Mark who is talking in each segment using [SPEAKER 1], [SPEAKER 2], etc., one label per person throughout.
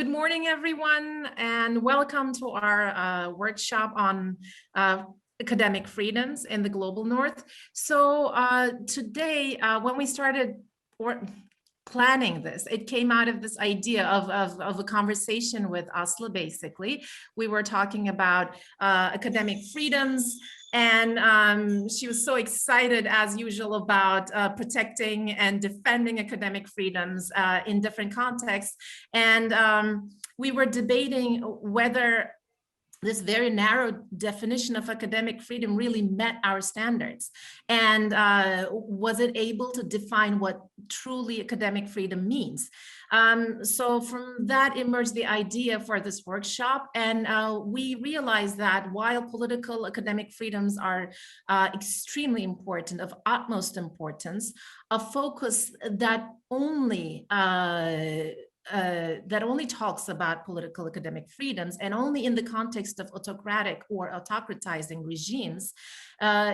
[SPEAKER 1] Good morning, everyone, and welcome to our workshop on academic freedoms in the global north. So today, when we started planning this, it came out of this idea of a conversation with Aslı, basically. We were talking about academic freedoms, and she was so excited, as usual, about protecting and defending academic freedoms in different contexts. And we were debating whether this very narrow definition of academic freedom really met our standards, and was it able to define what truly academic freedom means. So from that emerged the idea for this workshop, and we realized that while political academic freedoms are extremely important, of utmost importance, a focus that only talks about political academic freedoms and only in the context of autocratic or autocratizing regimes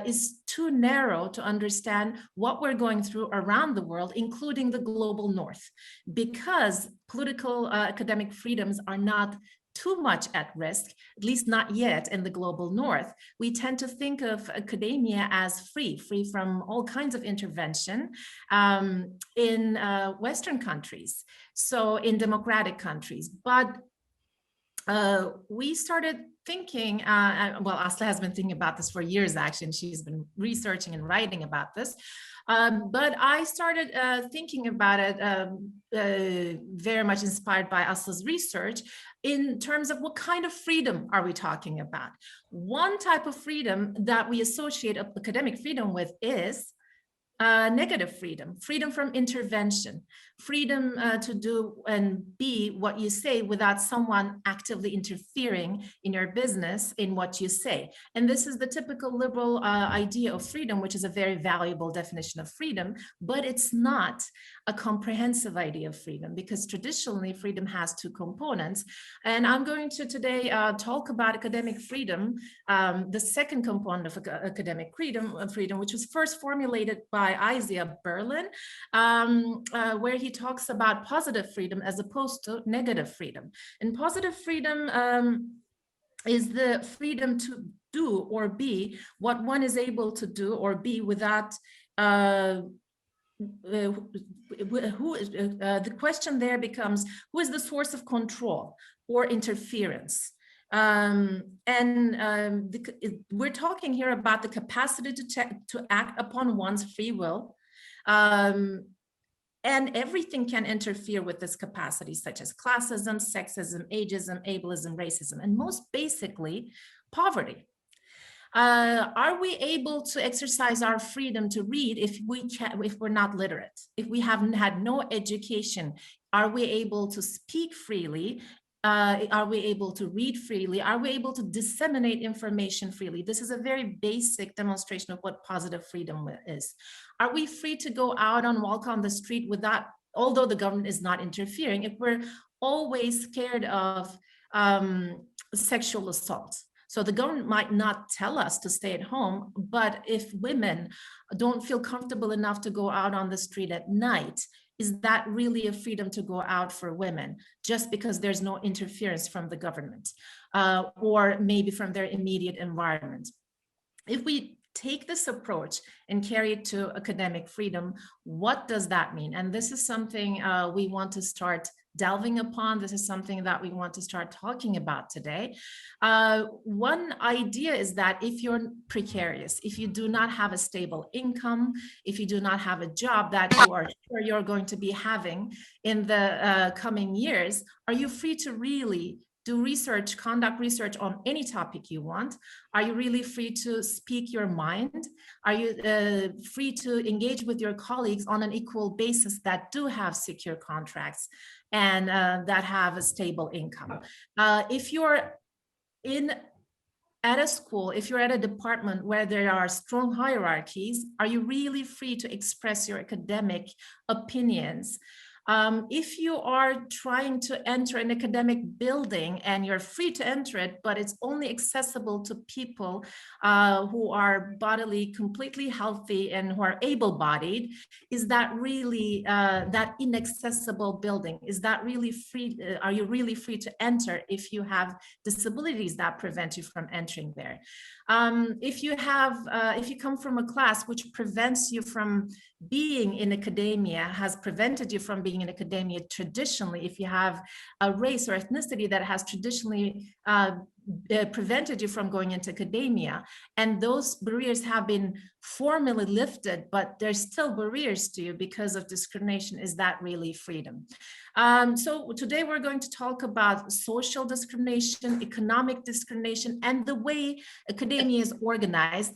[SPEAKER 1] is too narrow to understand what we're going through around the world, including the global north, because political academic freedoms are not too much at risk, at least not yet in the global north. We tend to think of academia as free from all kinds of intervention in Western countries, so in democratic countries. But we started thinking, well, Aslı has been thinking about this for years, actually, and she's been researching and writing about this. But I started thinking about it very much inspired by Aslı's research in terms of what kind of freedom are we talking about. One type of freedom that we associate academic freedom with is negative freedom, freedom from intervention, freedom to do and be what you say without someone actively interfering in your business, in what you say. And this is the typical liberal idea of freedom, which is a very valuable definition of freedom, but it's not a comprehensive idea of freedom, because traditionally freedom has two components. And I'm going to today talk about academic freedom, the second component of academic freedom, which was first formulated by Aysuda Berlin, where he talks about positive freedom as opposed to negative freedom. And positive freedom is the freedom to do or be what one is able to do or be without the question there becomes, who is the source of control or interference? We're talking here about the capacity to act upon one's free will, and everything can interfere with this capacity, such as classism, sexism, ageism, ableism, racism, and most basically, poverty. Are we able to exercise our freedom to read if we're not literate, if we haven't had no education? Are we able to speak freely? Are we able to read freely? Are we able to disseminate information freely? This is a very basic demonstration of what positive freedom is. Are we free to go out and walk on the street without, although the government is not interfering, if we're always scared of sexual assault? So the government might not tell us to stay at home, but if women don't feel comfortable enough to go out on the street at night, is that really a freedom to go out for women just because there's no interference from the government or maybe from their immediate environment? If we take this approach and carry it to academic freedom, what does that mean? And this is something we want to start delving upon. This is something that we want to start talking about today. One idea is that if you're precarious, if you do not have a stable income, if you do not have a job that you are sure you're going to be having in the coming years, are you free to really do research, conduct research on any topic you want? Are you really free to speak your mind? Are you free to engage with your colleagues on an equal basis that do have secure contracts and that have a stable income? If you're at a school, if you're at a department where there are strong hierarchies, are you really free to express your academic opinions If you are trying to enter an academic building and you're free to enter it, but it's only accessible to people who are bodily completely healthy and who are able-bodied, is that really that inaccessible building? Is that really free? Are you really free to enter if you have disabilities that prevent you from entering there? If you come from a class which prevents you from being in academia, has prevented you from being in academia traditionally, if you have a race or ethnicity that has traditionally prevented you from going into academia, and those barriers have been formally lifted, but there's still barriers to you because of discrimination, is that really freedom? So today we're going to talk about social discrimination, economic discrimination, and the way academia is organized,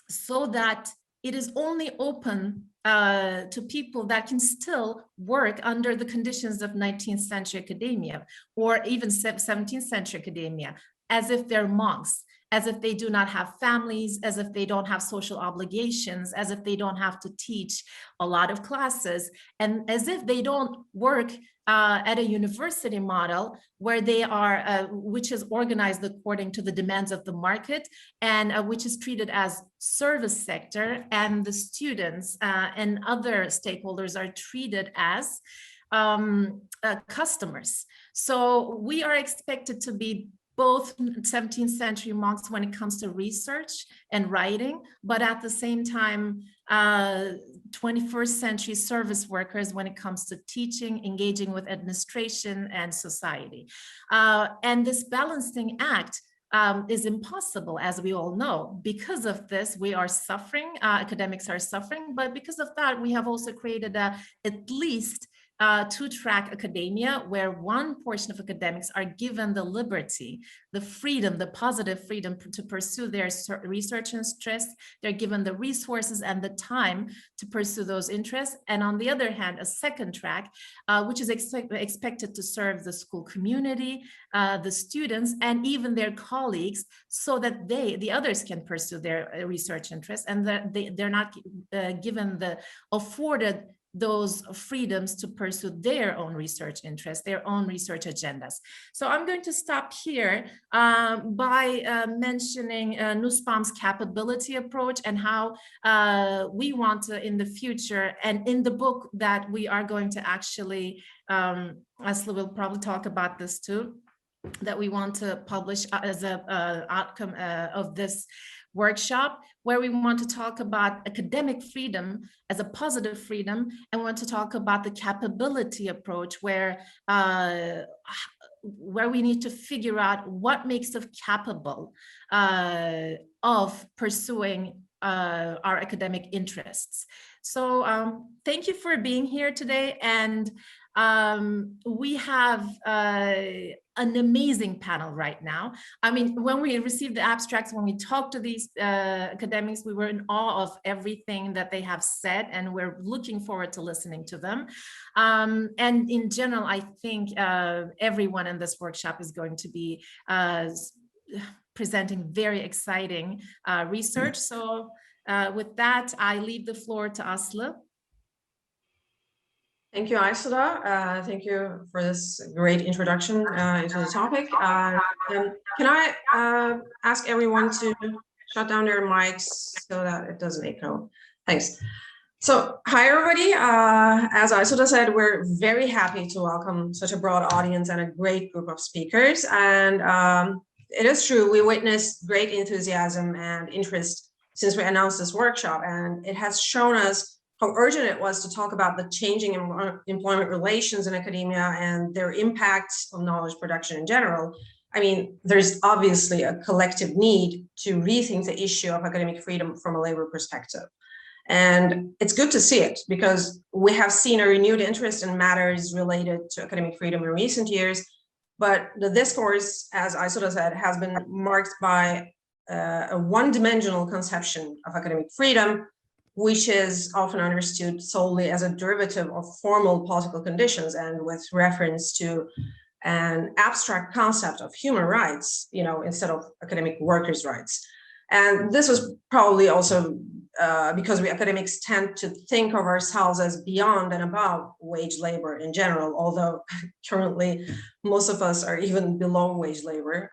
[SPEAKER 1] so that it is only open to people that can still work under the conditions of 19th century academia, or even 17th century academia, as if they're monks, as if they do not have families, as if they don't have social obligations, as if they don't have to teach a lot of classes, and as if they don't work at a university model where they are, which is organized according to the demands of the market, and which is treated as service sector, and the students and other stakeholders are treated as customers. So we are expected to be both 17th century monks when it comes to research and writing, but at the same time, 21st century service workers when it comes to teaching, engaging with administration and society. And this balancing act is impossible, as we all know. Because of this, we are suffering, academics are suffering, but because of that, we have also created at least two-track academia, where one portion of academics are given the liberty, the freedom, the positive freedom to pursue their research interests. They're given the resources and the time to pursue those interests. And on the other hand, a second track, which is expected to serve the school community, the students, and even their colleagues, so that the others can pursue their research interests, and that they're not given the afforded those freedoms to pursue their own research interests, their own research agendas. So I'm going to stop here by mentioning Nussbaum's capability approach, and how we want to, in the future, and in the book that we are going to actually, Aslı will probably talk about this too, that we want to publish as an outcome of this workshop, where we want to talk about academic freedom as a positive freedom, and want to talk about the capability approach, where we need to figure out what makes us capable of pursuing our academic interests. So thank you for being here today, and we have an amazing panel right now. I mean, when we received the abstracts, when we talked to these academics, we were in awe of everything that they have said, and we're looking forward to listening to them. And in general, I think everyone in this workshop is going to be presenting very exciting research. So with that, I leave the floor to Aslı.
[SPEAKER 2] Thank you, Aysuda. Thank you for this great introduction into the topic. Can I ask everyone to shut down their mics so that it doesn't echo? Thanks. So, hi everybody. As Aysuda said, we're very happy to welcome such a broad audience and a great group of speakers. And it is true, we witnessed great enthusiasm and interest since we announced this workshop, and it has shown us how urgent it was to talk about the changing employment relations in academia and their impacts on knowledge production in general. I mean, there's obviously a collective need to rethink the issue of academic freedom from a labor perspective. And it's good to see it, because we have seen a renewed interest in matters related to academic freedom in recent years. But the discourse, as Aysuda said, has been marked by a one-dimensional conception of academic freedom, which is often understood solely as a derivative of formal political conditions, and with reference to an abstract concept of human rights, you know, instead of academic workers' rights. And this was probably also because we academics tend to think of ourselves as beyond and above wage labor in general, although currently most of us are even below wage labor.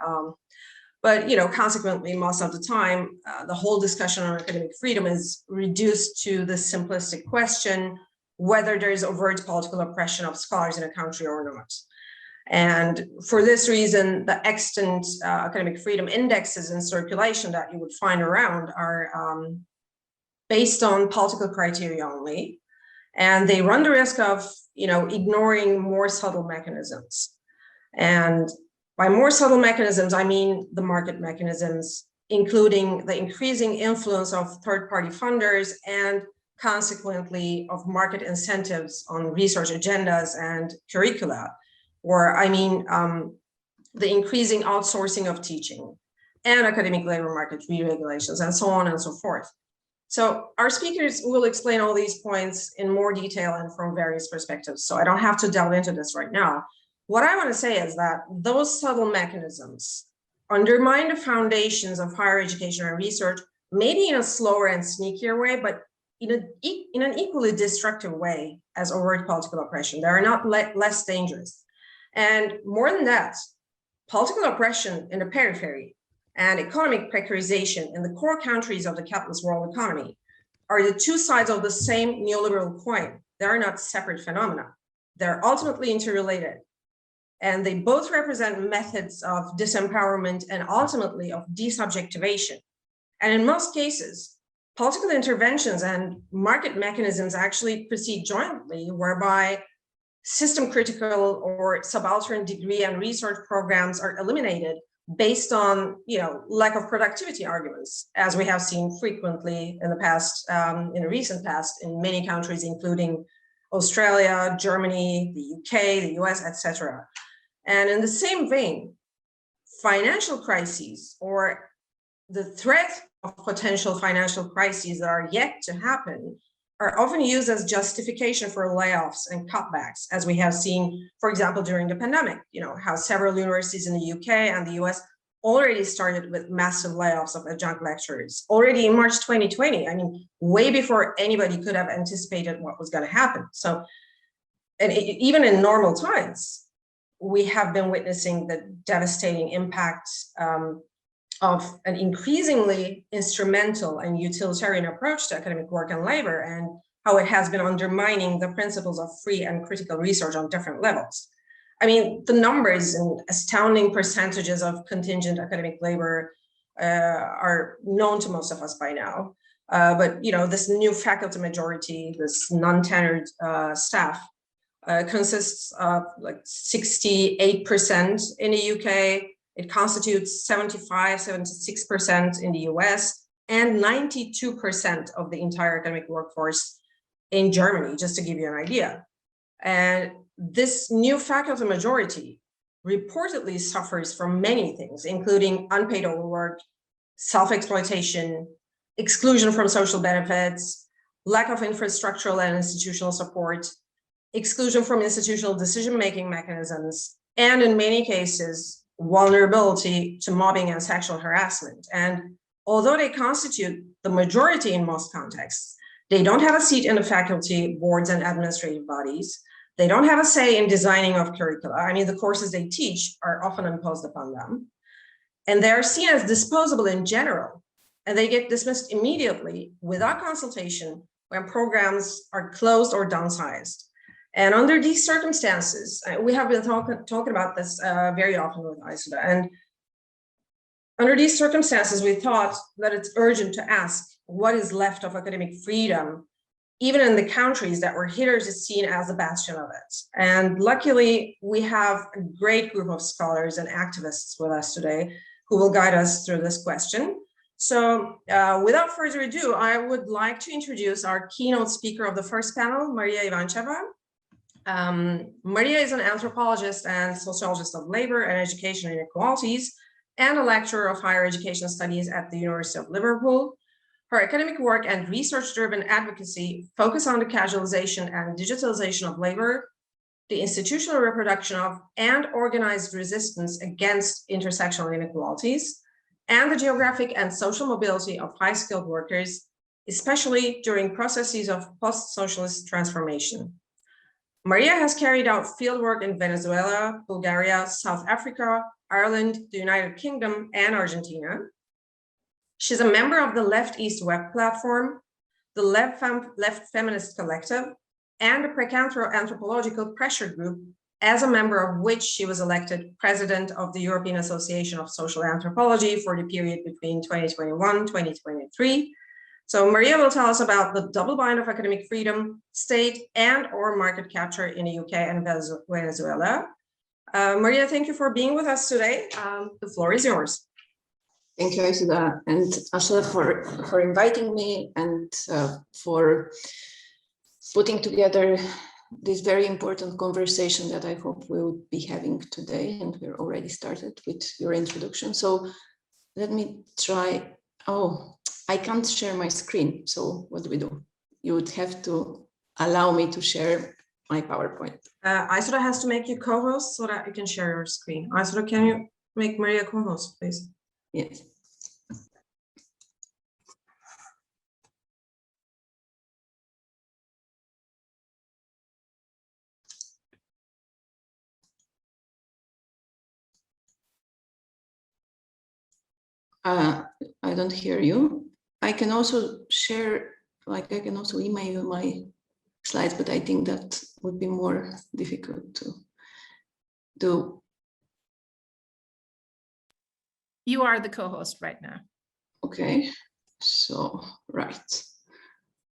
[SPEAKER 2] But consequently, most of the time, the whole discussion on academic freedom is reduced to the simplistic question whether there is overt political oppression of scholars in a country or not. And for this reason, the extant academic freedom indexes in circulation that you would find around are based on political criteria only, and they run the risk of ignoring more subtle mechanisms. And by more subtle mechanisms, I mean the market mechanisms, including the increasing influence of third-party funders and consequently of market incentives on research agendas and curricula, or I mean the increasing outsourcing of teaching and academic labor market re-regulations and so on and so forth. So our speakers will explain all these points in more detail and from various perspectives, so I don't have to delve into this right now. What I want to say is that those subtle mechanisms undermine the foundations of higher education and research, maybe in a slower and sneakier way, but in an equally destructive way as overt political oppression. They are not less dangerous. And more than that, political oppression in the periphery and economic precarization in the core countries of the capitalist world economy are the two sides of the same neoliberal coin. They are not separate phenomena. They're ultimately interrelated. And they both represent methods of disempowerment and ultimately of desubjectivation. And in most cases, political interventions and market mechanisms actually proceed jointly, whereby system critical or subaltern degree and research programs are eliminated based on lack of productivity arguments, as we have seen frequently in the past, in the recent past, in many countries, including Australia, Germany, the UK, the US, etc. And in the same vein, financial crises or the threat of potential financial crises that are yet to happen are often used as justification for layoffs and cutbacks, as we have seen, for example, during the pandemic, how several universities in the UK and the US already started with massive layoffs of adjunct lecturers already in March 2020. I mean, way before anybody could have anticipated what was going to happen. So, and even in normal times, we have been witnessing the devastating impact of an increasingly instrumental and utilitarian approach to academic work and labor, and how it has been undermining the principles of free and critical research on different levels. I mean, the numbers and astounding percentages of contingent academic labor are known to most of us by now. But this new faculty majority, this non-tenured staff, consists of like 68% in the UK. It constitutes 76% in the US, and 92% of the entire academic workforce in Germany, just to give you an idea. And this new faculty majority reportedly suffers from many things, including unpaid overwork, self-exploitation, exclusion from social benefits, lack of infrastructural and institutional support, exclusion from institutional decision-making mechanisms, and in many cases, vulnerability to mobbing and sexual harassment. And although they constitute the majority in most contexts, they don't have a seat in the faculty boards and administrative bodies. They don't have a say in designing of curricula. I mean, the courses they teach are often imposed upon them. And they are seen as disposable in general, and they get dismissed immediately without consultation when programs are closed or downsized. And under these circumstances, we have been talking about this very often with Aysuda. And under these circumstances, we thought that it's urgent to ask what is left of academic freedom, even in the countries that were hitherto seen as a bastion of it. And luckily, we have a great group of scholars and activists with us today who will guide us through this question. So without further ado, I would like to introduce our keynote speaker of the first panel, Mariya Ivancheva. Mariya is an anthropologist and sociologist of labor and education inequalities, and a lecturer of higher education studies at the University of Liverpool. Her academic work and research-driven advocacy focus on the casualization and digitalization of labor, the institutional reproduction of and organized resistance against intersectional inequalities, and the geographic and social mobility of high-skilled workers, especially during processes of post-socialist transformation. Mariya has carried out fieldwork in Venezuela, Bulgaria, South Africa, Ireland, the United Kingdom, and Argentina. She's a member of the Left East Web platform, the Left Feminist Collective, and the Precanthro-Anthropological Pressure Group, as a member of which she was elected president of the European Association of Social Anthropology for the period between 2021-2023. So Mariya will tell us about the double bind of academic freedom, state and/or market capture in the UK and Venezuela. Mariya, thank you for being with us today. The floor is yours.
[SPEAKER 3] Thank you, Aysuda, and Aslı for inviting me and for putting together this very important conversation that I hope we'll be having today, and we're already started with your introduction. So let me try. Oh, I can't share my screen. So what do? You would have to allow me to share my PowerPoint.
[SPEAKER 2] Aysuda has to make you co-host so that you can share your screen. Aysuda, can you make Mariya co-host, please?
[SPEAKER 3] Yes. I don't hear you. I can also share, like I can also email you my slides, but I think that would be more difficult to do.
[SPEAKER 1] You are the co-host right now.
[SPEAKER 3] Okay, so right.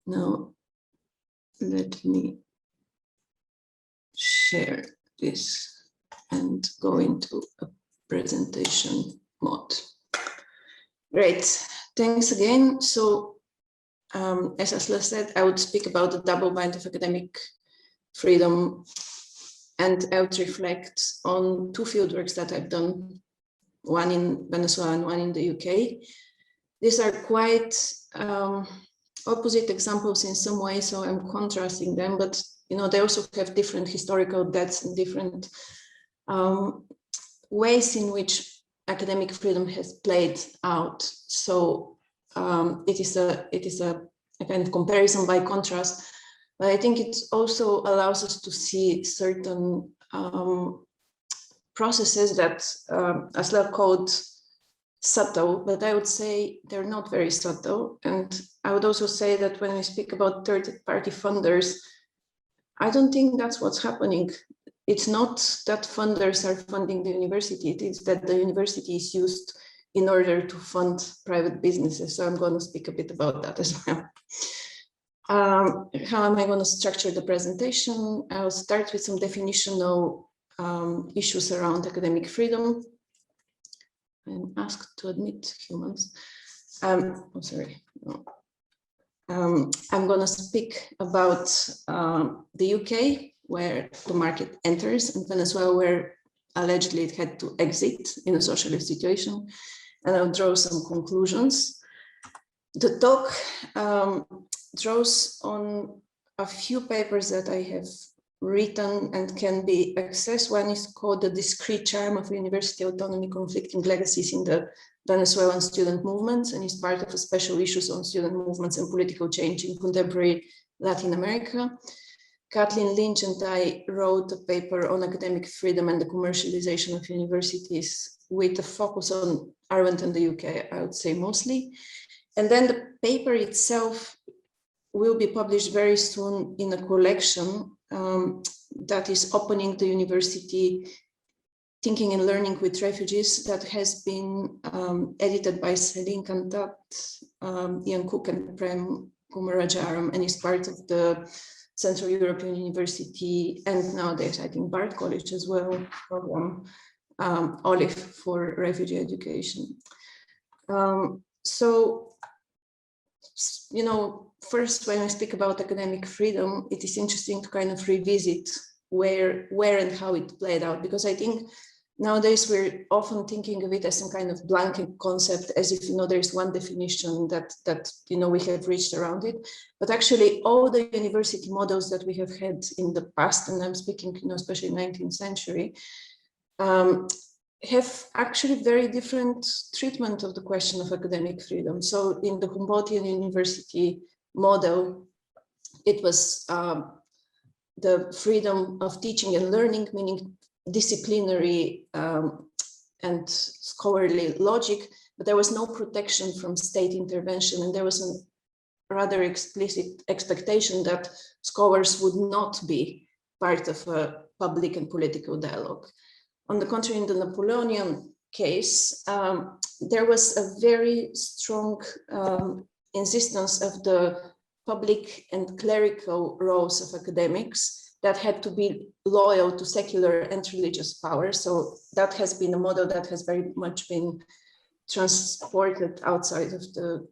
[SPEAKER 3] Now let me share this and go into a presentation mode. Great, thanks again. So as Aslı said, I would speak about the double bind of academic freedom, and I would reflect on two fieldworks that I've done, one in Venezuela and one in the UK. These are quite opposite examples in some way, so I'm contrasting them, but you know, they also have different historical depths and different ways in which academic freedom has played out. So it is a kind of comparison by contrast, but I think it also allows us to see certain processes that Aslı called subtle, but I would say they're not very subtle. And I would also say that when we speak about third-party funders, I don't think that's what's happening. It's not that funders are funding the university, it is that the university is used in order to fund private businesses. So I'm going to speak a bit about that as well. How am I going to structure the presentation? I'll start with some definitional issues around academic freedom. I'm asked to admit humans. I'm sorry. No. I'm going to speak about the UK, where the market enters, and Venezuela, where allegedly it had to exit in a socialist situation, and I'll draw some conclusions. The talk draws on a few papers that I have written and can be accessed. One is called The Discrete Charm of University Autonomy, Conflicting Legacies in the Venezuelan Student Movements, and is part of a special issues on student movements and political change in contemporary Latin America. Kathleen Lynch and I wrote a paper on academic freedom and the commercialization of universities with a focus on Ireland and the UK, I would say mostly. And then the paper itself will be published very soon in a collection that is opening the university Thinking and Learning with Refugees, that has been edited by Celine Cantat, Ian Cook and Prem Kumarajaram, and is part of the Central European University, and nowadays I think Bard College as well, program Olive for refugee education. So, you know, first, when I speak about academic freedom, it is interesting to kind of revisit where and how it played out, because I think nowadays we're often thinking of it as some kind of blanket concept, as if, you know, there's one definition that you know, we have reached around it. But actually all the university models that we have had in the past, and I'm speaking, you know, especially 19th century, have actually very different treatment of the question of academic freedom. So in the Humboldtian university model, it was the freedom of teaching and learning, meaning disciplinary and scholarly logic, but there was no protection from state intervention, and there was a rather explicit expectation that scholars would not be part of a public and political dialogue. On the contrary, in the Napoleonian case, there was a very strong insistence of the public and clerical roles of academics that had to be loyal to secular and religious power. So that has been a model that has very much been transported outside of the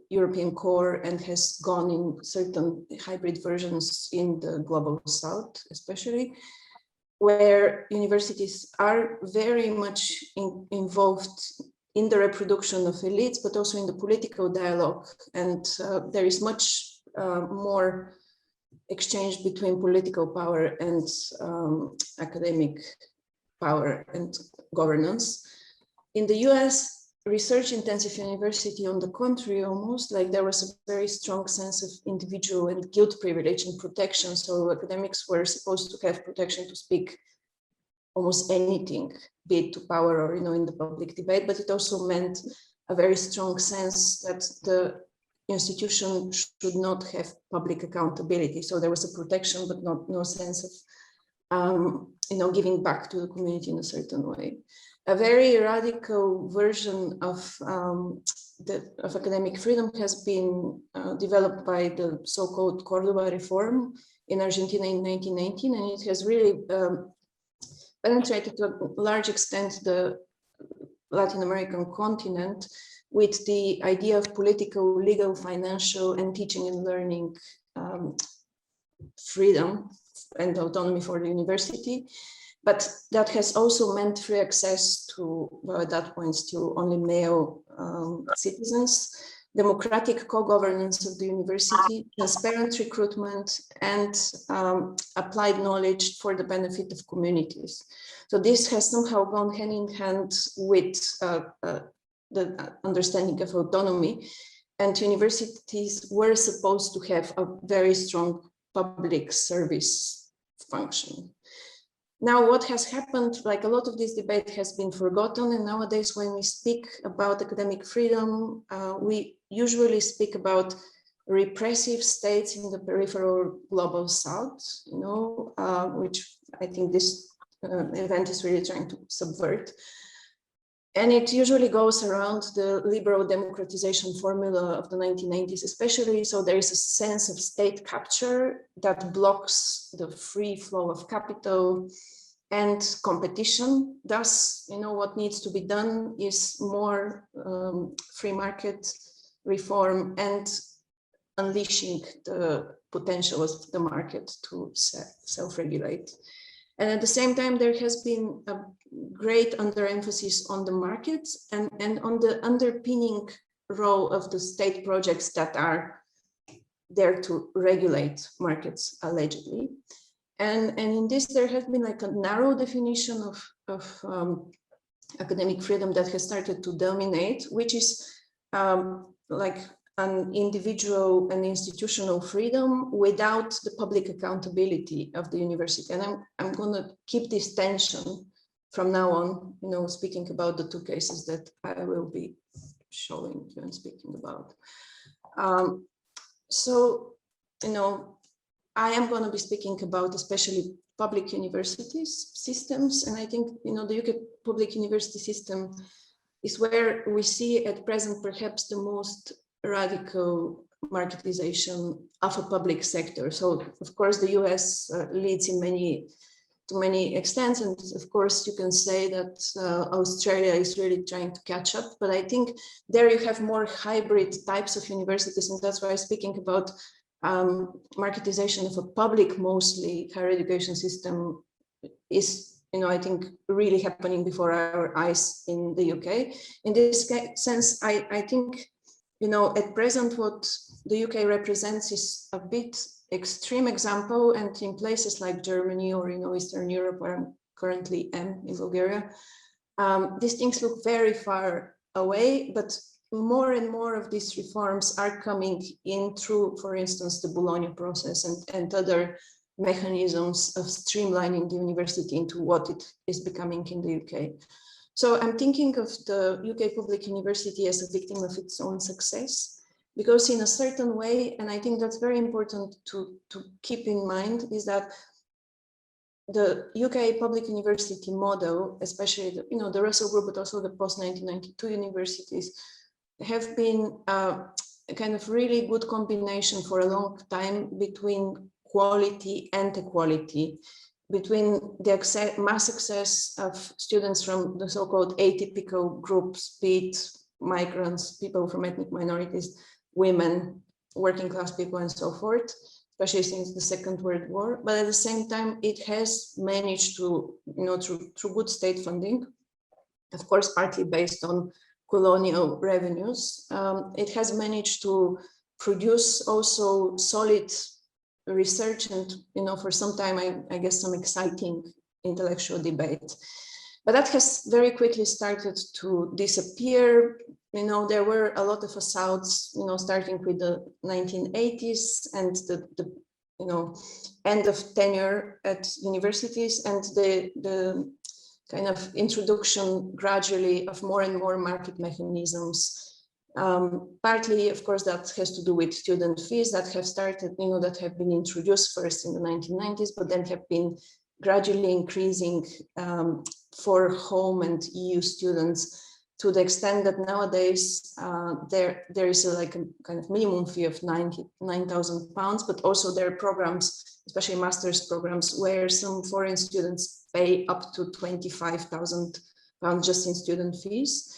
[SPEAKER 3] European core and has gone in certain hybrid versions in the global south, especially, where universities are very much involved in the reproduction of elites, but also in the political dialogue. And there is much more exchange between political power and academic power and governance. In the US, research-intensive university, on the contrary, almost like there was a very strong sense of individual and guilt privilege and protection. So academics were supposed to have protection to speak almost anything, be it to power or in the public debate, but it also meant a very strong sense that the institution should not have public accountability. So there was a protection, but no sense of giving back to the community in a certain way. A very radical version of academic freedom has been developed by the so-called Cordoba reform in Argentina in 1919, and it has really penetrated to a large extent the Latin American continent with the idea of political, legal, financial, and teaching and learning freedom and autonomy for the university. But that has also meant free access to, well, at that point, still only male citizens, democratic co-governance of the university, transparent recruitment, and applied knowledge for the benefit of communities. So this has somehow gone hand in hand with the understanding of autonomy, and universities were supposed to have a very strong public service function. Now, what has happened, like a lot of this debate has been forgotten, and nowadays when we speak about academic freedom, we usually speak about repressive states in the peripheral global south, which I think this event is really trying to subvert. And it usually goes around the liberal democratization formula of the 1990s, especially. So there is a sense of state capture that blocks the free flow of capital and competition. Thus, what needs to be done is more free market reform and unleashing the potential of the market to self-regulate. And at the same time, there has been a great underemphasis on the markets and on the underpinning role of the state projects that are there to regulate markets, allegedly. And in this, there has been like a narrow definition of academic freedom that has started to dominate, which is like an individual and institutional freedom without the public accountability of the university. And I'm going to keep this tension from now on, speaking about the two cases that I will be showing you and speaking about. I am going to be speaking about especially public universities systems. And I think, the UK public university system is where we see at present perhaps the most radical marketization of a public sector. So of course the US leads to many extents, and of course you can say that Australia is really trying to catch up, but I think there you have more hybrid types of universities, and that's why I'm speaking about marketization of a public, mostly higher education system is, I think really happening before our eyes in the UK. In this sense, I think, at present, what the UK represents is a bit extreme example, and in places like Germany or Eastern Europe, where I'm currently am in Bulgaria. These things look very far away, but more and more of these reforms are coming in through, for instance, the Bologna process and other mechanisms of streamlining the university into what it is becoming in the UK. So I'm thinking of the UK public university as a victim of its own success, because in a certain way, and I think that's very important to keep in mind, is that the UK public university model, especially the Russell Group, but also the post-1992 universities, have been a kind of really good combination for a long time between quality and equality, between the mass access of students from the so-called atypical groups, be it migrants, people from ethnic minorities, women, working class people, and so forth, especially since the Second World War. But at the same time, it has managed to, through good state funding, of course, partly based on colonial revenues, it has managed to produce also solid research and, for some time, I guess, some exciting intellectual debate. But that has very quickly started to disappear. There were a lot of assaults, starting with the 1980s and the end of tenure at universities, and the kind of introduction gradually of more and more market mechanisms. Partly, of course, that has to do with student fees that have started, that have been introduced first in the 1990s, but then have been gradually increasing for home and EU students, to the extent that nowadays there is a kind of minimum fee of £9,000, but also there are programs, especially master's programs, where some foreign students pay up to £25,000 just in student fees.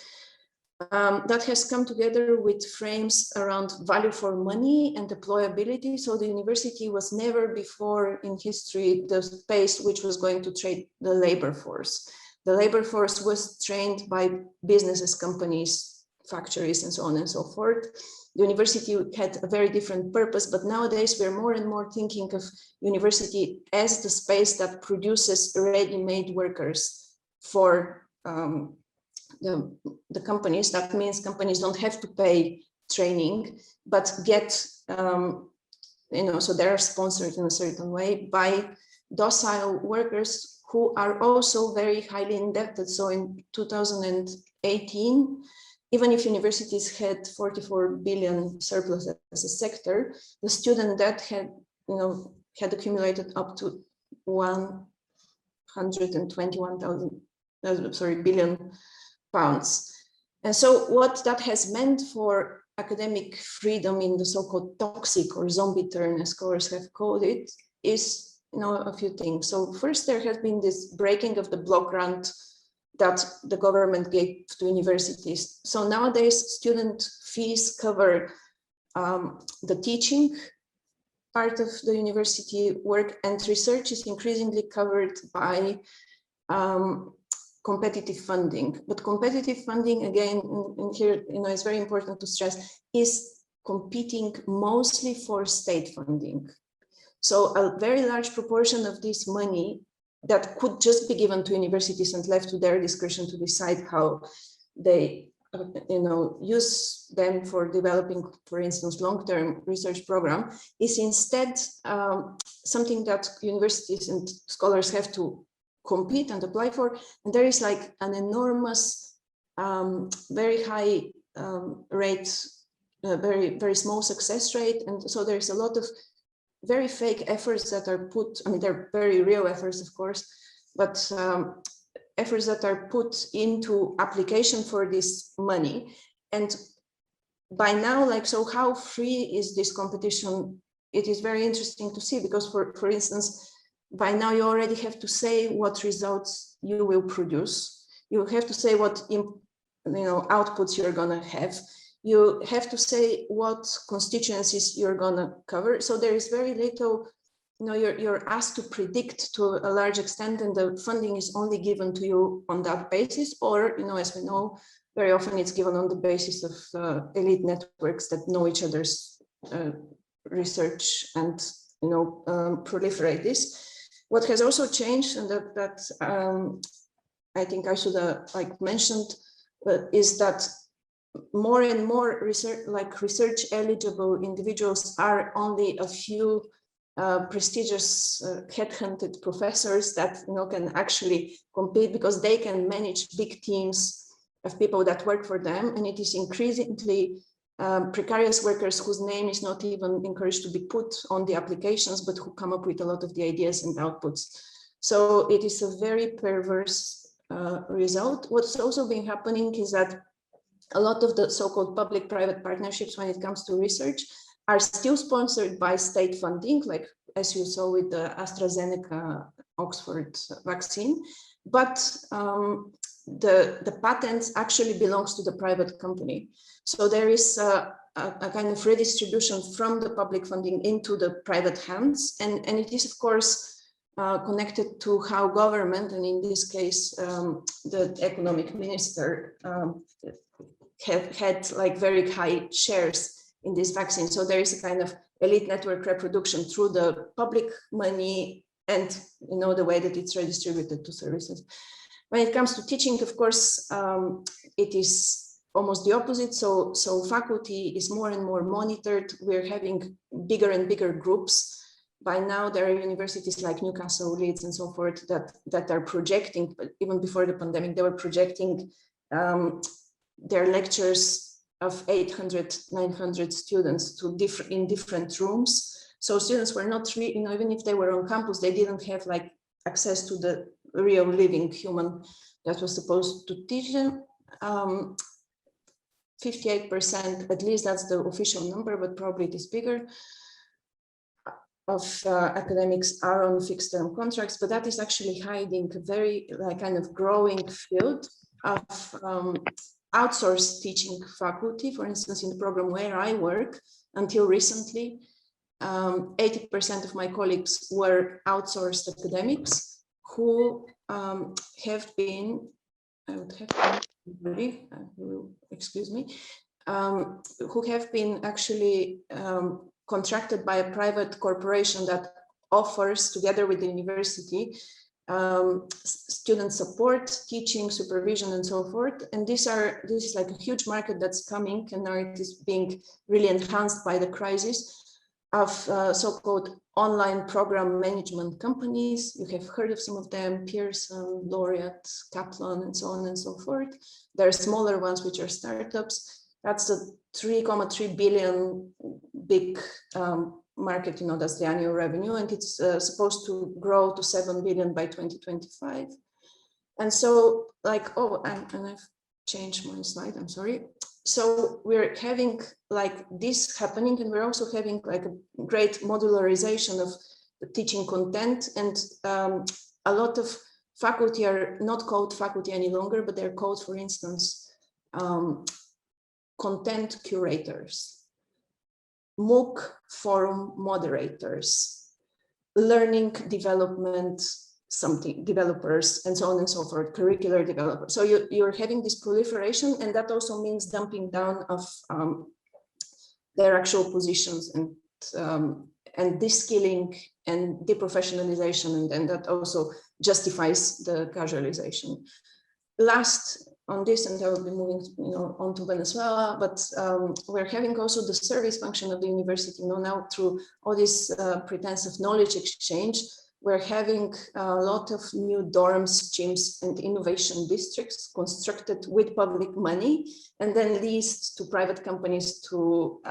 [SPEAKER 3] That has come together with frames around value for money and employability. So the university was never before in history the space which was going to trade the labor force. The labor force was trained by businesses, companies, factories, and so on and so forth. The university had a very different purpose, but nowadays we're more and more thinking of university as the space that produces ready-made workers for the companies. That means companies don't have to pay training, but get, so they're sponsored in a certain way by docile workers who are also very highly indebted. So in 2018, even if universities had 44 billion surplus as a sector, the student debt had accumulated up to 121,000 billion pounds. And so what that has meant for academic freedom in the so-called toxic or zombie turn, as scholars have called it, is a few things. So first, there has been this breaking of the block grant that the government gave to universities. So nowadays, student fees cover the teaching part of the university work, and research is increasingly covered by competitive funding. But competitive funding, again, in here, is very important to stress, is competing mostly for state funding. So a very large proportion of this money that could just be given to universities and left to their discretion to decide how they use them for developing, for instance, long-term research program, is instead something that universities and scholars have to compete and apply for. And there is like an enormous, very high rate, very, very small success rate. And so there's a lot of very fake efforts that are put, they're very real efforts, of course, but efforts that are put into application for this money. And by now, so how free is this competition? It is very interesting to see, because for instance, by now you already have to say what results you will produce. You have to say what outputs you're gonna have. You have to say what constituencies you're gonna cover. So there is very little, you're asked to predict to a large extent, and the funding is only given to you on that basis. Or, as we know, very often it's given on the basis of elite networks that know each other's research and, proliferate this. What has also changed, and that I think Aysuda mentioned, is that more and more research eligible individuals are only a few prestigious headhunted professors that can actually compete, because they can manage big teams of people that work for them, and it is increasingly precarious workers whose name is not even encouraged to be put on the applications, but who come up with a lot of the ideas and outputs. So it is a very perverse result. What's also been happening is that a lot of the so-called public-private partnerships when it comes to research are still sponsored by state funding, like as you saw with the AstraZeneca Oxford vaccine, but the patents actually belongs to the private company. So there is a kind of redistribution from the public funding into the private hands, and it is of course connected to how government, and in this case the economic minister, had very high shares in this vaccine. So there is a kind of elite network reproduction through the public money and the way that it's redistributed to services. When it comes to teaching, of course, it is almost the opposite. So faculty is more and more monitored. We're having bigger and bigger groups. By now, there are universities like Newcastle, Leeds, and so forth that are projecting, but even before the pandemic, they were projecting their lectures of 800, 900 students in different rooms. So students were not really, even if they were on campus, they didn't have access to the real living human that was supposed to teach them. 58%, at least that's the official number, but probably it is bigger, of academics are on fixed term contracts, but that is actually hiding a very kind of growing field of outsourced teaching faculty. For instance, in the program where I work, until recently, 80% of my colleagues were outsourced academics who have been, excuse me, who have been actually contracted by a private corporation that offers, together with the university, student support, teaching, supervision, and so forth. And this is like a huge market that's coming, and now it is being really enhanced by the crisis of so-called online program management companies. You have heard of some of them: Pearson, Laureate, Kaplan, and so on and so forth. There are smaller ones which are startups. That's the 3.3 billion big market, that's the annual revenue, and it's supposed to grow to 7 billion by 2025. And so and I've changed my slide, I'm sorry. So we're having this happening, and we're also having a great modularization of the teaching content, and a lot of faculty are not called faculty any longer, but they're called, for instance, content curators, MOOC forum moderators, learning development developers, and so on and so forth, curricular developers. So you're having this proliferation, and that also means dumping down of their actual positions, and de-skilling and deprofessionalization, and that also justifies the casualization. Last on this, and I will be moving on to Venezuela, but we're having also the service function of the university. Now through all this pretense of knowledge exchange, we're having a lot of new dorms, gyms, and innovation districts constructed with public money, and then leased to private companies to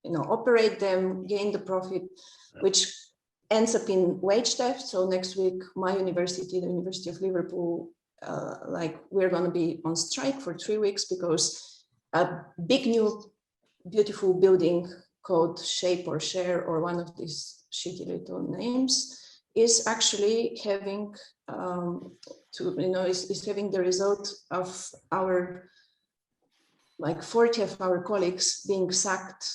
[SPEAKER 3] operate them, gain the profit, which ends up in wage theft. So next week, my university, the University of Liverpool, we're going to be on strike for 3 weeks because a big new beautiful building called Shape or Share, or one of these shitty little names, is actually having is having the result of our 40 of our colleagues being sacked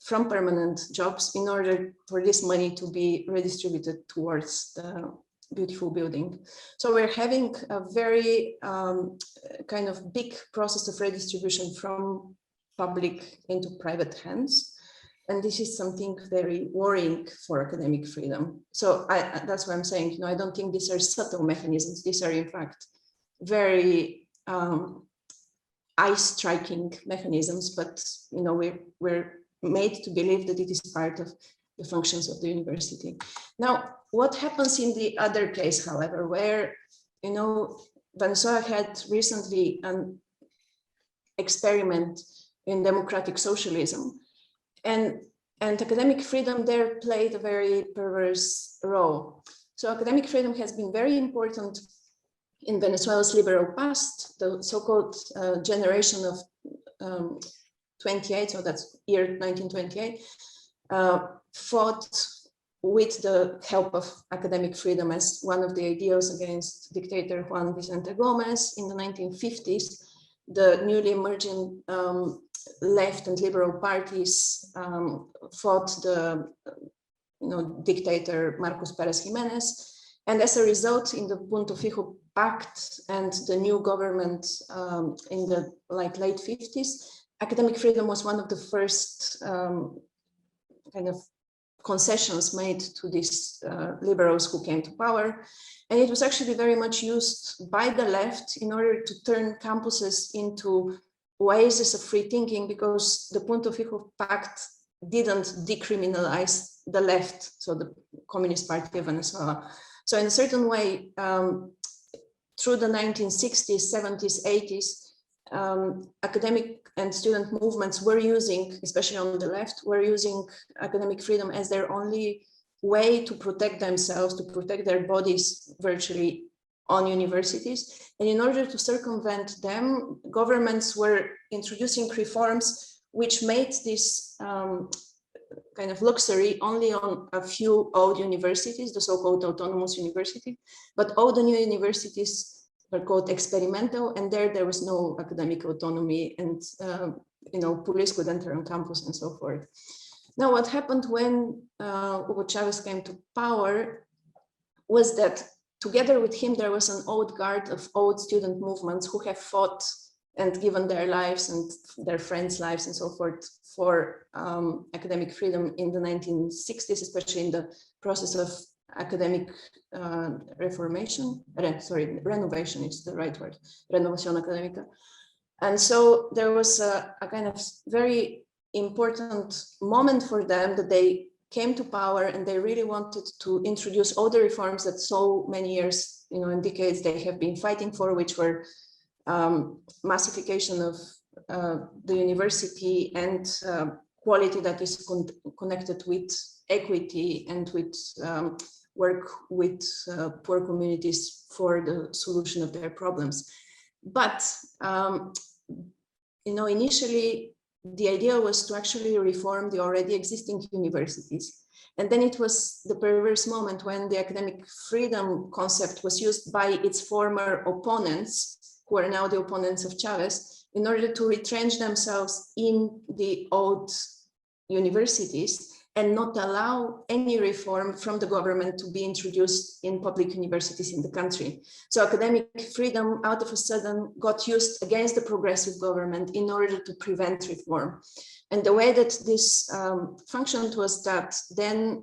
[SPEAKER 3] from permanent jobs in order for this money to be redistributed towards the beautiful building. So we're having a very kind of big process of redistribution from public into private hands. And this is something very worrying for academic freedom. So that's why I'm saying, you know, I don't think these are subtle mechanisms. These are in fact very eye-striking mechanisms, but you know, we're made to believe that it is part of the functions of the university. Now, what happens in the other case, however, where, you know, Venezuela had recently an experiment in democratic socialism, and academic freedom there played a very perverse role. So academic freedom has been very important in Venezuela's liberal past. The so-called generation of 28, so that's year 1928, fought with the help of academic freedom as one of the ideals against dictator Juan Vicente Gomez in the 1950s. The newly emerging left and liberal parties fought the dictator Marcos Pérez Jiménez. And as a result, in the Punto Fijo Pact and the new government in the late 50s, academic freedom was one of the first kind of concessions made to these liberals who came to power. And it was actually very much used by the left in order to turn campuses into oases of free thinking, because the Punto Fijo Pact didn't decriminalize the left, so the Communist Party of Venezuela. So in a certain way, through the 1960s, 70s, 80s, academic and student movements were using, especially on the left, were using academic freedom as their only way to protect themselves, to protect their bodies virtually on universities. And in order to circumvent them, governments were introducing reforms which made this kind of luxury only on a few old universities, the so-called autonomous university, but all the new universities were called experimental, and there was no academic autonomy, and police could enter on campus and so forth. Now, what happened when Hugo Chavez came to power was that together with him, there was an old guard of old student movements who have fought and given their lives and their friends' lives and so forth for academic freedom in the 1960s, especially in the process of academic renovation is the right word, renovación académica. And so there was a kind of very important moment for them that they came to power, and they really wanted to introduce all the reforms that so many years, and decades they have been fighting for, which were massification of the university and quality that is connected with equity and with work with poor communities for the solution of their problems. But initially the idea was to actually reform the already existing universities. And then it was the perverse moment when the academic freedom concept was used by its former opponents, who are now the opponents of Chavez, in order to retrench themselves in the old universities and not allow any reform from the government to be introduced in public universities in the country. So academic freedom out of a sudden got used against the progressive government in order to prevent reform. And the way that this functioned was that then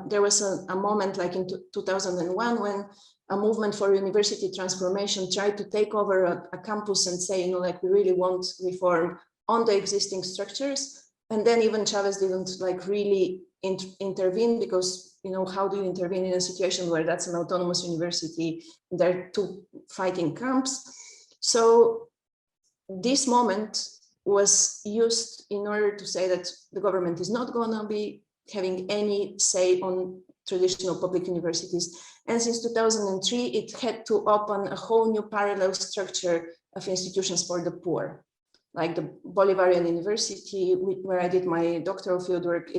[SPEAKER 3] there was a moment like in 2001 when a movement for university transformation tried to take over a campus and say, we really want reform on the existing structures. And then even Chavez didn't really intervene, because, how do you intervene in a situation where that's an autonomous university? There are two fighting camps. So this moment was used in order to say that the government is not going to be having any say on traditional public universities. And since 2003, it had to open a whole new parallel structure of institutions for the poor. Like the Bolivarian University, where I did my doctoral fieldwork,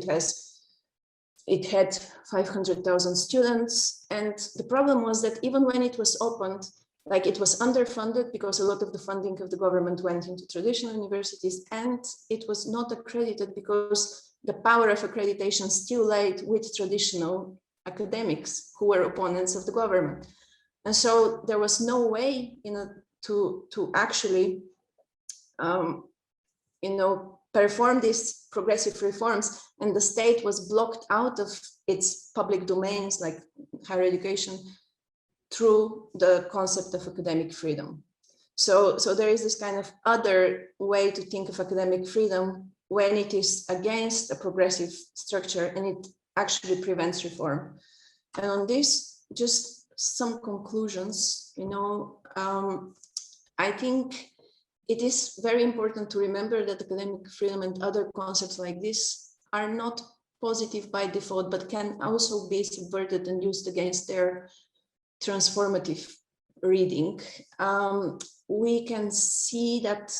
[SPEAKER 3] it had 500,000 students. And the problem was that even when it was opened, it was underfunded, because a lot of the funding of the government went into traditional universities, and it was not accredited because the power of accreditation still lay with traditional academics who were opponents of the government. And so there was no way to actually perform these progressive reforms, and the state was blocked out of its public domains like higher education through the concept of academic freedom. So there is this kind of other way to think of academic freedom when it is against a progressive structure and it actually prevents reform. And on this, just some conclusions, I think it is very important to remember that academic freedom and other concepts like this are not positive by default, but can also be subverted and used against their transformative reading. We can see that,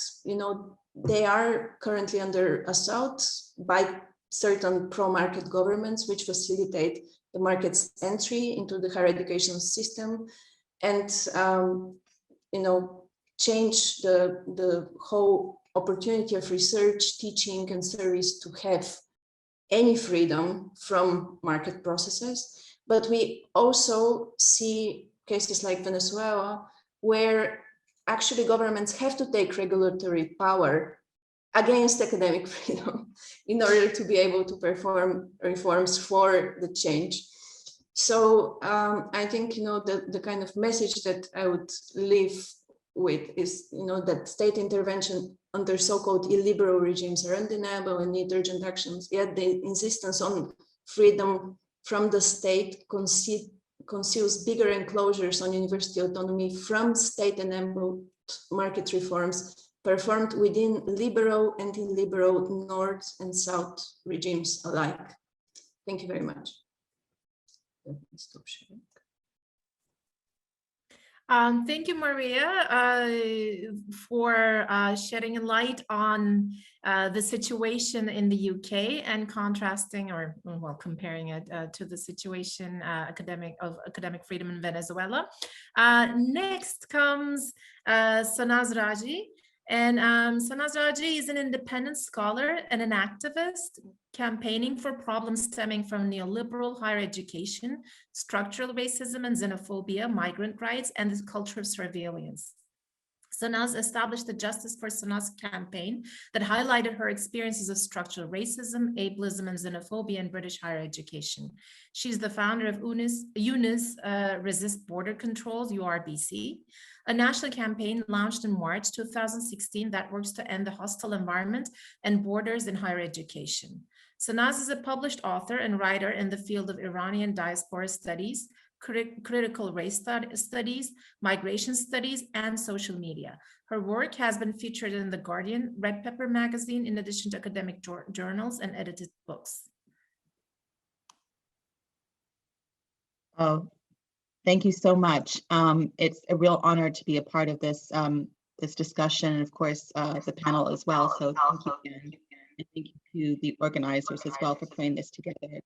[SPEAKER 3] they are currently under assault by certain pro-market governments, which facilitate the market's entry into the higher education system and, change the whole opportunity of research, teaching, and service to have any freedom from market processes. But we also see cases like Venezuela, where actually governments have to take regulatory power against academic freedom in order to be able to perform reforms for the change. So I think, the kind of message that I would leave with is, that state intervention under so-called illiberal regimes are undeniable and need urgent actions, yet the insistence on freedom from the state conceals bigger enclosures on university autonomy from state-enabled market reforms performed within liberal and illiberal North and South regimes alike. Thank you very much. Let me stop sharing.
[SPEAKER 1] Thank you, Mariya, for shedding light on the situation in the UK and contrasting, or comparing it to the situation of academic freedom in Venezuela. Next comes Sanaz Raji. And Sanaz Raji is an independent scholar and an activist campaigning for problems stemming from neoliberal higher education, structural racism and xenophobia, migrant rights, and the culture of surveillance. Sanaz established the Justice for Sanaz campaign that highlighted her experiences of structural racism, ableism, and xenophobia in British higher education. She's the founder of UNIS Resist Border Controls, URBC, a national campaign launched in March 2016 that works to end the hostile environment and borders in higher education. Sanaz is a published author and writer in the field of Iranian diaspora studies, critical race studies, migration studies, and social media. Her work has been featured in The Guardian, Red Pepper magazine, in addition to academic journals and edited books.
[SPEAKER 4] Oh, thank you so much. It's a real honor to be a part of this this discussion, and of course the panel as well. So thank you again, and thank you to the organizers as well for putting this together.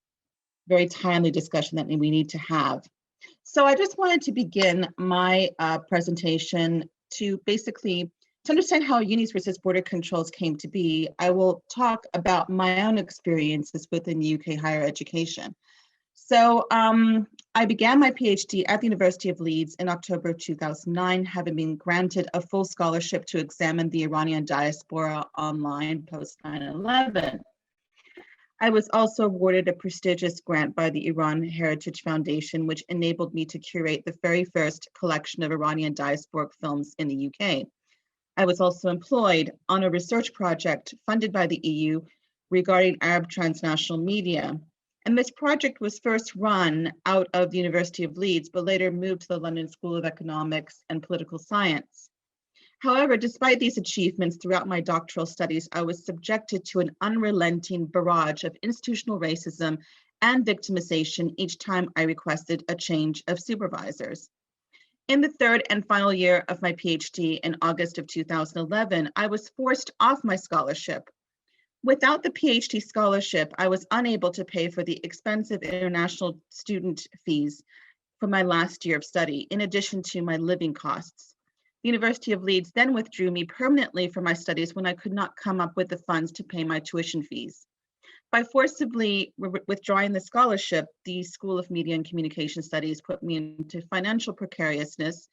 [SPEAKER 4] Very timely discussion that we need to have. So I just wanted to begin my presentation to basically to understand how UNIS Resist Border Controls came to be. I will talk about my own experiences within UK higher education. So I began my PhD at the University of Leeds in October 2009, having been granted a full scholarship to examine the Iranian diaspora online post 9/11. I was also awarded a prestigious grant by the Iran Heritage Foundation, which enabled me to curate the very first collection of Iranian diasporic films in the UK. I was also employed on a research project funded by the EU regarding Arab transnational media. And this project was first run out of the University of Leeds, but later moved to the London School of Economics and Political Science. However, despite these achievements throughout my doctoral studies, I was subjected to an unrelenting barrage of institutional racism and victimization each time I requested a change of supervisors. In the third and final year of my PhD in August of 2011, I was forced off my scholarship. Without the PhD scholarship, I was unable to pay for the expensive international student fees for my last year of study, in addition to my living costs. The University of Leeds then withdrew me permanently from my studies when I could not come up with the funds to pay my tuition fees. By forcibly withdrawing the scholarship, the School of Media and Communication Studies put me into financial precariousness,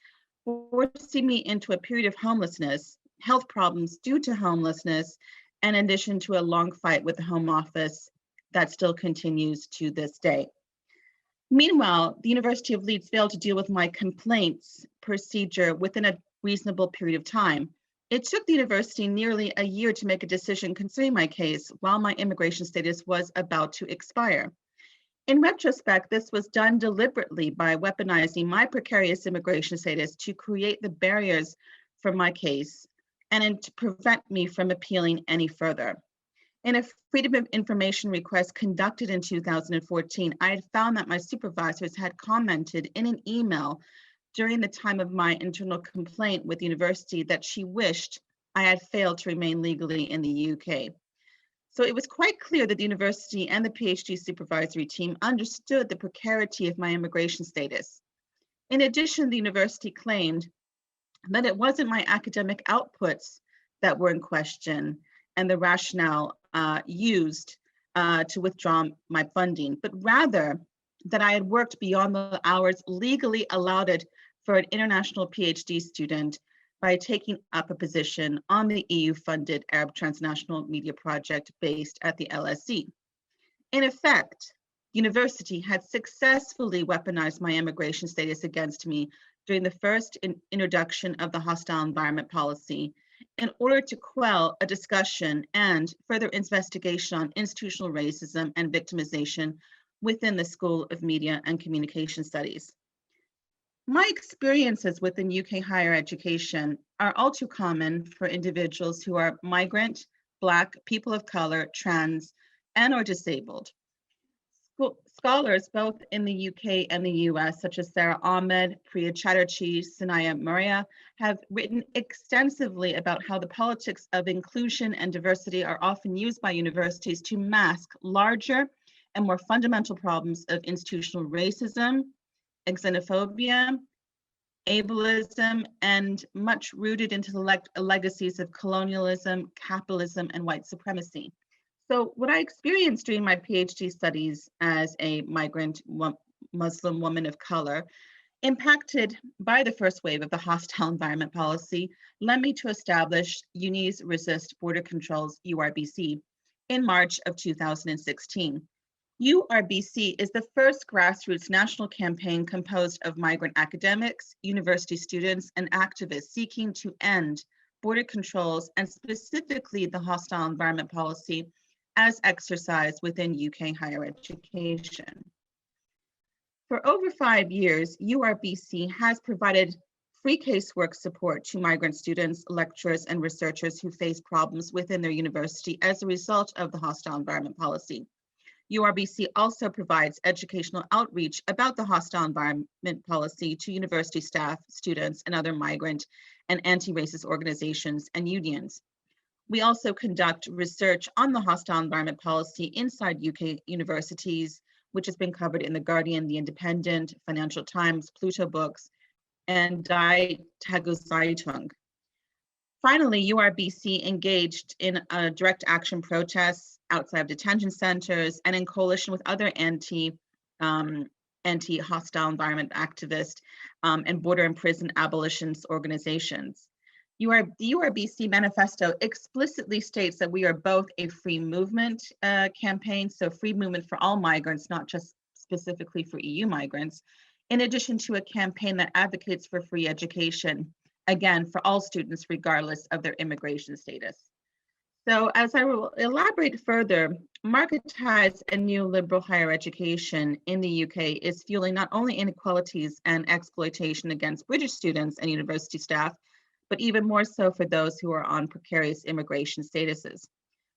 [SPEAKER 4] forcing me into a period of homelessness, health problems due to homelessness, in addition to a long fight with the Home Office that still continues to this day. Meanwhile, the University of Leeds failed to deal with my complaints procedure within a reasonable period of time. It took the university nearly a year to make a decision concerning my case while my immigration status was about to expire. In retrospect, this was done deliberately by weaponizing my precarious immigration status to create the barriers for my case and to prevent me from appealing any further. In a Freedom of Information request conducted in 2014, I had found that my supervisors had commented in an email during the time of my internal complaint with the university that she wished I had failed to remain legally in the UK. So it was quite clear that the university and the PhD supervisory team understood the precarity of my immigration status. In addition, the university claimed that it wasn't my academic outputs that were in question and the rationale used to withdraw my funding, but rather that I had worked beyond the hours legally allotted for an international PhD student by taking up a position on the EU-funded Arab Transnational Media Project based at the LSE. In effect, the university had successfully weaponized my immigration status against me during the first introduction of the hostile environment policy in order to quell a discussion and further investigation on institutional racism and victimization within the School of Media and Communication Studies. My experiences within UK higher education are all too common for individuals who are migrant, Black, people of color, trans, and or disabled. Scholars both in the UK and the US, such as Sarah Ahmed, Priya Chatterjee, Sanaya Mariya, have written extensively about how the politics of inclusion and diversity are often used by universities to mask larger and more fundamental problems of institutional racism, xenophobia, ableism, and much rooted into the legacies of colonialism, capitalism, and white supremacy. So what I experienced during my PhD studies as a migrant Muslim woman of color, impacted by the first wave of the hostile environment policy, led me to establish Unis Resist Border Controls, URBC, in March of 2016. URBC is the first grassroots national campaign composed of migrant academics, university students, and activists seeking to end border controls and specifically the hostile environment policy as exercised within UK higher education. For over 5 years, URBC has provided free casework support to migrant students, lecturers, and researchers who face problems within their university as a result of the hostile environment policy. URBC also provides educational outreach about the hostile environment policy to university staff, students, and other migrant and anti-racist organizations and unions. We also conduct research on the hostile environment policy inside UK universities, which has been covered in The Guardian, The Independent, Financial Times, Pluto Books, and Die Tageszeitung. Finally, URBC engaged in direct action protests outside of detention centers and in coalition with other anti-hostile environment activists and border and prison abolitionist organizations. The URBC manifesto explicitly states that we are both a free movement campaign, so free movement for all migrants, not just specifically for EU migrants, in addition to a campaign that advocates for free education, again, for all students, regardless of their immigration status. So as I will elaborate further, marketized and neoliberal higher education in the UK is fueling not only inequalities and exploitation against British students and university staff, but even more so for those who are on precarious immigration statuses.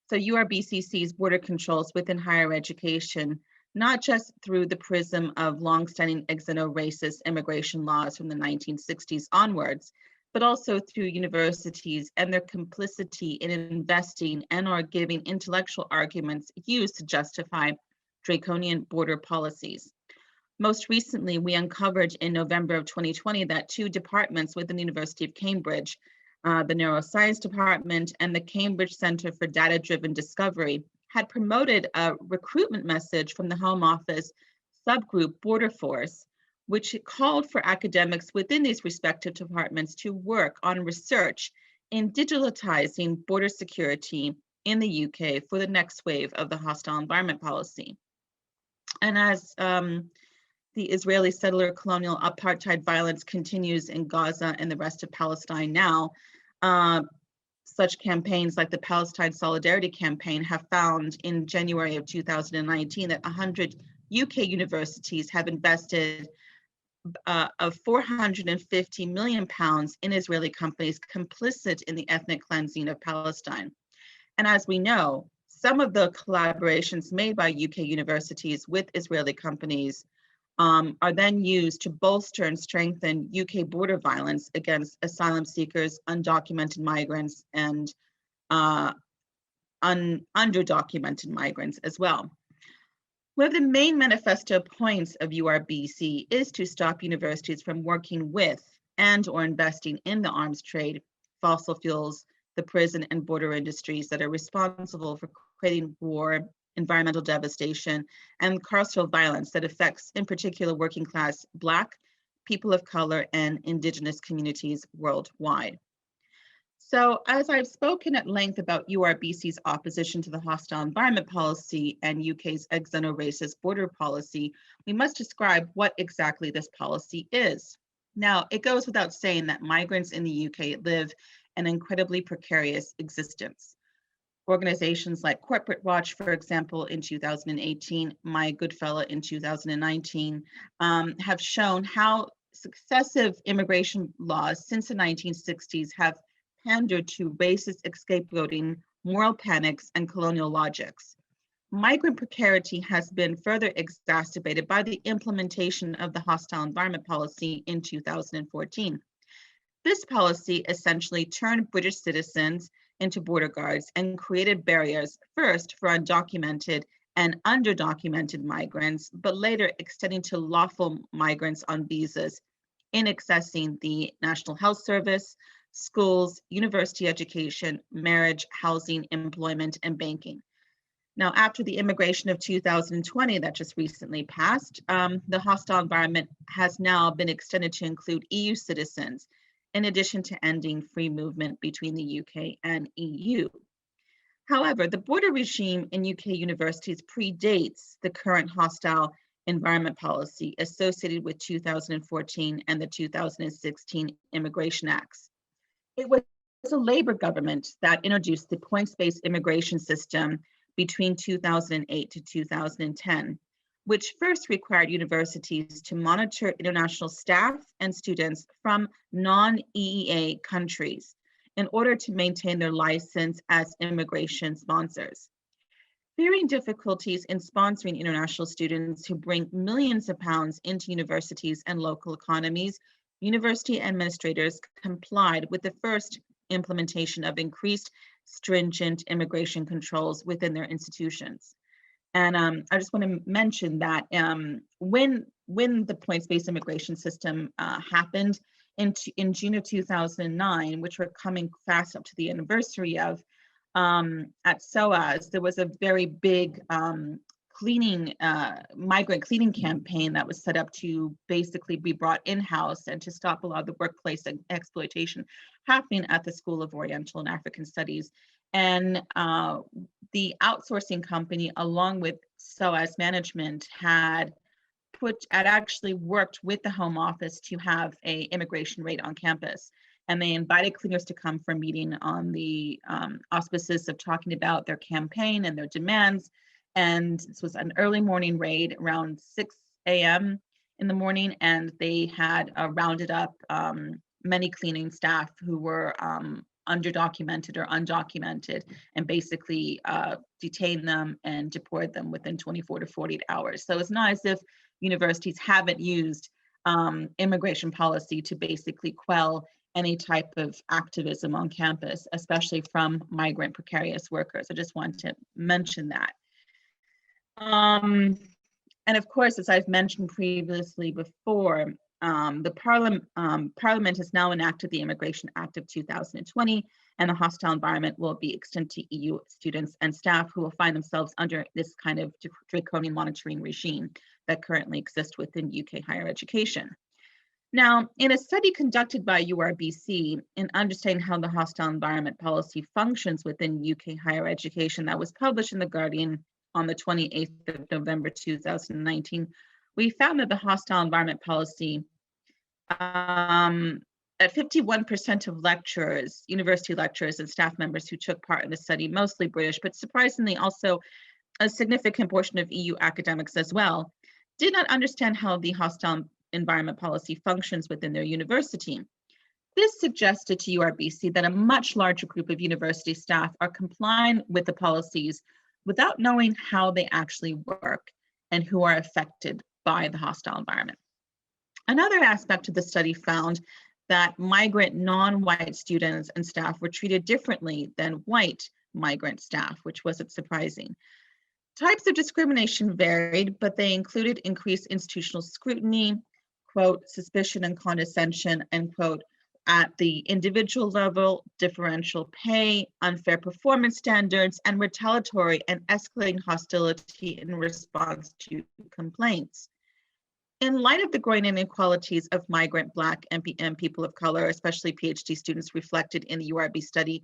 [SPEAKER 4] So URBC sees border controls within higher education, not just through the prism of longstanding xeno-racist immigration laws from the 1960s onwards, but also through universities and their complicity in investing and or giving intellectual arguments used to justify draconian border policies. Most recently, we uncovered in November of 2020 that 2 departments within the University of Cambridge, the Neuroscience Department and the Cambridge Center for Data-Driven Discovery, had promoted a recruitment message from the Home Office subgroup Border Force, which called for academics within these respective departments to work on research in digitalizing border security in the UK for the next wave of the hostile environment policy. And as the Israeli settler colonial apartheid violence continues in Gaza and the rest of Palestine now, such campaigns like the Palestine Solidarity Campaign have found in January of 2019 that 100 UK universities have invested of 450 million pounds in Israeli companies complicit in the ethnic cleansing of Palestine. And as we know, some of the collaborations made by UK universities with Israeli companies are then used to bolster and strengthen UK border violence against asylum seekers, undocumented migrants, and underdocumented migrants as well. One of the main manifesto points of URBC is to stop universities from working with and or investing in the arms trade, fossil fuels, the prison and border industries that are responsible for creating war, environmental devastation, and carceral violence that affects, in particular, working class Black, people of color, and Indigenous communities worldwide. So as I've spoken at length about URBC's opposition to the hostile environment policy and UK's xeno-racist border policy, we must describe what exactly this policy is. Now, it goes without saying that migrants in the UK live an incredibly precarious existence. Organizations like Corporate Watch, for example, in 2018, My Goodfella in 2019, have shown how successive immigration laws since the 1960s have pandered to racist scapegoating, moral panics, and colonial logics. Migrant precarity has been further exacerbated by the implementation of the hostile environment policy in 2014. This policy essentially turned British citizens into border guards and created barriers first for undocumented and underdocumented migrants, but later extending to lawful migrants on visas in accessing the National Health Service, schools, university education, marriage, housing, employment, and banking. Now, after the immigration of 2020 that just recently passed, the hostile environment has now been extended to include EU citizens, in addition to ending free movement between the UK and EU. However, the border regime in UK universities predates the current hostile environment policy associated with 2014 and the 2016 Immigration Acts. It was a Labour government that introduced the points-based immigration system between 2008 to 2010, which first required universities to monitor international staff and students from non-EEA countries in order to maintain their license as immigration sponsors. Fearing difficulties in sponsoring international students who bring millions of pounds into universities and local economies, university administrators complied with the first implementation of increased stringent immigration controls within their institutions. And I just want to mention that when the points-based immigration system happened in June of 2009, which we're coming fast up to the anniversary of, at SOAS, there was a very big migrant cleaning campaign that was set up to basically be brought in-house and to stop a lot of the workplace exploitation happening at the School of Oriental and African Studies. And the outsourcing company, along with SOAS management, had actually worked with the Home Office to have an immigration raid on campus. And they invited cleaners to come for a meeting on the auspices of talking about their campaign and their demands. And this was an early morning raid around 6 a.m. in the morning, and they had rounded up many cleaning staff who were underdocumented or undocumented, and basically detained them and deported them within 24 to 48 hours. So it's not as if universities haven't used immigration policy to basically quell any type of activism on campus, especially from migrant precarious workers. I just want to mention that. And of course, as I've mentioned previously before, the Parliament has now enacted the Immigration Act of 2020, and the hostile environment will be extended to EU students and staff who will find themselves under this kind of draconian monitoring regime that currently exists within UK higher education. Now, in a study conducted by URBC in understanding how the hostile environment policy functions within UK higher education that was published in The Guardian on the 28th of November 2019, we found that the hostile environment policy at 51% of lecturers, university lecturers and staff members who took part in the study, mostly British, but surprisingly also a significant portion of EU academics as well, did not understand how the hostile environment policy functions within their university. This suggested to URBC that a much larger group of university staff are complying with the policies without knowing how they actually work and who are affected by the hostile environment. Another aspect of the study found that migrant non-white students and staff were treated differently than white migrant staff, which wasn't surprising. Types of discrimination varied, but they included increased institutional scrutiny, quote, suspicion and condescension, end quote, at the individual level, differential pay, unfair performance standards, and retaliatory and escalating hostility in response to complaints. In light of the growing inequalities of migrant, Black, and people of color, especially PhD students reflected in the URB study,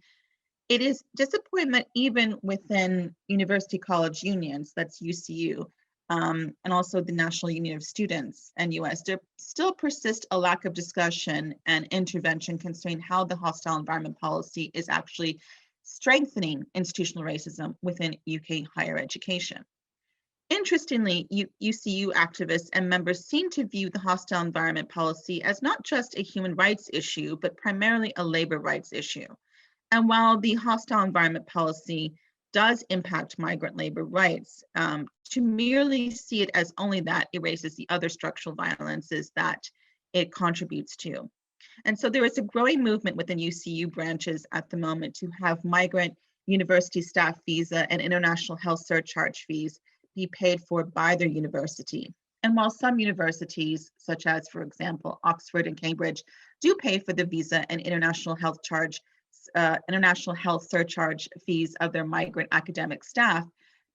[SPEAKER 4] it is disappointing that even within university college unions, that's UCU, and also the National Union of Students, NUS, there still persists a lack of discussion and intervention concerning how the hostile environment policy is actually strengthening institutional racism within UK higher education. Interestingly, UCU activists and members seem to view the hostile environment policy as not just a human rights issue, but primarily a labor rights issue. And while the hostile environment policy does impact migrant labor rights, to merely see it as only that erases the other structural violences that it contributes to. And so there is a growing movement within UCU branches at the moment to have migrant university staff visa and international health surcharge fees be paid for by their university. And while some universities, such as, for example, Oxford and Cambridge, do pay for the visa and international health surcharge fees of their migrant academic staff,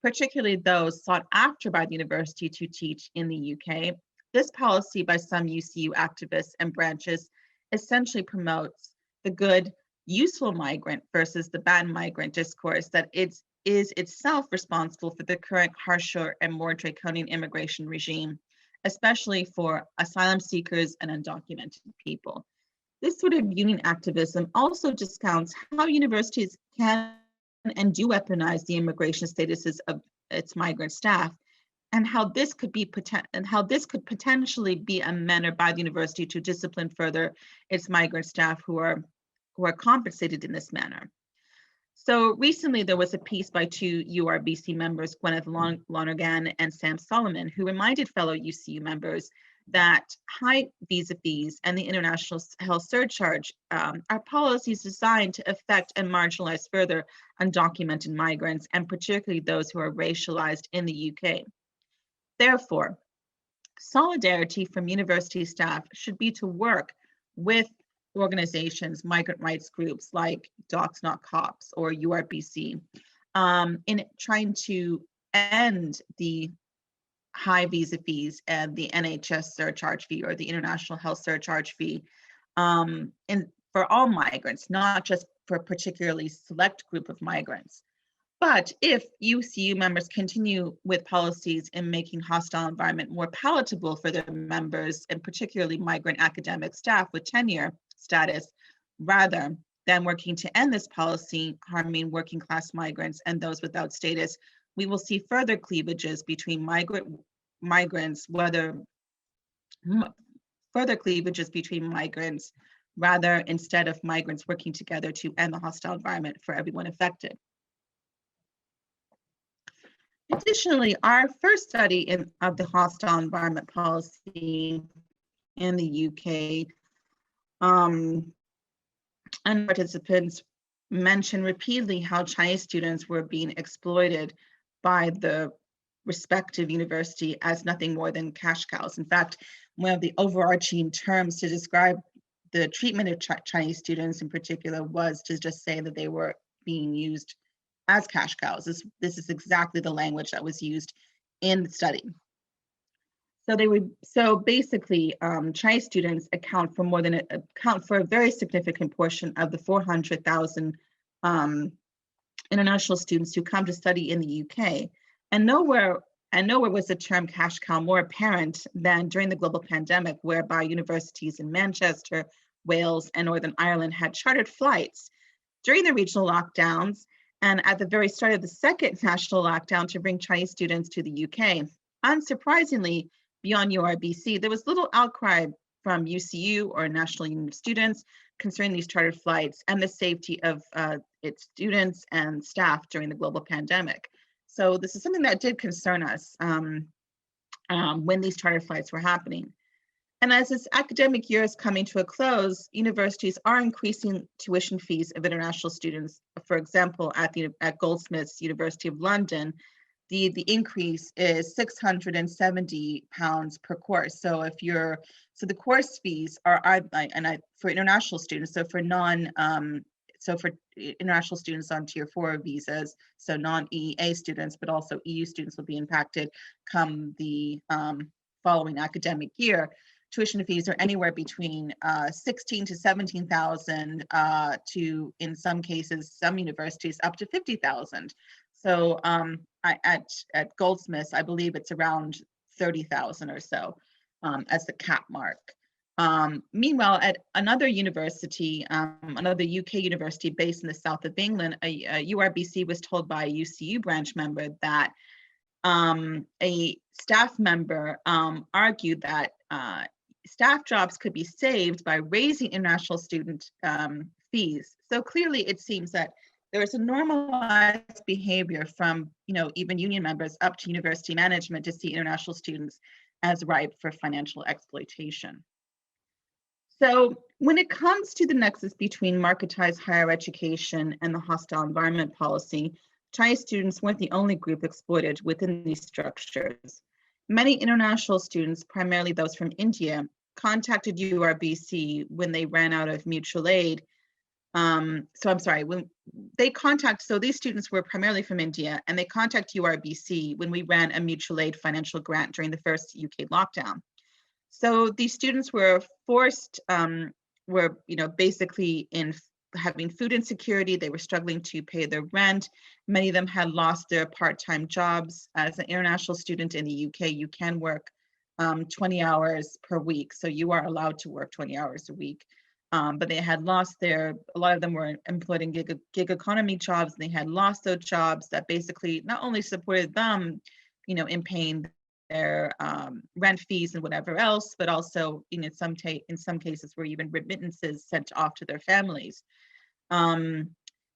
[SPEAKER 4] particularly those sought after by the university to teach in the UK, this policy by some UCU activists and branches essentially promotes the good, useful migrant versus the bad migrant discourse that is itself responsible for the current harsher and more draconian immigration regime, especially for asylum seekers and undocumented people. This sort of union activism also discounts how universities can and do weaponize the immigration statuses of its migrant staff, and how this could potentially be a manner by the university to discipline further its migrant staff who are compensated in this manner. So recently there was a piece by two URBC members, Gwyneth Lonergan and Sam Solomon, who reminded fellow UCU members that high visa fees and the international health surcharge are policies designed to affect and marginalize further undocumented migrants, and particularly those who are racialized in the UK. Therefore, solidarity from university staff should be to work with organizations, migrant rights groups like Docs Not Cops or URBC, in trying to end the high visa fees and the NHS surcharge fee or the international health surcharge fee for all migrants, not just for a particularly select group of migrants. But if UCU members continue with policies in making hostile environment more palatable for their members, and particularly migrant academic staff with tenure status, rather than working to end this policy harming working class migrants and those without status, we will see further cleavages between migrants, rather instead of migrants working together to end the hostile environment for everyone affected. Additionally, our first study of the hostile environment policy in the UK, and participants mentioned repeatedly how Chinese students were being exploited by the respective university as nothing more than cash cows. In fact, one of the overarching terms to describe the treatment of Chinese students in particular was to just say that they were being used as cash cows. This is exactly the language that was used in the study. So basically, Chinese students account for a very significant portion of the 400,000 international students who come to study in the UK. And nowhere was the term cash cow more apparent than during the global pandemic, whereby universities in Manchester, Wales, and Northern Ireland had chartered flights during the regional lockdowns and at the very start of the second national lockdown to bring Chinese students to the UK. Unsurprisingly, beyond URBC, there was little outcry from UCU or National Union of Students concerning these chartered flights and the safety of its students and staff during the global pandemic. So this is something that did concern us when these chartered flights were happening. And as this academic year is coming to a close, universities are increasing tuition fees of international students. For example, at Goldsmiths, University of London, the increase is £670 per course. So the course fees are for international students. So for international students on Tier 4 visas, so non-EEA students, but also EU students will be impacted come the following academic year. Tuition fees are anywhere between 16 to 17,000 to, in some cases, some universities up to 50,000. So at Goldsmiths, I believe it's around 30,000 or so as the cap mark. Meanwhile, at another university, another UK university based in the south of England, a URBC was told by a UCU branch member that a staff member argued that staff jobs could be saved by raising international student fees. So clearly it seems that there is a normalized behavior from, even union members up to university management to see international students as ripe for financial exploitation. So when it comes to the nexus between marketized higher education and the hostile environment policy, Chinese students weren't the only group exploited within these structures. Many international students, primarily those from India, contacted URBC when they ran out of mutual aid. So these students were primarily from India, and they contacted URBC when we ran a mutual aid financial grant during the first UK lockdown. So these students were forced, basically in having food insecurity. They were struggling to pay their rent. Many of them had lost their part-time jobs. As an international student in the UK, you can work 20 hours per week. So you are allowed to work 20 hours a week. But they had lost a lot of them were employed in gig economy jobs. And they had lost those jobs that basically not only supported them, in paying their rent fees and whatever else, but also in some cases were even remittances sent off to their families.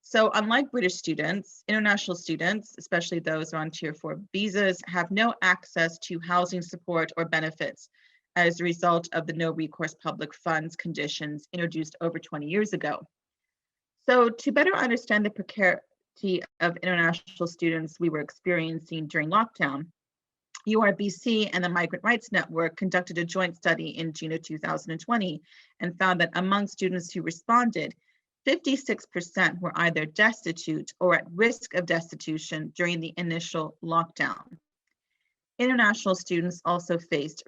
[SPEAKER 4] So unlike British students, international students, especially those on Tier 4 visas, have no access to housing support or benefits as a result of the no recourse public funds conditions introduced over 20 years ago. So to better understand the precarity of international students we were experiencing during lockdown, URBC and the Migrant Rights Network conducted a joint study in June of 2020 and found that among students who responded, 56% were either destitute or at risk of destitution during the initial lockdown. International students also faced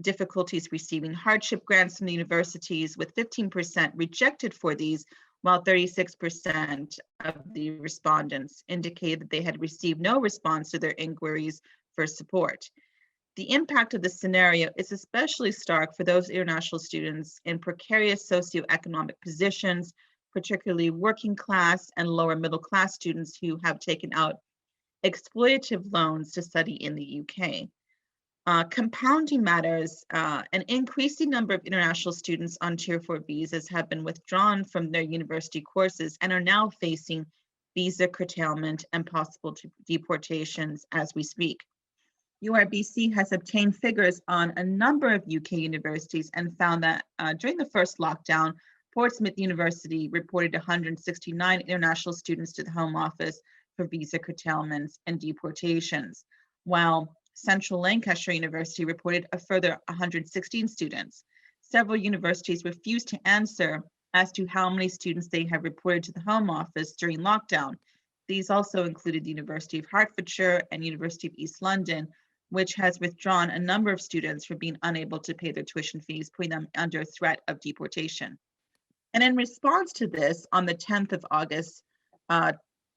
[SPEAKER 4] difficulties receiving hardship grants from the universities, with 15% rejected for these, while 36% of the respondents indicated that they had received no response to their inquiries for support. The impact of this scenario is especially stark for those international students in precarious socioeconomic positions, particularly working class and lower middle class students who have taken out exploitative loans to study in the UK. Compounding matters, an increasing number of international students on Tier 4 visas have been withdrawn from their university courses and are now facing visa curtailment and possible deportations as we speak. URBC has obtained figures on a number of UK universities and found that during the first lockdown, Portsmouth University reported 169 international students to the Home Office for visa curtailments and deportations, while Central Lancashire University reported a further 116 students. Several universities refused to answer as to how many students they have reported to the Home Office during lockdown. These also included the University of Hertfordshire and University of East London, which has withdrawn a number of students for being unable to pay their tuition fees, putting them under threat of deportation. And in response to this, on the 10th of August,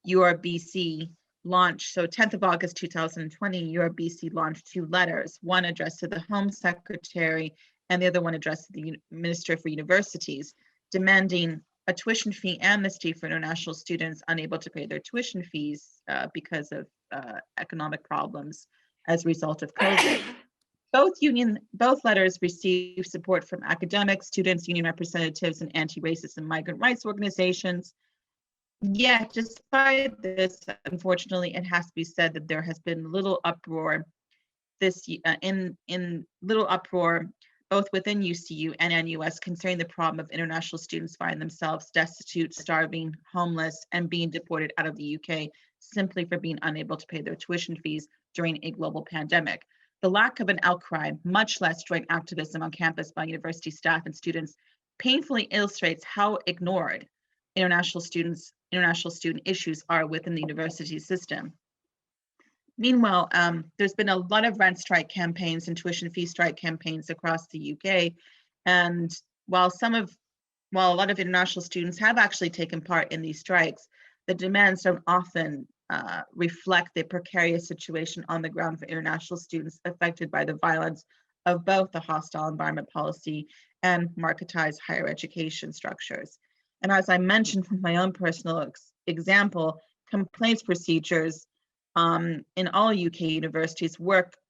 [SPEAKER 4] URBC launched, so 10th of August 2020, URBC launched 2 letters, one addressed to the Home Secretary and the other one addressed to the Minister for Universities, demanding a tuition fee amnesty for international students unable to pay their tuition fees because of economic problems as a result of COVID. Both letters received support from academics, students, union representatives, and anti-racist and migrant rights organizations. Yet, despite this, unfortunately, it has to be said that there has been little uproar little uproar both within UCU and NUS concerning the problem of international students finding themselves destitute, starving, homeless, and being deported out of the UK simply for being unable to pay their tuition fees during a global pandemic. The lack of an outcry, much less joint activism on campus by university staff and students, painfully illustrates how ignored international student issues are within the university system. Meanwhile, there's been a lot of rent strike campaigns and tuition fee strike campaigns across the UK. And while a lot of international students have actually taken part in these strikes, the demands don't often reflect the precarious situation on the ground for international students affected by the violence of both the hostile environment policy and marketized higher education structures. And as I mentioned from my own personal example, complaints procedures in all UK universities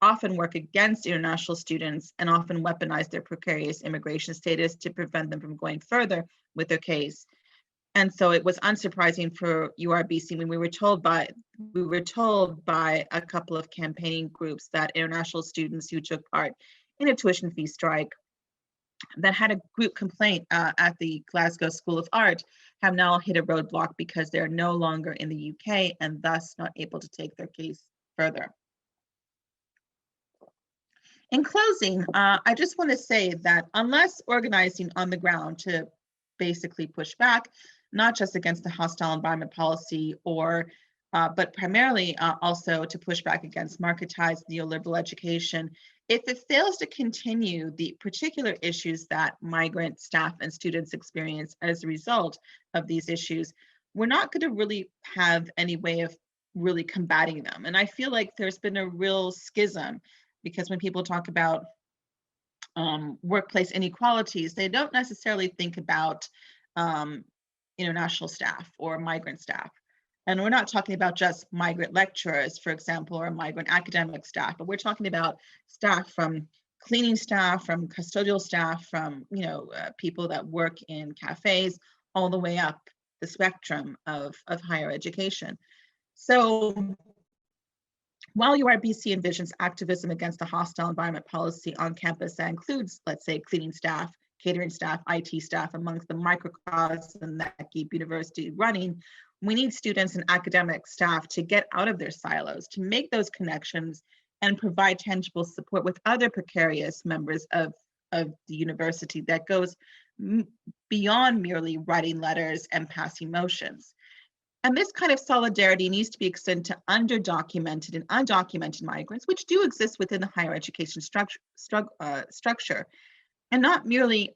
[SPEAKER 4] often work against international students and often weaponize their precarious immigration status to prevent them from going further with their case. And so it was unsurprising for URBC when we were told by a couple of campaigning groups that international students who took part in a tuition fee strike that had a group complaint at the Glasgow School of Art have now hit a roadblock because they're no longer in the UK and thus not able to take their case further. In closing, I just want to say that unless organizing on the ground to basically push back, not just against the hostile environment policy but primarily also to push back against marketized neoliberal education, if it fails to continue the particular issues that migrant staff and students experience as a result of these issues, we're not going to really have any way of really combating them. And I feel like there's been a real schism because when people talk about workplace inequalities, they don't necessarily think about international staff or migrant staff. And we're not talking about just migrant lecturers, for example, or migrant academic staff, but we're talking about staff from cleaning staff, from custodial staff, from people that work in cafes, all the way up the spectrum of higher education. So while URBC envisions activism against the hostile environment policy on campus that includes, let's say, cleaning staff, catering staff, IT staff, amongst the microcosms that keep university running, we need students and academic staff to get out of their silos, to make those connections and provide tangible support with other precarious members of the university that goes beyond merely writing letters and passing motions. And this kind of solidarity needs to be extended to underdocumented and undocumented migrants, which do exist within the higher education structure, and not merely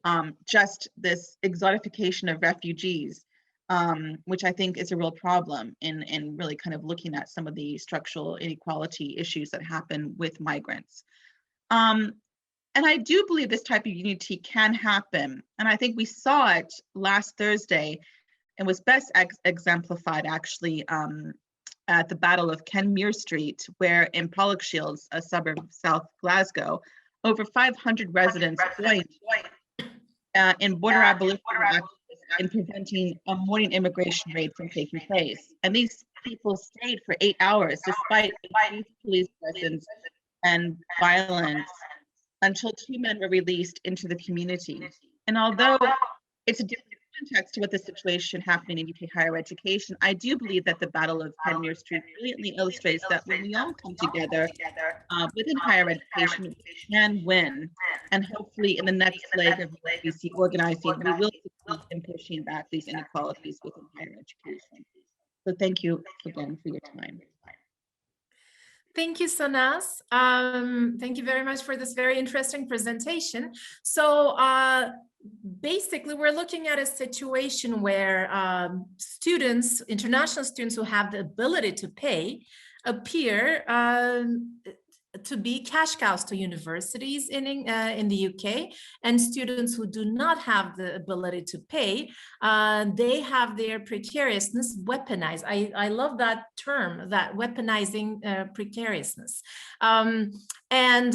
[SPEAKER 4] just this exotification of refugees, which I think is a real problem in really kind of looking at some of the structural inequality issues that happen with migrants. And I do believe this type of unity can happen. And I think we saw it last Thursday. It was best exemplified actually at the Battle of Kenmure Street, where in Pollokshields, a suburb of South Glasgow, over 500 residents joined in border abolition in preventing a morning immigration raid from taking place. And these people stayed for 8 hours despite police presence and violence until 2 men were released into the community. And although it's a different context to what the situation happening in UK higher education, I do believe that the Battle of Kenmure Street brilliantly illustrates that when we all come together within higher education, we can win. And hopefully in the next leg of UBC organizing, we will succeed in pushing back these inequalities within higher education. So thank you again for your time.
[SPEAKER 1] Thank you, Sanaz. Thank you very much for this very interesting presentation. So basically, we're looking at a situation where students, international students who have the ability to pay, appear to be cash cows to universities in the UK, and students who do not have the ability to pay, they have their precariousness weaponized. I love that term, that weaponizing precariousness. And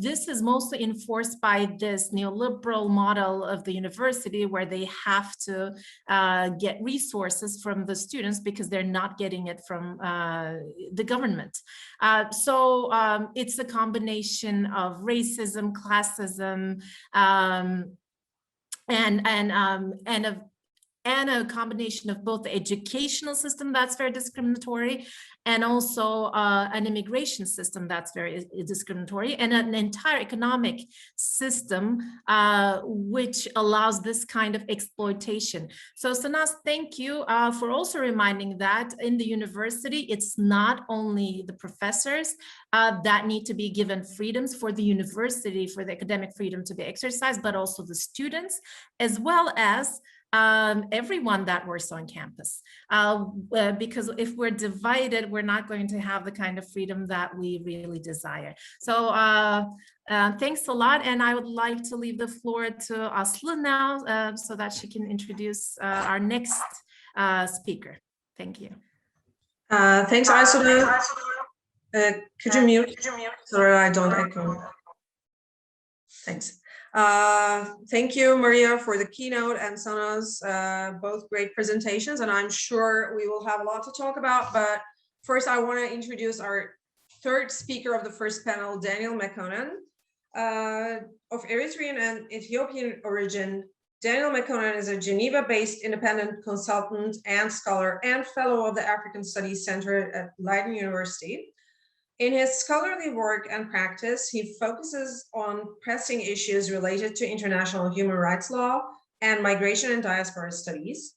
[SPEAKER 1] this is mostly enforced by this neoliberal model of the university, where they have to get resources from the students because they're not getting it from the government. So it's a combination of racism, classism, and a combination of both the educational system that's very discriminatory, and also an immigration system that's very discriminatory, and an entire economic system which allows this kind of exploitation. So Sanaz, thank you for also reminding that in the university, it's not only the professors that need to be given freedoms for the university, for the academic freedom to be exercised, but also the students, as well as everyone that works on campus, because if we're divided, we're not going to have the kind of freedom that we really desire. So thanks a lot, and I would like to leave the floor to Aslı now so that she can introduce our next speaker. Thank you.
[SPEAKER 2] Thanks, Aysuda. Could you mute so I don't echo? Thanks. Thank you, Mariya, for the keynote, and Sanaz, both great presentations, and I'm sure we will have a lot to talk about. But first, I want to introduce our third speaker of the first panel, Daniel Mekonnen. Of Eritrean and Ethiopian origin, Daniel Mekonnen is a Geneva-based independent consultant and scholar and fellow of the African Studies Center at Leiden University. In his scholarly work and practice, he focuses on pressing issues related to international human rights law and migration and diaspora studies.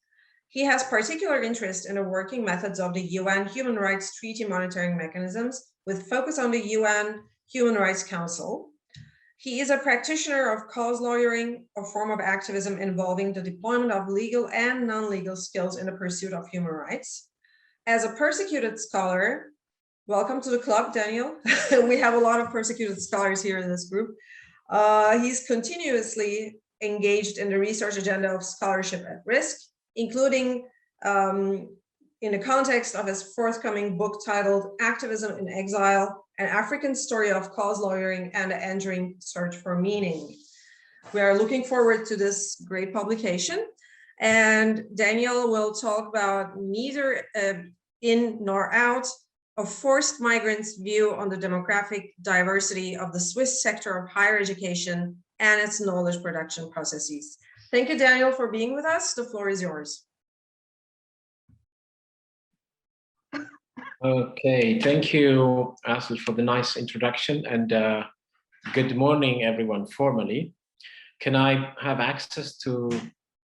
[SPEAKER 2] He has particular interest in the working methods of the UN Human Rights Treaty monitoring mechanisms, with focus on the UN Human Rights Council. He is a practitioner of cause lawyering, a form of activism involving the deployment of legal and non-legal skills in the pursuit of human rights. As a persecuted scholar, welcome to the club, Daniel. We have a lot of persecuted scholars here in this group. He's continuously engaged in the research agenda of scholarship at risk, including in the context of his forthcoming book titled Activism in Exile, An African Story of Cause Lawyering and the Enduring Search for Meaning. We are looking forward to this great publication. And Daniel will talk about neither in nor out, a forced migrants' view on the demographic diversity of the Swiss sector of higher education and its knowledge production processes. Thank you, Daniel, for being with us. The floor is yours.
[SPEAKER 5] Okay, thank you, Aslı, for the nice introduction, and good morning, everyone, formally. Can I have access to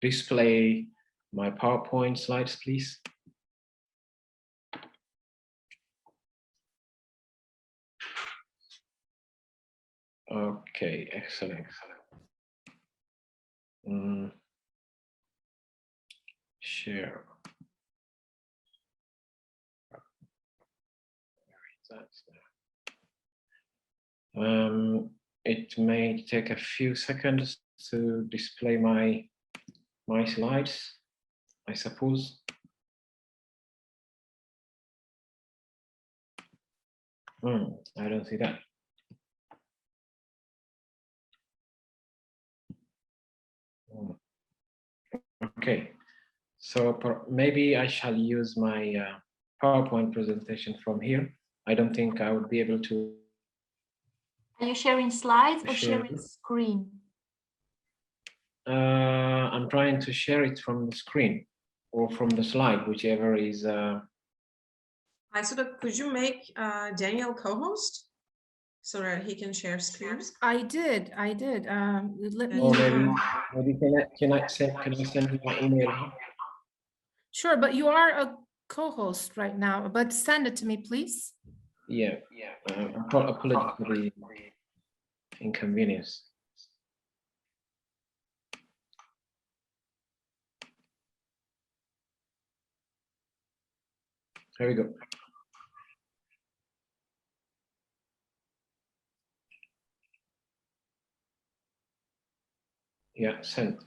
[SPEAKER 5] display my PowerPoint slides, please? Okay, excellent. Share. It may take a few seconds to display my slides, I suppose. I don't see that. Okay, so maybe I shall use my PowerPoint presentation from here. I don't think I would be able to.
[SPEAKER 6] Are you sharing slides or sharing screen?
[SPEAKER 5] I'm trying to share it from the screen or from the slide, whichever is.
[SPEAKER 2] Aysuda, could you make Daniel co-host so that he can share screens?
[SPEAKER 1] I did. Let me.
[SPEAKER 5] Or maybe can I send you my email?
[SPEAKER 1] Sure, but you are a co-host right now. But send it to me, please.
[SPEAKER 5] Yeah, apologies for the inconvenience. Here we go. Yeah, sent.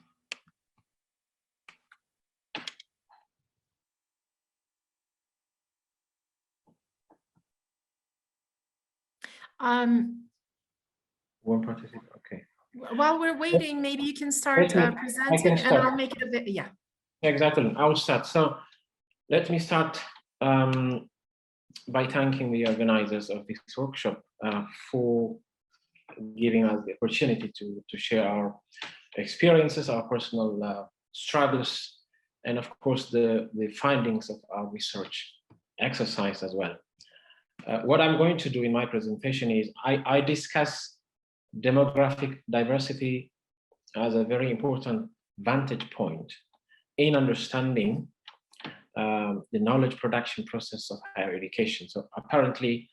[SPEAKER 5] One participant, okay.
[SPEAKER 1] While we're waiting, maybe you can start presenting, and I'll make it a bit, yeah.
[SPEAKER 5] Exactly, I will start. So let me start by thanking the organizers of this workshop for giving us the opportunity to share our experiences, our personal struggles, and of course the findings of our research exercise as well. What I'm going to do in my presentation is I discuss demographic diversity as a very important vantage point in understanding the knowledge production process of higher education. So apparently,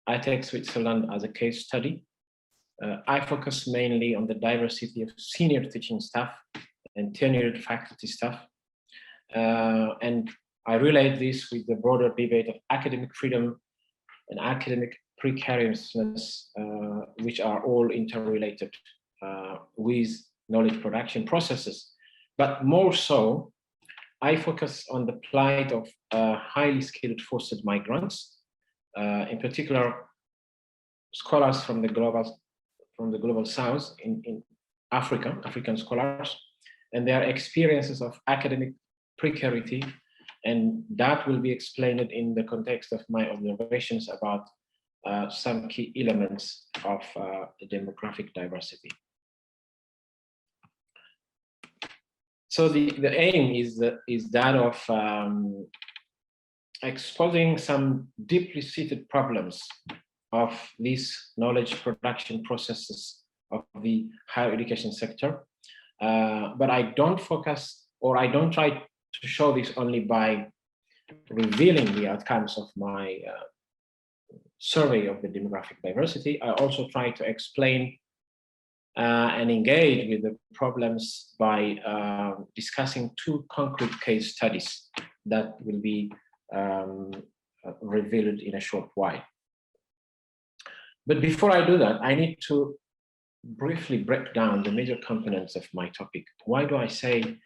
[SPEAKER 5] I take Switzerland as a case study. I focus mainly on the diversity of senior teaching staff and tenured faculty staff. And I relate this with the broader debate of academic freedom and academic precariousness, which are all interrelated with knowledge production processes. But more so, I focus on the plight of highly skilled forced migrants, in particular, scholars from the global south in Africa, African scholars, and their experiences of academic precarity. And that will be explained in the context of my observations about some key elements of demographic diversity. So the aim is that of exposing some deeply seated problems of these knowledge production processes of the higher education sector. But I don't focus, or I don't try to show this only by revealing the outcomes of my survey of the demographic diversity. I also try to explain and engage with the problems by discussing two concrete case studies that will be revealed in a short while. But before I do that, I need to briefly break down the major components of my topic. Why do I say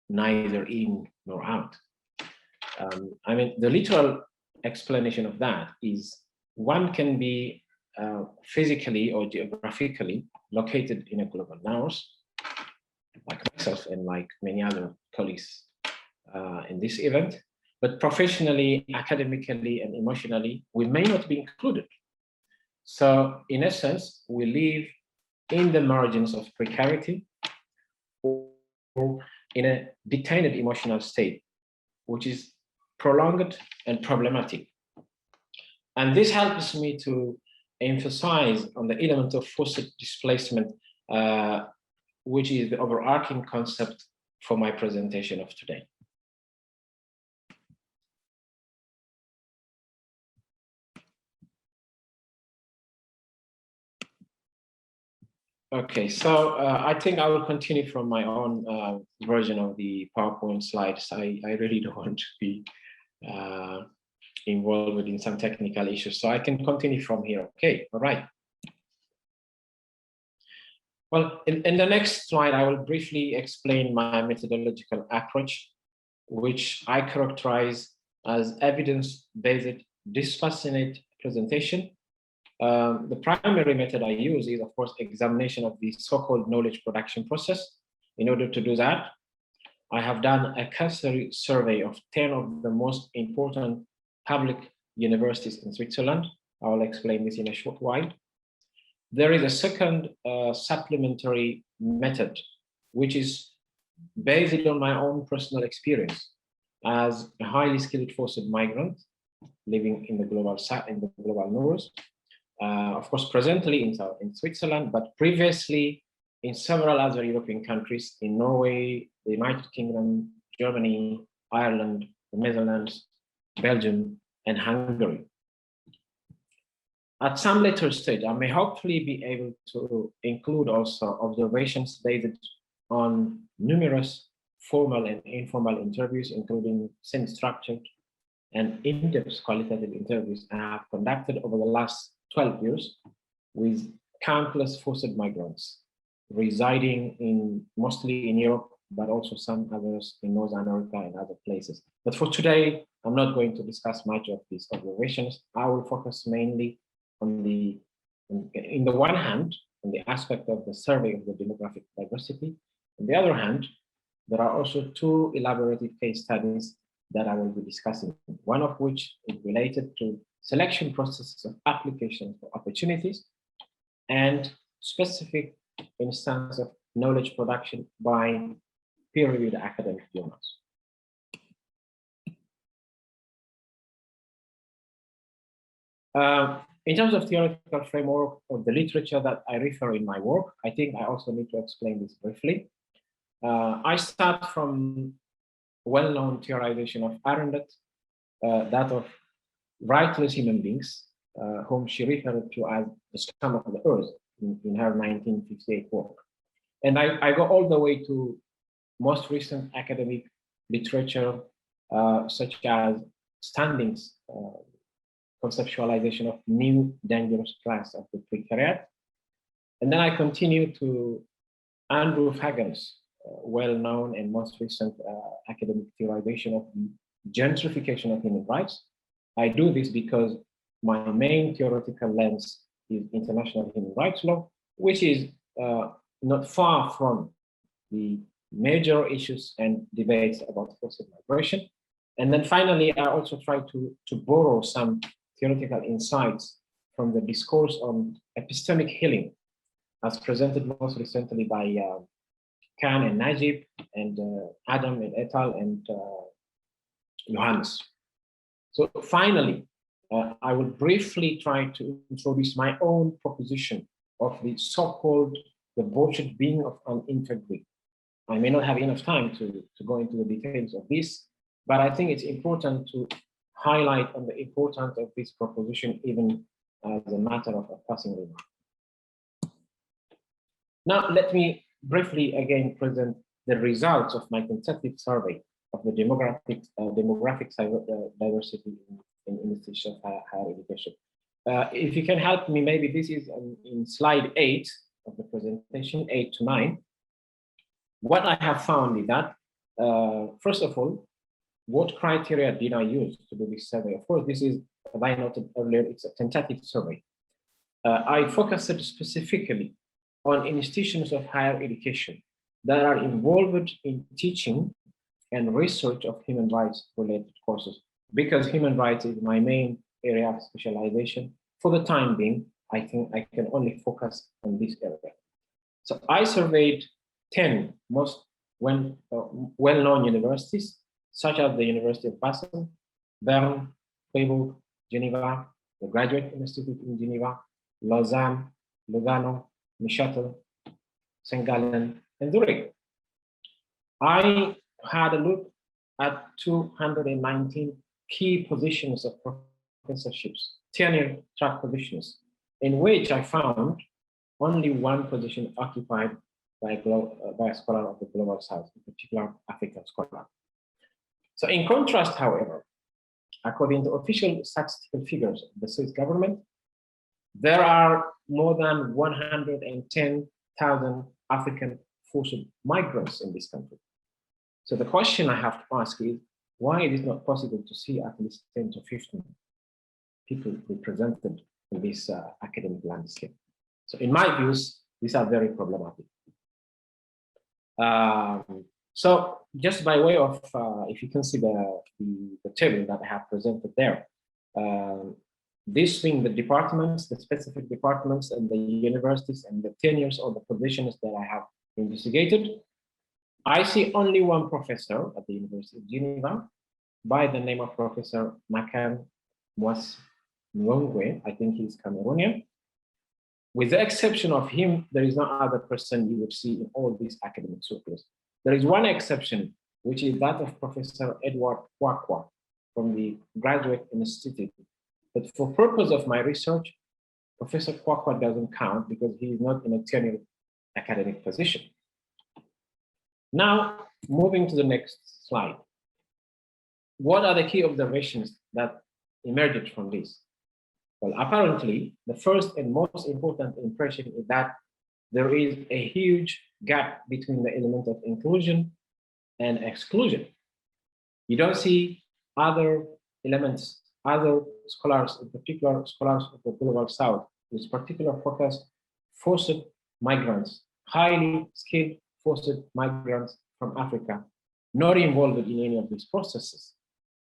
[SPEAKER 5] neither in nor out? I mean, the literal explanation of that is one can be physically or geographically located in a global north, like myself and like many other colleagues in this event, but professionally, academically, and emotionally, we may not be included. So in essence, we live in the margins of precarity or in a detained emotional state, which is prolonged and problematic. And this helps me to emphasize on the element of forced displacement, which is the overarching concept for my presentation of today. Okay, so I think I will continue from my own version of the PowerPoint slides. I really don't want to be involved in some technical issues, so I can continue from here. Okay, all right. Well, in the next slide, I will briefly explain my methodological approach, which I characterize as evidence-based dispassionate presentation. The primary method I use is, of course, examination of the so-called knowledge production process. In order to do that, I have done a cursory survey of 10 of the most important public universities in Switzerland. I will explain this in a short while. There is a second supplementary method, which is based on my own personal experience as a highly skilled forced migrant living in the global south, in the global north. Of course, presently in Switzerland, but previously in several other European countries, in Norway, the United Kingdom, Germany, Ireland, the Netherlands, Belgium, and Hungary. At some later stage, I may hopefully be able to include also observations based on numerous formal and informal interviews, including semi-structured and in-depth qualitative interviews I have conducted over the last 12 years with countless forced migrants residing mostly in Europe, but also some others in North America and other places. But for today, I'm not going to discuss much of these observations. I will focus mainly on the one hand, on the aspect of the survey of the demographic diversity. On the other hand, there are also two elaborative case studies that I will be discussing, one of which is related to selection processes of applications for opportunities and specific instance of knowledge production by peer-reviewed academic journals. In terms of theoretical framework of the literature that I refer in my work, I think I also need to explain this briefly. I start from well-known theorization of Arendt, that of rightless human beings, whom she referred to as the scum of the earth in her 1958 work. And I go all the way to most recent academic literature, such as Standing's conceptualization of new dangerous class of the precariat. And then I continue to Andrew Fagan's well-known and most recent academic theorization of the gentrification of human rights. I do this because my main theoretical lens is international human rights law, which is not far from the major issues and debates about forced migration. And then finally, I also try to borrow some theoretical insights from the discourse on epistemic healing, as presented most recently by Khan and Najib and Adam and et al. And Johannes. So finally, I will briefly try to introduce my own proposition of the so-called debauched being of unintegrity. I may not have enough time to go into the details of this, but I think it's important to highlight on the importance of this proposition, even as a matter of a passing remark. Now, let me briefly again present the results of my quantitative survey of the demographic diversity in institutions of higher education. If you can help me, maybe this is in slide 8 of the presentation, 8 to 9. What I have found is that, first of all, what criteria did I use to do this survey? Of course, this is, as I noted earlier, it's a tentative survey. I focused specifically on institutions of higher education that are involved in teaching and research of human rights related courses, because human rights is my main area of specialization. For the time being, I think I can only focus on this area. So I surveyed 10 most well-known universities, such as the University of Basel, Bern, Freiburg, Geneva, the Graduate Institute in Geneva, Lausanne, Lugano, Neuchâtel, St. Gallen, and Zurich. I had a look at 219 key positions of professorships, tenure track positions, in which I found only one position occupied by a scholar of the Global South, in particular African scholar. So in contrast, however, according to official statistical figures of the Swiss government, there are more than 110,000 African forced migrants in this country. So the question I have to ask is, why it is not possible to see at least 10 to 15 people represented in this academic landscape? So in my views, these are very problematic. So just by way of, if you can see the table that I have presented there, this being the departments, the specific departments and the universities and the tenures or the positions that I have investigated, I see only one professor at the University of Geneva by the name of Professor Makan Mwas Nwongwe. I think he's Cameroonian. With the exception of him, there is no other person you would see in all these academic circles. There is one exception, which is that of Professor Edward Kwakwa from the Graduate Institute. But for purpose of my research, Professor Kwakwa doesn't count because he is not in a tenured academic position. Now, moving to the next slide. What are the key observations that emerged from this? Well, apparently, the first and most important impression is that there is a huge gap between the element of inclusion and exclusion. You don't see other elements, other scholars, in particular scholars of the Global South, with particular focus, forced migrants, highly skilled forced migrants from Africa, not involved in any of these processes.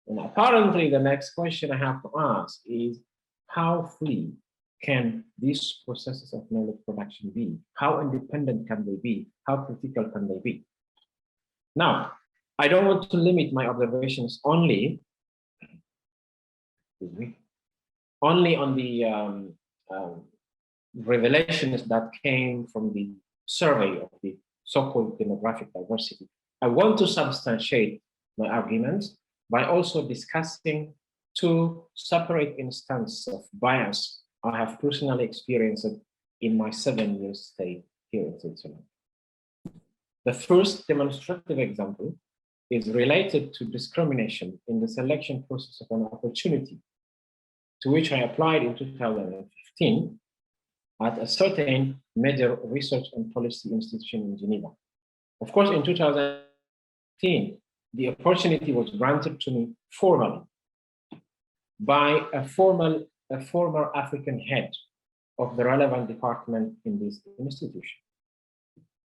[SPEAKER 5] And apparently the next question I have to ask is, how free can these processes of knowledge production be? How independent can they be? How critical can they be? Now, I don't want to limit my observations only on the revelations that came from the survey of the so-called demographic diversity. I want to substantiate my arguments by also discussing two separate instances of bias I have personally experienced in my 7 years stay here in Switzerland. The first demonstrative example is related to discrimination in the selection process of an opportunity, to which I applied in 2015 at a certain major research and policy institution in Geneva. Of course, in 2015, the opportunity was granted to me formally by a former African head of the relevant department in this institution.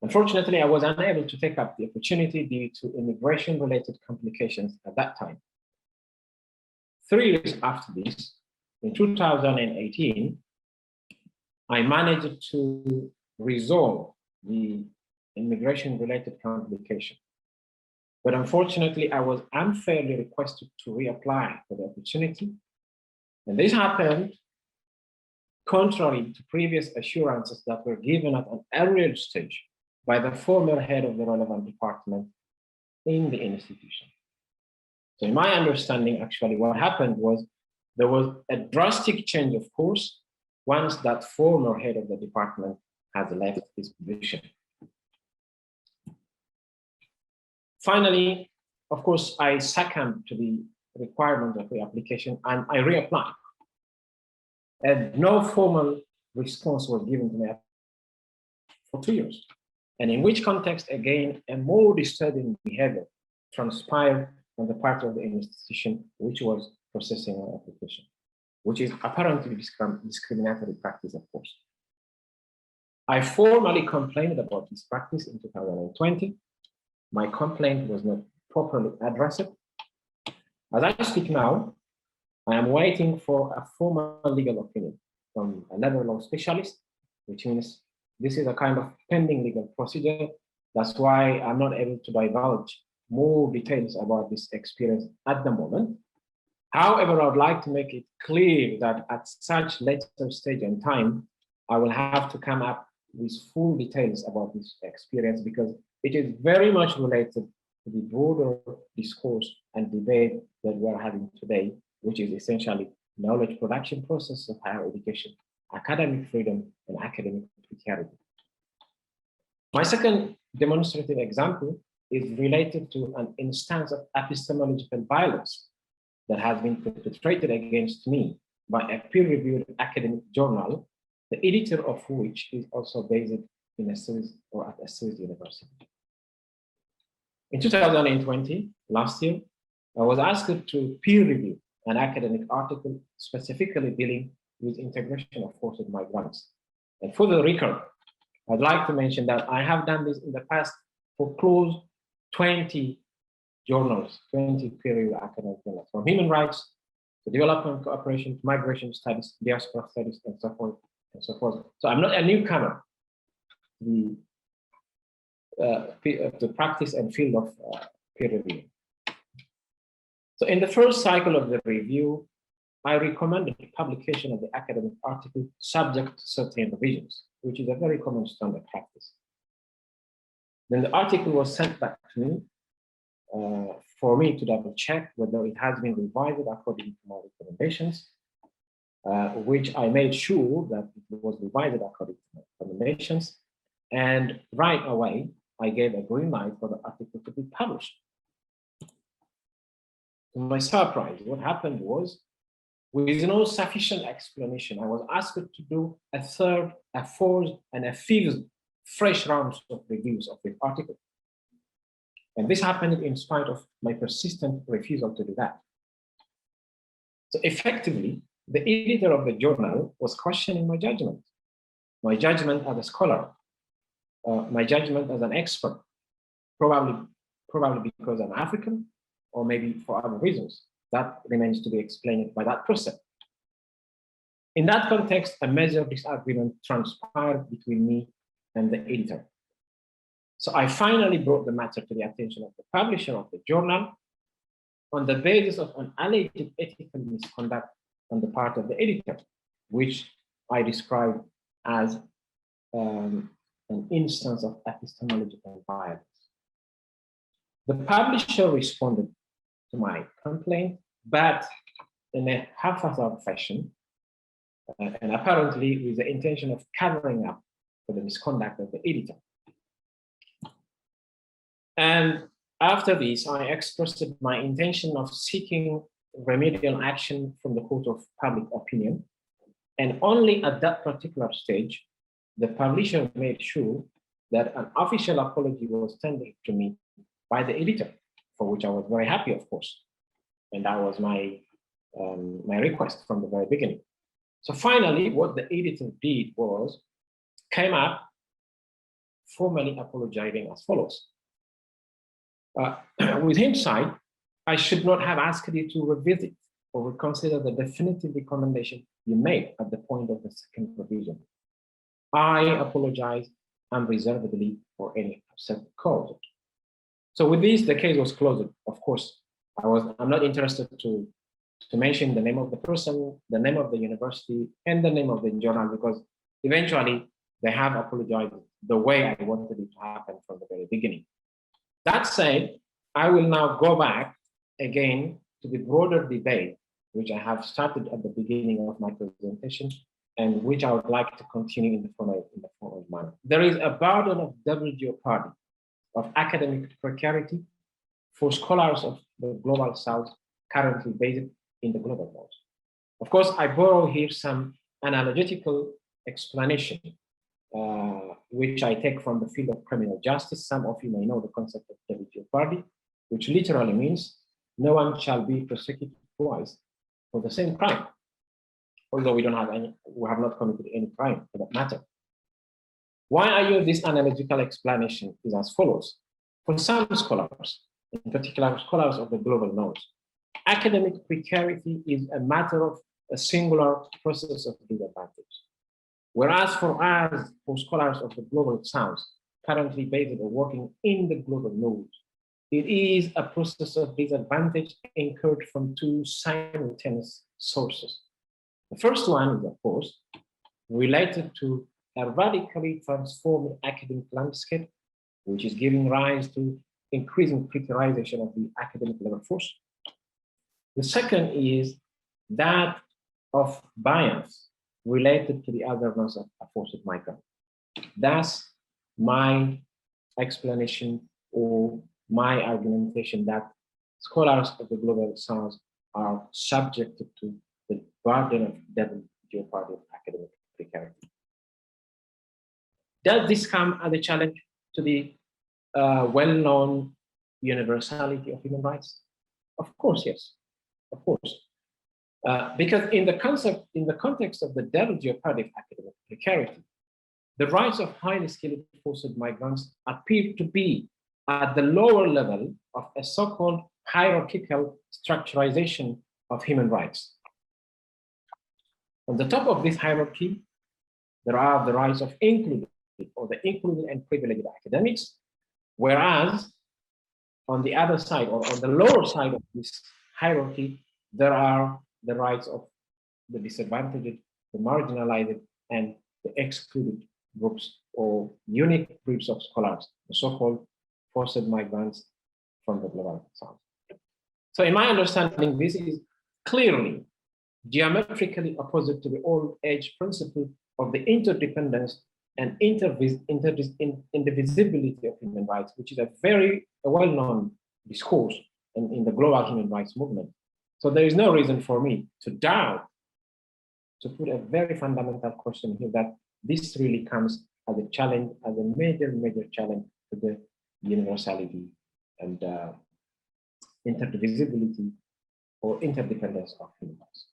[SPEAKER 5] Unfortunately, I was unable to take up the opportunity due to immigration-related complications at that time. 3 years after this, in 2018, I managed to resolve the immigration-related complication. But unfortunately, I was unfairly requested to reapply for the opportunity. And this happened contrary to previous assurances that were given at an earlier stage by the former head of the relevant department in the institution. So in my understanding, actually, what happened was there was a drastic change of course once that former head of the department has left his position. Finally, of course, I succumbed to the requirement of the application and I reapplied. And no formal response was given to me for 2 years. And in which context, again, a more disturbing behavior transpired on the part of the institution which was processing our application, which is apparently discriminatory practice, of course. I formally complained about this practice in 2020. My complaint was not properly addressed. As I speak now, I am waiting for a formal legal opinion from a labor law specialist, which means this is a kind of pending legal procedure. That's why I'm not able to divulge more details about this experience at the moment. However, I would like to make it clear that at such later stage and time, I will have to come up with full details about this experience because it is very much related to the broader discourse and debate that we are having today, which is essentially knowledge production process of higher education, academic freedom, and academic precarity. My second demonstrative example is related to an instance of epistemological violence that has been perpetrated against me by a peer-reviewed academic journal, the editor of which is also based in a Swiss or at a Swiss university. In 2020, last year, I was asked to peer review an academic article specifically dealing with integration of forced migrants. And for the record, I'd like to mention that I have done this in the past for close 20 journals, 20 peer-reviewed academic journals, from human rights to development cooperation, to migration studies, diaspora studies, and so forth and so forth. So I'm not a newcomer to the practice and field of peer review. So in the first cycle of the review, I recommended the publication of the academic article subject to certain revisions, which is a very common standard practice. Then the article was sent back to me for me to double check whether it has been revised according to my recommendations. which I made sure that it was divided according to my recommendations. And right away, I gave a green light for the article to be published. To my surprise, what happened was, with no sufficient explanation, I was asked to do a third, a fourth, and a fifth fresh rounds of reviews of the article. And this happened in spite of my persistent refusal to do that. So effectively, the editor of the journal was questioning my judgment as a scholar, my judgment as an expert, probably because I'm African, or maybe for other reasons. That remains to be explained by that person. In that context, a major disagreement transpired between me and the editor. So I finally brought the matter to the attention of the publisher of the journal on the basis of an alleged ethical misconduct on the part of the editor, which I described as an instance of epistemological violence. The publisher responded to my complaint, but in a haphazard fashion, and apparently with the intention of covering up for the misconduct of the editor. And after this, I expressed my intention of seeking remedial action from the court of public opinion. And only at that particular stage, the publisher made sure that an official apology was tendered to me by the editor, for which I was very happy, of course. And that was my request from the very beginning. So finally, what the editor did was came up formally apologizing as follows. With hindsight, I should not have asked you to revisit or reconsider the definitive recommendation you made at the point of the second revision. I apologize unreservedly for any upset caused. So with this, the case was closed. Of course, I'm not interested to mention the name of the person, the name of the university, and the name of the journal, because eventually they have apologized the way I wanted it to happen from the very beginning. That said, I will now go back again to the broader debate, which I have started at the beginning of my presentation, and which I would like to continue in the following manner. There is a burden of double jeopardy, of academic precarity for scholars of the global south currently based in the global north. Of course, I borrow here some analytical explanation, which I take from the field of criminal justice. Some of you may know the concept of double jeopardy, which literally means no one shall be prosecuted twice for the same crime, although we have not committed any crime for that matter. Why I use this analytical explanation is as follows. For some scholars, in particular scholars of the global north, academic precarity is a matter of a singular process of disadvantage. Whereas for us, for scholars of the global south, currently based or working in the global north, it is a process of disadvantage incurred from two simultaneous sources. The first one is, of course, related to a radically transforming academic landscape, which is giving rise to increasing precarization of the academic labor force. The second is that of bias related to the otherness of a forced migrant. Thus, my explanation or my argumentation that scholars of the global south are subjected to the burden of double jeopardy of academic precarity. Does this come as a challenge to the well-known universality of human rights? Of course, yes, of course. Because in the context of the double jeopardy of academic precarity, the rights of highly skilled forced migrants appear to be at the lower level of a so-called hierarchical structurization of human rights. On the top of this hierarchy, there are the rights of included or the included and privileged academics, whereas on the other side or on the lower side of this hierarchy, there are the rights of the disadvantaged, the marginalized, and the excluded groups or unique groups of scholars, the so-called forced migrants from the global south. So in my understanding, this is clearly diametrically opposite to the old age principle of the interdependence and indivisibility of human rights, which is a very well-known discourse in the global human rights movement. So there is no reason for me to doubt, to put a very fundamental question here, that this really comes as a challenge, as a major challenge to the universality and interdivisibility or interdependence of human rights.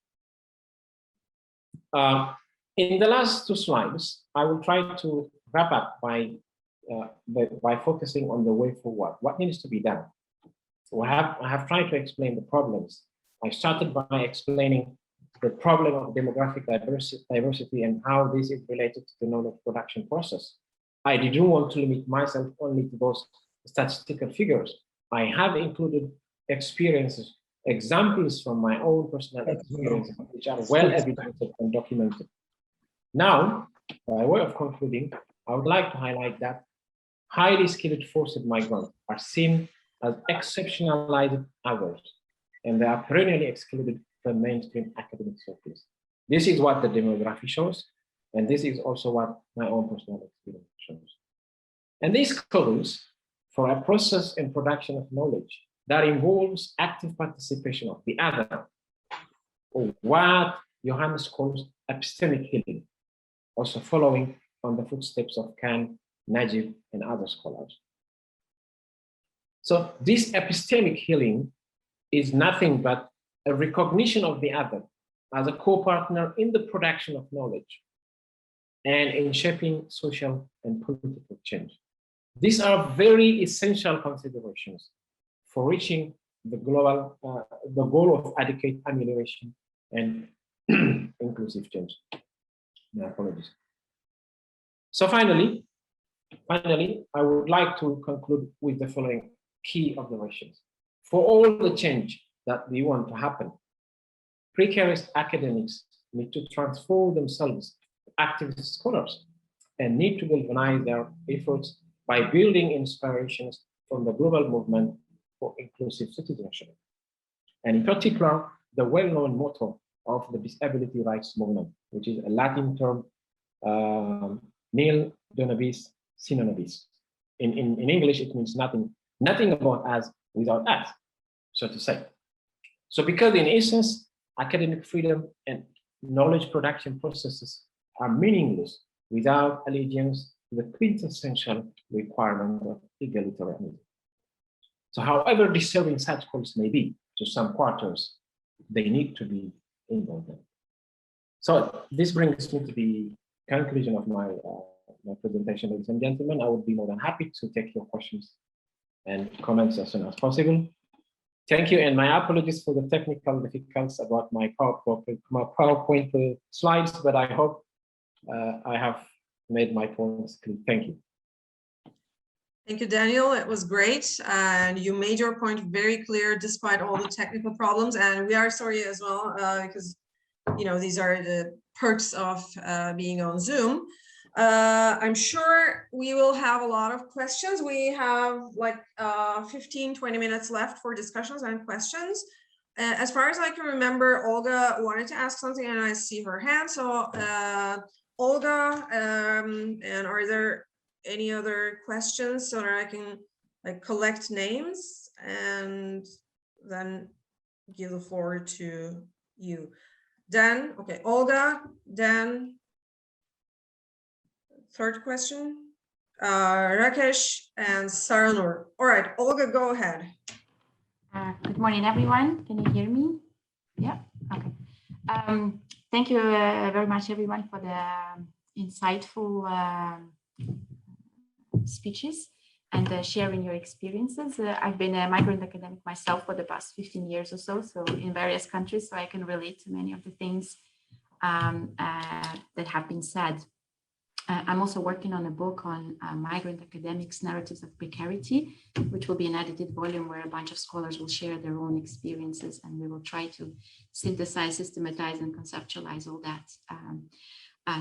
[SPEAKER 5] In the last two slides, I will try to wrap up by focusing on the way forward. What needs to be done? So I have tried to explain the problems. I started by explaining the problem of demographic diversity and how this is related to the knowledge production process. I didn't want to limit myself only to those statistical figures. I have included experiences, examples from my own personal experiences, which are well evidenced and documented. Now, by way of concluding, I would like to highlight that highly skilled forced migrants are seen as exceptionalized others, and they are perennially excluded from mainstream academic circles. This is what the demography shows, and this is also what my own personal experience shows. And this calls for a process and production of knowledge that involves active participation of the other, or what Johannes calls epistemic healing, also following on the footsteps of Khan, Najib, and other scholars. So this epistemic healing is nothing but a recognition of the other as a co-partner in the production of knowledge and in shaping social and political change. These are very essential considerations for reaching the global, the goal of adequate amelioration and inclusive change. My apologies. So finally, I would like to conclude with the following key observations. For all the change that we want to happen, precarious academics need to transform themselves to activist scholars and need to galvanize their efforts by building inspirations from the global movement for inclusive citizenship. And in particular, the well-known motto of the disability rights movement, which is a Latin term, nil donabis sine nobis. In English, it means nothing about us without us, so to say. So because in essence, academic freedom and knowledge production processes are meaningless without allegiance to the quintessential requirement of egalitarianism. So however disturbing such calls may be to some quarters, they need to be involved in. So this brings me to the conclusion of my presentation, ladies and gentlemen. I would be more than happy to take your questions and comments as soon as possible. Thank you, and my apologies for the technical difficulties about my PowerPoint slides, but I hope I have made my points clear. Thank you.
[SPEAKER 2] Thank you, Daniel. It was great, and you made your point very clear despite all the technical problems. And we are sorry as well because these are the perks of being on Zoom. I'm sure we will have a lot of questions. We have like 15-20 minutes left for discussions and questions. As far as I can remember, Olga wanted to ask something, and I see her hand. So Olga, and are there any other questions so that I can collect names and then give the floor to you? Dan, okay, Olga, Dan. Third question, Rakesh and Saranur. All right, Olga, go ahead.
[SPEAKER 6] Good morning, everyone. Can you hear me? Yeah, okay. Thank you very much, everyone, for the insightful speeches and sharing your experiences. I've been a migrant academic myself for the past 15 years or so in various countries, so I can relate to many of the things that have been said. I'm also working on a book on migrant academics' narratives of precarity, which will be an edited volume where a bunch of scholars will share their own experiences, and we will try to synthesize, systematize, and conceptualize all that.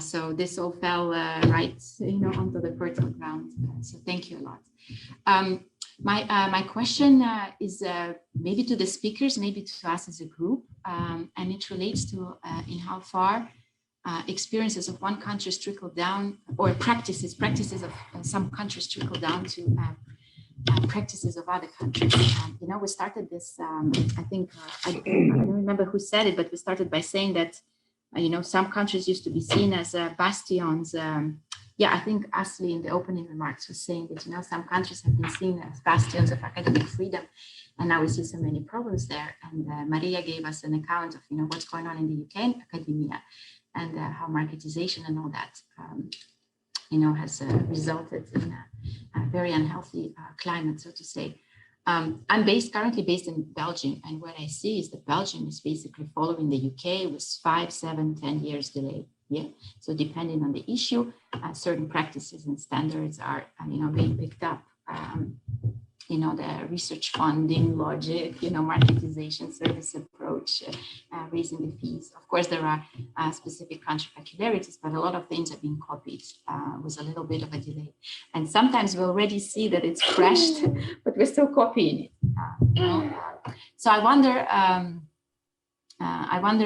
[SPEAKER 6] So this all fell right, onto the fertile ground. So thank you a lot. My question is maybe to the speakers, maybe to us as a group, and it relates to in how far experiences of one country trickle down, or practices of some countries trickle down to practices of other countries. You know, we started this, I think, I don't remember who said it, but we started by saying that, you know, some countries used to be seen as bastions. Yeah, I think Aslı in the opening remarks was saying that, you know, some countries have been seen as bastions of academic freedom, and now we see so many problems there. And Mariya gave us an account of, you know, what's going on in the UK academia, and how marketization and all that, you know, has resulted in a very unhealthy climate, so to say. I'm currently based in Belgium, and what I see is that Belgium is basically following the UK with 5, 7, 10 years delay. Yeah, so depending on the issue, certain practices and standards are, you know, being picked up. You know, the research funding logic, you know, marketization, service approach, raising the fees. Of course, there are specific country peculiarities, but a lot of things are being copied with a little bit of a delay. And sometimes we already see that it's crashed, but we're still copying it. You know? So I wonder,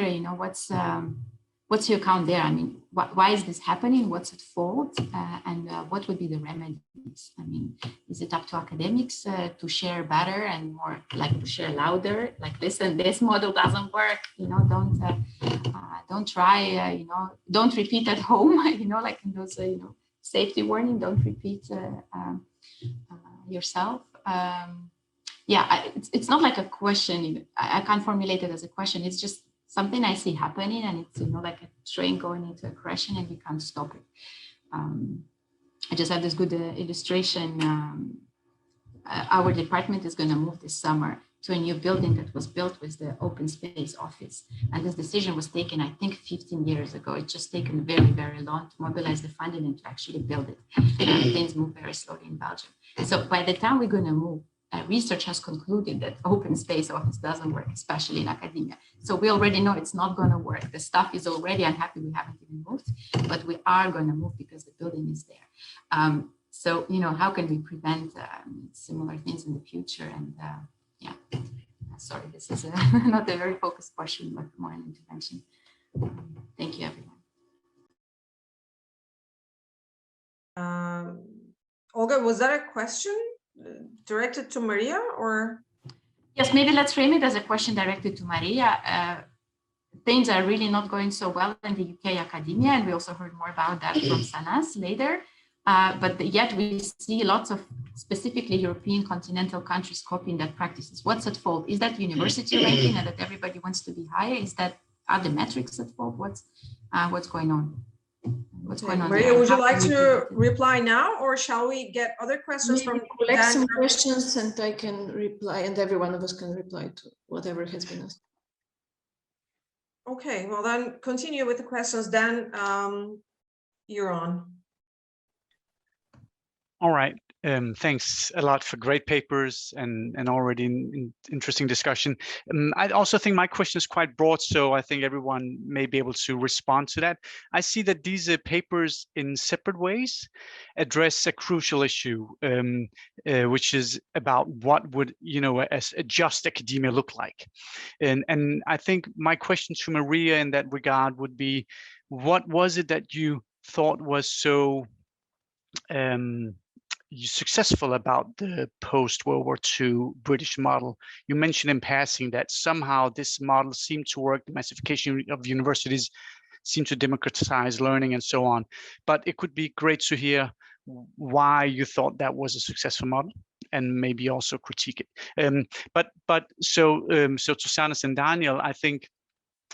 [SPEAKER 6] you know, what's your account there? I mean, why is this happening? What's at fault? And what would be the remedies? I mean, is it up to academics to share better and more, like to share louder? Like, listen, this model doesn't work. You know, don't try. You know, don't repeat at home. You know, like in those, you know, safety warning. Don't repeat yourself. Yeah, it's not like a question. I can't formulate it as a question. It's just something I see happening, and it's, you know, like a train going into a crashing, and we can't stop it. I just have this good illustration. Our department is going to move this summer to a new building that was built with the open space office. And this decision was taken, I think, 15 years ago. It's just taken very, very long to mobilize the funding and to actually build it. Things move very slowly in Belgium. So by the time we're going to move, research has concluded that open space office doesn't work, especially in academia. So we already know it's not going to work. The staff is already unhappy we haven't even moved, but we are going to move because the building is there. So, you know, how can we prevent similar things in the future? And yeah, sorry, this is not a very focused question, but more an intervention. Thank you, everyone.
[SPEAKER 2] Olga, was that a question directed to Mariya, or?
[SPEAKER 6] Yes, maybe let's frame it as a question directed to Mariya. Things are really not going so well in the UK academia, and we also heard more about that from Sanaz later. But yet we see lots of specifically European continental countries copying that practices. What's at fault? Is that university ranking and that everybody wants to be higher? Is that, are the metrics at fault? What's going on? What's going on?
[SPEAKER 2] Mariya, would you like to reply now, or shall we get other questions from
[SPEAKER 3] collect some questions and I can reply, and every one of us can reply to whatever has been asked.
[SPEAKER 2] Okay, well then continue with the questions. Dan, you're on.
[SPEAKER 7] All right. Thanks a lot for great papers and already interesting discussion. I also think my question is quite broad, so I think everyone may be able to respond to that. I see that these papers in separate ways address a crucial issue, which is about what would, you know, a just academia look like. And I think my question to Mariya in that regard would be, what was it that you thought was so successful about the post-World War II British model? You mentioned in passing that somehow this model seemed to work, the massification of universities seemed to democratize learning and so on. But it could be great to hear why you thought that was a successful model, and maybe also critique it. So to Sanaz and Daniel, I think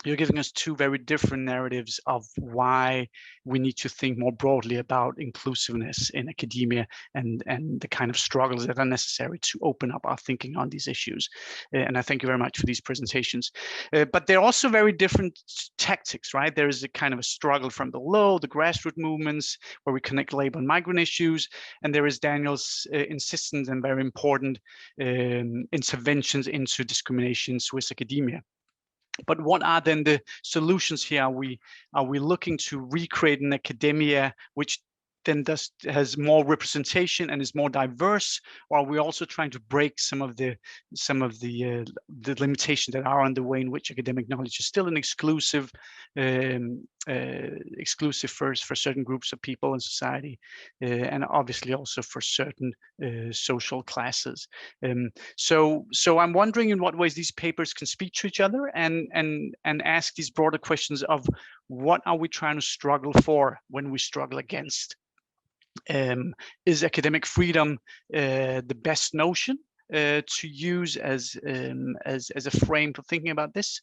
[SPEAKER 7] you're giving us two very different narratives of why we need to think more broadly about inclusiveness in academia and the kind of struggles that are necessary to open up our thinking on these issues. And I thank you very much for these presentations. But they're also very different tactics, right? There is a kind of a struggle from below, the grassroots movements, where we connect labor and migrant issues. And there is Daniel's insistent and very important interventions into discrimination Swiss academia. But what are then the solutions here? Are we looking to recreate an academia which then has more representation and is more diverse, or are we also trying to break some of the limitations that are on the way in which academic knowledge is still an exclusive for certain groups of people in society, and obviously also for certain social classes. So I'm wondering in what ways these papers can speak to each other and ask these broader questions of what are we trying to struggle for when we struggle against. Is academic freedom the best notion to use as a frame for thinking about this?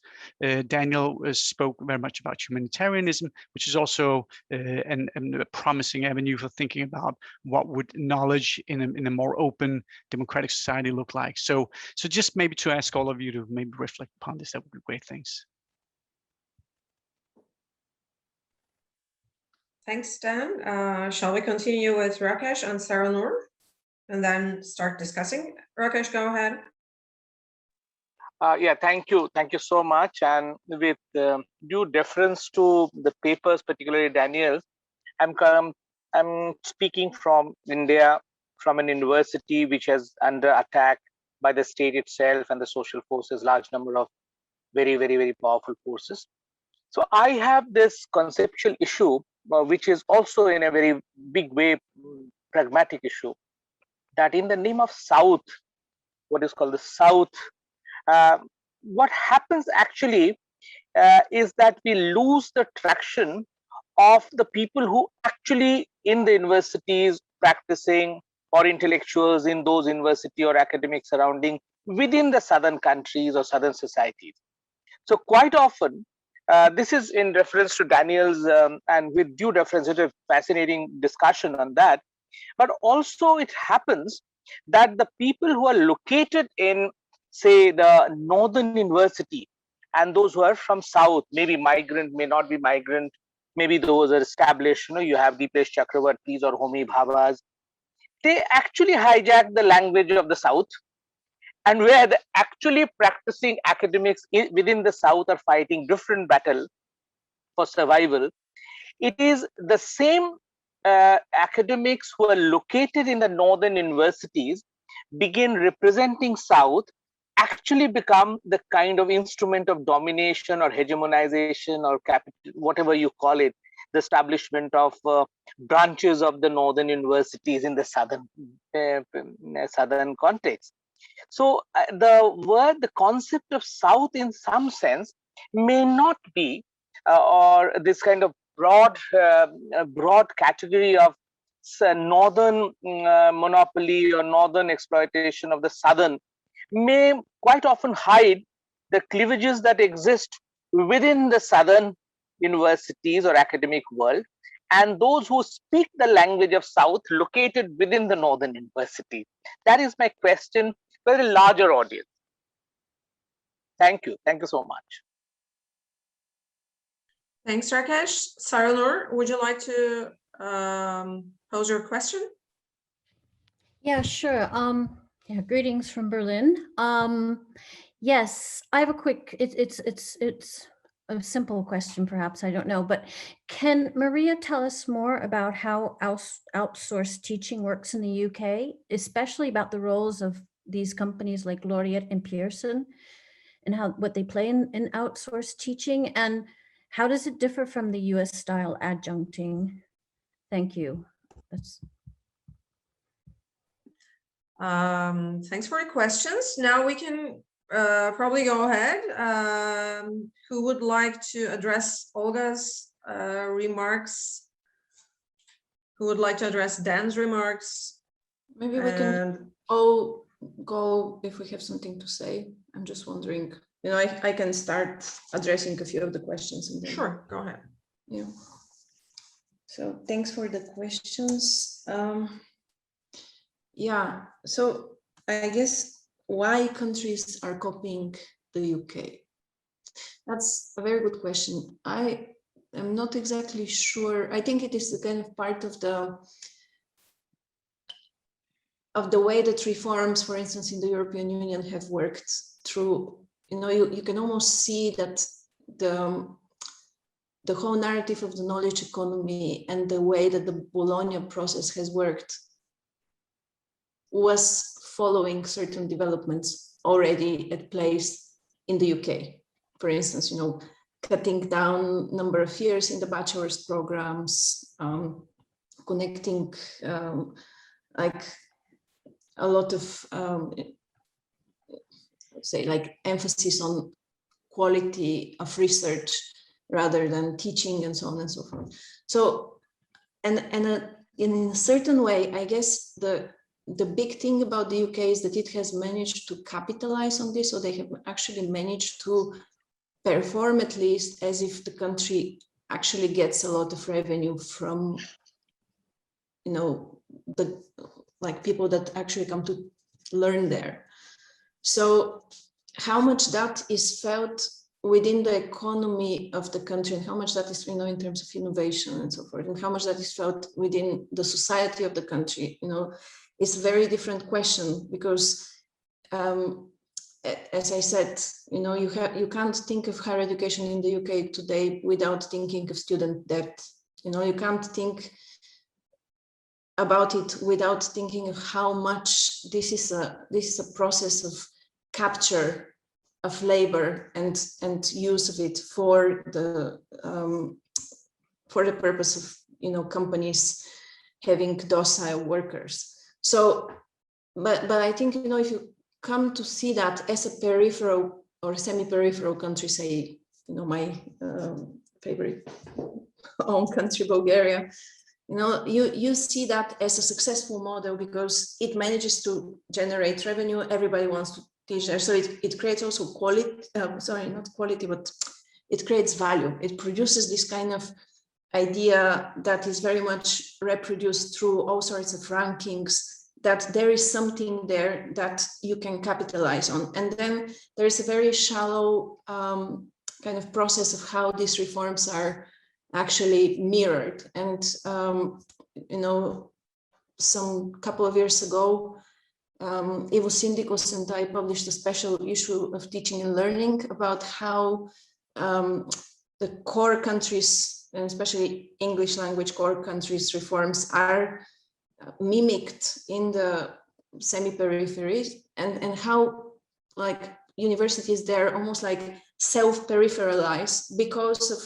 [SPEAKER 7] Daniel spoke very much about humanitarianism, which is also a promising avenue for thinking about what would knowledge in a more open democratic society look like. So just maybe to ask all of you to maybe reflect upon this, that would be great. Thanks.
[SPEAKER 2] Thanks, Dan. Shall we continue with Rakesh and Sarah Noor and then start discussing? Rakesh, go ahead.
[SPEAKER 8] Yeah, thank you. Thank you so much. And with due deference to the papers, particularly Daniel's, I'm speaking from India, from an university which is under attack by the state itself and the social forces, large number of very, very, very powerful forces. So I have this conceptual issue, which is also in a very big way pragmatic issue, that in the name of South, what is called the South, what happens actually is that we lose the traction of the people who actually in the universities practicing, or intellectuals in those university or academic surrounding within the southern countries or southern societies. So quite often, this is in reference to Daniel's and with due deference, it's a fascinating discussion on that. But also it happens that the people who are located in, say, the northern university and those who are from south, maybe migrant, may not be migrant, maybe those are established, you have Deepesh Chakravartis or Homi Bhabhas, they actually hijack the language of the south, and where the actually practicing academics within the south are fighting different battle for survival. It is the same academics who are located in the northern universities begin representing south, actually become the kind of instrument of domination or hegemonization or capital, whatever you call it, the establishment of branches of the northern universities in the southern context. So the concept of South in some sense may not be, or this kind of broad category of northern monopoly or northern exploitation of the southern may quite often hide the cleavages that exist within the southern universities or academic world, and those who speak the language of South located within the northern university. That is my question for a larger audience. Thank you. Thank you so much.
[SPEAKER 2] Thanks, Rakesh. Sarah Noor, would you like to pose your question?
[SPEAKER 9] Yeah, sure. Yeah, greetings from Berlin. Yes, I have a quick, it's a simple question, perhaps, I don't know, but can Mariya tell us more about how outsourced teaching works in the UK, especially about the roles of these companies like Laureate and Pearson, and what they play in outsourced teaching, and how does it differ from the US style adjuncting? Thank you.
[SPEAKER 2] Thanks for your questions. Now we can probably go ahead. Who would like to address Olga's remarks? Who would like to address Dan's remarks?
[SPEAKER 3] Maybe we can all go if we have something to say. I'm just wondering, I can start addressing a few of the questions. And then,
[SPEAKER 2] sure, go ahead.
[SPEAKER 3] Yeah. So thanks for the questions. Yeah, so I guess why countries are copying the UK? That's a very good question. I am not exactly sure. I think it is the kind of part of the way that reforms, for instance, in the European Union have worked through. You can almost see that the whole narrative of the knowledge economy and the way that the Bologna process has worked was following certain developments already at place in the UK. For instance, you know, cutting down number of years in the bachelor's programs, connecting like a lot of say like emphasis on quality of research rather than teaching and so on and so forth. So, and in a certain way, I guess the big thing about the UK is that it has managed to capitalize on this. So they have actually managed to perform at least as if the country actually gets a lot of revenue from, you know, the like people that actually come to learn there. So how much that is felt within the economy of the country and how much that is, you know, in terms of innovation and so forth, and how much that is felt within the society of the country, you know, is a very different question because as I said, you know, you can't think of higher education in the UK today without thinking of student debt. You know, you can't think about it without thinking of how much this is a process of capture of labor and use of it for the purpose of, you know, companies having docile workers. So, but I think, you know, if you come to see that as a peripheral or semi-peripheral country, say, you know, my favorite own country, Bulgaria, you know, you see that as a successful model because it manages to generate revenue. Everybody wants to teach there. So it creates also quality, sorry, not quality, but it creates value. It produces this kind of idea that is very much reproduced through all sorts of rankings, that there is something there that you can capitalize on. And then there is a very shallow kind of process of how these reforms are actually mirrored. And, you know, some couple of years ago, Ivo Sindikos and I published a special issue of Teaching and Learning about how the core countries, and especially English language core countries reforms are mimicked in the semi-peripheries and how like universities there almost like self-peripheralize because of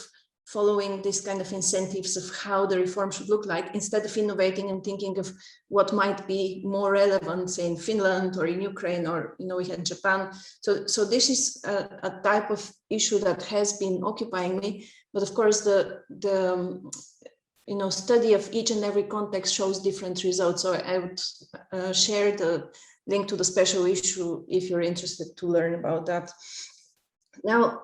[SPEAKER 3] following this kind of incentives of how the reform should look like, instead of innovating and thinking of what might be more relevant, say in Finland or in Ukraine, or, you know, we had Japan. So this is a type of issue that has been occupying me. But of course, the you know, study of each and every context shows different results. So I would share the link to the special issue if you're interested to learn about that. Now,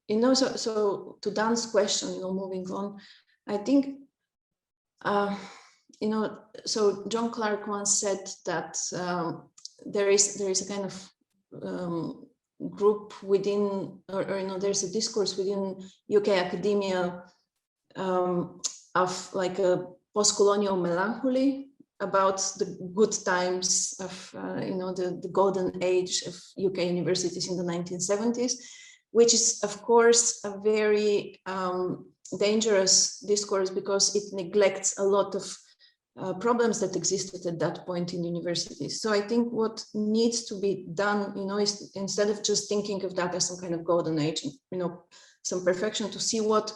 [SPEAKER 3] you know, so to Dan's question, you know, moving on, I think, you know, so John Clark once said that there is a kind of group within, or you know, there's a discourse within UK academia of like a post-colonial melancholy about the good times of, you know, the golden age of UK universities in the 1970s. Which is, of course, a very dangerous discourse because it neglects a lot of problems that existed at that point in universities. So I think what needs to be done, you know, is instead of just thinking of that as some kind of golden age, you know, some perfection, to see what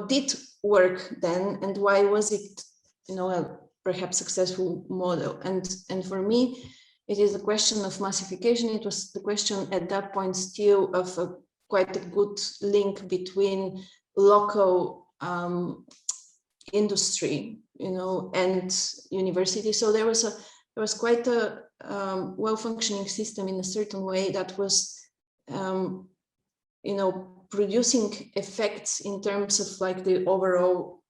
[SPEAKER 3] did work then and why was it, you know, a perhaps successful model. And for me, it is a question of massification. It was the question at that point still of quite a good link between local industry, you know, and university. So there was quite a well-functioning system in a certain way that was, you know, producing effects in terms of like the overall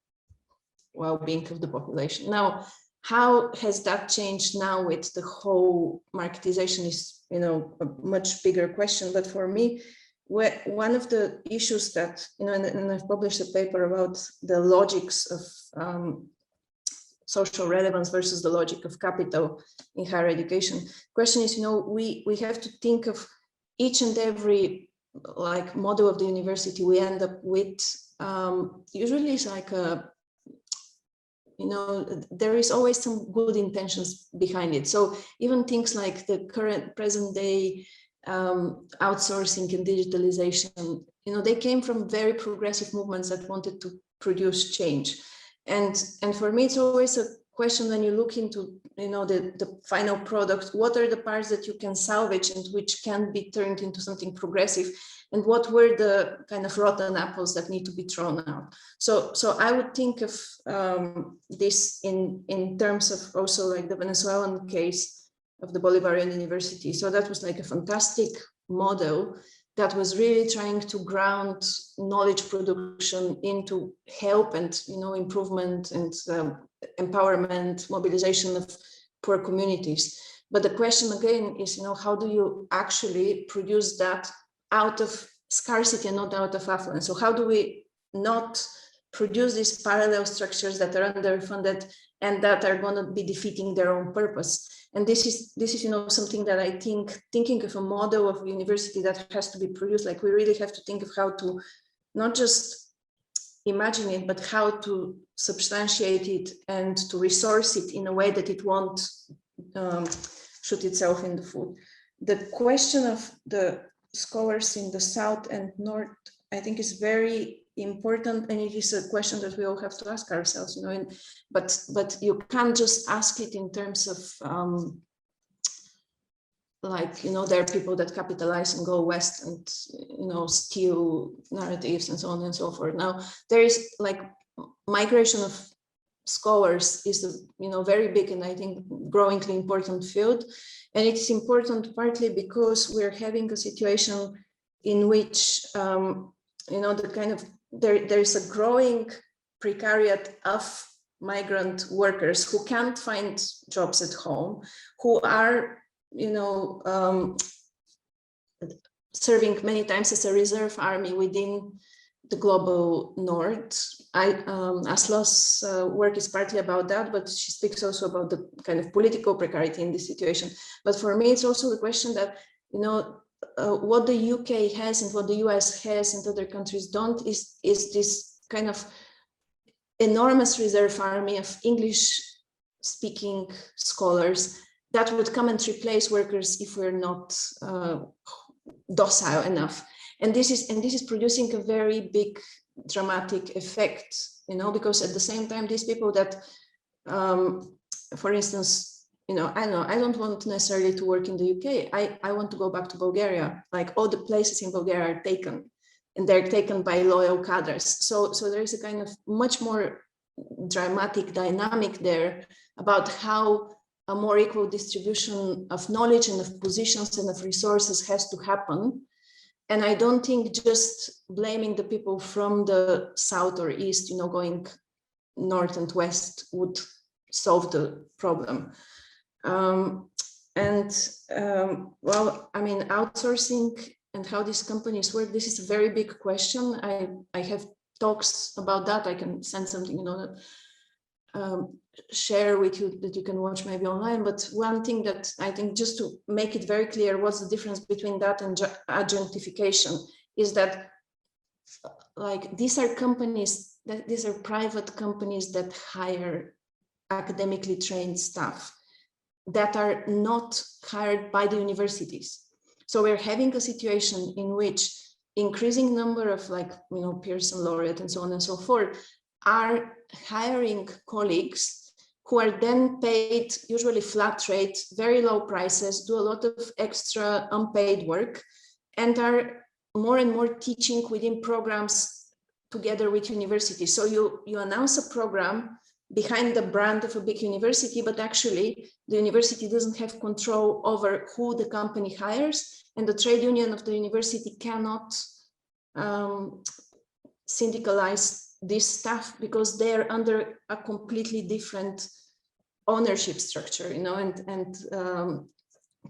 [SPEAKER 3] well-being of the population. Now, how has that changed now with the whole marketization is, you know, a much bigger question. But for me, one of the issues that, you know, and I've published a paper about the logics of social relevance versus the logic of capital in higher education. Question is, you know, we have to think of each and every like model of the university we end up with usually is like a, you know, there is always some good intentions behind it. So even things like the current present day outsourcing and digitalization, you know, they came from very progressive movements that wanted to produce change. And for me, it's always a question when you look into, you know, the final product, what are the parts that you can salvage and which can be turned into something progressive, and what were the kind of rotten apples that need to be thrown out. So I would think of this in terms of also like the Venezuelan case of the Bolivarian University. So that was like a fantastic model that was really trying to ground knowledge production into help and, you know, improvement and empowerment, mobilization of poor communities. But the question again is, you know, how do you actually produce that out of scarcity and not out of affluence? So how do we not produce these parallel structures that are underfunded and that are going to be defeating their own purpose? And this is, you know, something that I think, thinking of a model of university that has to be produced, like we really have to think of how to not just imagine it, but how to substantiate it and to resource it in a way that it won't shoot itself in the foot. The question of the scholars in the South and North, I think, is very important, and it is a question that we all have to ask ourselves, you know. But you can't just ask it in terms of like, you know, there are people that capitalize and go west and, you know, steal narratives and so on and so forth. Now there is like migration of scholars is a, you know, very big and I think growingly important field, and it's important partly because we're having a situation in which you know, the kind of there's a growing precariat of migrant workers who can't find jobs at home, who are, you know, serving many times as a reserve army within the global north. Aslı's work is partly about that, but she speaks also about the kind of political precarity in this situation. But for me, it's also the question that, you know, what the UK has and what the US has and other countries don't is this kind of enormous reserve army of English-speaking scholars that would come and replace workers if we're not docile enough. And this is producing a very big dramatic effect, you know, because at the same time, these people that, for instance, you know, I don't want necessarily to work in the UK. I want to go back to Bulgaria. Like all the places in Bulgaria are taken, and they're taken by loyal cadres. So there is a kind of much more dramatic dynamic there about how a more equal distribution of knowledge and of positions and of resources has to happen. And I don't think just blaming the people from the south or east, you know, going north and west would solve the problem. Well, I mean, outsourcing and how these companies work, this is a very big question. I have talks about that. I can send something, you know, share with you that you can watch maybe online. But one thing that I think, just to make it very clear what's the difference between that and adjunctification, is that like these are companies, that these are private companies that hire academically trained staff that are not hired by the universities. So we're having a situation in which increasing number of, like, you know, Pearson laureate and so on and so forth are hiring colleagues who are then paid usually flat rate, very low prices, do a lot of extra unpaid work, and are more and more teaching within programs together with universities. So you announce a program behind the brand of a big university, but actually the university doesn't have control over who the company hires, and the trade union of the university cannot syndicalize this staff because they're under a completely different ownership structure, you know, and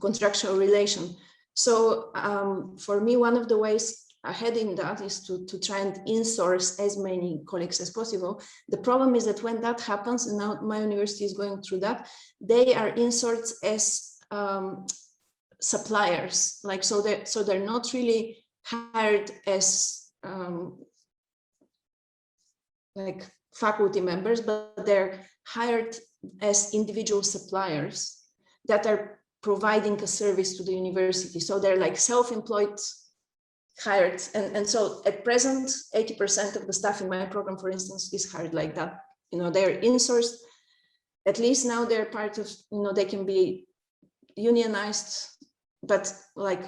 [SPEAKER 3] contractual relation. So for me, one of the ways ahead in that is to try and insource as many colleagues as possible. The problem is that when that happens, and now my university is going through that, they are insourced as suppliers, like, so they're not really hired as like faculty members, but they're hired as individual suppliers that are providing a service to the university. So they're like self-employed hired. And so at present, 80% of the staff in my program, for instance, is hired like that. You know, they're insourced. At least now they're part of, you know, they can be unionized, but like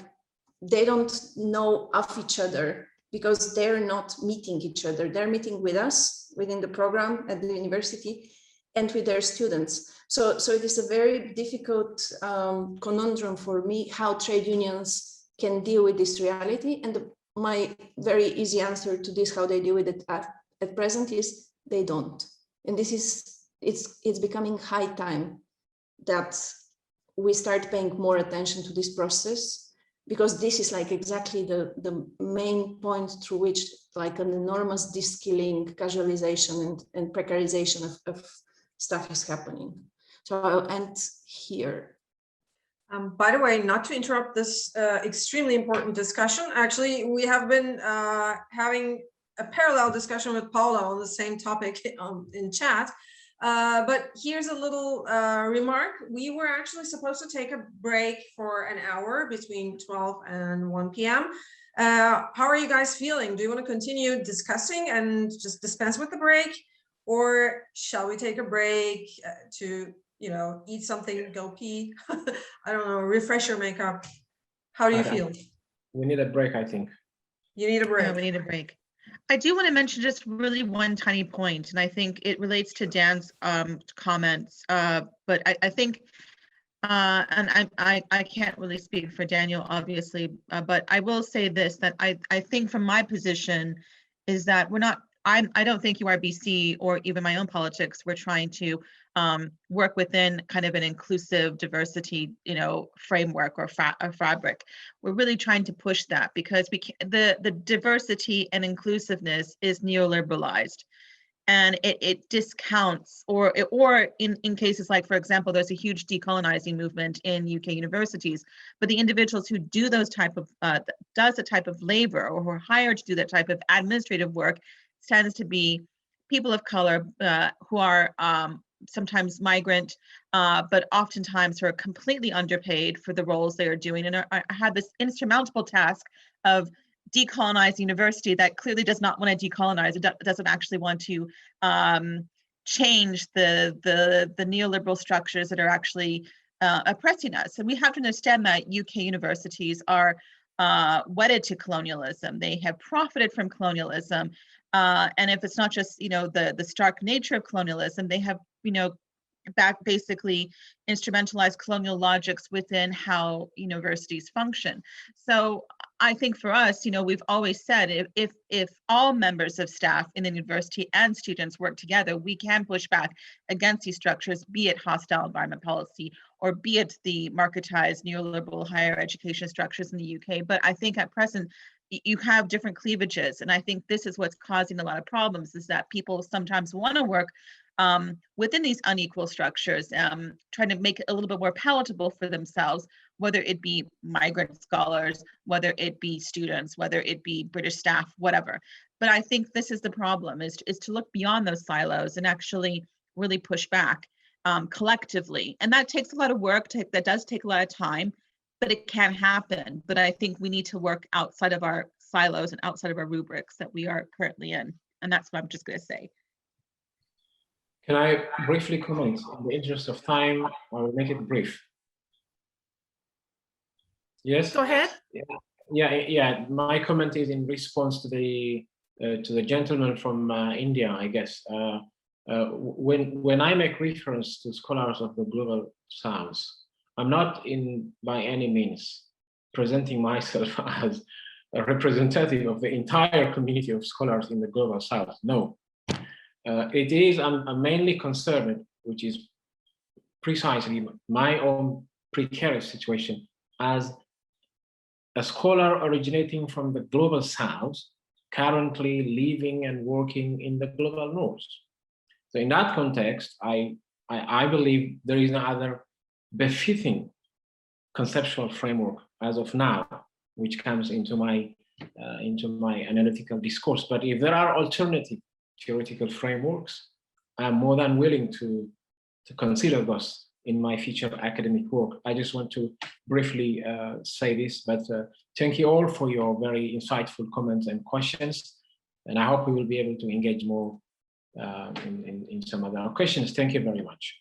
[SPEAKER 3] they don't know of each other because they're not meeting each other. They're meeting with us within the program at the university and with their students. So it is a very difficult conundrum for me how trade unions can deal with this reality. And my very easy answer to this, how they deal with it at present, is they don't. And this is, it's becoming high time that we start paying more attention to this process, because this is like exactly the main point through which like an enormous de-skilling, casualization and precarization of stuff is happening. So I'll end here.
[SPEAKER 2] By the way, not to interrupt this extremely important discussion, actually, we have been having a parallel discussion with Paula on the same topic in chat. But here's a little remark. We were actually supposed to take a break for an hour between 12 and 1 p.m. How are you guys feeling? Do you want to continue discussing and just dispense with the break? Or shall we take a break to, you know, eat something, go pee? I don't know, refresh your makeup. How do you feel?
[SPEAKER 5] We need a break, I think.
[SPEAKER 2] You need a break.
[SPEAKER 4] Yeah, we need a break. I do want to mention just really one tiny point, and I think it relates to Dan's comments, but I think, and I can't really speak for Daniel, obviously, but I will say this, that I think from my position is that we're not, I don't think URBC or even my own politics, we're trying to work within kind of an inclusive diversity, you know, framework or fabric. We're really trying to push that because the diversity and inclusiveness is neoliberalized, and it discounts or in cases like, for example, there's a huge decolonizing movement in UK universities, but the individuals who do those type of does the type of labor or who are hired to do that type of administrative work tends to be people of color who are sometimes migrant, but oftentimes who are completely underpaid for the roles they are doing and have this insurmountable task of decolonize university that clearly does not want to decolonize. It doesn't actually want to change the neoliberal structures that are actually oppressing us. And we have to understand that UK universities are wedded to colonialism. They have profited from colonialism. And if it's not just, you know, the stark nature of colonialism, they have, you know, basically instrumentalized colonial logics within how universities function. So I think for us, you know, we've always said if all members of staff in the university and students work together, we can push back against these structures, be it hostile environment policy or be it the marketized neoliberal higher education structures in the UK. But I think at present, you have different cleavages. And I think this is what's causing a lot of problems, is that people sometimes want to work within these unequal structures, trying to make it a little bit more palatable for themselves, whether it be migrant scholars, whether it be students, whether it be British staff, whatever. But I think this is the problem, is to look beyond those silos and actually really push back collectively. And that takes a lot of work, that does take a lot of time, but it can happen. But I think we need to work outside of our silos and outside of our rubrics that we are currently in. And that's what I'm just going to say.
[SPEAKER 5] Can I briefly comment? In the interest of time, I will make it brief. Yes?
[SPEAKER 1] Go ahead.
[SPEAKER 5] Yeah. My comment is in response to the gentleman from India, I guess. When I make reference to scholars of the global South, I'm not by any means presenting myself as a representative of the entire community of scholars in the global South. No. It is, I'm mainly concerned, which is precisely my own precarious situation as a scholar originating from the global South, currently living and working in the global North. So in that context, I believe there is no other befitting conceptual framework as of now, which comes into my analytical discourse. But if there are alternative theoretical frameworks. I'm more than willing to consider those in my future academic work. I just want to briefly say this, but thank you all for your very insightful comments and questions. And I hope we will be able to engage more in some other questions. Thank you very much.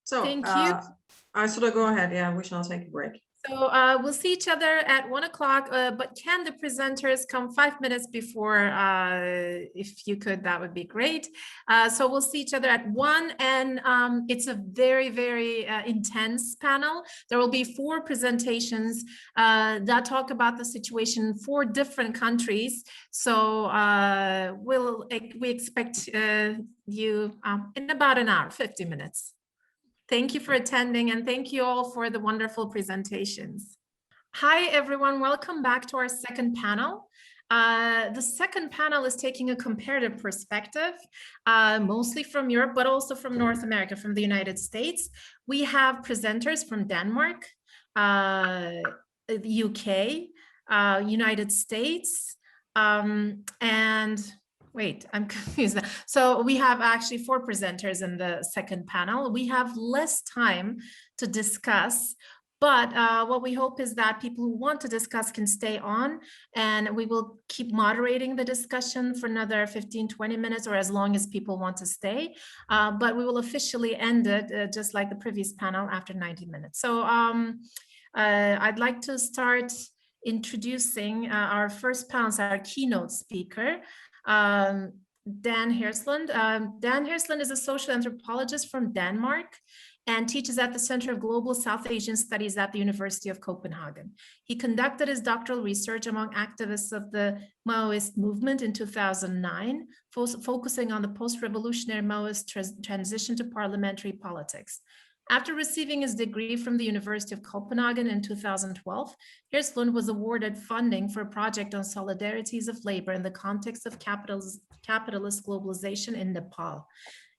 [SPEAKER 2] So,
[SPEAKER 1] Thank you.
[SPEAKER 2] Aysuda, go ahead. Yeah, we shall take a break.
[SPEAKER 1] So we'll see each other at 1 o'clock, but can the presenters come 5 minutes before? If you could, that would be great. So we'll see each other at 1, and it's a very, very intense panel. There will be 4 presentations that talk about the situation in 4 different countries. So we expect you in about an hour, 50 minutes. Thank you for attending, and thank you all for the wonderful presentations. Hi, everyone. Welcome back to our second panel. The second panel is taking a comparative perspective, mostly from Europe, but also from North America, from the United States. We have presenters from Denmark, the UK, United States, and wait, I'm confused. So we have actually 4 presenters in the second panel. We have less time to discuss, but what we hope is that people who want to discuss can stay on, and we will keep moderating the discussion for another 15-20 minutes, or as long as people want to stay. But we will officially end it just like the previous panel after 90 minutes. So I'd like to start introducing our first panel, our keynote speaker, Dan Hirslund. Dan Hirslund is a social anthropologist from Denmark and teaches at the Center of Global South Asian Studies at the University of Copenhagen. He conducted his doctoral research among activists of the Maoist movement in 2009, focusing on the post-revolutionary Maoist transition to parliamentary politics. After receiving his degree from the University of Copenhagen in 2012, Hirslund was awarded funding for a project on solidarities of labor in the context of capitalist globalization in Nepal.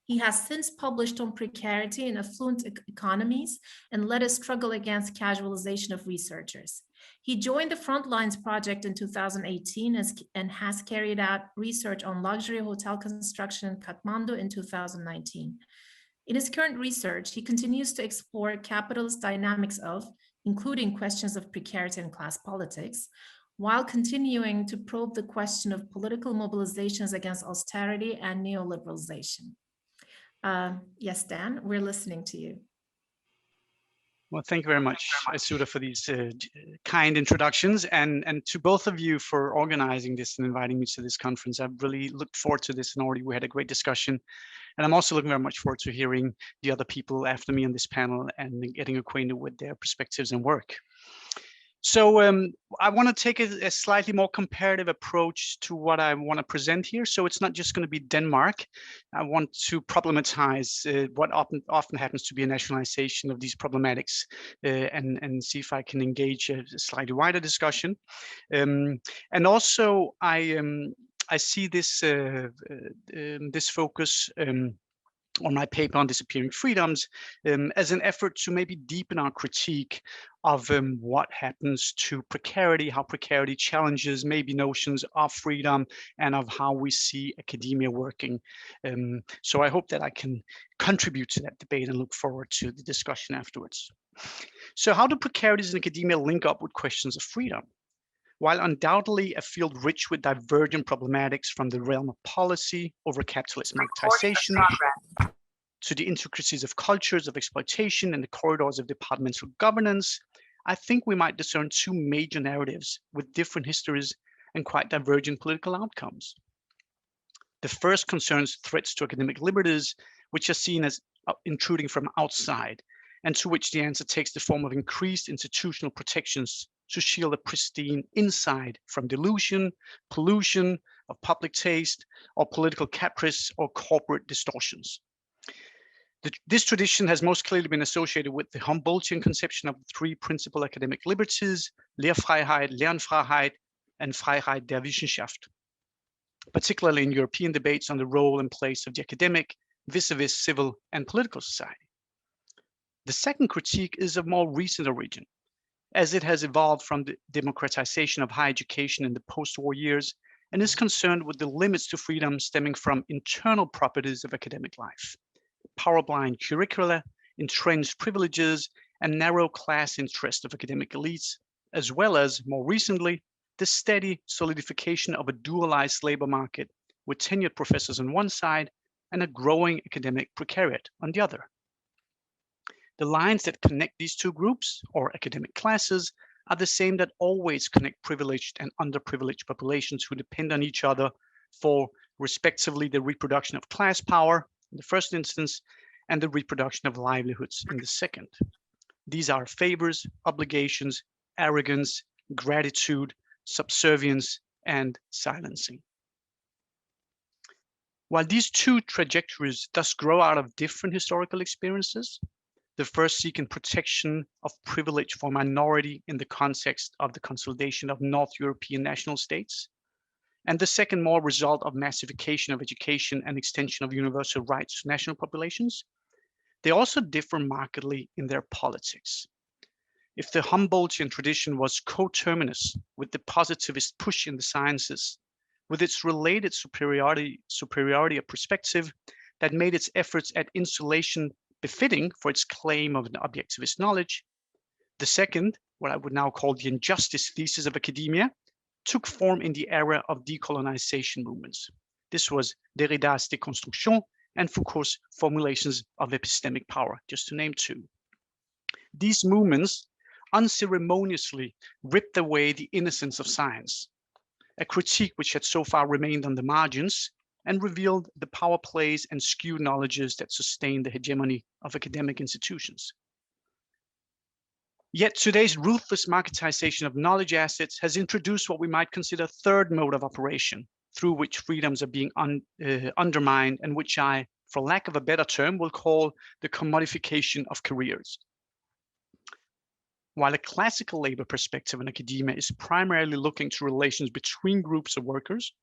[SPEAKER 1] He has since published on precarity in affluent economies and led a struggle against casualization of researchers. He joined the Frontlines project in 2018 and has carried out research on luxury hotel construction in Kathmandu in 2019. In his current research, he continues to explore capitalist dynamics of, including questions of precarity and class politics, while continuing to probe the question of political mobilizations against austerity and neoliberalization. Yes, Dan, we're listening to you.
[SPEAKER 7] Well, thank you very much, Aysuda, for these kind introductions, and to both of you for organizing this and inviting me to this conference. I've really looked forward to this, and already we had a great discussion. And I'm also looking very much forward to hearing the other people after me on this panel and getting acquainted with their perspectives and work. So I want to take a slightly more comparative approach to what I want to present here. So it's not just going to be Denmark. I want to problematize what often happens to be a nationalization of these problematics and see if I can engage a slightly wider discussion. And also I see this this focus on my paper on disappearing freedoms as an effort to maybe deepen our critique of what happens to precarity, how precarity challenges maybe notions of freedom and of how we see academia working. So I hope that I can contribute to that debate and look forward to the discussion afterwards. So how do precarities in academia link up with questions of freedom? While undoubtedly a field rich with divergent problematics from the realm of policy over capitalist monetization to the intricacies of cultures of exploitation and the corridors of departmental governance, I think we might discern 2 major narratives with different histories and quite divergent political outcomes. The first concerns threats to academic liberties, which are seen as intruding from outside, and to which the answer takes the form of increased institutional protections to shield the pristine inside from delusion, pollution of public taste, or political caprice or corporate distortions. This tradition has most clearly been associated with the Humboldtian conception of the 3 principal academic liberties, Lehrfreiheit, Lernfreiheit, and Freiheit der Wissenschaft, particularly in European debates on the role and place of the academic vis-a-vis civil and political society. The second critique is of more recent origin. as it has evolved from the democratization of higher education in the post-war years, and is concerned with the limits to freedom stemming from internal properties of academic life, power-blind curricula, entrenched privileges, and narrow class interest of academic elites, as well as, more recently, the steady solidification of a dualized labor market with tenured professors on one side and a growing academic precariat on the other. The lines that connect these two groups, or academic classes, are the same that always connect privileged and underprivileged populations who depend on each other for, respectively, the reproduction of class power in the first instance and the reproduction of livelihoods in the second. These are favors, obligations, arrogance, gratitude, subservience, and silencing. While these two trajectories thus grow out of different historical experiences, the first seeking protection of privilege for minority in the context of the consolidation of North European national states, and the second more result of massification of education and extension of universal rights to national populations, they also differ markedly in their politics. If the Humboldtian tradition was coterminous with the positivist push in the sciences, with its related superiority of perspective that made its efforts at insulation befitting for its claim of an objectivist knowledge, the second, what I would now call the injustice thesis of academia, took form in the era of decolonization movements. This was Derrida's deconstruction and Foucault's formulations of epistemic power, just to name two. These movements unceremoniously ripped away the innocence of science, a critique which had so far remained on the margins, and revealed the power plays and skewed knowledges that sustain the hegemony of academic institutions. Yet today's ruthless marketization of knowledge assets has introduced what we might consider a third mode of operation, through which freedoms are being undermined, and which I, for lack of a better term, will call the commodification of careers. While a classical labor perspective in academia is primarily looking to relations between groups of workers,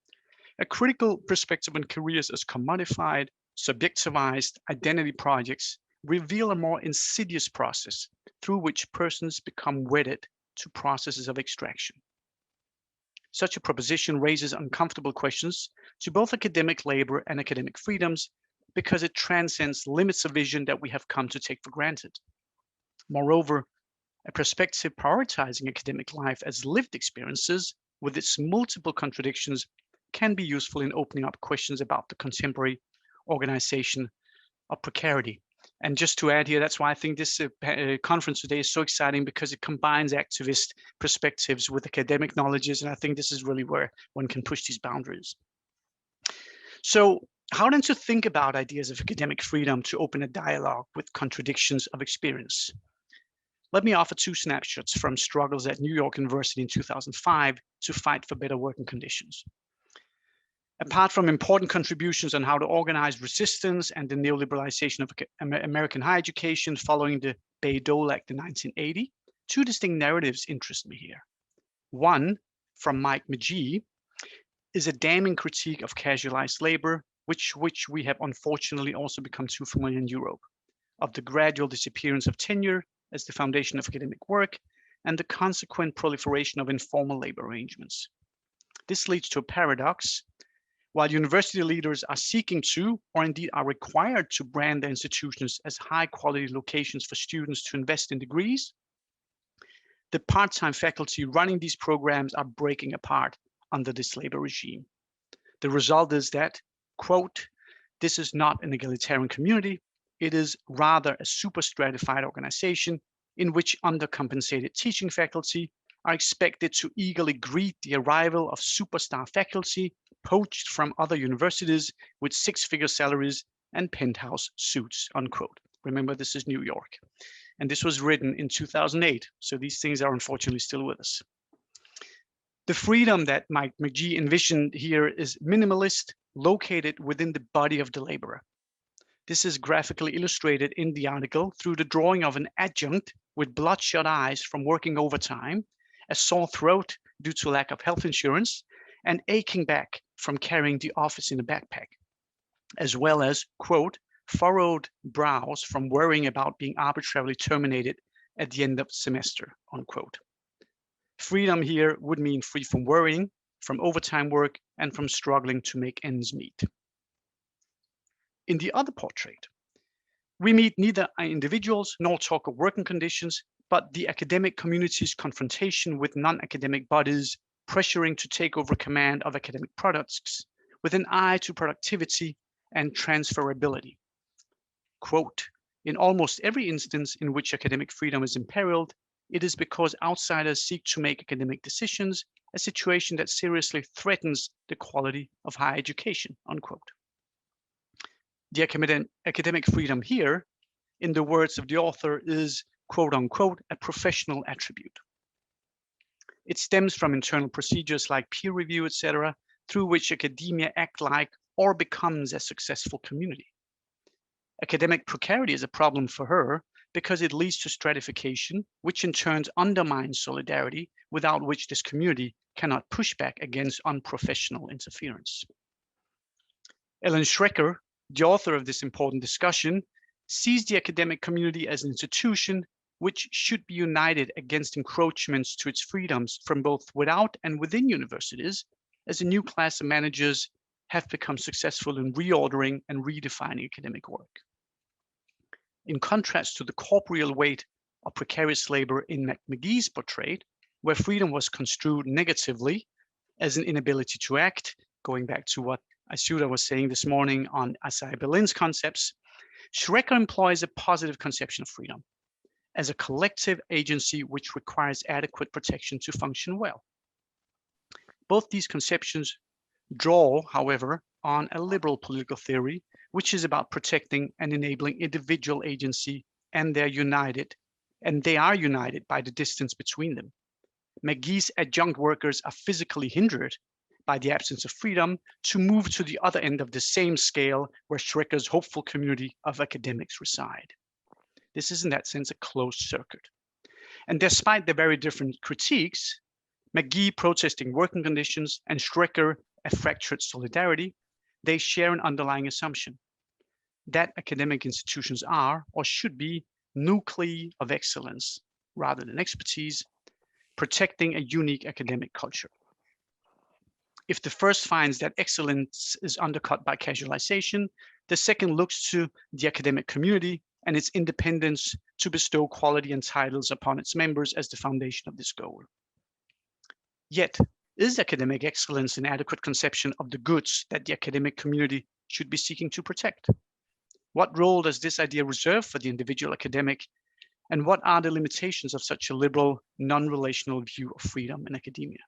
[SPEAKER 7] a critical perspective on careers as commodified, subjectivized identity projects reveal a more insidious process through which persons become wedded to processes of extraction. Such a proposition raises uncomfortable questions to both academic labor and academic freedoms because it transcends limits of vision that we have come to take for granted. Moreover, a perspective prioritizing academic life as lived experiences with its multiple contradictions can be useful in opening up questions about the contemporary organization of precarity. And just to add here, that's why I think this conference today is so exciting, because it combines activist perspectives with academic knowledges. And I think this is really where one can push these boundaries. So how then to think about ideas of academic freedom to open a dialogue with contradictions of experience? Let me offer two snapshots from struggles at New York University in 2005 to fight for better working conditions. Apart from important contributions on how to organize resistance and the neoliberalization of American higher education following the Bayh-Dole Act in 1980, two distinct narratives interest me here. One, from Mike McGee, is a damning critique of casualized labor, which we have unfortunately also become too familiar in Europe, of the gradual disappearance of tenure as the foundation of academic work, and the consequent proliferation of informal labor arrangements. This leads to a paradox. While university leaders are seeking to, or indeed are required to, brand their institutions as high-quality locations for students to invest in degrees, the part-time faculty running these programs are breaking apart under this labor regime. The result is that, quote, "This is not an egalitarian community. It is rather a super-stratified organization in which undercompensated teaching faculty are expected to eagerly greet the arrival of superstar faculty poached from other universities with six-figure salaries and penthouse suits," unquote. Remember, this is New York. And this was written in 2008. So these things are unfortunately still with us. The freedom that Mike McGee envisioned here is minimalist, located within the body of the laborer. This is graphically illustrated in the article through the drawing of an adjunct with bloodshot eyes from working overtime, a sore throat due to lack of health insurance, and aching back from carrying the office in a backpack, as well as, quote, "furrowed brows from worrying about being arbitrarily terminated at the end of the semester, unquote. Freedom here would mean free from worrying, from overtime work, and from struggling to make ends meet. In the other portrait, we meet neither individuals nor talk of working conditions, but the academic community's confrontation with non-academic bodies pressuring to take over command of academic products with an eye to productivity and transferability. Quote, in almost every instance in which academic freedom is imperiled, it is because outsiders seek to make academic decisions, a situation that seriously threatens the quality of higher education, unquote. The academic freedom here, in the words of the author, is, quote unquote, a professional attribute. It stems from internal procedures like peer review, etc., through which academia act like or becomes a successful community. Academic precarity is a problem for her because it leads to stratification, which in turn undermines solidarity, without which this community cannot push back against unprofessional interference. Ellen Schrecker, the author of this important discussion, sees the academic community as an institution which should be united against encroachments to its freedoms from both without and within universities, as a new class of managers have become successful in reordering and redefining academic work. In contrast to the corporeal weight of precarious labor in McGee's portrait, where freedom was construed negatively as an inability to act, going back to what Aysuda was saying this morning on Asai Berlin's concepts, Schrecker employs a positive conception of freedom as a collective agency which requires adequate protection to function well. Both these conceptions draw, however, on a liberal political theory, which is about protecting and enabling individual agency, and they are united by the distance between them. McGee's adjunct workers are physically hindered by the absence of freedom to move to the other end of the same scale where Schrecker's hopeful community of academics reside. This is in that sense a closed circuit. And despite their very different critiques, McGee protesting working conditions and Schrecker a fractured solidarity, they share an underlying assumption that academic institutions are or should be nuclei of excellence rather than expertise, protecting a unique academic culture. If the first finds that excellence is undercut by casualization, the second looks to the academic community and its independence to bestow quality and titles upon its members as the foundation of this goal. Yet, is academic excellence an adequate conception of the goods that the academic community should be seeking to protect? What role does this idea reserve for the individual academic? And what are the limitations of such a liberal, non-relational view of freedom in academia?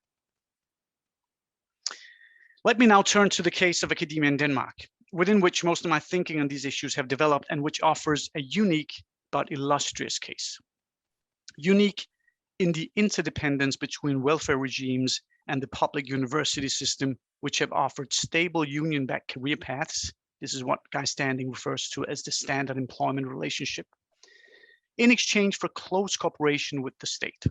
[SPEAKER 7] Let me now turn to the case of academia in Denmark, within which most of my thinking on these issues have developed and which offers a unique but illustrious case. Unique in the interdependence between welfare regimes and the public university system, which have offered stable union-backed career paths. This is what Guy Standing refers to as the standard employment relationship, in exchange for close cooperation with the state.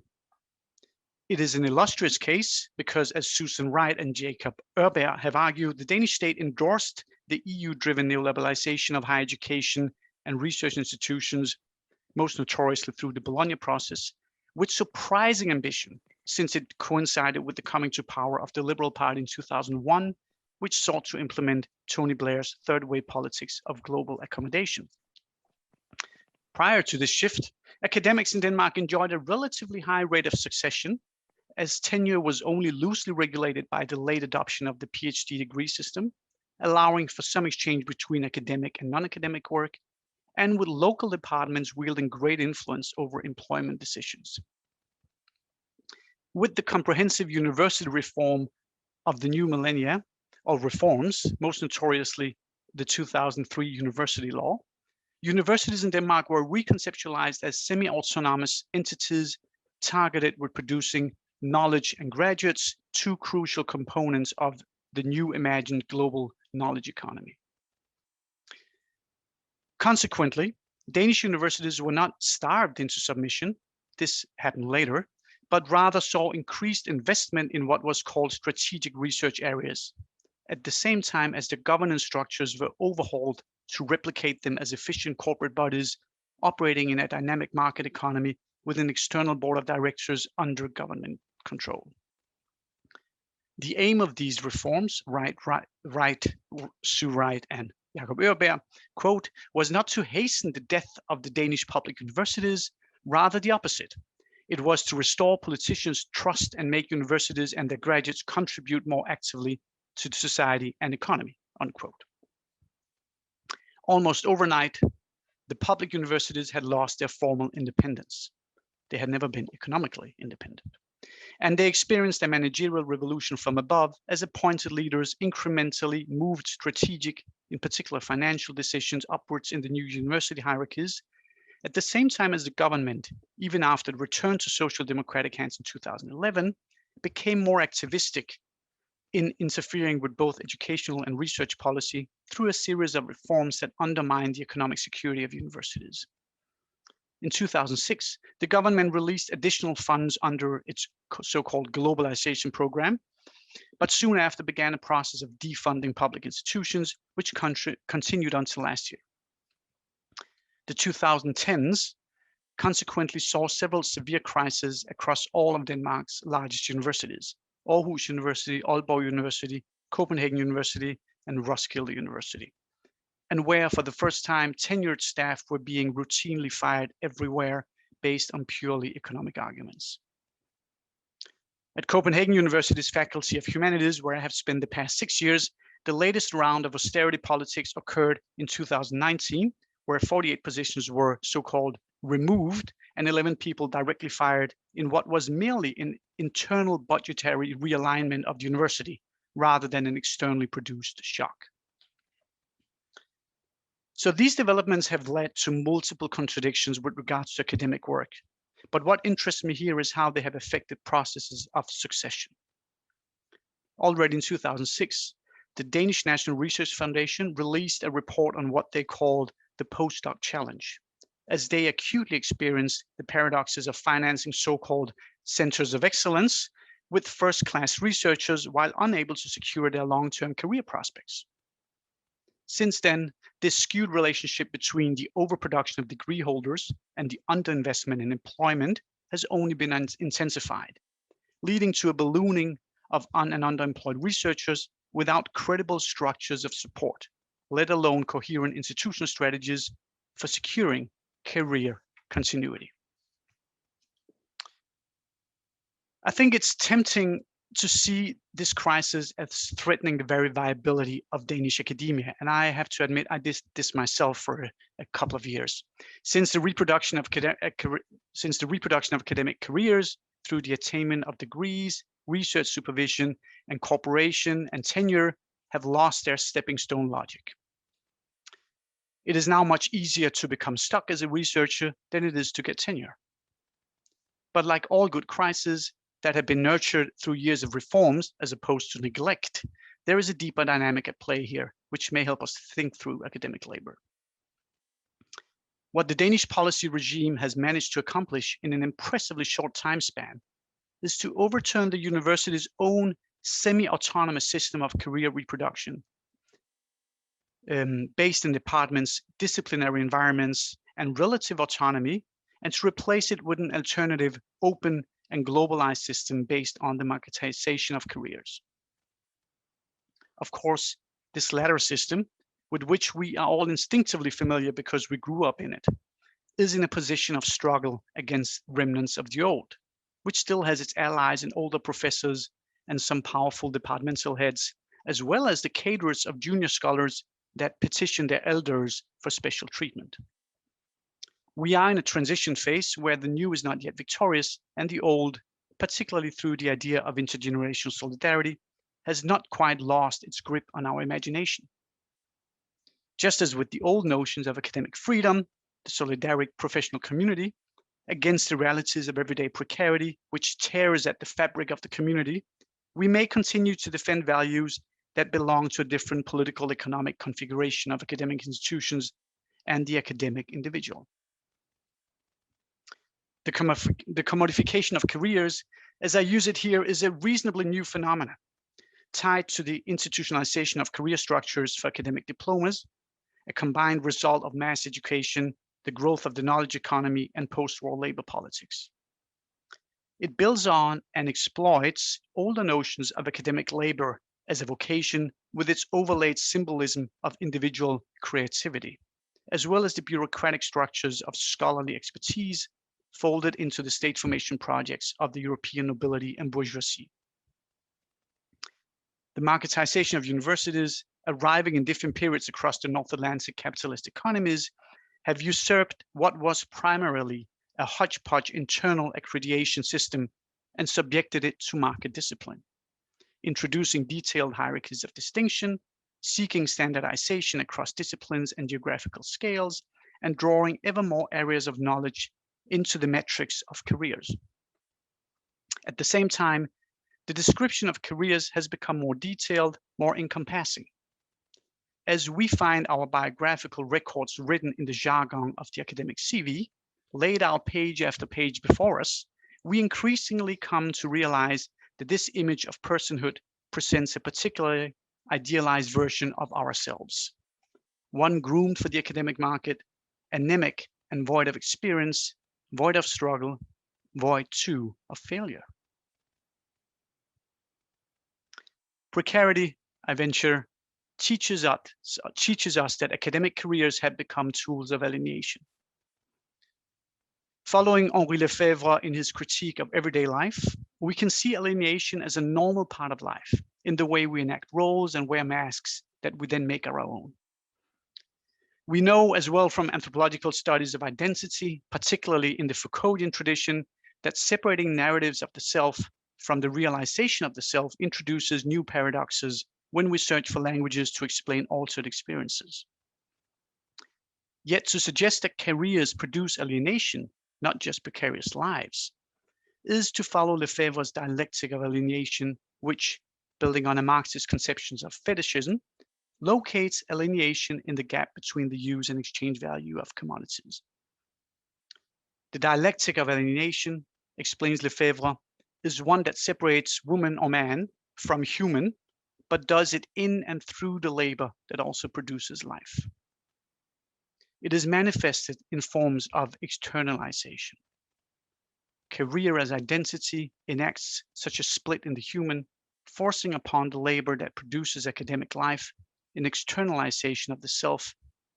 [SPEAKER 7] It is an illustrious case because, as Susan Wright and Jacob Urberg have argued, the Danish state endorsed the EU-driven neoliberalization of higher education and research institutions, most notoriously through the Bologna process, with surprising ambition, since it coincided with the coming to power of the Liberal Party in 2001, which sought to implement Tony Blair's third-wave politics of global accommodation. Prior to this shift, academics in Denmark enjoyed a relatively high rate of succession, as tenure was only loosely regulated by the late adoption of the PhD degree system, allowing for some exchange between academic and non-academic work, and with local departments wielding great influence over employment decisions. With the comprehensive university reform of the new millennia, or reforms, most notoriously the 2003 university law, universities in Denmark were reconceptualized as semi-autonomous entities targeted with producing knowledge and graduates, two crucial components of the new imagined global knowledge economy. Consequently, Danish universities were not starved into submission, this happened later, but rather saw increased investment in what was called strategic research areas, at the same time as the governance structures were overhauled to replicate them as efficient corporate bodies operating in a dynamic market economy with an external board of directors under government control. The aim of these reforms, Sue Wright and Jacob Øberg, quote, was not to hasten the death of the Danish public universities, rather the opposite. It was to restore politicians' trust and make universities and their graduates contribute more actively to society and economy, unquote. Almost overnight, the public universities had lost their formal independence. They had never been economically independent. And they experienced a managerial revolution from above as appointed leaders incrementally moved strategic, in particular financial decisions, upwards in the new university hierarchies, at the same time as the government, even after the return to social democratic hands in 2011, became more activistic in interfering with both educational and research policy through a series of reforms that undermined the economic security of universities. In 2006, the government released additional funds under its so-called globalization program, but soon after began a process of defunding public institutions, which continued until last year. The 2010s consequently saw several severe crises across all of Denmark's largest universities: Aarhus University, Aalborg University, Copenhagen University, and Roskilde University, and where for the first time tenured staff were being routinely fired everywhere based on purely economic arguments. At Copenhagen University's Faculty of Humanities, where I have spent the past 6 years, the latest round of austerity politics occurred in 2019, where 48 positions were so-called removed and 11 people directly fired in what was merely an internal budgetary realignment of the university rather than an externally produced shock. So these developments have led to multiple contradictions with regards to academic work. But what interests me here is how they have affected processes of succession. Already in 2006, the Danish National Research Foundation released a report on what they called the postdoc challenge, as they acutely experienced the paradoxes of financing so-called centers of excellence with first-class researchers while unable to secure their long-term career prospects. Since then, this skewed relationship between the overproduction of degree holders and the underinvestment in employment has only been intensified, leading to a ballooning of and underemployed researchers without credible structures of support, let alone coherent institutional strategies for securing career continuity. I think it's tempting to see this crisis as threatening the very viability of Danish academia. And I have to admit, I did this myself for a couple of years. Since the reproduction of academic careers through the attainment of degrees, research supervision, and cooperation and tenure have lost their stepping stone logic. It is now much easier to become stuck as a researcher than it is to get tenure. But like all good crises that have been nurtured through years of reforms as opposed to neglect, there is a deeper dynamic at play here, which may help us think through academic labor. What the Danish policy regime has managed to accomplish in an impressively short time span is to overturn the university's own semi-autonomous system of career reproduction, based in departments, disciplinary environments, and relative autonomy, and to replace it with an alternative, open and globalized system based on the marketization of careers. Of course, this latter system, with which we are all instinctively familiar because we grew up in it, is in a position of struggle against remnants of the old, which still has its allies in older professors and some powerful departmental heads, as well as the cadres of junior scholars that petition their elders for special treatment. We are in a transition phase where the new is not yet victorious, and the old, particularly through the idea of intergenerational solidarity, has not quite lost its grip on our imagination. Just as with the old notions of academic freedom, the solidaric professional community, against the realities of everyday precarity, which tears at the fabric of the community, we may continue to defend values that belong to a different political economic configuration of academic institutions and the academic individual. The commodification of careers, as I use it here, is a reasonably new phenomenon tied to the institutionalization of career structures for academic diplomas, a combined result of mass education, the growth of the knowledge economy, and post-war labor politics. It builds on and exploits older notions of academic labor as a vocation with its overlaid symbolism of individual creativity, as well as the bureaucratic structures of scholarly expertise folded into the state formation projects of the European nobility and bourgeoisie. The marketization of universities, arriving in different periods across the North Atlantic capitalist economies, have usurped what was primarily a hodgepodge internal accreditation system and subjected it to market discipline, introducing detailed hierarchies of distinction, seeking standardization across disciplines and geographical scales, and drawing ever more areas of knowledge into the metrics of careers. At the same time, the description of careers has become more detailed, more encompassing. As we find our biographical records written in the jargon of the academic CV, laid out page after page before us, we increasingly come to realize that this image of personhood presents a particularly idealized version of ourselves, one groomed for the academic market, anemic and void of experience, void of struggle, void too of failure. Precarity, I venture, teaches us that academic careers have become tools of alienation. Following Henri Lefebvre in his critique of everyday life, we can see alienation as a normal part of life in the way we enact roles and wear masks that we then make our own. We know as well from anthropological studies of identity, particularly in the Foucauldian tradition, that separating narratives of the self from the realization of the self introduces new paradoxes when we search for languages to explain altered experiences. Yet to suggest that careers produce alienation, not just precarious lives, is to follow Lefebvre's dialectic of alienation, which, building on a Marxist conceptions of fetishism, locates alienation in the gap between the use and exchange value of commodities. The dialectic of alienation, explains Lefebvre, is one that separates woman or man from human, but does it in and through the labor that also produces life. It is manifested in forms of externalization. Career as identity enacts such a split in the human, forcing upon the labor that produces academic life an externalization of the self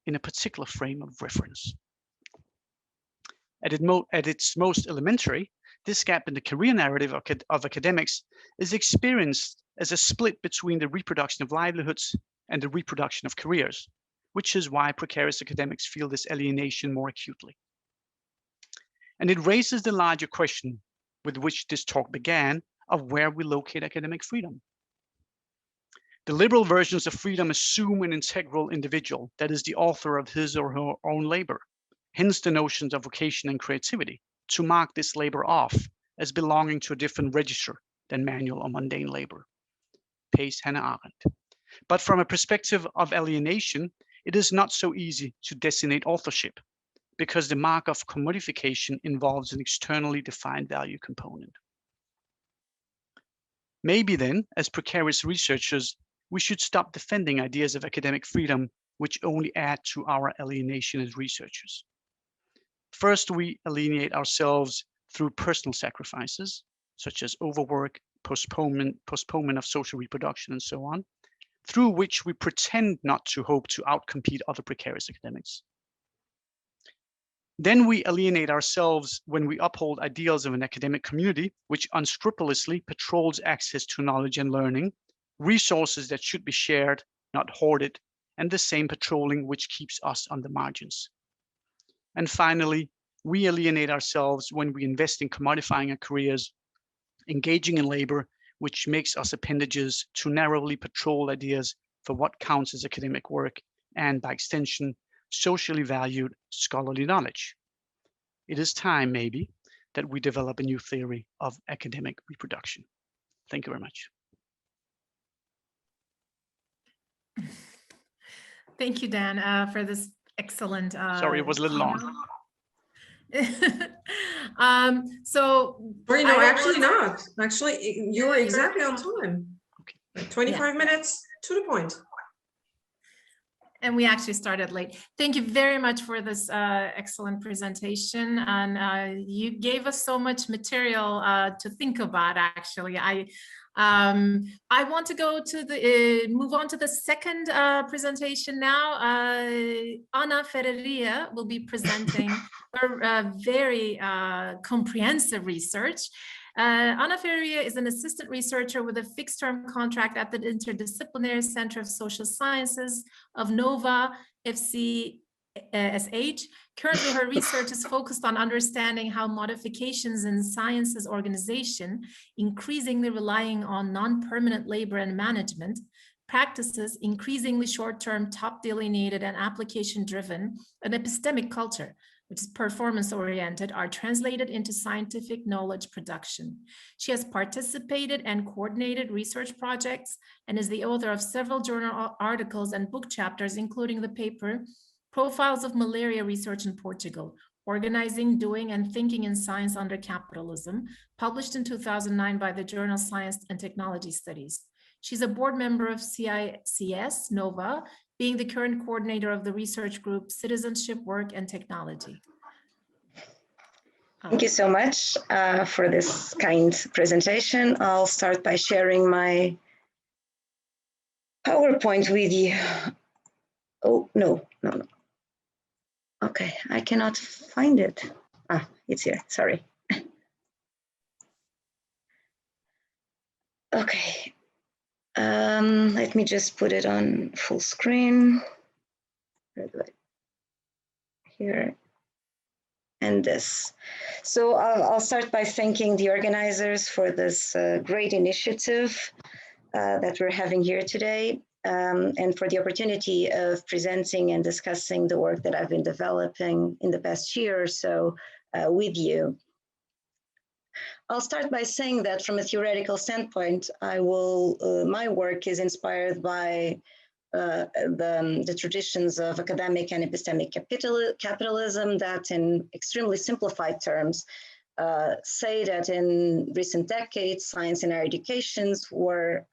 [SPEAKER 7] in a particular frame of reference. At its most elementary, this gap in the career narrative of academics is experienced as a split between the reproduction of livelihoods and the reproduction of careers, which is why precarious academics feel this alienation more acutely. And it raises the larger question with which this talk began of where we locate academic freedom. The liberal versions of freedom assume an integral individual that is the author of his or her own labor, hence the notions of vocation and creativity, to mark this labor off as belonging to a different register than manual or mundane labor. Pace Hannah Arendt. But from a perspective of alienation, it is not so easy to designate authorship because the mark of commodification involves an externally defined value component. Maybe then, as precarious researchers, we should stop defending ideas of academic freedom which only add to our alienation as researchers. First, we alienate ourselves through personal sacrifices, such as overwork, postponement of social reproduction, and so on, through which we pretend not to hope to outcompete other precarious academics. Then we alienate ourselves when we uphold ideals of an academic community which unscrupulously patrols access to knowledge and learning, resources that should be shared, not hoarded, and the same patrolling which keeps us on the margins. And finally, we alienate ourselves when we invest in commodifying our careers, engaging in labor, which makes us appendages to narrowly patrol ideas for what counts as academic work and, by extension, socially valued scholarly knowledge. It is time, maybe, that we develop a new theory of academic reproduction. Thank you very much.
[SPEAKER 1] Thank you, Dan, for this excellent.
[SPEAKER 7] Sorry, it was a little long.
[SPEAKER 2] Sorry, no, actually not. Actually, you were exactly on time. Okay. 25 minutes to the point.
[SPEAKER 1] And we actually started late. Thank you very much for this excellent presentation. And you gave us so much material to think about, actually. I want to go to the, move on to the second presentation now. Ana Ferreira will be presenting her very comprehensive research. Ana Ferreira is an assistant researcher with a fixed-term contract at the Interdisciplinary Center of Social Sciences of Nova FCSH. Currently, her research is focused on understanding how modifications in sciences organization, increasingly relying on non-permanent labor and management, practices increasingly short-term, top-delineated and application-driven, an epistemic culture, which is performance-oriented, are translated into scientific knowledge production. She has participated and coordinated research projects and is the author of several journal articles and book chapters, including the paper, Profiles of Malaria Research in Portugal, Organizing, Doing, and Thinking in Science Under Capitalism, published in 2009 by the journal Science and Technology Studies. She's a board member of CICS Nova, being the current coordinator of the research group Citizenship, Work, and Technology.
[SPEAKER 10] Thank you so much for this kind presentation. I'll start by sharing my PowerPoint with you. Oh, no. Okay, I cannot find it. Ah, it's here, sorry. Okay. Let me just put it on full screen. Here and this. So I'll start by thanking the organizers for this great initiative that we're having here today, and for the opportunity of presenting and discussing the work that I've been developing in the past year or so with you. I'll start by saying that from a theoretical standpoint, my work is inspired by the traditions of academic and epistemic capitalism that, in extremely simplified terms, say that in recent decades, science and higher educations were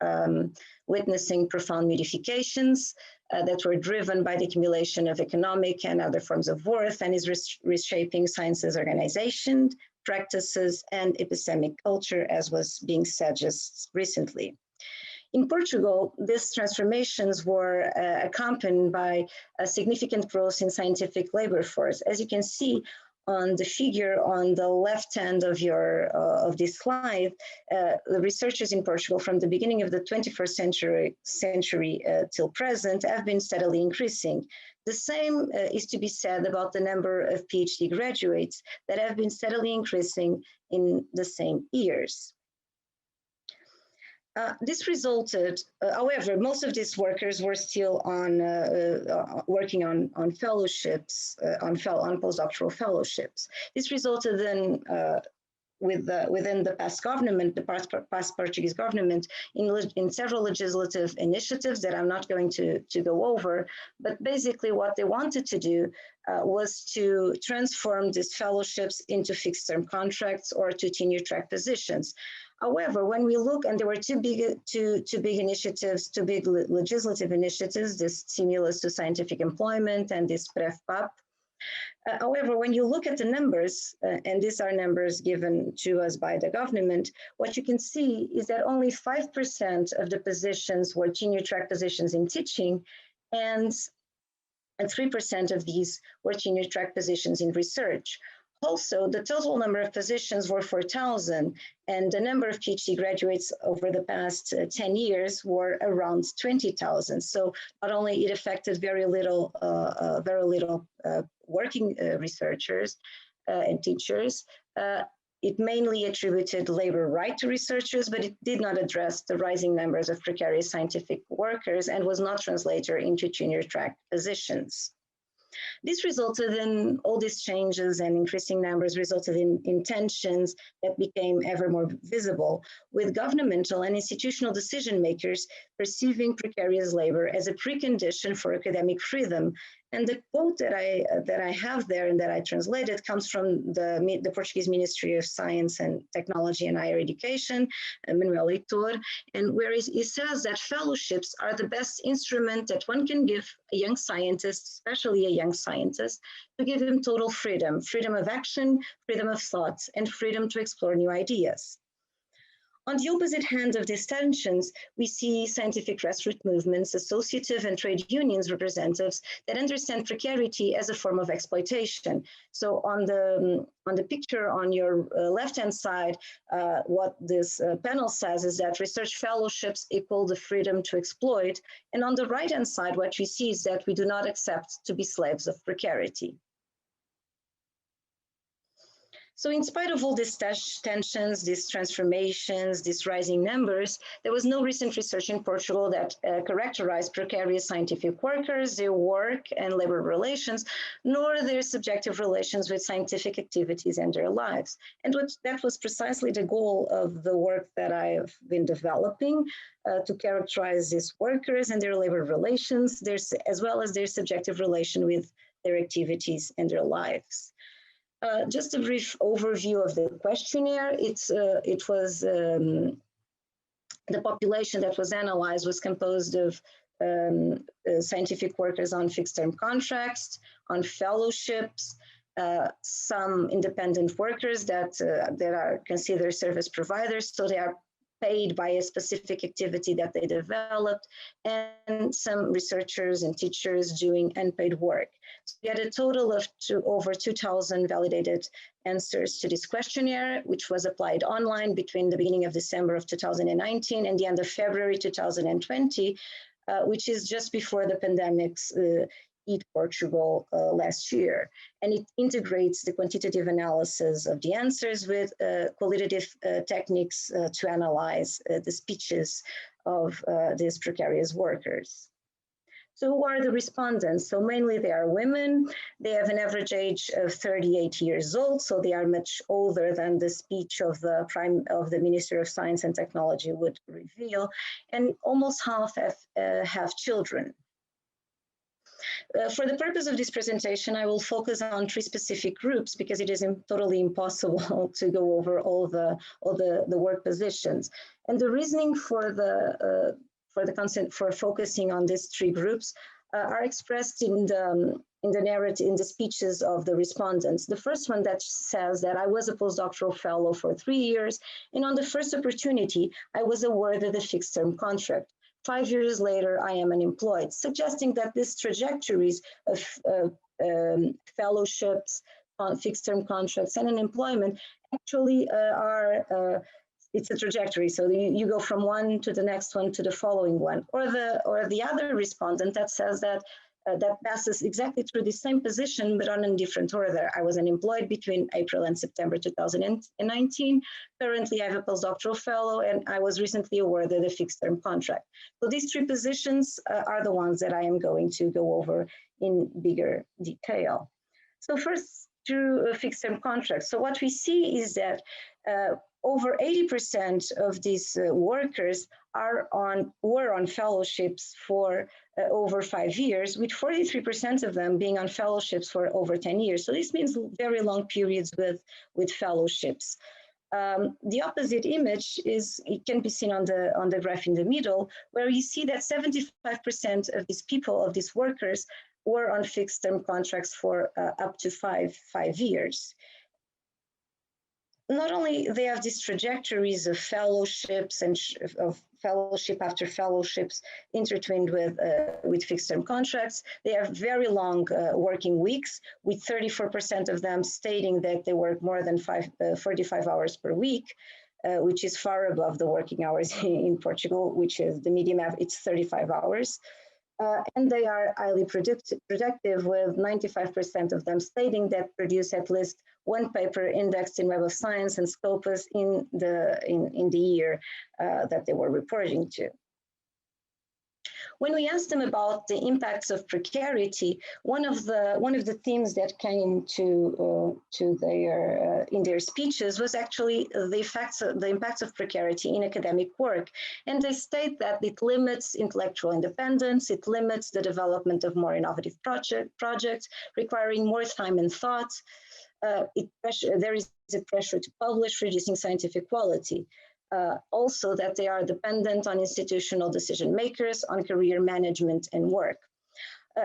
[SPEAKER 10] witnessing profound modifications that were driven by the accumulation of economic and other forms of worth, and is reshaping science's organization, practices, and epistemic culture, as was being said just recently. In Portugal, these transformations were accompanied by a significant growth in scientific labor force. As you can see on the figure on the left hand of this slide, the researchers in Portugal from the beginning of the 21st century till present have been steadily increasing. The same is to be said about the number of PhD graduates that have been steadily increasing in the same years. This resulted, however, most of these workers were still working on fellowships, on postdoctoral fellowships. This resulted in, within the past government, the past Portuguese government, in several legislative initiatives that I'm not going to go over, but basically what they wanted to do was to transform these fellowships into fixed-term contracts or to tenure-track positions. However, when we look, and there were two big initiatives, two big legislative initiatives, this Stimulus to Scientific Employment and this PREF-PAP. However, when you look at the numbers, and these are numbers given to us by the government, what you can see is that only 5% of the positions were tenure-track positions in teaching, and 3% of these were tenure-track positions in research. Also, the total number of positions were 4,000, and the number of PhD graduates over the past 10 years were around 20,000. So not only it affected very little working researchers and teachers, it mainly attributed labor right to researchers, but it did not address the rising numbers of precarious scientific workers and was not translated into tenure-track positions. This resulted in all these changes, and increasing numbers resulted in tensions that became ever more visible, with governmental and institutional decision makers perceiving precarious labor as a precondition for academic freedom And the quote that I have there and that I translated comes from the Portuguese Ministry of Science and Technology and Higher Education, Manuel Heitor, and where he says that fellowships are the best instrument that one can give a young scientist, especially a young scientist, to give him total freedom, freedom of action, freedom of thought, and freedom to explore new ideas. On the opposite hand of these tensions, we see scientific grassroots movements, associative and trade unions representatives that understand precarity as a form of exploitation. So on the picture on your left-hand side, what this panel says is that research fellowships equal the freedom to exploit. And on the right-hand side, what we see is that we do not accept to be slaves of precarity. So in spite of all these tensions, these transformations, these rising numbers, there was no recent research in Portugal that characterized precarious scientific workers, their work and labor relations, nor their subjective relations with scientific activities and their lives. And that was precisely the goal of the work that I've been developing to characterize these workers and their labor relations, as well as their subjective relation with their activities and their lives. Just a brief overview of the questionnaire. It was the population that was analyzed was composed of scientific workers on fixed-term contracts, on fellowships, some independent workers that are considered service providers, so they are paid by a specific activity that they developed, and some researchers and teachers doing unpaid work. So we had a total of over 2,000 validated answers to this questionnaire, which was applied online between the beginning of December of 2019 and the end of February 2020, which is just before the pandemic's hit Portugal last year. And it integrates the quantitative analysis of the answers with qualitative techniques to analyze the speeches of these precarious workers. So who are the respondents? So mainly they are women. They have an average age of 38 years old, so they are much older than the speech of the Minister of Science and Technology would reveal, and almost half have children. For the purpose of this presentation, I will focus on 3 specific groups because it is totally impossible to go over all the work positions. And the reasoning for focusing on these 3 groups are expressed in the narrative, in the speeches of the respondents. The first one that says that I was a postdoctoral fellow for 3 years, and on the first opportunity, I was awarded a fixed-term contract. 5 years later, I am unemployed, suggesting that these trajectories of fellowships, fixed-term contracts, and unemployment actually it's a trajectory. So you go from one to the next one to the following one. Or the other respondent that says that that passes exactly through the same position, but on a different order. I was unemployed between April and September 2019. Currently, I have a postdoctoral fellow, and I was recently awarded a fixed-term contract. So these 3 positions are the ones that I am going to go over in bigger detail. So first, through fixed-term contracts. So what we see is that over 80% of these workers were on fellowships for over 5 years, with 43% of them being on fellowships for over 10 years. So this means very long periods with fellowships. The opposite image it can be seen on the graph in the middle, where you see that 75% of these people, of these workers, were on fixed-term contracts for up to five years. Not only they have these trajectories of fellowships and of fellowship after fellowships intertwined with fixed-term contracts, they have very long working weeks, with 34% of them stating that they work more than 45 hours per week, which is far above the working hours in Portugal, which is the medium, it's 35 hours. And they are highly productive, with 95% of them stating that produce at least one paper indexed in Web of Science and Scopus in the year that they were reporting to. when we asked them about the impacts of precarity, one of the themes that came to their in their speeches was actually the impacts of precarity in academic work, and they state that it limits intellectual independence, it limits the development of more innovative projects requiring more time and thought. There is a pressure to publish, reducing scientific quality. Also that they are dependent on institutional decision makers, on career management and work.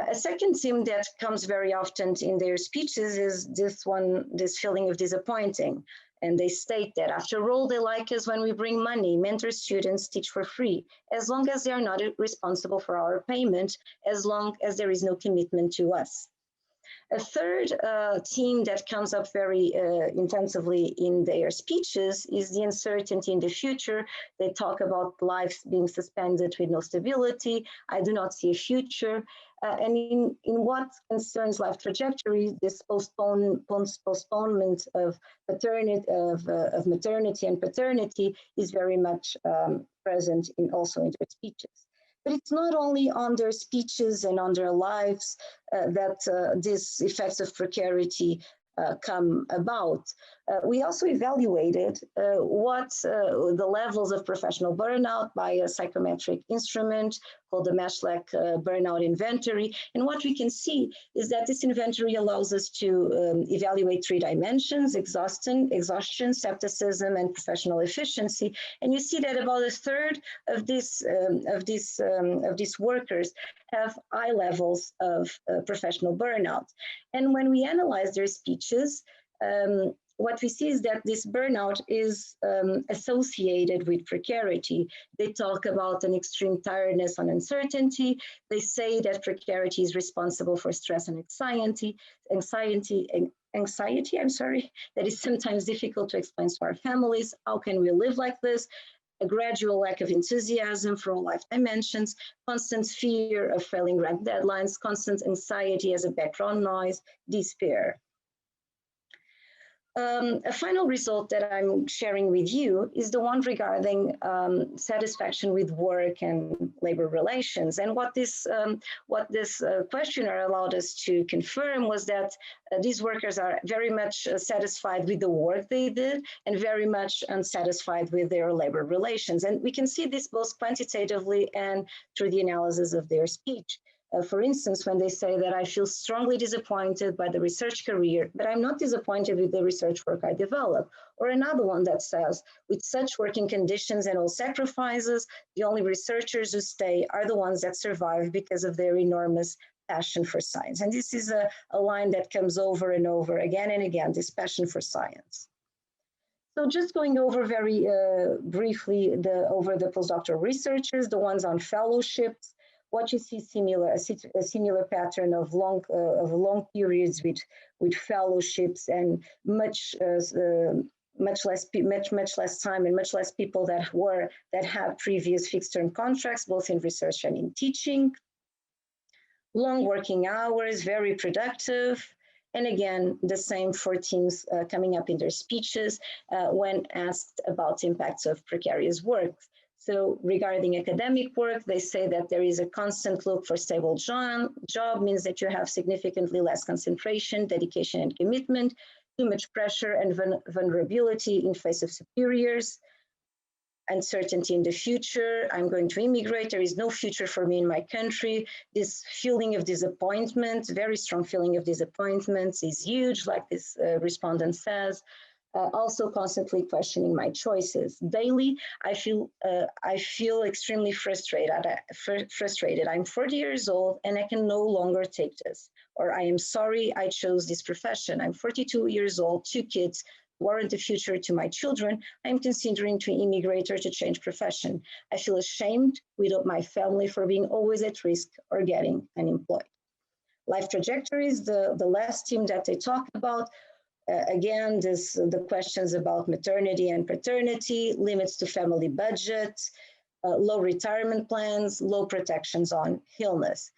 [SPEAKER 10] A second theme that comes very often in their speeches is this feeling of disappointing. And they state that after all, they like us when we bring money, mentor students, teach for free, as long as they are not responsible for our payment, as long as there is no commitment to us. A third theme that comes up very intensively in their speeches is the uncertainty in the future. They talk about lives being suspended with no stability. I do not see a future. And in what concerns life trajectory, this postponement of maternity and paternity is very much present also in their speeches. But it's not only on their speeches and on their lives that these effects of precarity come about. We also evaluated what the levels of professional burnout by a psychometric instrument called the Maslach burnout inventory. And what we can see is that this inventory allows us to evaluate 3 dimensions: exhaustion, skepticism, and professional efficiency. And you see that about a third of these workers have high levels of professional burnout. And when we analyze their speeches, what we see is that this burnout is associated with precarity. They talk about an extreme tiredness and uncertainty. They say that precarity is responsible for stress and anxiety, that is sometimes difficult to explain to our families. How can we live like this? A gradual lack of enthusiasm for all life dimensions, constant fear of failing grant deadlines, constant anxiety as a background noise, despair. A final result that I'm sharing with you is the one regarding satisfaction with work and labor relations. And what this questionnaire allowed us to confirm was that these workers are very much satisfied with the work they did and very much unsatisfied with their labor relations. And we can see this both quantitatively and through the analysis of their speech. For instance, when they say that I feel strongly disappointed by the research career, but I'm not disappointed with the research work I develop. Or another one that says, with such working conditions and all sacrifices, the only researchers who stay are the ones that survive because of their enormous passion for science. And this is a line that comes over and over again and again, this passion for science. So just going over very briefly over the postdoctoral researchers, the ones on fellowships, what you see a similar pattern of long periods with fellowships and much less time and much less people that have previous fixed-term contracts, both in research and in teaching. Long working hours, very productive. And again, the same for teams coming up in their speeches when asked about impacts of precarious work. So regarding academic work, they say that there is a constant look for stable job means that you have significantly less concentration, dedication, and commitment, too much pressure and vulnerability in face of superiors, uncertainty in the future. I'm going to immigrate. There is no future for me in my country. This feeling of disappointment, very strong feeling of disappointment is huge, like this respondent says. Also constantly questioning my choices. Daily, I feel extremely frustrated. I'm 40 years old and I can no longer take this. Or I am sorry I chose this profession. I'm 42 years old, 2 kids, warrant the future to my children. I'm considering to immigrate or to change profession. I feel ashamed without my family for being always at risk or getting unemployed. Life trajectories, the last theme that they talk about, again, the questions about maternity and paternity, limits to family budgets, low retirement plans, low protections on illness.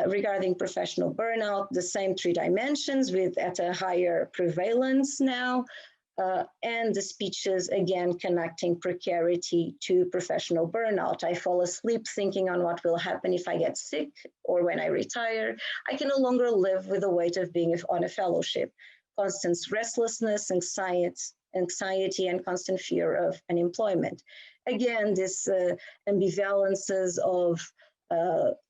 [SPEAKER 10] Regarding professional burnout, the same 3 dimensions with at a higher prevalence now. and the speeches, again, connecting precarity to professional burnout. I fall asleep thinking on what will happen if I get sick or when I retire. I can no longer live with the weight of being on a fellowship. Constant restlessness, anxiety, and constant fear of unemployment. Again, this ambivalences of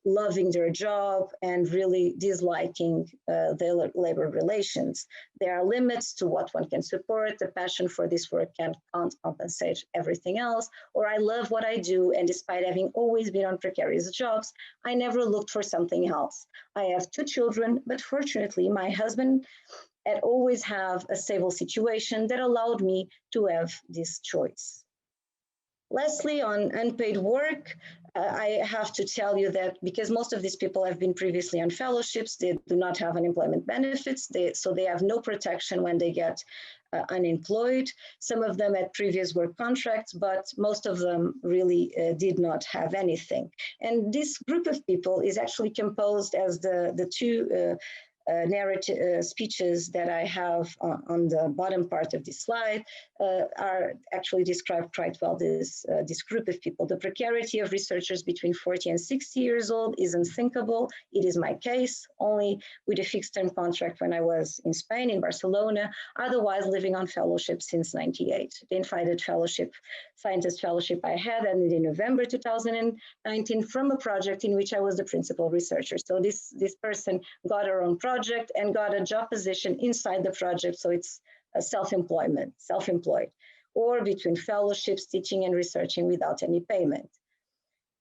[SPEAKER 10] loving their job and really disliking their labor relations. There are limits to what one can support. The passion for this work can't compensate everything else. Or I love what I do, and despite having always been on precarious jobs, I never looked for something else. I have 2 children, but fortunately my husband had always have a stable situation that allowed me to have this choice. Lastly, on unpaid work, I have to tell you that because most of these people have been previously on fellowships, they do not have unemployment benefits, so they have no protection when they get unemployed. Some of them had previous work contracts, but most of them really did not have anything. And this group of people is actually composed as the 2 narrative speeches that I have on the bottom part of this slide are actually described quite well this group of people. The precarity of researchers between 40 and 60 years old is unthinkable. It is my case, only with a fixed term contract when I was in Spain, in Barcelona, otherwise living on fellowship since '98. The invited scientist fellowship I had ended in November 2019 from a project in which I was the principal researcher. So this person got her own project and got a job position inside the project, so it's a self-employed, or between fellowships, teaching and researching without any payment.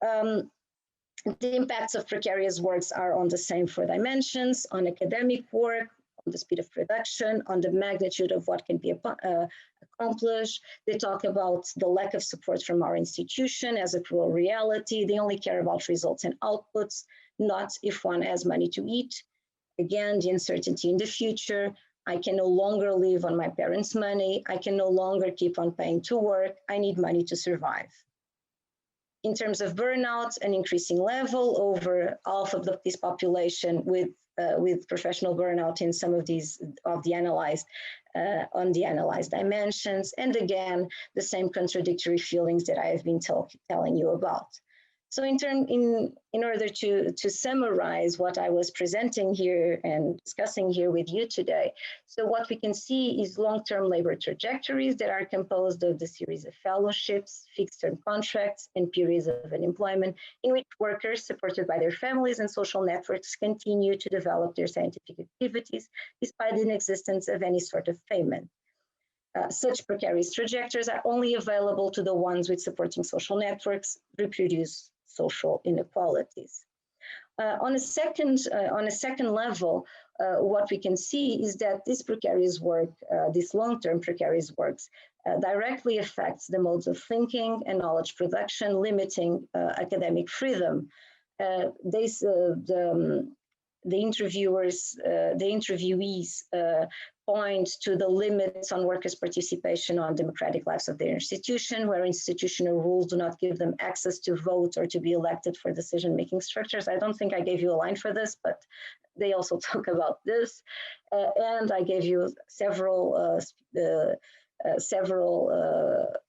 [SPEAKER 10] The impacts of precarious works are on the same 4 dimensions: on academic work, on the speed of production, on the magnitude of what can be accomplished. They talk about the lack of support from our institution as a cruel reality. They only care about results and outputs, not if one has money to eat. Again, the uncertainty in the future. I can no longer live on my parents' money. I can no longer keep on paying to work. I need money to survive. In terms of burnout, an increasing level, over half of this population with professional burnout in some of these on the analyzed dimensions. And again, the same contradictory feelings that I have been telling you about. So in order to summarize what I was presenting here and discussing here with you today, so what we can see is long-term labor trajectories that are composed of the series of fellowships, fixed-term contracts, and periods of unemployment in which workers supported by their families and social networks continue to develop their scientific activities despite the inexistence of any sort of payment. Such precarious trajectories are only available to the ones with supporting social networks, reproduce social inequalities. On a second level, what we can see is that this precarious work, this long-term precarious works, directly affects the modes of thinking and knowledge production, limiting academic freedom. The interviewees point to the limits on workers' participation on democratic lives of their institution, where institutional rules do not give them access to vote or to be elected for decision-making structures. I don't think I gave you a line for this, but they also talk about this. And I gave you several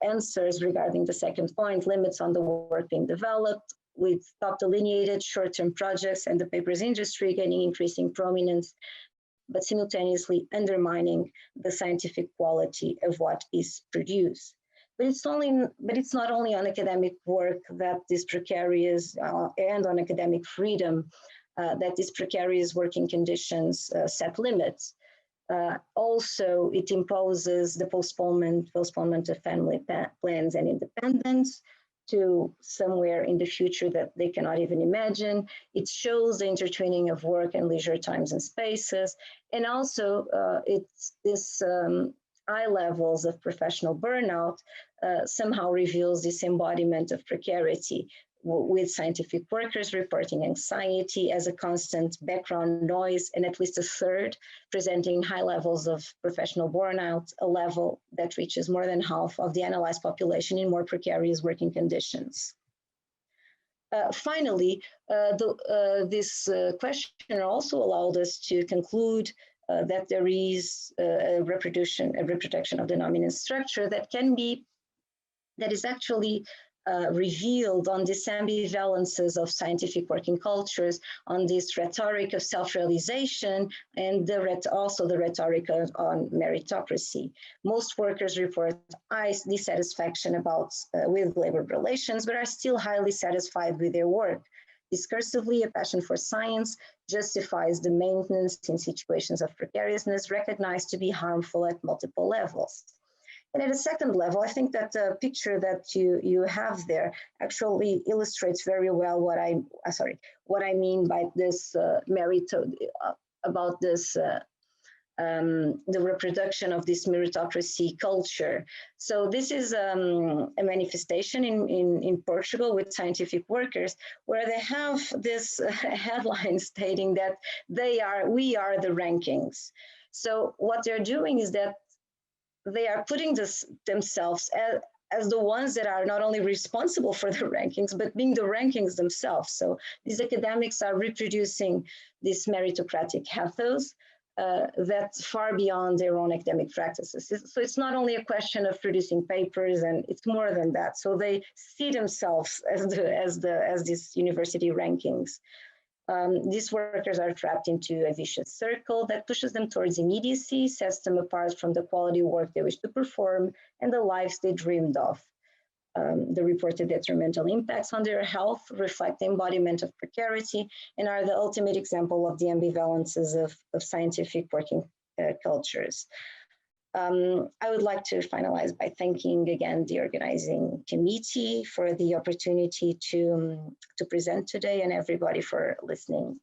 [SPEAKER 10] answers regarding the second point, limits on the work being developed, with top delineated short-term projects and the papers industry gaining increasing prominence, but simultaneously undermining the scientific quality of what is produced. But it's not only on academic work that this precarious and on academic freedom that these precarious working conditions set limits. Also, it imposes the postponement of family plans and independence to somewhere in the future that they cannot even imagine. It shows the intertwining of work and leisure times and spaces. And also it's this high levels of professional burnout somehow reveals this embodiment of precarity, with scientific workers reporting anxiety as a constant background noise, and at least a third presenting high levels of professional burnout, a level that reaches more than half of the analyzed population in more precarious working conditions. Finally, this question also allowed us to conclude that there is a reproduction of the dominant structure that is actually revealed on these ambivalences of scientific working cultures, on this rhetoric of self-realization, and also the rhetoric on meritocracy. Most workers report dissatisfaction with labor relations, but are still highly satisfied with their work. Discursively, a passion for science justifies the maintenance in situations of precariousness recognized to be harmful at multiple levels. And at a second level, I think that the picture that you have there actually illustrates very well what I mean by this about this the reproduction of this meritocracy culture. So this is a manifestation in Portugal with scientific workers, where they have this headline stating that we are the rankings. So what they're doing is that they are putting themselves as the ones that are not only responsible for the rankings, but being the rankings themselves. So these academics are reproducing this meritocratic ethos that's far beyond their own academic practices. So it's not only a question of producing papers, and it's more than that. So they see themselves as these university rankings. These workers are trapped into a vicious circle that pushes them towards immediacy, sets them apart from the quality work they wish to perform and the lives they dreamed of. The reported detrimental impacts on their health reflect the embodiment of precarity and are the ultimate example of the ambivalences of scientific working cultures. I would like to finalize by thanking again the organizing committee for the opportunity to present today, and everybody for listening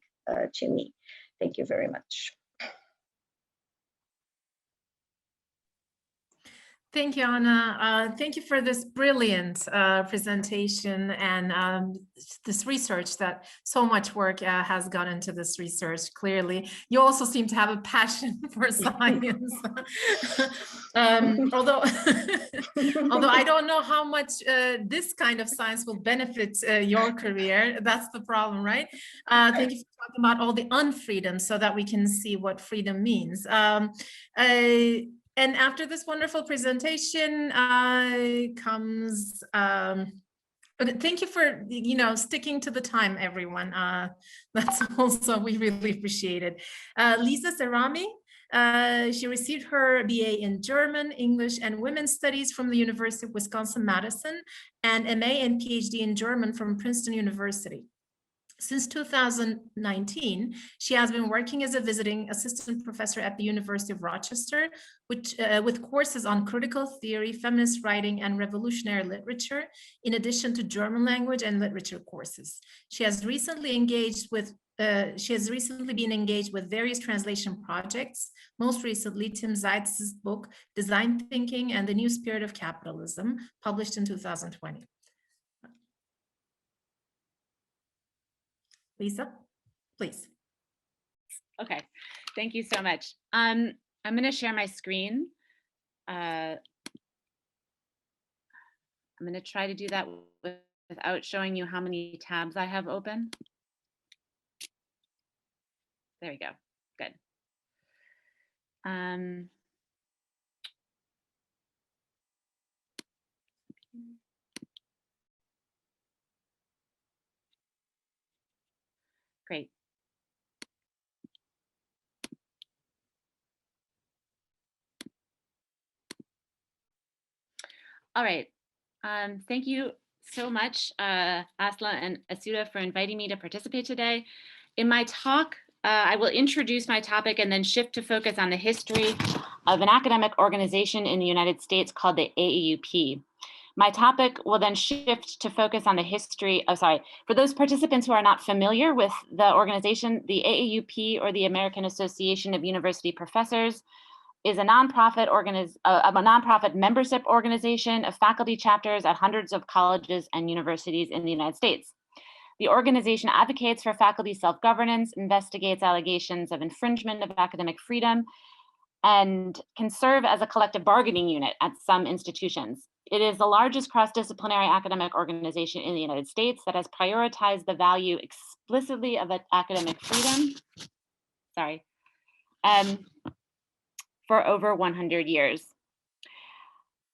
[SPEAKER 10] to me. Thank you very much.
[SPEAKER 1] Thank you, Anna. Thank you for this brilliant presentation and this research that so much work has gone into this research, clearly. You also seem to have a passion for science. Although I don't know how much this kind of science will benefit your career. That's the problem, right? Thank you for talking about all the unfreedom so that we can see what freedom means. And after this wonderful presentation comes, thank you for, sticking to the time, everyone. That's also, we really appreciate it. Lisa Cerami, she received her BA in German, English, and Women's Studies from the University of Wisconsin-Madison, and MA and PhD in German from Princeton University. Since 2019, she has been working as a visiting assistant professor at the University of Rochester, with courses on critical theory, feminist writing, and revolutionary literature, in addition to German language and literature courses. She has recently been engaged with various translation projects, most recently Tim Zeitz's book, Design Thinking and the New Spirit of Capitalism, published in 2020. Lisa, please.
[SPEAKER 11] Okay, thank you so much. I'm going to share my screen. I'm going to try to do that without showing you how many tabs I have open. There we go. Good. Great. All right. Thank you so much, Aslı and Aysuda, for inviting me to participate today. In my talk, I will introduce my topic and then shift to focus on the history of an academic organization in the United States called the AAUP. My topic will then shift to focus on the history of, for those participants who are not familiar with the organization, the AAUP, or the American Association of University Professors, is a nonprofit membership organization of faculty chapters at hundreds of colleges and universities in the United States. The organization advocates for faculty self-governance, investigates allegations of infringement of academic freedom, and can serve as a collective bargaining unit at some institutions. It is the largest cross-disciplinary academic organization in the United States that has prioritized the value explicitly of academic freedom, for over 100 years.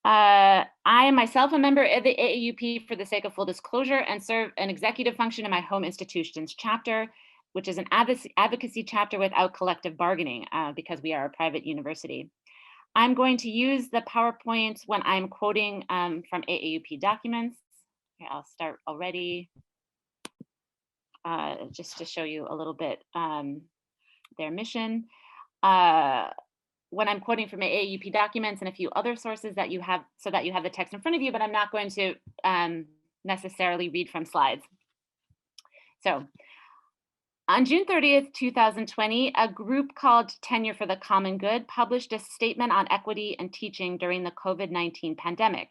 [SPEAKER 11] I am myself a member of the AAUP for the sake of full disclosure and serve an executive function in my home institution's chapter, which is an advocacy chapter without collective bargaining because we are a private university. I'm going to use the PowerPoint when I'm quoting from AAUP documents. Okay, I'll start already just to show you a little bit their mission. When I'm quoting from AAUP documents and a few other sources that you have, so that you have the text in front of you, but I'm not going to necessarily read from slides. So on June 30th, 2020, a group called Tenure for the Common Good published a statement on equity and teaching during the COVID-19 pandemic.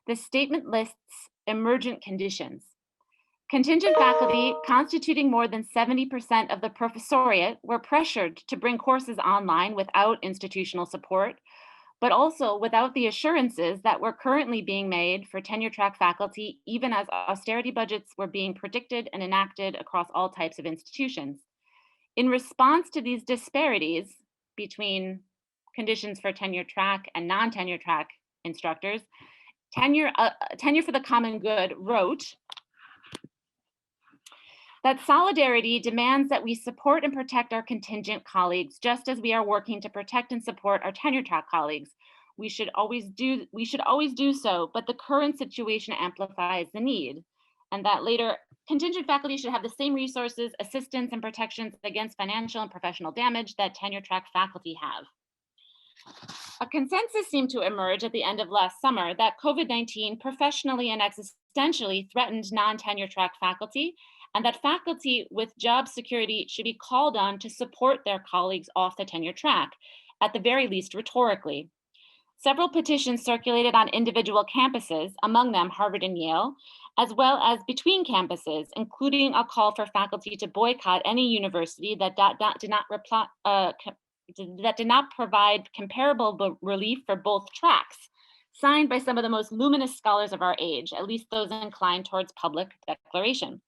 [SPEAKER 11] The statement lists emergent conditions. Contingent faculty, constituting more than 70% of the professoriate, were pressured to bring courses online without institutional support, but also without the assurances that were currently being made for tenure-track faculty, even as austerity budgets were being predicted and enacted across all types of institutions. In response to these disparities between conditions for tenure-track and non-tenure-track instructors, Tenure for the Common Good wrote that solidarity demands that we support and protect our contingent colleagues, just as we are working to protect and support our tenure-track colleagues. We should always do so, but the current situation amplifies the need. And that later, contingent faculty should have the same resources, assistance, and protections against financial and professional damage that tenure-track faculty have. A consensus seemed to emerge at the end of last summer that COVID-19 professionally and existentially threatened non-tenure-track faculty, and that faculty with job security should be called on to support their colleagues off the tenure track, at the very least rhetorically. Several petitions circulated on individual campuses, among them Harvard and Yale, as well as between campuses, including a call for faculty to boycott any university that did not provide comparable relief for both tracks, signed by some of the most luminous scholars of our age, at least those inclined towards public declaration.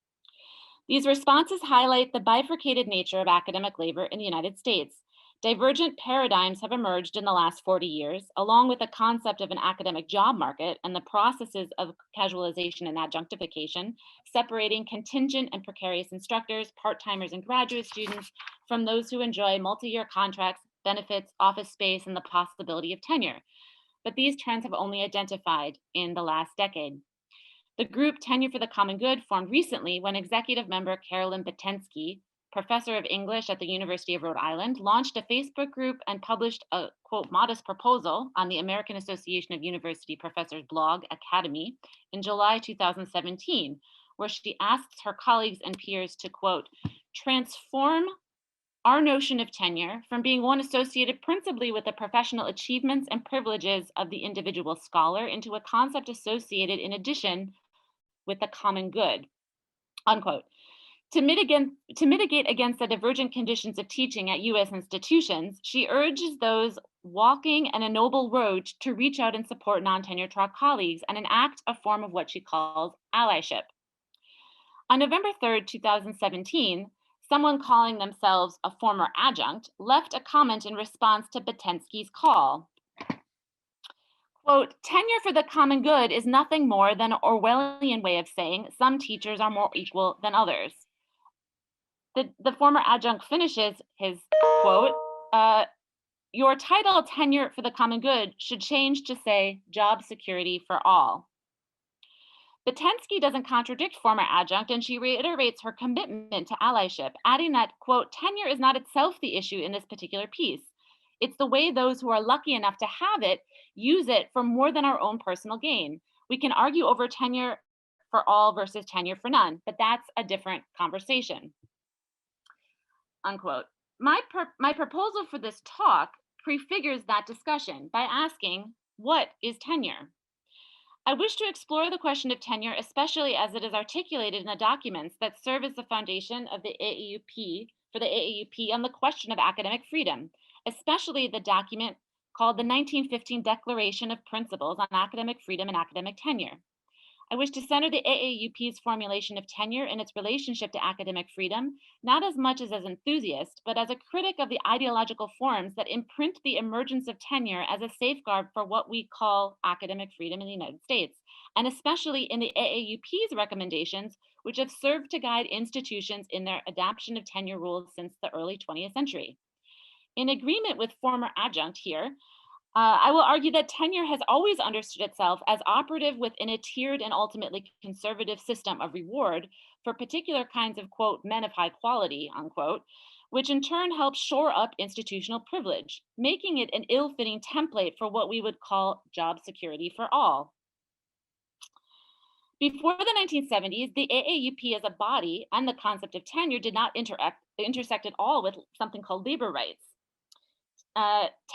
[SPEAKER 11] These responses highlight the bifurcated nature of academic labor in the United States. Divergent paradigms have emerged in the last 40 years, along with the concept of an academic job market and the processes of casualization and adjunctification, separating contingent and precarious instructors, part-timers, and graduate students from those who enjoy multi-year contracts, benefits, office space, and the possibility of tenure. But these trends have only identified in the last decade. The group Tenure for the Common Good formed recently when executive member Carolyn Batensky, professor of English at the University of Rhode Island, launched a Facebook group and published a, quote, modest proposal on the American Association of University Professors blog, Academy, in July 2017, where she asks her colleagues and peers to, quote, transform our notion of tenure from being one associated principally with the professional achievements and privileges of the individual scholar into a concept associated in addition with the common good, unquote. To mitigate against the divergent conditions of teaching at US institutions, she urges those walking an ennoble road to reach out and support non-tenure track colleagues and enact a form of what she calls allyship. On November 3rd, 2017, someone calling themselves a former adjunct left a comment in response to Batensky's call. Quote, tenure for the common good is nothing more than an Orwellian way of saying some teachers are more equal than others. The former adjunct finishes his quote, your title, tenure for the common good, should change to say job security for all. Batensky doesn't contradict former adjunct, and she reiterates her commitment to allyship, adding that, quote, tenure is not itself the issue in this particular piece. It's the way those who are lucky enough to have it use it for more than our own personal gain. We can argue over tenure for all versus tenure for none, but that's a different conversation, unquote. My proposal for this talk prefigures that discussion by asking, what is tenure? I wish to explore the question of tenure, especially as it is articulated in the documents that serve as the foundation of the AAUP, for the AAUP on the question of academic freedom, especially the document called the 1915 Declaration of Principles on Academic Freedom and Academic Tenure. I wish to center the AAUP's formulation of tenure in its relationship to academic freedom, not as much as an enthusiast, but as a critic of the ideological forms that imprint the emergence of tenure as a safeguard for what we call academic freedom in the United States, and especially in the AAUP's recommendations, which have served to guide institutions in their adoption of tenure rules since the early 20th century. In agreement with former adjunct here, I will argue that tenure has always understood itself as operative within a tiered and ultimately conservative system of reward for particular kinds of, quote, men of high quality, unquote, which in turn helps shore up institutional privilege, making it an ill-fitting template for what we would call job security for all. Before the 1970s, the AAUP as a body and the concept of tenure did not intersect at all with something called labor rights.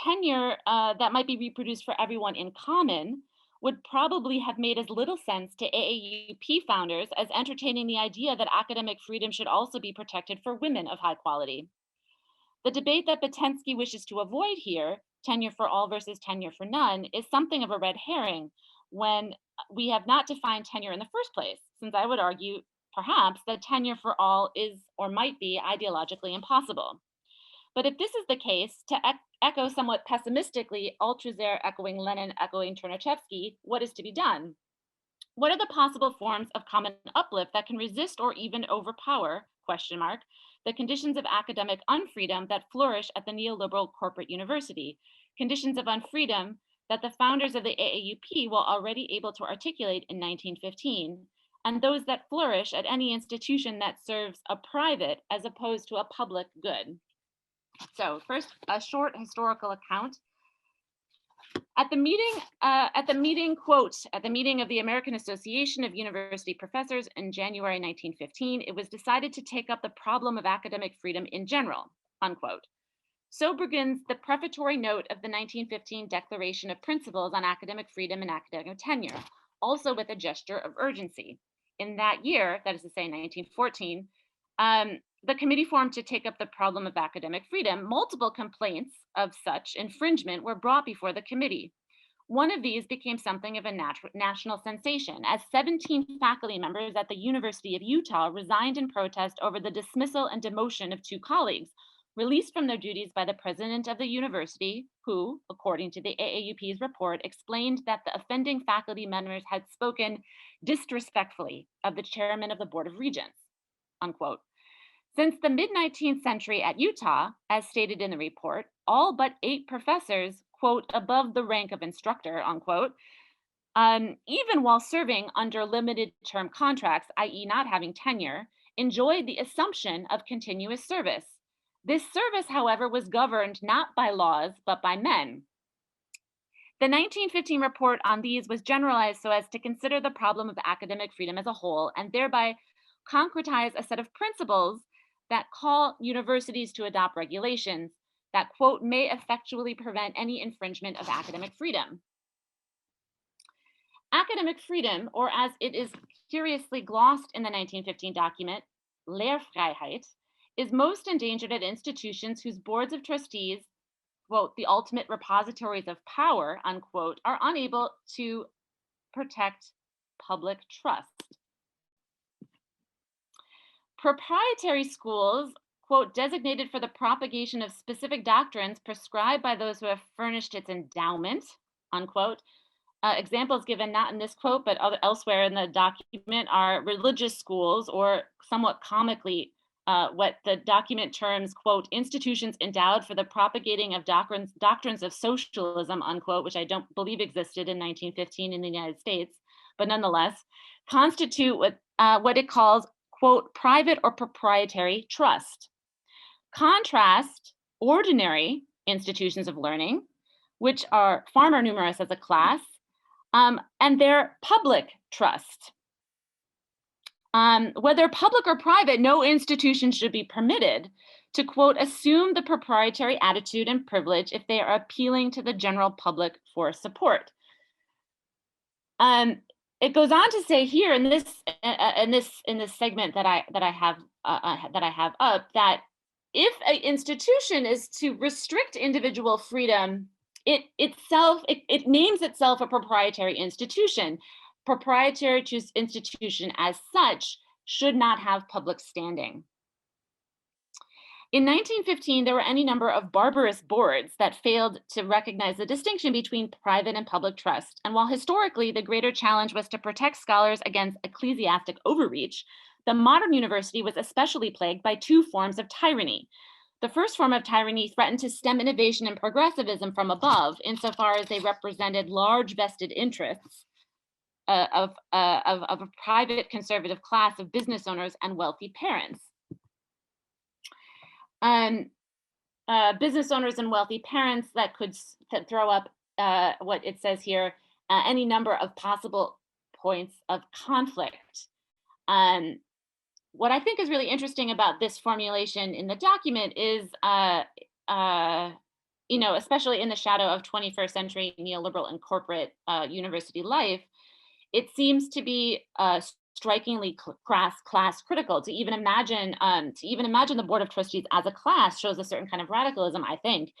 [SPEAKER 11] Tenure that might be reproduced for everyone in common would probably have made as little sense to AAUP founders as entertaining the idea that academic freedom should also be protected for women of high quality. The debate that Batensky wishes to avoid here, tenure for all versus tenure for none, is something of a red herring when we have not defined tenure in the first place, since I would argue perhaps that tenure for all is or might be ideologically impossible. But if this is the case, to echo somewhat pessimistically, Althusser echoing Lenin, echoing Chernyshevsky, what is to be done? What are the possible forms of common uplift that can resist or even overpower, question mark, the conditions of academic unfreedom that flourish at the neoliberal corporate university, conditions of unfreedom that the founders of the AAUP were already able to articulate in 1915, and those that flourish at any institution that serves a private as opposed to a public good. So first, a short historical account. At the meeting, quote, at the meeting of the American Association of University Professors in January 1915, it was decided to take up the problem of academic freedom in general, unquote. So begins the prefatory note of the 1915 Declaration of Principles on Academic Freedom and Academic Tenure, also with a gesture of urgency. In that year, that is to say 1914, the committee formed to take up the problem of academic freedom. Multiple complaints of such infringement were brought before the committee. One of these became something of a national sensation, as 17 faculty members at the University of Utah resigned in protest over the dismissal and demotion of 2 colleagues, released from their duties by the president of the university, who, according to the AAUP's report, explained that the offending faculty members had spoken disrespectfully of the chairman of the Board of Regents, unquote. Since the mid-19th century at Utah, as stated in the report, all but 8 professors, quote, above the rank of instructor, unquote, even while serving under limited term contracts, i.e. not having tenure, enjoyed the assumption of continuous service. This service, however, was governed not by laws, but by men. The 1915 report on these was generalized so as to consider the problem of academic freedom as a whole, and thereby concretize a set of principles that call universities to adopt regulations that, quote, may effectually prevent any infringement of academic freedom. Academic freedom, or as it is curiously glossed in the 1915 document, Lehrfreiheit, is most endangered at institutions whose boards of trustees, quote, the ultimate repositories of power, unquote, are unable to protect public trust. Proprietary schools, quote, designated for the propagation of specific doctrines prescribed by those who have furnished its endowment, unquote. Examples given not in this quote, but elsewhere in the document are religious schools, or somewhat comically, what the document terms, quote, institutions endowed for the propagating of doctrines of socialism, unquote, which I don't believe existed in 1915 in the United States, but nonetheless, constitute what it calls, quote, private or proprietary trust. Contrast ordinary institutions of learning, which are far more numerous as a class, and their public trust. Whether public or private, no institution should be permitted to, quote, assume the proprietary attitude and privilege if they are appealing to the general public for support. It goes on to say here in this segment that I have up, that if an institution is to restrict individual freedom, it names itself a proprietary institution. proprietary to institution as such should not have public standing. In 1915, there were any number of barbarous boards that failed to recognize the distinction between private and public trust. And while historically the greater challenge was to protect scholars against ecclesiastic overreach, the modern university was especially plagued by two forms of tyranny. The first form of tyranny threatened to stem innovation and progressivism from above, insofar as they represented large vested interests of a private conservative class of business owners and wealthy parents. Business owners and wealthy parents that could throw up what it says here, any number of possible points of conflict. What I think is really interesting about this formulation in the document is, especially in the shadow of 21st century neoliberal and corporate university life, it seems to be strikingly class critical. To even imagine the Board of Trustees as a class shows a certain kind of radicalism, I think.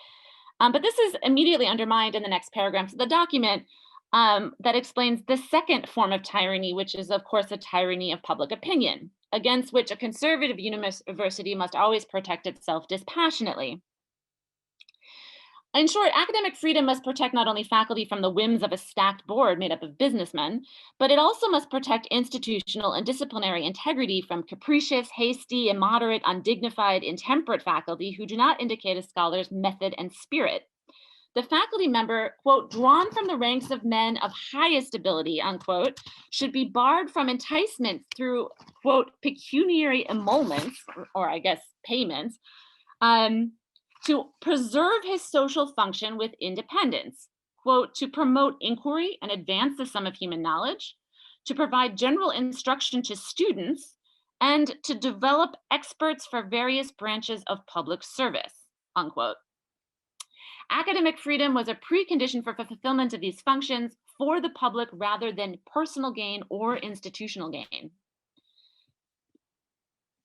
[SPEAKER 11] But this is immediately undermined in the next paragraphs of the document that explains the second form of tyranny, which is, of course, the tyranny of public opinion, against which a conservative university must always protect itself dispassionately. In short, academic freedom must protect not only faculty from the whims of a stacked board made up of businessmen, but it also must protect institutional and disciplinary integrity from capricious, hasty, immoderate, undignified, intemperate faculty who do not indicate a scholar's method and spirit. The faculty member, quote, drawn from the ranks of men of highest ability, unquote, should be barred from enticement through, quote, pecuniary emoluments, or I guess payments, to preserve his social function with independence, quote, to promote inquiry and advance the sum of human knowledge, to provide general instruction to students, and to develop experts for various branches of public service, unquote. Academic freedom was a precondition for fulfillment of these functions for the public rather than personal gain or institutional gain.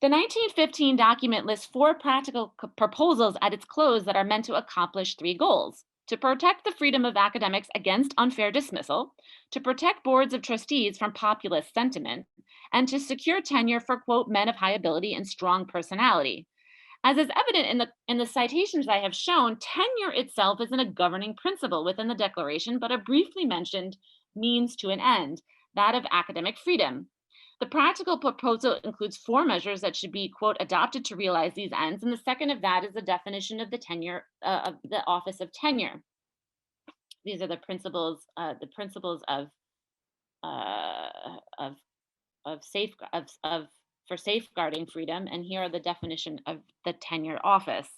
[SPEAKER 11] The 1915 document lists 4 practical proposals at its close that are meant to accomplish 3 goals: to protect the freedom of academics against unfair dismissal, to protect boards of trustees from populist sentiment, and to secure tenure for, quote, men of high ability and strong personality. As is evident in the citations I have shown, tenure itself isn't a governing principle within the declaration, but a briefly mentioned means to an end, that of academic freedom. The practical proposal includes 4 measures that should be, quote, adopted to realize these ends, and the second of that is the definition of the tenure of the office of tenure. These are the principles for safeguarding freedom, and here are the definition of the tenure office.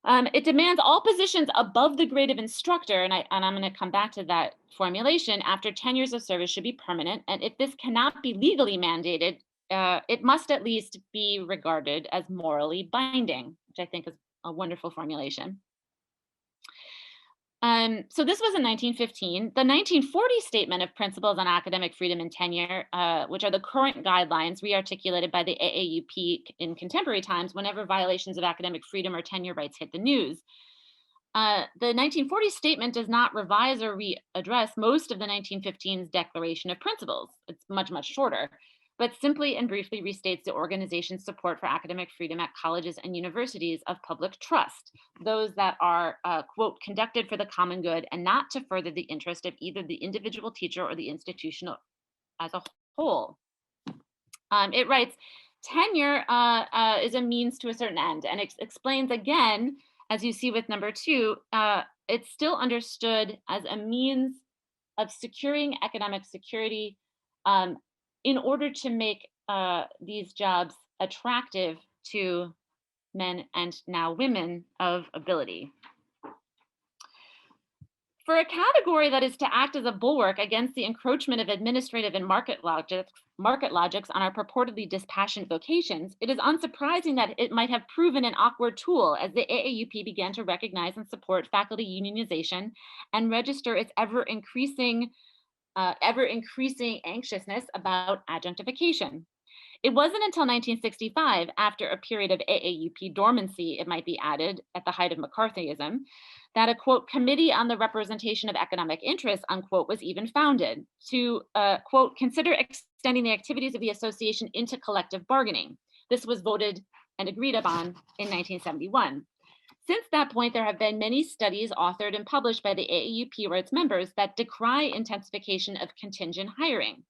[SPEAKER 11] It demands all positions above the grade of instructor, and I'm going to come back to that formulation, after 10 years of service should be permanent, and if this cannot be legally mandated, it must at least be regarded as morally binding, which I think is a wonderful formulation. So this was in 1915. The 1940 Statement of Principles on Academic Freedom and Tenure, which are the current guidelines re-articulated by the AAUP in contemporary times whenever violations of academic freedom or tenure rights hit the news. The 1940 Statement does not revise or readdress most of the 1915's Declaration of Principles. It's much, much shorter, but simply and briefly restates the organization's support for academic freedom at colleges and universities of public trust, those that are, quote, conducted for the common good and not to further the interest of either the individual teacher or the institution as a whole. It writes, tenure is a means to a certain end, and it explains again, as you see with number 2, it's still understood as a means of securing economic security in order to make these jobs attractive to men and now women of ability. For a category that is to act as a bulwark against the encroachment of administrative and market logics on our purportedly dispassionate vocations, it is unsurprising that it might have proven an awkward tool as the AAUP began to recognize and support faculty unionization and register its ever-increasing anxiousness about adjunctification. It wasn't until 1965, after a period of AAUP dormancy, it might be added, at the height of McCarthyism, that a, quote, committee on the representation of economic interests, unquote, was even founded to, quote, consider extending the activities of the association into collective bargaining. This was voted and agreed upon in 1971. Since that point, there have been many studies authored and published by the AAUP or its members that decry intensification of contingent hiring.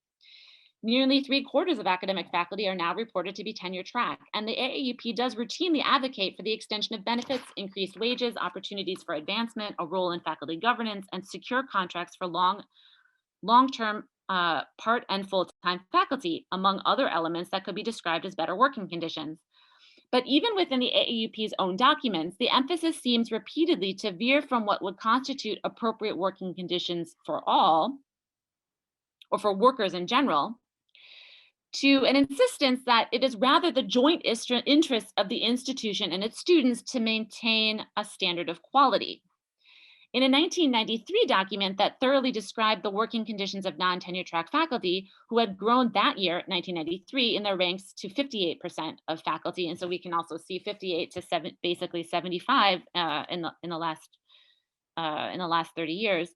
[SPEAKER 11] Nearly 3/4 of academic faculty are now reported to be tenure track, and the AAUP does routinely advocate for the extension of benefits, increased wages, opportunities for advancement, a role in faculty governance, and secure contracts for long-term part and full-time faculty, among other elements that could be described as better working conditions. But even within the AAUP's own documents, the emphasis seems repeatedly to veer from what would constitute appropriate working conditions for all, or for workers in general, to an insistence that it is rather the joint interests of the institution and its students to maintain a standard of quality. In a 1993 document that thoroughly described the working conditions of non-tenure track faculty, who had grown that year, 1993, in their ranks to 58% of faculty, and so we can also see 58 to basically 75 in the last 30 years,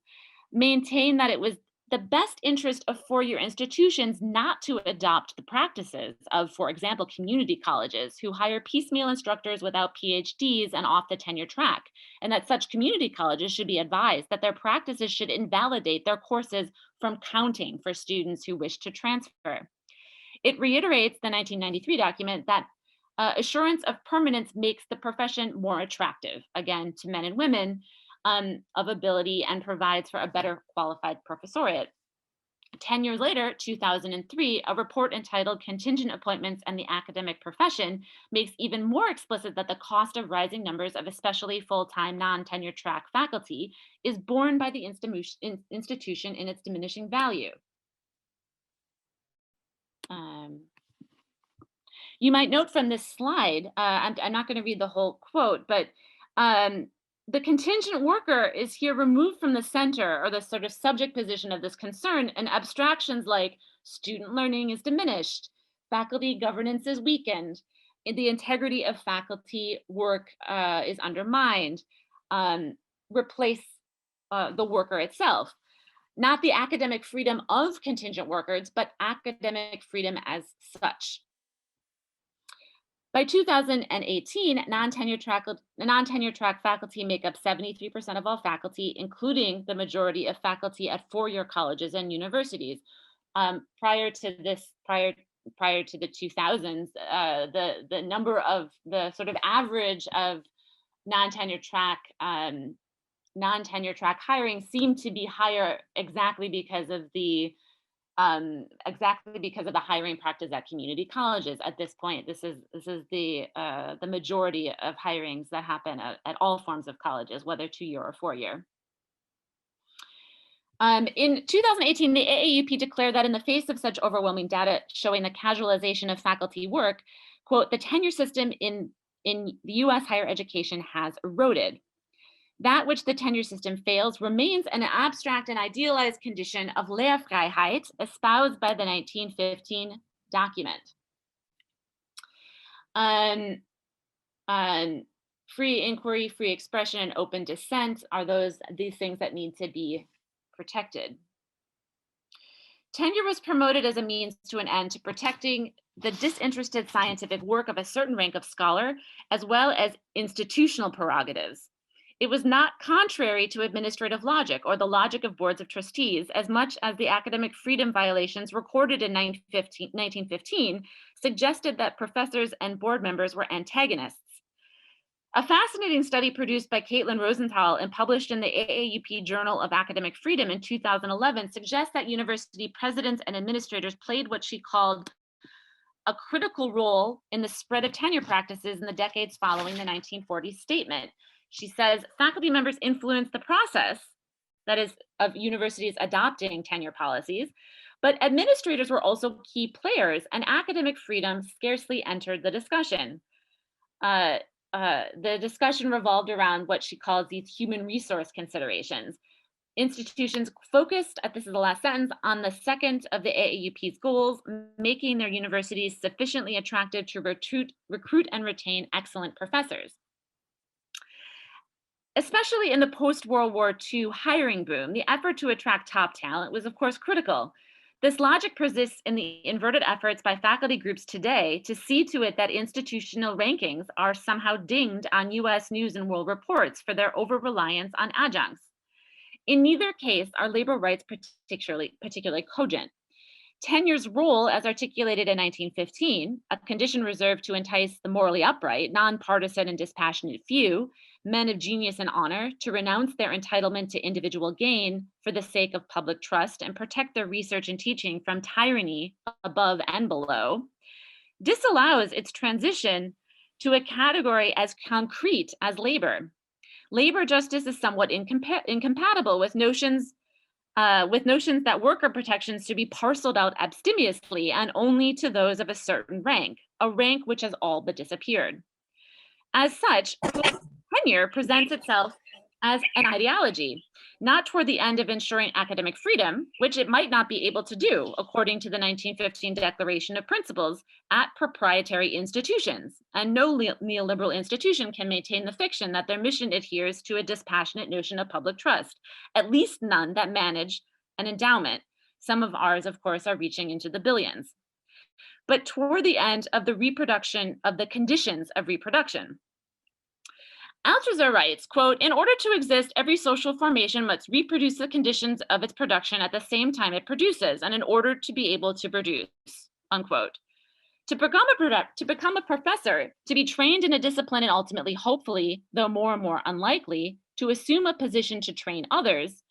[SPEAKER 11] maintained that it was the best interest of four-year institutions not to adopt the practices of, for example, community colleges who hire piecemeal instructors without PhDs and off the tenure track, and that such community colleges should be advised that their practices should invalidate their courses from counting for students who wish to transfer. It reiterates the 1993 document that assurance of permanence makes the profession more attractive, again, to men and women, of ability, and provides for a better qualified professoriate. 10 years later, 2003, a report entitled Contingent Appointments and the Academic Profession makes even more explicit that the cost of rising numbers of especially full-time non-tenure track faculty is borne by the institution in its diminishing value. You might note from this slide, I'm not going to read the whole quote, but the contingent worker is here removed from the center, or the sort of subject position of this concern, and abstractions like student learning is diminished, faculty governance is weakened, the integrity of faculty work is undermined, replace the worker itself. Not the academic freedom of contingent workers, but academic freedom as such. By 2018, non-tenure track faculty make up 73% of all faculty, including the majority of faculty at four-year colleges and universities. Prior to the 2000s, the number of the sort of average of non-tenure track hiring seemed to be higher exactly because of the hiring practice at community colleges. At this point, this is the majority of hirings that happen at all forms of colleges, whether 2-year or 4-year. In 2018, the AAUP declared that in the face of such overwhelming data showing the casualization of faculty work, quote, the tenure system in the US higher education has eroded. That which the tenure system fails remains an abstract and idealized condition of Lehrfreiheit espoused by the 1915 document. Free inquiry, free expression, and open dissent are these things that need to be protected. Tenure was promoted as a means to an end to protecting the disinterested scientific work of a certain rank of scholar, as well as institutional prerogatives. It was not contrary to administrative logic or the logic of boards of trustees, as much as the academic freedom violations recorded in 1915 suggested that professors and board members were antagonists. A fascinating study produced by Caitlin Rosenthal and published in the AAUP Journal of Academic Freedom in 2011 suggests that university presidents and administrators played what she called a critical role in the spread of tenure practices in the decades following the 1940 statement. She says faculty members influenced the process, that is, of universities adopting tenure policies, but administrators were also key players, and academic freedom scarcely entered the discussion. The discussion revolved around what she calls these human resource considerations. Institutions focused, this is the last sentence, on the second of the AAUP's goals, making their universities sufficiently attractive to recruit and retain excellent professors. Especially in the post-World War II hiring boom, the effort to attract top talent was, of course, critical. This logic persists in the inverted efforts by faculty groups today to see to it that institutional rankings are somehow dinged on US News and World Reports for their over-reliance on adjuncts. In neither case are labor rights particularly cogent. Tenure's role, as articulated in 1915, a condition reserved to entice the morally upright, nonpartisan and dispassionate few, men of genius and honor, to renounce their entitlement to individual gain for the sake of public trust and protect their research and teaching from tyranny above and below, disallows its transition to a category as concrete as labor. Labor justice is somewhat incompatible with notions that worker protections should be parceled out abstemiously and only to those of a certain rank, a rank which has all but disappeared. As such, tenure presents itself as an ideology, not toward the end of ensuring academic freedom, which it might not be able to do, according to the 1915 Declaration of Principles, at proprietary institutions. And no neoliberal institution can maintain the fiction that their mission adheres to a dispassionate notion of public trust, at least none that manage an endowment. Some of ours, of course, are reaching into the billions. But toward the end of the reproduction of the conditions of reproduction. Althusser writes, quote, "In order to exist, every social formation must reproduce the conditions of its production at the same time it produces, and in order to be able to produce," unquote. To become a professor, to be trained in a discipline and ultimately, hopefully, though more and more unlikely, to assume a position to train others,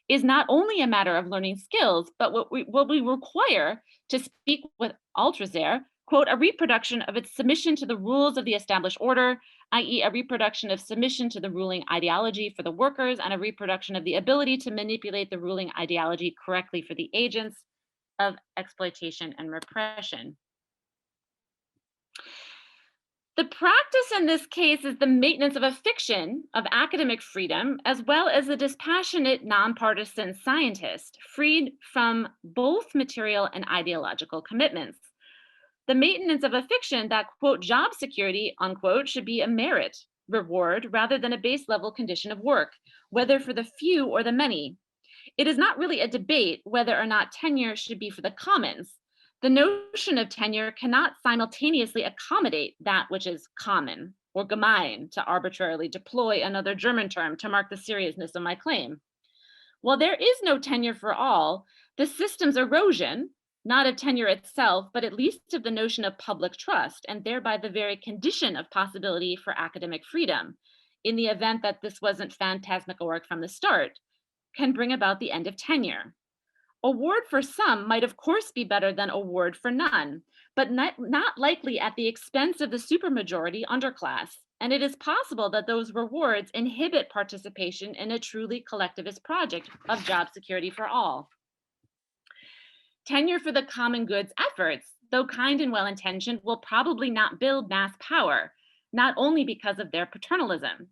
[SPEAKER 11] is not only a matter of learning skills, but what we require, to speak with Althusser, quote, "a reproduction of its submission to the rules of the established order, i.e. a reproduction of submission to the ruling ideology for the workers and a reproduction of the ability to manipulate the ruling ideology correctly for the agents of exploitation and repression." The practice in this case is the maintenance of a fiction of academic freedom, as well as a dispassionate, nonpartisan scientist, freed from both material and ideological commitments. The maintenance of a fiction that, quote, "job security," unquote, should be a merit, reward, rather than a base level condition of work, whether for the few or the many. It is not really a debate whether or not tenure should be for the commons. The notion of tenure cannot simultaneously accommodate that which is common, or gemein, to arbitrarily deploy another German term to mark the seriousness of my claim. While there is no tenure for all, the system's erosion, not of tenure itself, but at least of the notion of public trust, and thereby the very condition of possibility for academic freedom, in the event that this wasn't phantasmagoric from the start, can bring about the end of tenure. Award for some might of course be better than award for none, but not likely at the expense of the supermajority underclass. And it is possible that those rewards inhibit participation in a truly collectivist project of job security for all. Tenure for the common goods efforts, though kind and well-intentioned, will probably not build mass power, not only because of their paternalism.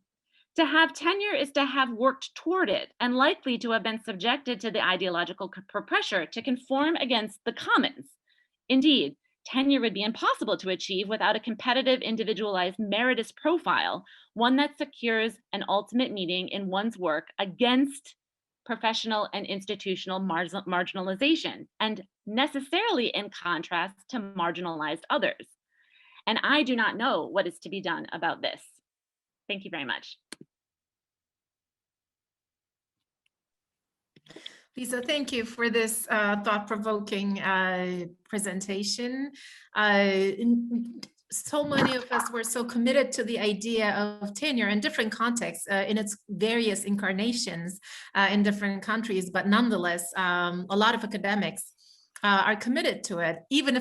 [SPEAKER 11] To have tenure is to have worked toward it and likely to have been subjected to the ideological pressure to conform against the commons. Indeed, tenure would be impossible to achieve without a competitive, individualized, meritorious profile, one that secures an ultimate meaning in one's work against professional and institutional marginalization, and necessarily in contrast to marginalized others. And I do not know what is to be done about this. Thank you very much.
[SPEAKER 1] Lisa, thank you for this thought-provoking presentation. So many of us were so committed to the idea of tenure in different contexts, in its various incarnations in different countries, but nonetheless, a lot of academics are committed to it, even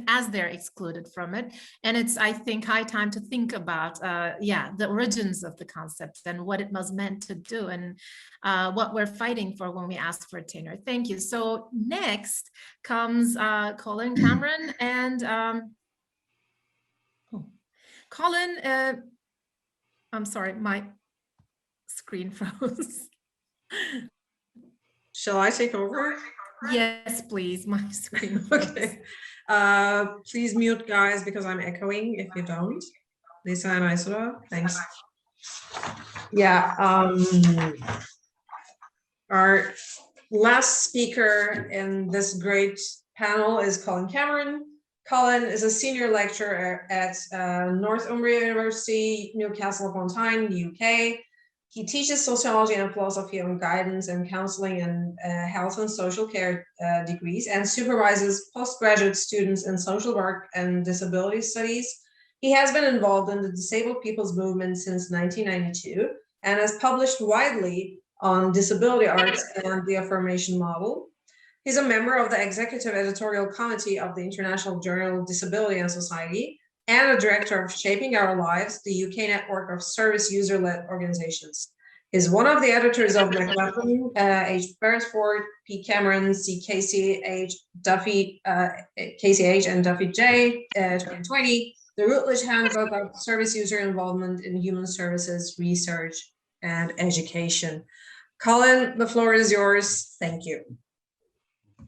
[SPEAKER 1] as they're excluded from it. And it's, I think, high time to think about, the origins of the concept and what it was meant to do and what we're fighting for when we ask for tenure. Thank you. So next comes Colin Cameron and Colin, I'm sorry, my screen froze.
[SPEAKER 2] Shall I take over?
[SPEAKER 1] Yes, please, my screen.
[SPEAKER 2] Okay. Please mute, guys, because I'm echoing if you don't. Lisa and Aysuda, thanks. Yeah, our last speaker in this great panel is Colin Cameron. Colin is a senior lecturer at Northumbria University, Newcastle upon Tyne, UK. He teaches sociology and philosophy on guidance and counseling and health and social care degrees, and supervises postgraduate students in social work and disability studies. He has been involved in the disabled people's movement since 1992 and has published widely on disability arts and the affirmation model. He's a member of the executive editorial committee of the International Journal of Disability and Society, and a director of Shaping Our Lives, the UK network of service user-led organizations. He's one of the editors of Mekonnen, H. Beresford, P. Cameron, C. Casey H. Duffy, Casey H. and Duffy J. 2020, the Routledge Handbook of Service User Involvement in Human Services, Research, and Education. Colin, the floor is yours. Thank you.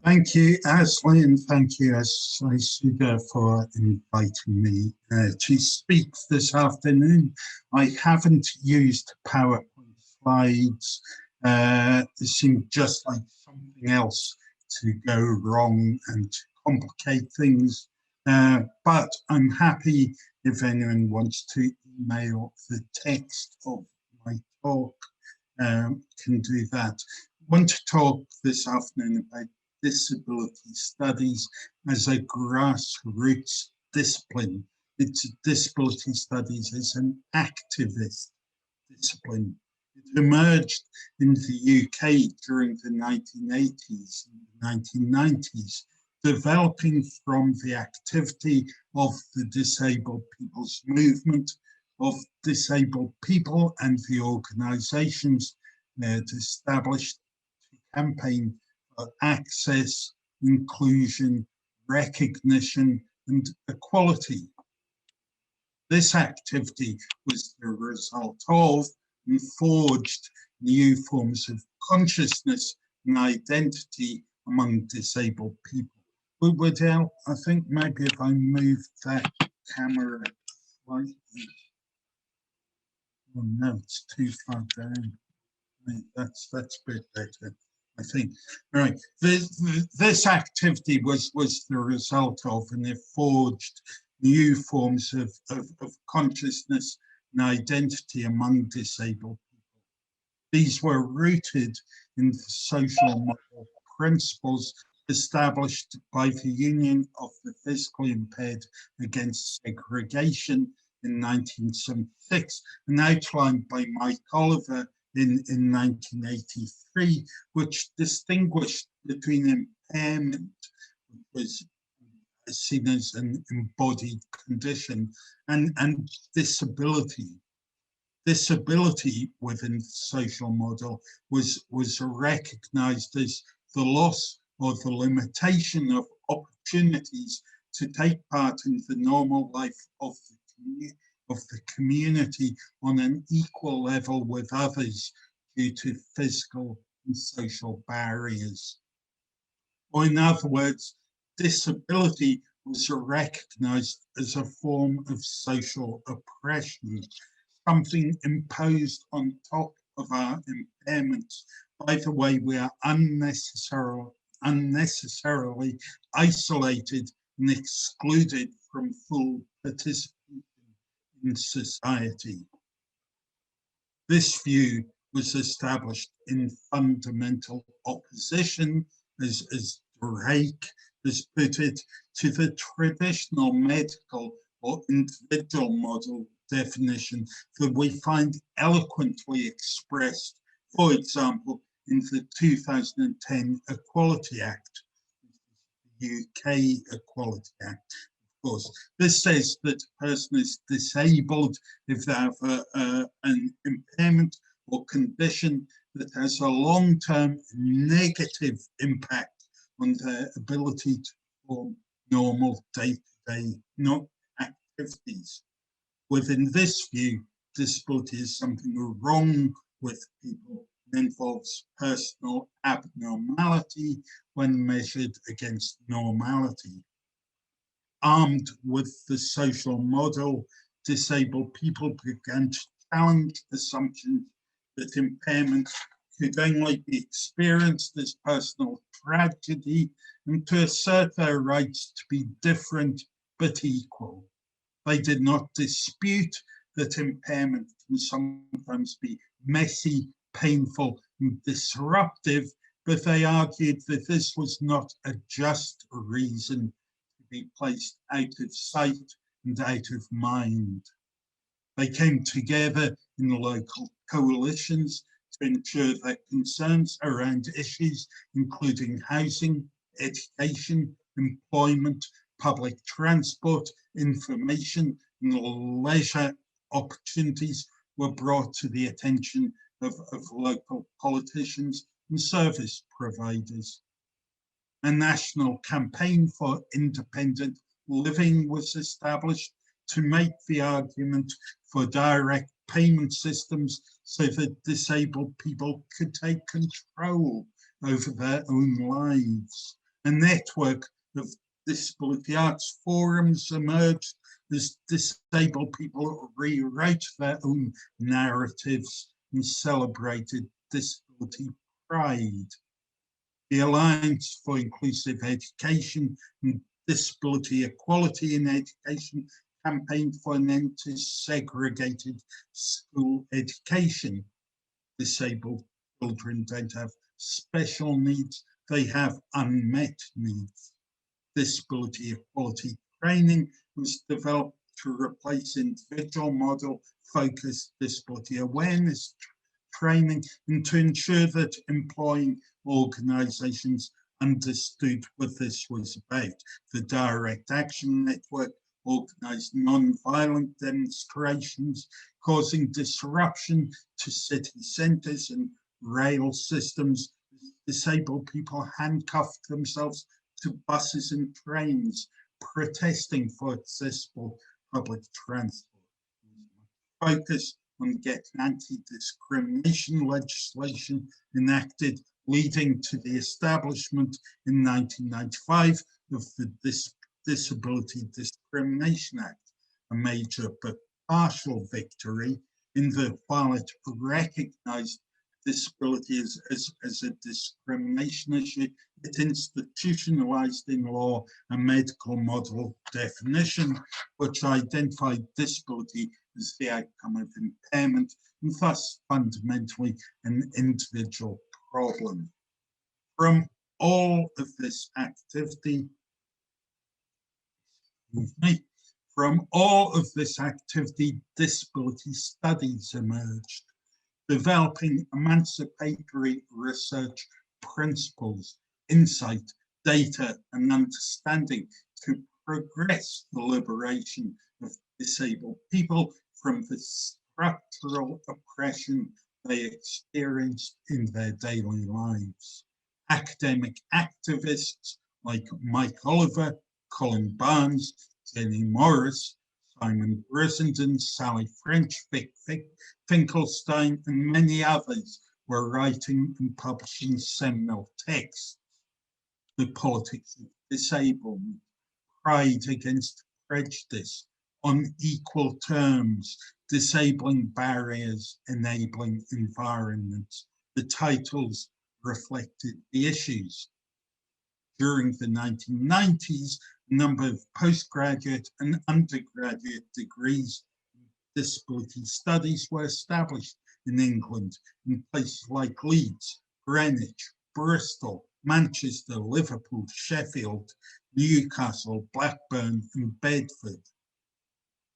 [SPEAKER 12] Thank you, Aslı, and thank you, Aysuda, for inviting me to speak this afternoon. I haven't used PowerPoint slides. It seemed just like something else to go wrong and to complicate things. But I'm happy if anyone wants to email the text of my talk, can do that. I want to talk this afternoon about disability studies as a grassroots discipline. Disability studies is an activist discipline. It emerged in the UK during the 1980s and 1990s, developing from the activity of the disabled people's movement, of disabled people and the organizations established to campaign for access, inclusion, recognition, and equality. This activity was the result of and forged new forms of consciousness and identity among disabled people. But without, I think maybe if I move that camera slightly. Oh no, it's too far down. That's a bit better, I think. All right, this activity was the result of, and it forged new forms of consciousness and identity among disabled people. These were rooted in the social moral principles established by the Union of the Physically Impaired Against Segregation in 1976 and outlined by Mike Oliver in 1983, which distinguished between impairment, which was seen as an embodied condition, and disability. Disability within the social model was recognized as the loss or the limitation of opportunities to take part in the normal life of the community on an equal level with others due to physical and social barriers. Or in other words, disability was recognized as a form of social oppression, something imposed on top of our impairments by the way we are unnecessarily isolated and excluded from full participation in society. This view was established in fundamental opposition, as Drake has put it, to the traditional medical or individual model definition that we find eloquently expressed, for example, in the 2010 Equality Act, the UK Equality Act. Of course, this says that a person is disabled if they have an impairment or condition that has a long-term negative impact on their ability to perform normal day-to-day activities. Within this view, disability is something wrong with people, and involves personal abnormality when measured against normality. Armed with the social model, disabled people began to challenge assumptions that impairment could only be experienced as personal tragedy and to assert their rights to be different but equal. They did not dispute that impairment can sometimes be messy, painful, and disruptive, but they argued that this was not a just reason to be placed out of sight and out of mind. They came together in local coalitions to ensure that concerns around issues including housing, education, employment, public transport, information, and leisure opportunities were brought to the attention of local politicians and service providers. A national campaign for independent living was established to make the argument for direct payment systems so that disabled people could take control over their own lives. A network of disability arts forums emerged as disabled people rewrote their own narratives and celebrated disability pride. The Alliance for Inclusive Education and Disability Equality in Education campaigned for an end to segregated school education. Disabled children don't have special needs, they have unmet needs. Disability equality training was developed to replace individual model focused disability awareness training and to ensure that employing organizations understood what this was about. The Direct Action Network organized non-violent demonstrations, causing disruption to city centers and rail systems. Disabled people handcuffed themselves to buses and trains, protesting for accessible public transport. Focus on getting anti-discrimination legislation enacted, leading to the establishment in 1995 of the Disability Discrimination Act, a major but partial victory in that while it recognized disability as a discrimination issue, it institutionalized in law a medical model definition which identified disability as the outcome of impairment and thus fundamentally an individual problem. From all of this activity, disability studies emerged, developing emancipatory research principles, insight, data, and understanding to progress the liberation of disabled people from the structural oppression they experienced in their daily lives. Academic activists like Mike Oliver, Colin Barnes, Jenny Morris, Simon Brissenden, Sally French, Vic Finkelstein, and many others were writing and publishing seminal texts. The Politics of Disablement, Pride Against Prejudice, On Equal Terms, Disabling Barriers, Enabling Environments. The titles reflected the issues. During the 1990s, a number of postgraduate and undergraduate degrees in disability studies were established in England in places like Leeds, Greenwich, Bristol, Manchester, Liverpool, Sheffield, Newcastle, Blackburn, and Bedford.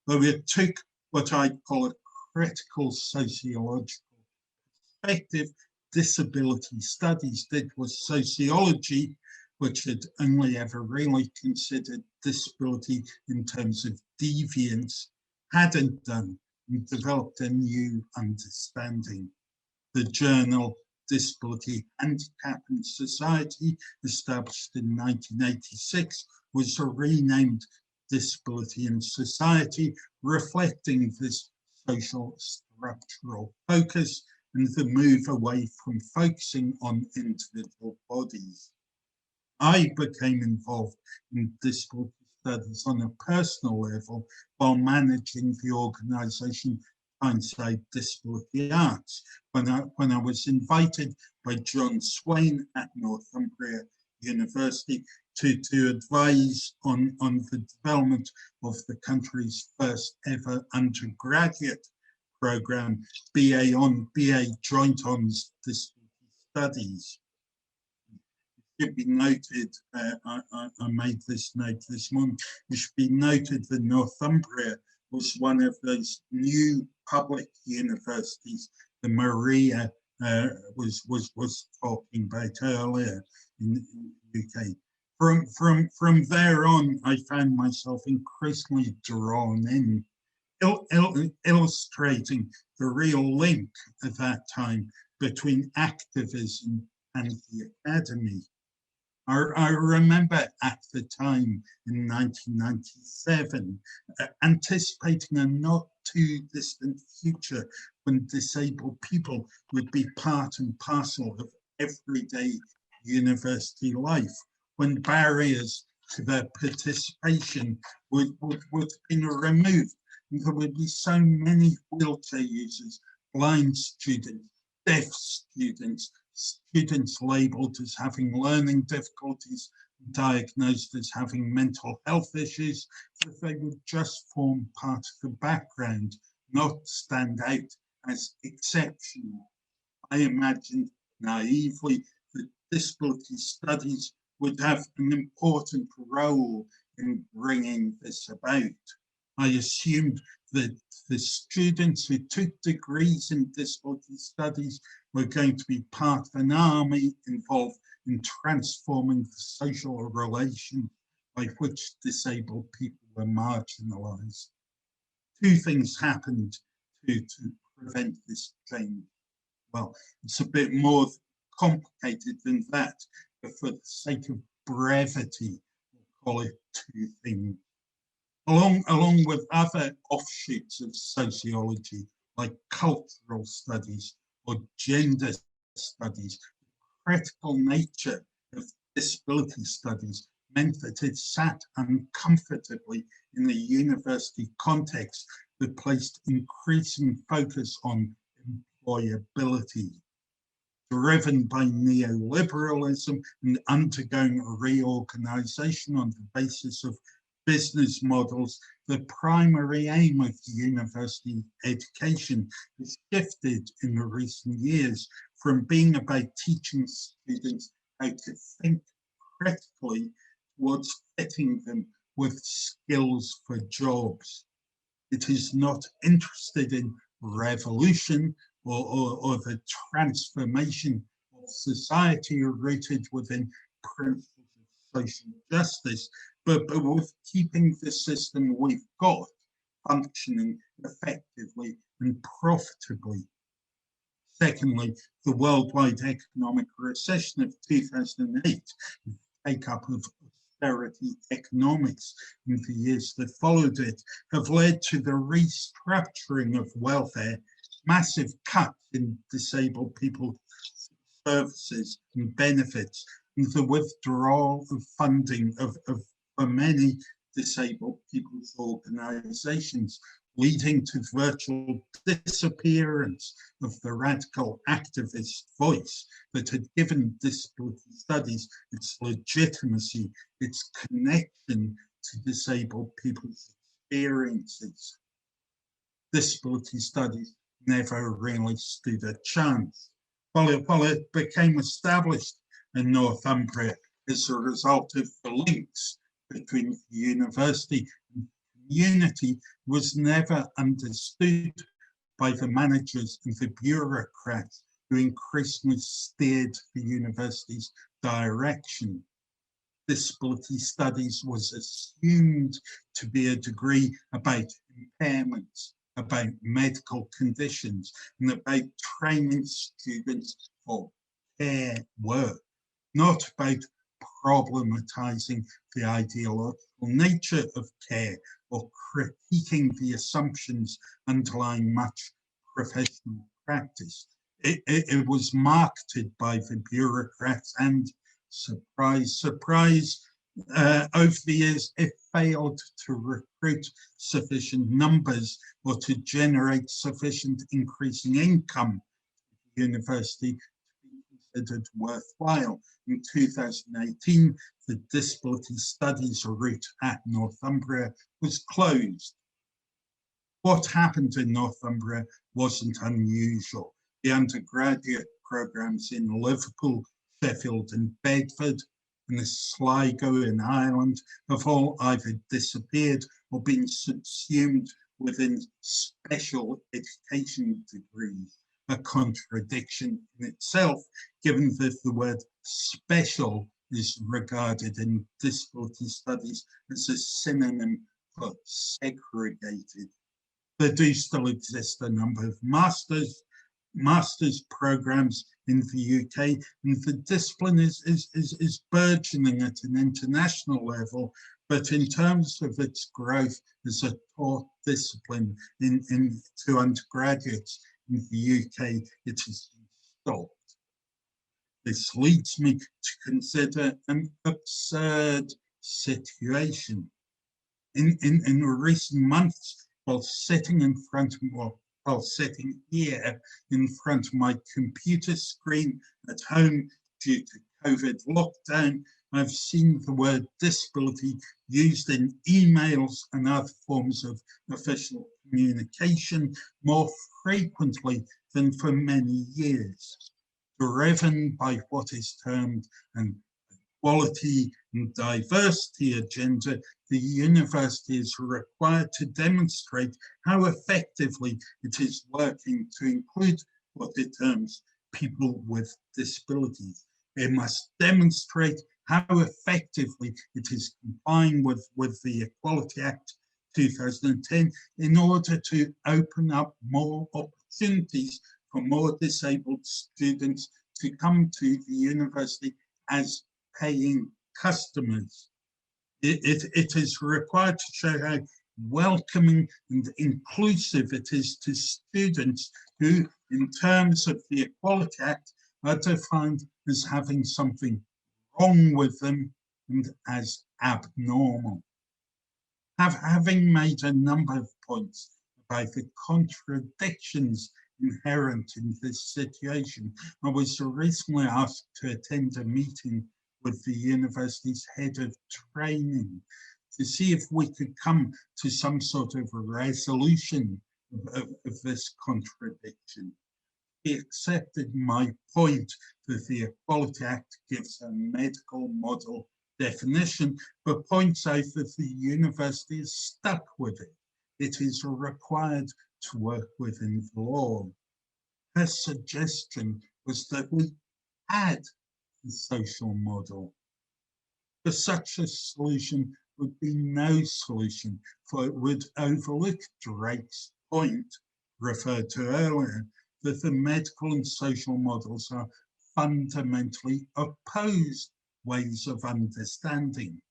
[SPEAKER 12] Though it took what I'd call a critical sociological perspective, disability studies did what sociology, which had only ever really considered disability in terms of deviance, hadn't done, and developed a new understanding. The journal Disability, Handicap and Society, established in 1986, was renamed Disability and Society, reflecting this social structural focus and the move away from focusing on individual bodies. I became involved in disability studies on a personal level while managing the organisation Tyneside Disability Arts, when I was invited by John Swain at Northumbria University to advise on the development of the country's first ever undergraduate programme, BA Joint Honours Disability Studies. It should be noted, I made this note this morning, it should be noted that Northumbria was one of those new public universities that Mariya was talking about earlier in the UK. From there on, I found myself increasingly drawn in, illustrating the real link at that time between activism and the academy. I remember at the time in 1997, anticipating a not too distant future when disabled people would be part and parcel of everyday university life, when barriers to their participation would have been removed. And there would be so many wheelchair users, blind students, deaf students, students labelled as having learning difficulties, diagnosed as having mental health issues, that they would just form part of the background, not stand out as exceptional. I imagined naively that disability studies would have an important role in bringing this about. I assumed that the students who took degrees in disability studies were going to be part of an army involved in transforming the social relation by which disabled people were marginalised. Two things happened to prevent this change. Well, it's a bit more complicated than that, but for the sake of brevity, we'll call it two things. Along with other offshoots of sociology, like cultural studies or gender studies, the critical nature of disability studies meant that it sat uncomfortably in a university context that placed increasing focus on employability. Driven by neoliberalism and undergoing a reorganization on the basis of business models, the primary aim of university education has shifted in the recent years from being about teaching students how to think critically towards fitting them with skills for jobs. It is not interested in revolution or the transformation of society rooted within principles of social justice, but with keeping the system we've got functioning effectively and profitably. Secondly, the worldwide economic recession of 2008, the take-up of austerity economics in the years that followed it, have led to the restructuring of welfare, massive cuts in disabled people's services and benefits, and the withdrawal of funding for many disabled people's organisations, leading to virtual disappearance of the radical activist voice that had given disability studies its legitimacy, its connection to disabled people's experiences. Disability studies never really stood a chance. While it became established in Northumbria as a result of the links between the university and community, was never understood by the managers and the bureaucrats who increasingly steered the university's direction. Disability studies was assumed to be a degree about impairments, about medical conditions, and about training students for care work, not about problematizing the ideological nature of care or critiquing the assumptions underlying much professional practice. It was marketed by the bureaucrats, and surprise, surprise, over the years, it failed to recruit sufficient numbers or to generate sufficient increasing income for the university to be considered worthwhile. In 2018, the disability studies route at Northumbria was closed. What happened in Northumbria wasn't unusual. The undergraduate programs in Liverpool, Sheffield and Bedford, and the Sligo in Ireland have all either disappeared or been subsumed within special education degrees, a contradiction in itself, given that the word special is regarded in disability studies as a synonym for segregated. There do still exist a number of master's programs in the UK, and the discipline is burgeoning at an international level, but in terms of its growth as a taught discipline to undergraduates in the UK, it has stopped. This leads me to consider an absurd situation. In recent months, while sitting here in front of my computer screen at home due to COVID lockdown, I've seen the word disability used in emails and other forms of official communication more frequently than for many years, driven by what is termed an equality and diversity agenda. The university is required to demonstrate how effectively it is working to include what it terms people with disabilities. It must demonstrate how effectively it is complying with the Equality Act 2010 in order to open up more opportunities for more disabled students to come to the university as paying customers. It is required to show how welcoming and inclusive it is to students who, in terms of the Equality Act, are defined as having something wrong with them and as abnormal. Having made a number of points about the contradictions inherent in this situation, I was recently asked to attend a meeting with the university's head of training to see if we could come to some sort of resolution of this contradiction. He accepted my point that the Equality Act gives a medical model definition, but points out that the university is stuck with it. It is required to work within the law. Her suggestion was that we add the social model. For such a solution would be no solution, for it would overlook Drake's point, referred to earlier, that the medical and social models are fundamentally opposed ways of understanding.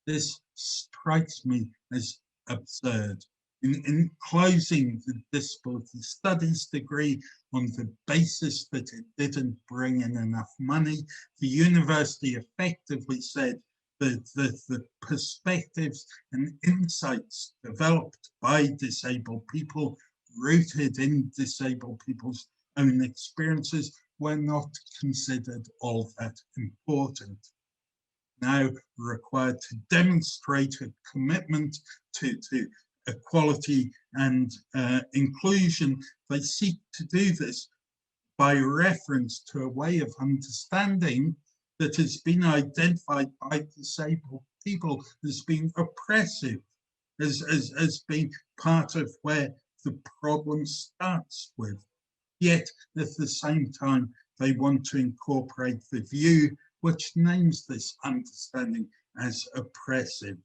[SPEAKER 12] This strikes me as absurd. In closing the disability studies degree on the basis that it didn't bring in enough money, the university effectively said that the perspectives and insights developed by disabled people, rooted in disabled people's own experiences, were not considered all that important. Now required to demonstrate a commitment to equality and inclusion, they seek to do this by reference to a way of understanding that has been identified by disabled people as being oppressive, as being part of where the problem starts with. Yet at the same time, they want to incorporate the view which names this understanding as oppressive.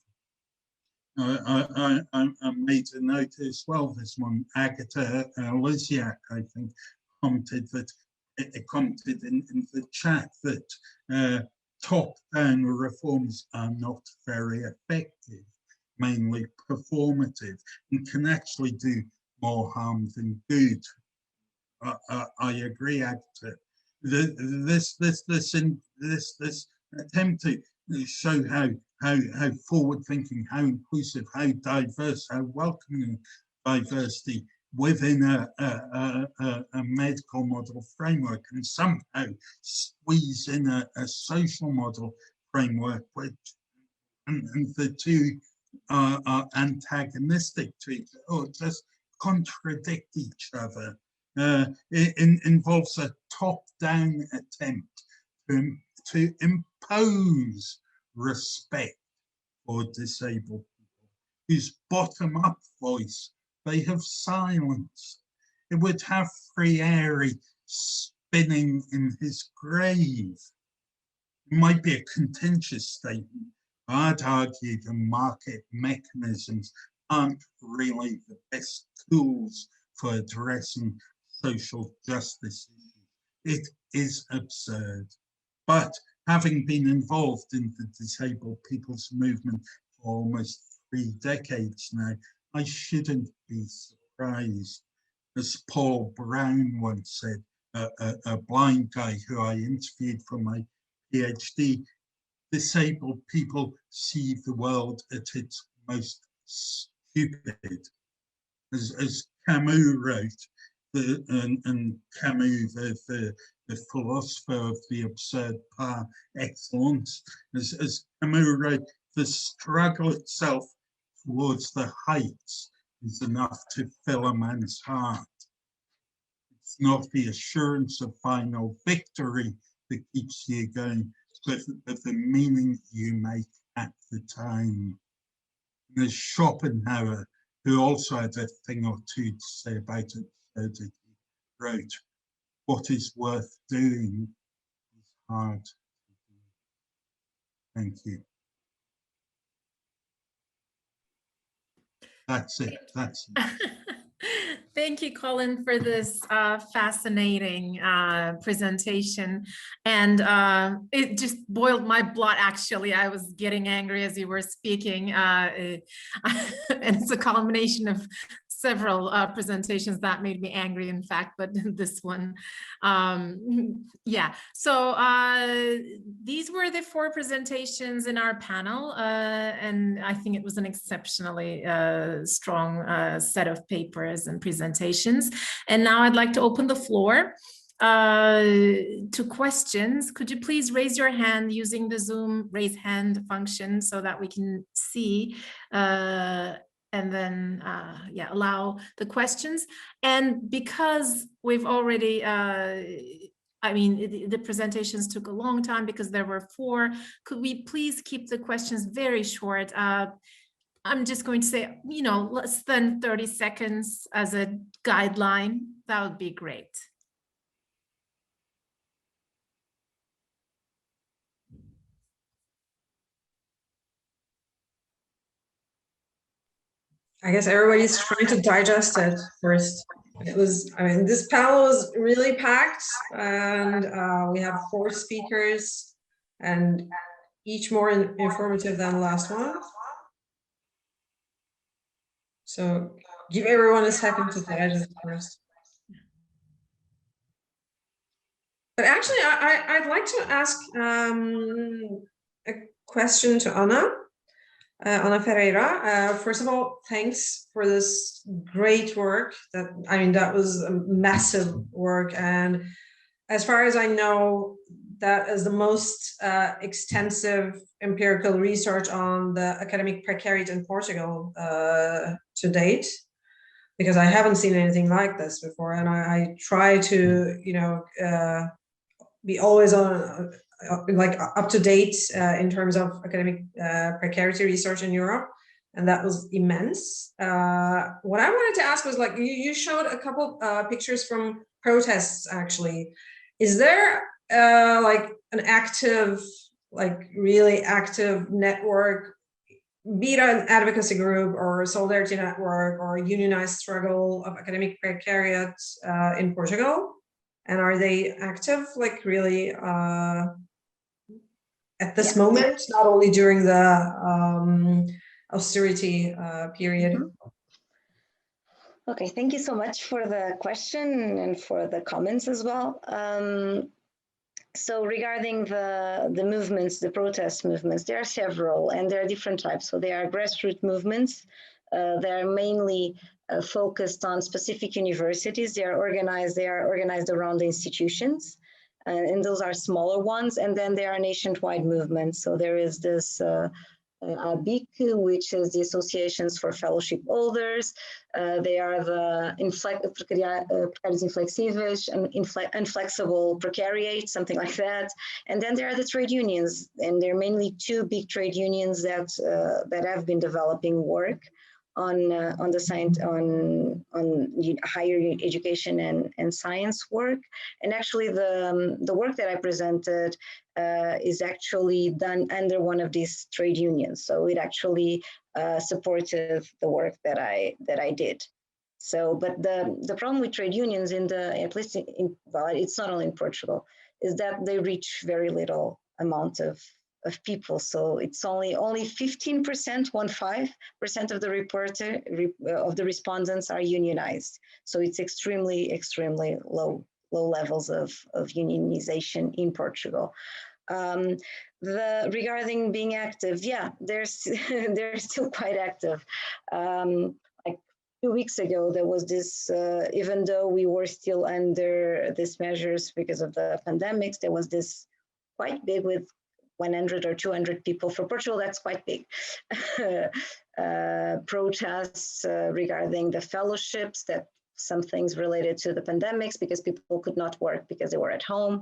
[SPEAKER 12] I made a note as well, this one, Agatha Lysiak, I think, commented in the chat that top-down reforms are not very effective, mainly performative, and can actually do more harm than good. I agree, Agatha. This attempt to show how forward-thinking, how inclusive, how diverse, how welcoming diversity within a medical model framework, and somehow squeeze in a social model framework, which and the two are antagonistic to each other, or just contradict each other. It involves a top-down attempt to impose respect for disabled people, whose bottom-up voice they have silenced. It would have Ferreira spinning in his grave. It might be a contentious statement. I'd argue the market mechanisms aren't really the best tools for addressing social justice issues. It is absurd. But having been involved in the disabled people's movement for almost 3 decades now, I shouldn't be surprised. As Paul Brown once said, a blind guy who I interviewed for my PhD, disabled people see the world at its most stupid. As Camus wrote, and Camus, the philosopher of the absurd par excellence, as Camus wrote, the struggle itself towards the heights is enough to fill a man's heart. It's not the assurance of final victory that keeps you going, but the meaning you make at the time. And there's Schopenhauer, who also had a thing or two to say about it, so that he wrote, "What is worth doing is hard to do." Thank you. That's it. That's it.
[SPEAKER 1] Thank you, Colin, for this fascinating presentation. And it just boiled my blood, actually. I was getting angry as you were speaking. And it's a combination of several presentations that made me angry, in fact, but this one, yeah. So these were the 4 presentations in our panel, and I think it was an exceptionally strong set of papers and presentations. And now I'd like to open the floor to questions. Could you please raise your hand using the Zoom raise hand function so that we can see, and then yeah, allow the questions. And because we've already, I mean, the presentations took a long time because there were 4, could we please keep the questions very short? I'm just going to say, you know, less than 30 seconds as a guideline. That would be great.
[SPEAKER 2] I guess everybody's trying to digest it first. It was, I mean, this panel was really packed, and we have 4 speakers, and each more informative than the last one. So give everyone a second to digest first. But actually, I'd like to ask a question to Anna Ferreira. First of all, thanks for this great work. That, I mean, that was a massive work, and as far as I know, that is the most extensive empirical research on the academic precariat in Portugal to date, because I haven't seen anything like this before, and I try to, you know, be always on like up to date in terms of academic precarity research in Europe, and that was immense. What I wanted to ask was, like, you showed a couple pictures from protests, actually. Is there like an active, like really active network, be it an advocacy group or a solidarity network or a unionized struggle of academic precariat in Portugal? And are they active, like, really at this moment, not only during the austerity period?
[SPEAKER 10] Okay, thank you so much for the question and for the comments as well. So regarding the movements, the protest movements, there are several and there are different types. So there are grassroots movements. They are mainly focused on specific universities. They are organized around the institutions. And those are smaller ones. And then there are nationwide movements. So there is this ABIC, which is the Associations for Fellowship Holders. They are the Precariat Inflexíveis and Inflexible Precariat, something like that. And then there are the trade unions, and there are mainly two big trade unions that that have been developing work on higher education and science work. And actually the work that I presented is actually done under one of these trade unions. So it actually supported the work that I did. So, but the problem with trade unions at least well, it's not only in Portugal, is that they reach very little amount of people. So it's only 15%, 15% of the respondents are unionized. So it's extremely low levels of unionization in Portugal. Regarding being active, yeah, they're still quite active. Like 2 weeks ago, there was this, even though we were still under these measures because of the pandemics, there was this quite big with 100 or 200 people. For Portugal, that's quite big. Protests regarding the fellowships, that some things related to the pandemics because people could not work because they were at home.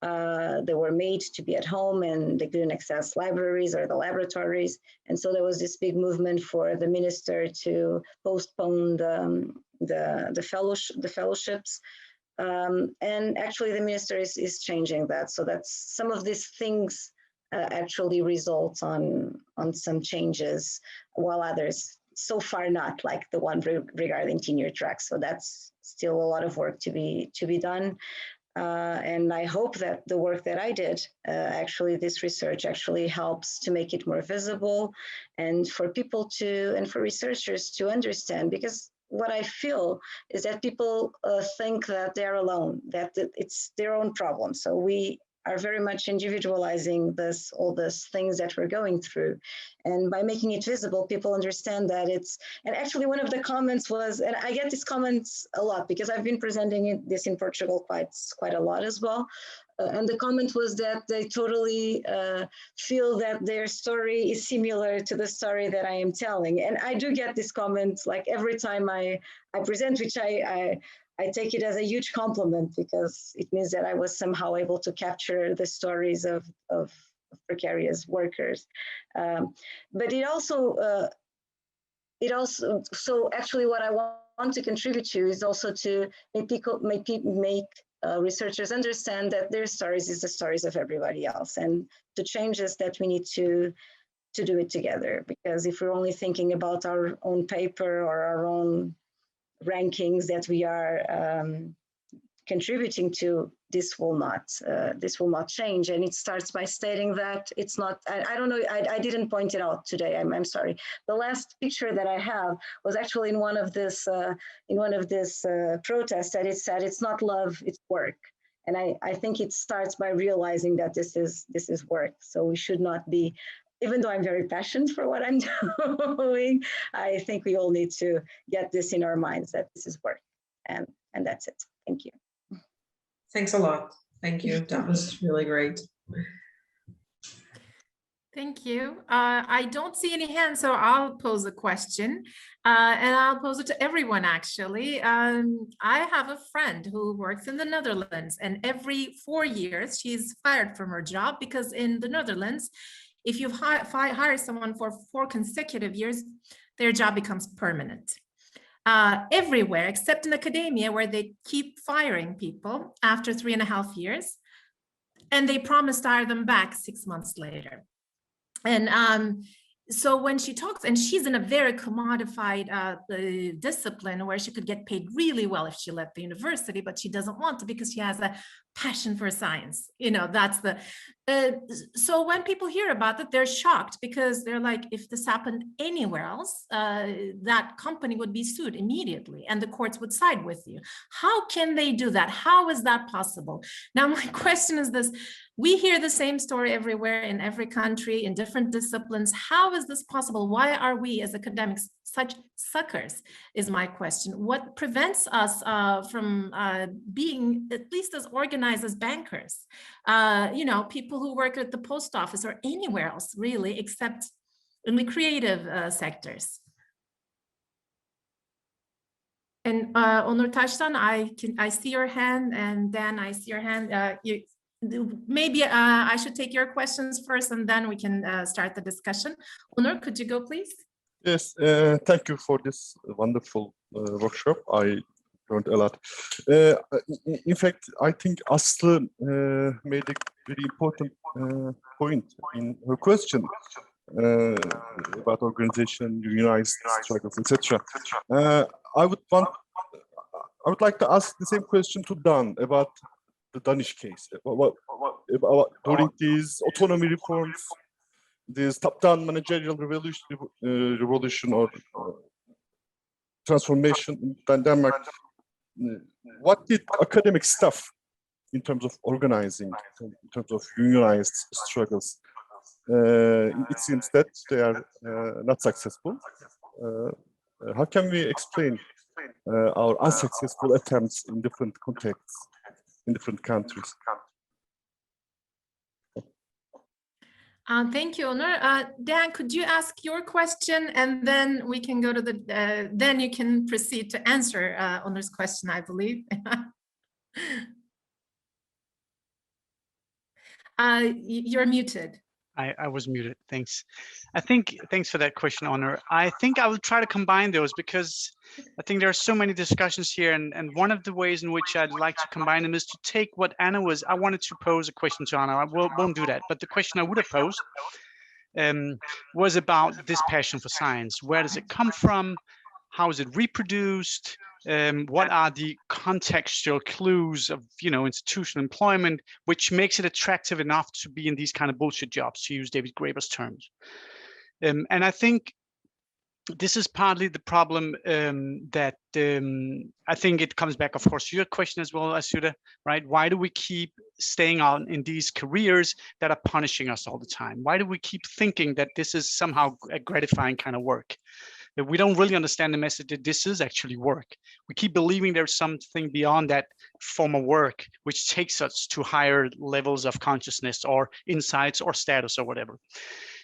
[SPEAKER 10] They were made to be at home and they couldn't access libraries or the laboratories. And so there was this big movement for the minister to postpone the fellowships. And actually the minister is changing that. So that's some of these things actually results on some changes, while others so far not, like the one regarding tenure tracks. So that's still a lot of work to be done. And I hope that the work that I did, actually this research actually helps to make it more visible and for people and for researchers to understand, because what I feel is that people think that they're alone, that it's their own problem. So we are very much individualizing all these things that we're going through. And by making it visible, people understand that and actually one of the comments was, and I get these comments a lot because I've been presenting this in Portugal quite a lot as well. And the comment was that they totally feel that their story is similar to the story that I am telling. And I do get these comments like every time I present, which I take it as a huge compliment because it means that I was somehow able to capture the stories of precarious workers. But it also, so actually what I want to contribute to is also to make researchers understand that their stories is the stories of everybody else, and the changes that we need to do it together. Because if we're only thinking about our own paper or our own rankings that we are contributing to, this will not change. And it starts by stating that it's not, I don't know, I didn't point it out today, I'm sorry. The last picture that I have was actually in one of this protests, that it said it's not love, it's work. And I think it starts by realizing that this is work. So we should not be, even though I'm very passionate for what I'm doing, I think we all need to get this in our minds that this is work. And that's it. Thank you.
[SPEAKER 2] Thanks a lot. Thank you. That was really great.
[SPEAKER 1] Thank you. I don't see any hands, so I'll pose a question, and I'll pose it to everyone, actually. I have a friend who works in the Netherlands, and every 4 years she's fired from her job because in the Netherlands, if you hire someone for 4 consecutive years, their job becomes permanent. Everywhere except in academia, where they keep firing people after 3.5 years, and they promise to hire them back 6 months later. And so when she talks, and she's in a very commodified discipline where she could get paid really well if she left the university, but she doesn't want to because she has a passion for science. You know, that's So when people hear about it, they're shocked because they're like, if this happened anywhere else, that company would be sued immediately and the courts would side with you. How can they do that? How is that possible? Now, my question is this. We hear the same story everywhere in every country, in different disciplines. How is this possible? Why are we as academics such suckers, is my question. What prevents us from being at least as organized as bankers? You know, people who work at the post office or anywhere else, really, except in the creative sectors. And Onur Taştan, I see your hand, and then I see your hand. Maybe I should take your questions first, and then we can start the discussion. Onur, could you go, please?
[SPEAKER 13] Yes, thank you for this wonderful workshop. I learned a lot. In fact, I think Aslı made a very important point in her question about organization, unionized struggles, etc. I would like to ask the same question to Dan about the Danish case. About during these autonomy reforms, this top-down managerial revolution or transformation in Denmark, what did academic staff in terms of organizing, in terms of unionized struggles? It seems that they are not successful. How can we explain our unsuccessful attempts in different contexts, in different countries?
[SPEAKER 1] Thank you, Onur. Dan, could you ask your question, and then we can go to the, then you can proceed to answer Onur's question, I believe. You're muted.
[SPEAKER 7] I was muted, thanks. Thanks for that question, Onur. I think I will try to combine those because I think there are so many discussions here, and one of the ways in which I'd like to combine them is to take what Anna was, I wanted to pose a question to Anna, I won't do that, but the question I would have posed was about this passion for science. Where does it come from? How is it reproduced? What are the contextual clues of, you know, institutional employment, which makes it attractive enough to be in these kind of bullshit jobs, to use David Graeber's terms. And I think this is partly the problem that I think it comes back, of course, to your question as well, Aysuda, right? Why do we keep staying on in these careers that are punishing us all the time? Why do we keep thinking that this is somehow a gratifying kind of work? That we don't really understand the message that this is actually work. We keep believing there's something beyond that form of work, which takes us to higher levels of consciousness or insights or status or whatever.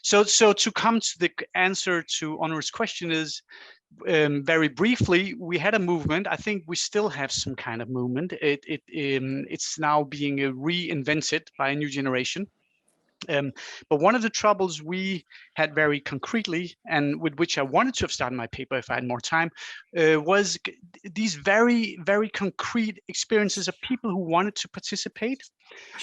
[SPEAKER 7] So to come to the answer to Onur's question is, very briefly, we had a movement. I think we still have some kind of movement. It's now being reinvented by a new generation. But one of the troubles we had very concretely, and with which I wanted to have started my paper if I had more time, was these very, very concrete experiences of people who wanted to participate,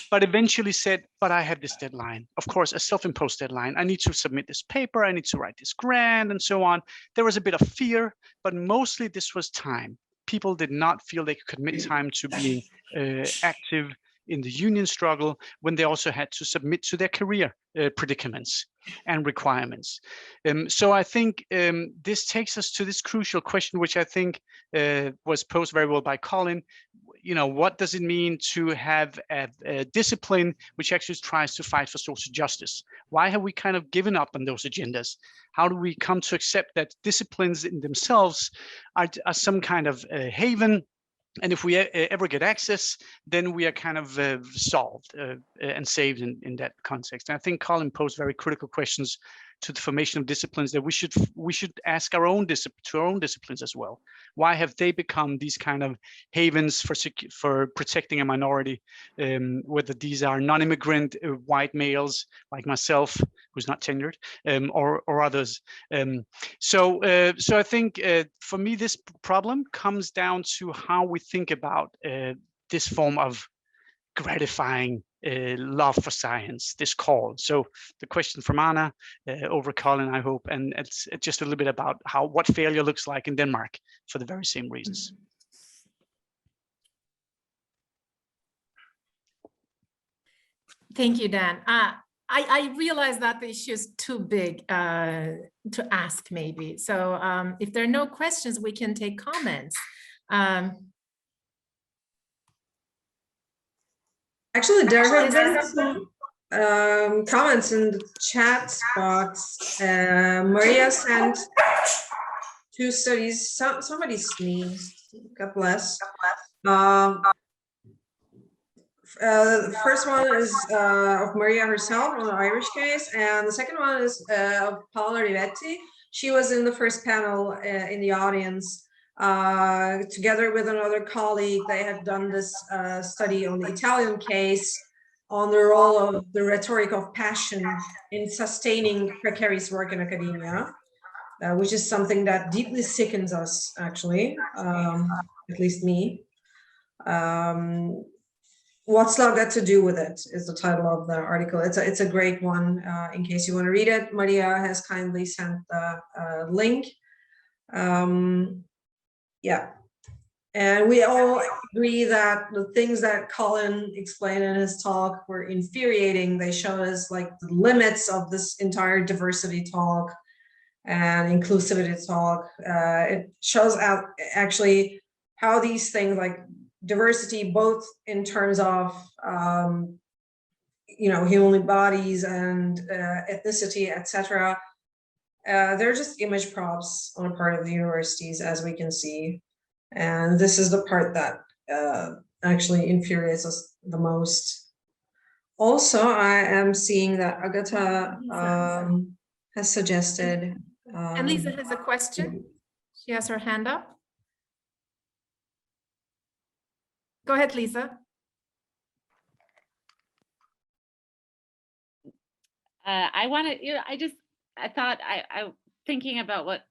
[SPEAKER 7] but eventually said, but I have this deadline. Of course, a self-imposed deadline. I need to submit this paper, I need to write this grant, and so on. There was a bit of fear, but mostly this was time. People did not feel they could commit time to being active in the union struggle when they also had to submit to their career predicaments and requirements. So I think this takes us to this crucial question, which I think was posed very well by Colin. You know, what does it mean to have a discipline which actually tries to fight for social justice? Why have we kind of given up on those agendas? How do we come to accept that disciplines in themselves are some kind of haven? And if we ever get access, then we are kind of solved and saved in that context. And I think Colin posed very critical questions to the formation of disciplines that we should ask our own disciplines as well. Why have they become these kind of havens for protecting a minority, whether these are non-immigrant white males like myself, who's not tenured, or others. So I think for me, this problem comes down to how we think about this form of gratifying love for science, this call. So the question from Anna over Colin, I hope, and it's just a little bit about what failure looks like in Denmark for the very same reasons.
[SPEAKER 1] Thank you, Dan. I realize that the issue is too big to ask, maybe. So if there are no questions, we can take comments.
[SPEAKER 2] Actually, there have been some comments in the chat box. Maria sent 2 studies. Somebody sneezed. God bless. The first one is of Maria herself on the Irish case, and the second one is of Paola Rivetti. She was in the first panel in the audience. Together with another colleague, they had done this study on the Italian case on the role of the rhetoric of passion in sustaining precarious work in academia, which is something that deeply sickens us, actually, at least me. What's love got to do with it is the title of the article. It's a great one. In case you want to read it, Maria has kindly sent the link. Yeah, and we all agree that the things that Colin explained in his talk were infuriating. They show us like the limits of this entire diversity talk and inclusivity talk. It shows out actually how these things like diversity, both in terms of human bodies and ethnicity, etc. They're just image props on a part of the universities, as we can see, and this is the part that actually infuriates us the most. Also, I am seeing that Agata has suggested.
[SPEAKER 1] And Lisa has a question. She has her hand up. Go ahead, Lisa.
[SPEAKER 11] I thought I thinking about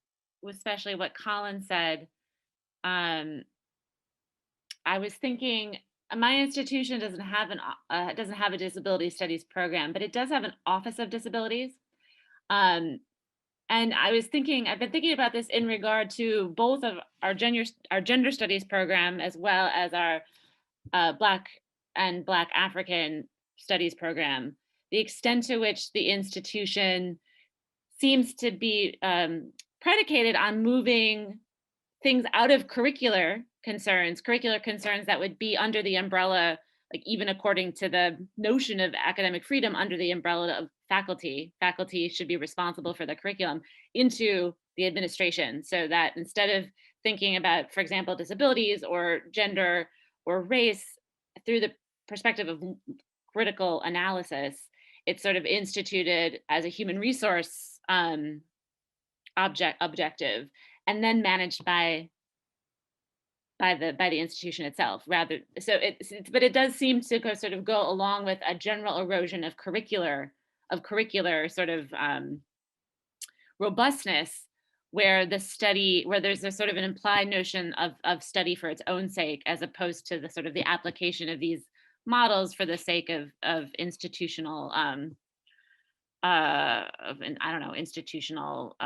[SPEAKER 11] especially what Colin said. I was thinking my institution doesn't have a disability studies program, but it does have an Office of Disabilities. And I've been thinking about this in regard to both of our gender studies program, as well as our Black and Black African studies program, the extent to which the institution seems to be predicated on moving things out of curricular concerns that would be under the umbrella, like even according to the notion of academic freedom, under the umbrella of faculty. Faculty should be responsible for the curriculum, into the administration, so that instead of thinking about, for example, disabilities or gender or race through the perspective of critical analysis, it's sort of instituted as a human resource objective, and then managed by the institution itself, rather. So but it does seem to go along with a general erosion of curricular sort of robustness, where there's a sort of an implied notion of study for its own sake, as opposed to the sort of the application of these models for the sake of institutional institutional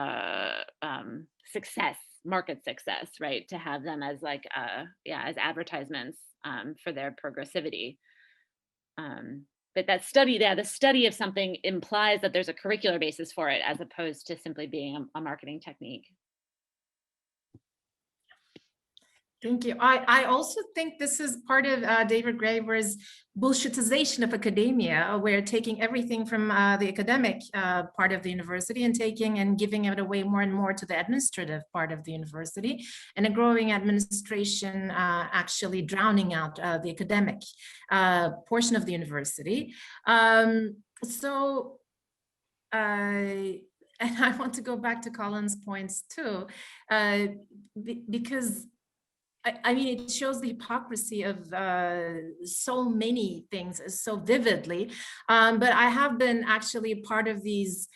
[SPEAKER 11] success, market success, right? To have them as like as advertisements for their progressivity. But that study, the study of something implies that there's a curricular basis for it, as opposed to simply being a marketing technique.
[SPEAKER 1] Thank you. I also think this is part of David Graeber's bullshitization of academia, where taking everything from the academic part of the university and giving it away more and more to the administrative part of the university, and a growing administration actually drowning out the academic portion of the university. And I want to go back to Colin's points too, because I mean, it shows the hypocrisy of so many things so vividly. But I have been actually part of these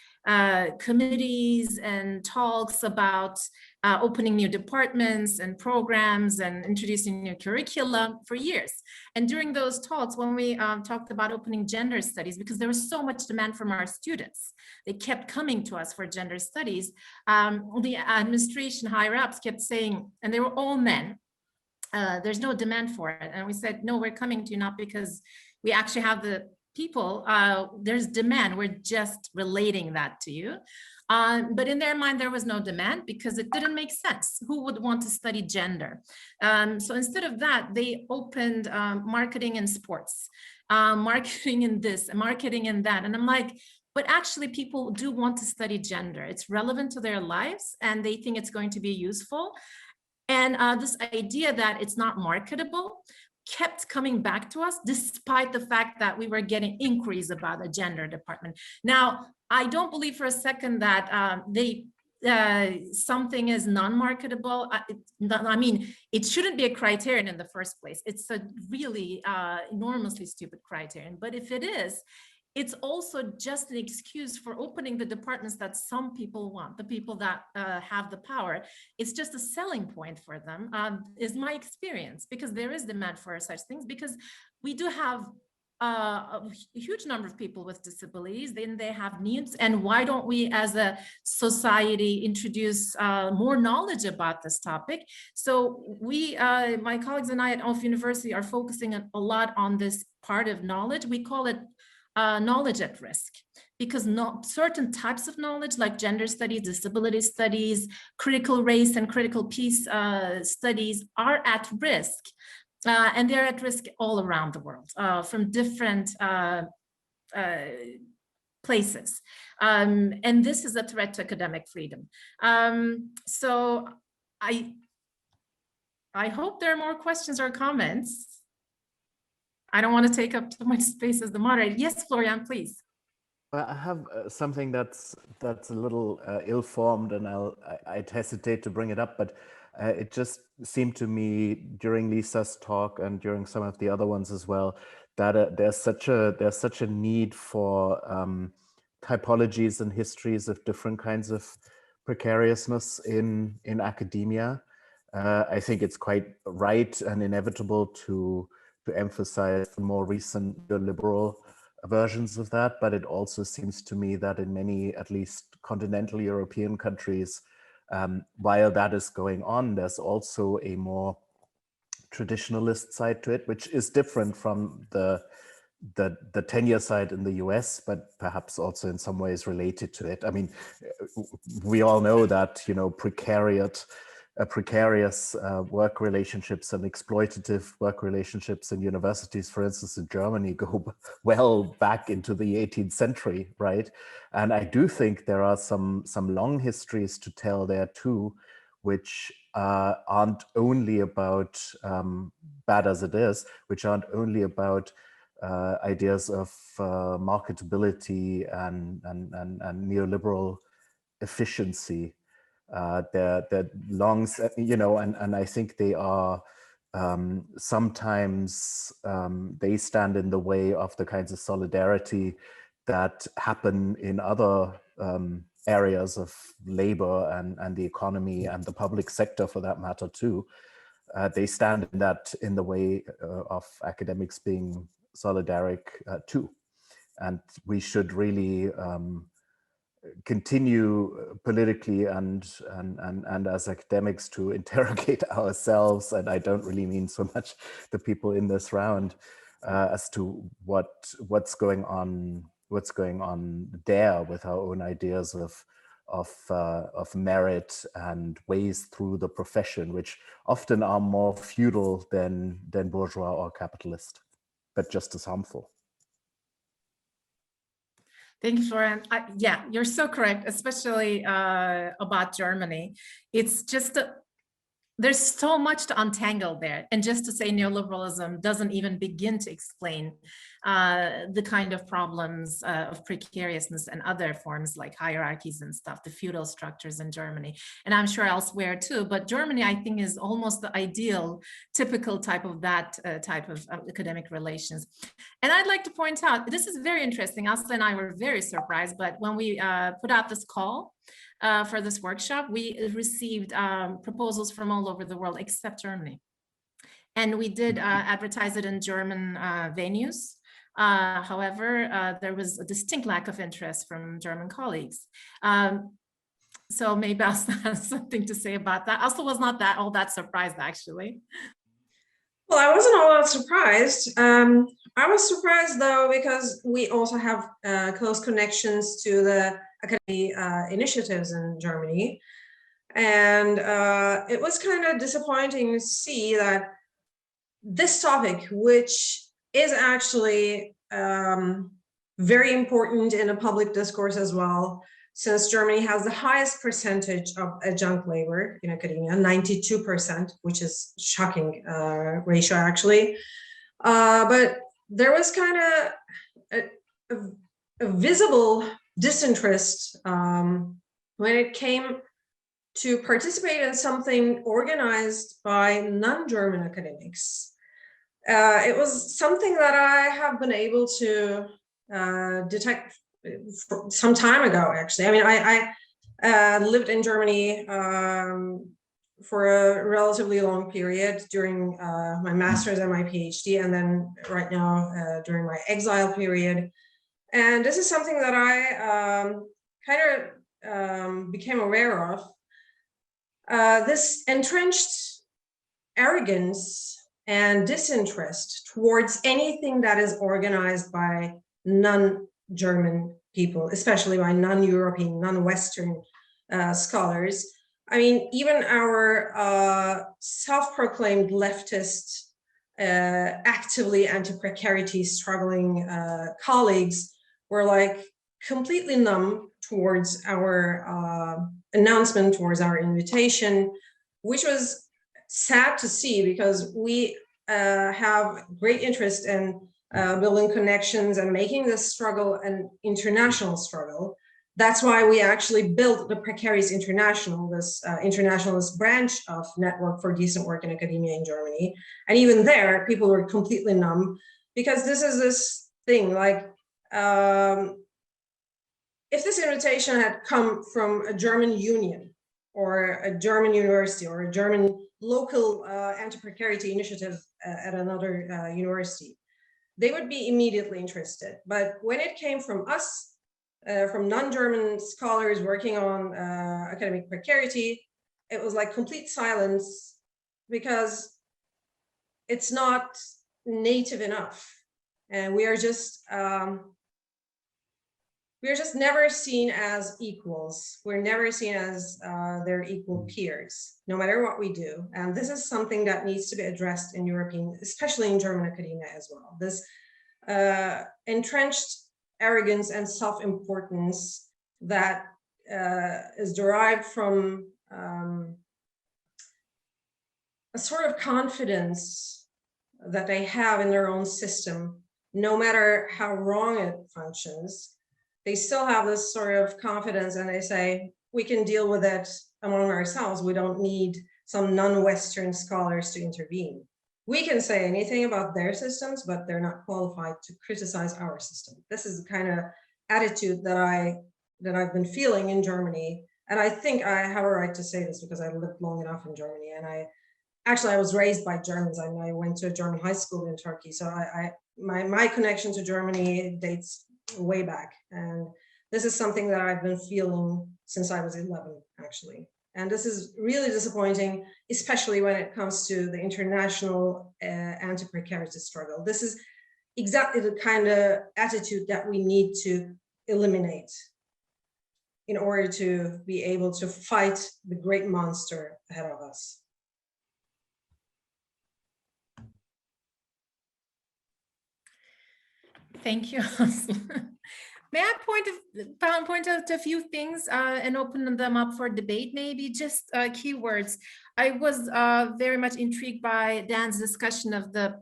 [SPEAKER 1] committees and talks about opening new departments and programs and introducing new curricula for years. And during those talks, when we talked about opening gender studies, because there was so much demand from our students, they kept coming to us for gender studies. The administration higher ups kept saying, and they were all men, there's no demand for it. And we said, no, we're coming to you not because we actually have the people, there's demand. We're just relating that to you. But in their mind, there was no demand because it didn't make sense. Who would want to study gender? So instead of that, they opened marketing in sports, marketing in this, marketing in that. And I'm like, but actually people do want to study gender. It's relevant to their lives and they think it's going to be useful. And this idea that it's not marketable kept coming back to us, despite the fact that we were getting inquiries about the gender department. Now, I don't believe for a second that something is non-marketable. I mean, it shouldn't be a criterion in the first place. It's a really enormously stupid criterion. But if it is, it's also just an excuse for opening the departments that some people want, the people that have the power. It's just a selling point for them, is my experience, because there is demand for such things, because we do have a huge number of people with disabilities, then they have needs. And why don't we as a society introduce more knowledge about this topic? So we, my colleagues and I at Off University are focusing a lot on this part of knowledge. We call it knowledge at risk, because certain types of knowledge like gender studies, disability studies, critical race and critical peace studies are at risk. And they're at risk all around the world from different places. And this is a threat to academic freedom. So I hope there are more questions or comments. I don't want to take up too much space as the moderator. Yes, Florian, please.
[SPEAKER 14] I have something that's a little ill-formed, and I'd hesitate to bring it up, but it just seemed to me during Lisa's talk and during some of the other ones as well that there's such a need for typologies and histories of different kinds of precariousness in academia. I think it's quite right and inevitable to emphasize the more recent liberal versions of that, but it also seems to me that in many, at least continental European countries, while that is going on, there's also a more traditionalist side to it, which is different from the tenure side in the US, but perhaps also in some ways related to it. I mean, we all know that, you know, precarious work relationships and exploitative work relationships in universities, for instance, in Germany, go well back into the 18th century, right? And I do think there are some long histories to tell there too, which aren't only about, bad as it is, which aren't only about ideas of marketability and neoliberal efficiency. They're long, you know, and I think they are sometimes they stand in the way of the kinds of solidarity that happen in other areas of labor and the economy and the public sector for that matter too. They stand in the way of academics being solidaric too. And we should really continue politically and as academics to interrogate ourselves, and I don't really mean so much the people in this round, as to what's going on there with our own ideas of merit and ways through the profession, which often are more feudal than bourgeois or capitalist, but just as harmful.
[SPEAKER 1] Thank you, Florian. Yeah, you're so correct, especially about Germany. It's just, there's so much to untangle there. And just to say neoliberalism doesn't even begin to explain the kind of problems of precariousness and other forms like hierarchies and stuff, the feudal structures in Germany. And I'm sure elsewhere too, but Germany, I think, is almost the ideal, typical type of that type of academic relations. And I'd like to point out, this is very interesting. Aslı and I were very surprised, but when we put out this call for this workshop, we received proposals from all over the world except Germany. And we did advertise it in German venues. However, there was a distinct lack of interest from German colleagues. So maybe Aslı has something to say about that. Aslı was not all that surprised, actually.
[SPEAKER 2] Well, I wasn't all that surprised. I was surprised though, because we also have close connections to the academy initiatives in Germany. And it was kind of disappointing to see that this topic, which is actually very important in a public discourse as well, since Germany has the highest percentage of adjunct labor in academia, 92%, which is shocking ratio actually. But there was kind of a visible disinterest when it came to participate in something organized by non-German academics. It was something that I have been able to detect some time ago, actually. I mean, I lived in Germany for a relatively long period during my master's and my PhD, and then right now during my exile period. And this is something that I kind of became aware of. This entrenched arrogance and disinterest towards anything that is organized by non-German people, especially by non-European, non-Western scholars. I mean, even our self-proclaimed leftist, actively anti-precarity struggling colleagues were like completely numb towards our announcement, towards our invitation, which was sad to see, because we have great interest in building connections and making this struggle an international struggle. That's why we actually built the Precariat International, this internationalist branch of Network for Decent Work in Academia in Germany. And even there, people were completely numb, because this is this thing, like, if this invitation had come from a German union or a German university or a German local anti-precarity initiative at another university, they would be immediately interested. But when it came from us, from non-German scholars working on academic precarity, it was like complete silence, because it's not native enough. And we are just never seen as equals. We're never seen as their equal peers, no matter what we do. And this is something that needs to be addressed in European, especially in German academia as well. This entrenched arrogance and self-importance that is derived from a sort of confidence that they have in their own system, no matter how wrong it functions. They still have this sort of confidence, and they say, we can deal with it among ourselves. We don't need some non-Western scholars to intervene. We can say anything about their systems, but they're not qualified to criticize our system. This is the kind of attitude that I've been feeling in Germany. And I think I have a right to say this because I lived long enough in Germany. And I was raised by Germans. I mean, I went to a German high school in Turkey. So my connection to Germany dates way back. And this is something that I've been feeling since I was 11, actually. And this is really disappointing, especially when it comes to the international anti-precarity struggle. This is exactly the kind of attitude that we need to eliminate in order to be able to fight the great monster ahead of us.
[SPEAKER 1] Thank you. May I point out a few things and open them up for debate, maybe just keywords. I was very much intrigued by Dan's discussion of the,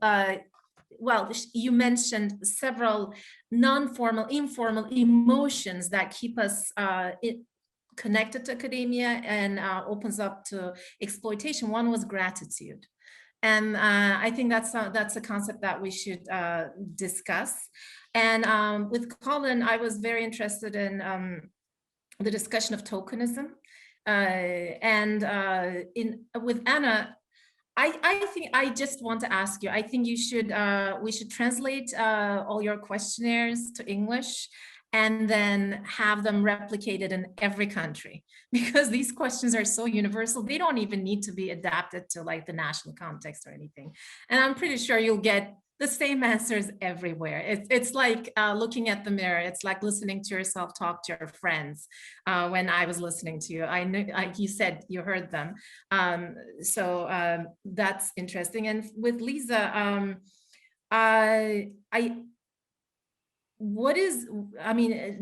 [SPEAKER 1] well, you mentioned several non-formal, informal emotions that keep us connected to academia and opens up to exploitation. One was gratitude. And I think that's a concept that we should discuss. And with Colin, I was very interested in the discussion of tokenism. With Anna, I think I just want to ask you, I think you should we should translate all your questionnaires to English and then have them replicated in every country, because these questions are so universal, they don't even need to be adapted to like the national context or anything. And I'm pretty sure you'll get the same answers everywhere. It's like looking at the mirror. It's like listening to yourself talk to your friends. When I was listening to you, I knew, you said you heard them. So that's interesting. And with Lisa,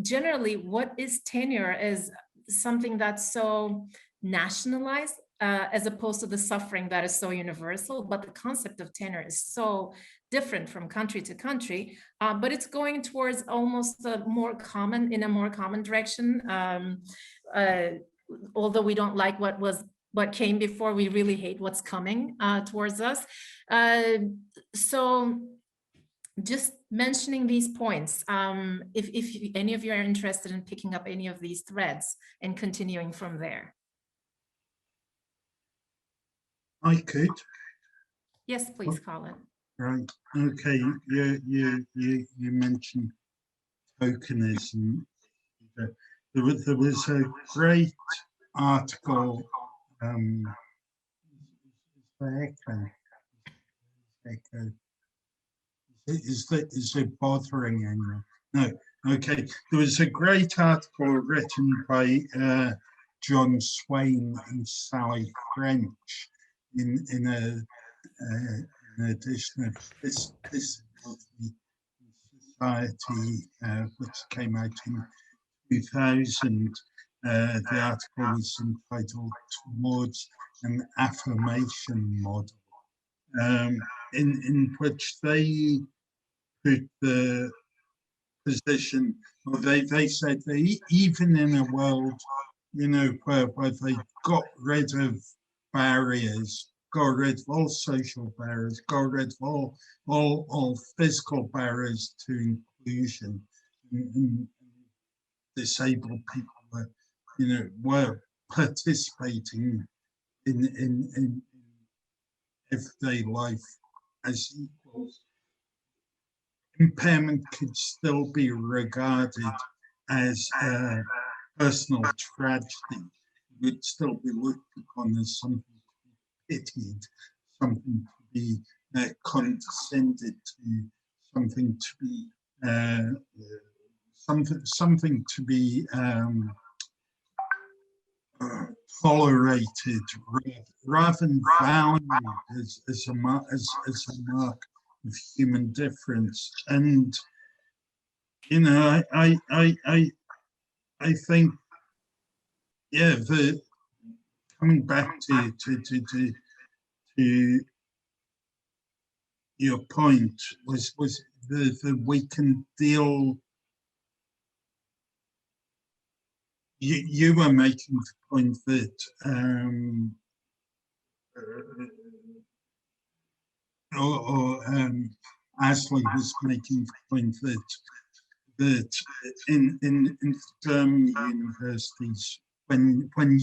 [SPEAKER 1] generally, what is tenure is something that's so nationalized as opposed to the suffering that is so universal. But the concept of tenure is so different from country to country, but it's going towards almost a more common direction. Although we don't like what came before, we really hate what's coming towards us. So just mentioning these points, if any of you are interested in picking up any of these threads and continuing from there.
[SPEAKER 12] I could.
[SPEAKER 1] Yes, please, Colin.
[SPEAKER 12] Right. Okay. You mentioned tokenism. There was a great article. Is it bothering anyone? No. Okay. There was a great article written by John Swain and Sally French in an edition of this Society, which came out in 2000. The article was entitled "Towards an Affirmation Model," in which they put the position, or they said that even in a world, where they got rid of barriers, got rid of all social barriers, got rid of all physical barriers to inclusion, and disabled people were participating in everyday life as equals. Impairment could still be regarded as a personal tragedy. It would still be looked upon as something to be pitied, something to be condescended to, something to be something to be tolerated, rather than valued as a mark of human difference. And I think, yeah, coming back to your point was the we can deal. You were making the point that Aslı was making the point that in German universities, when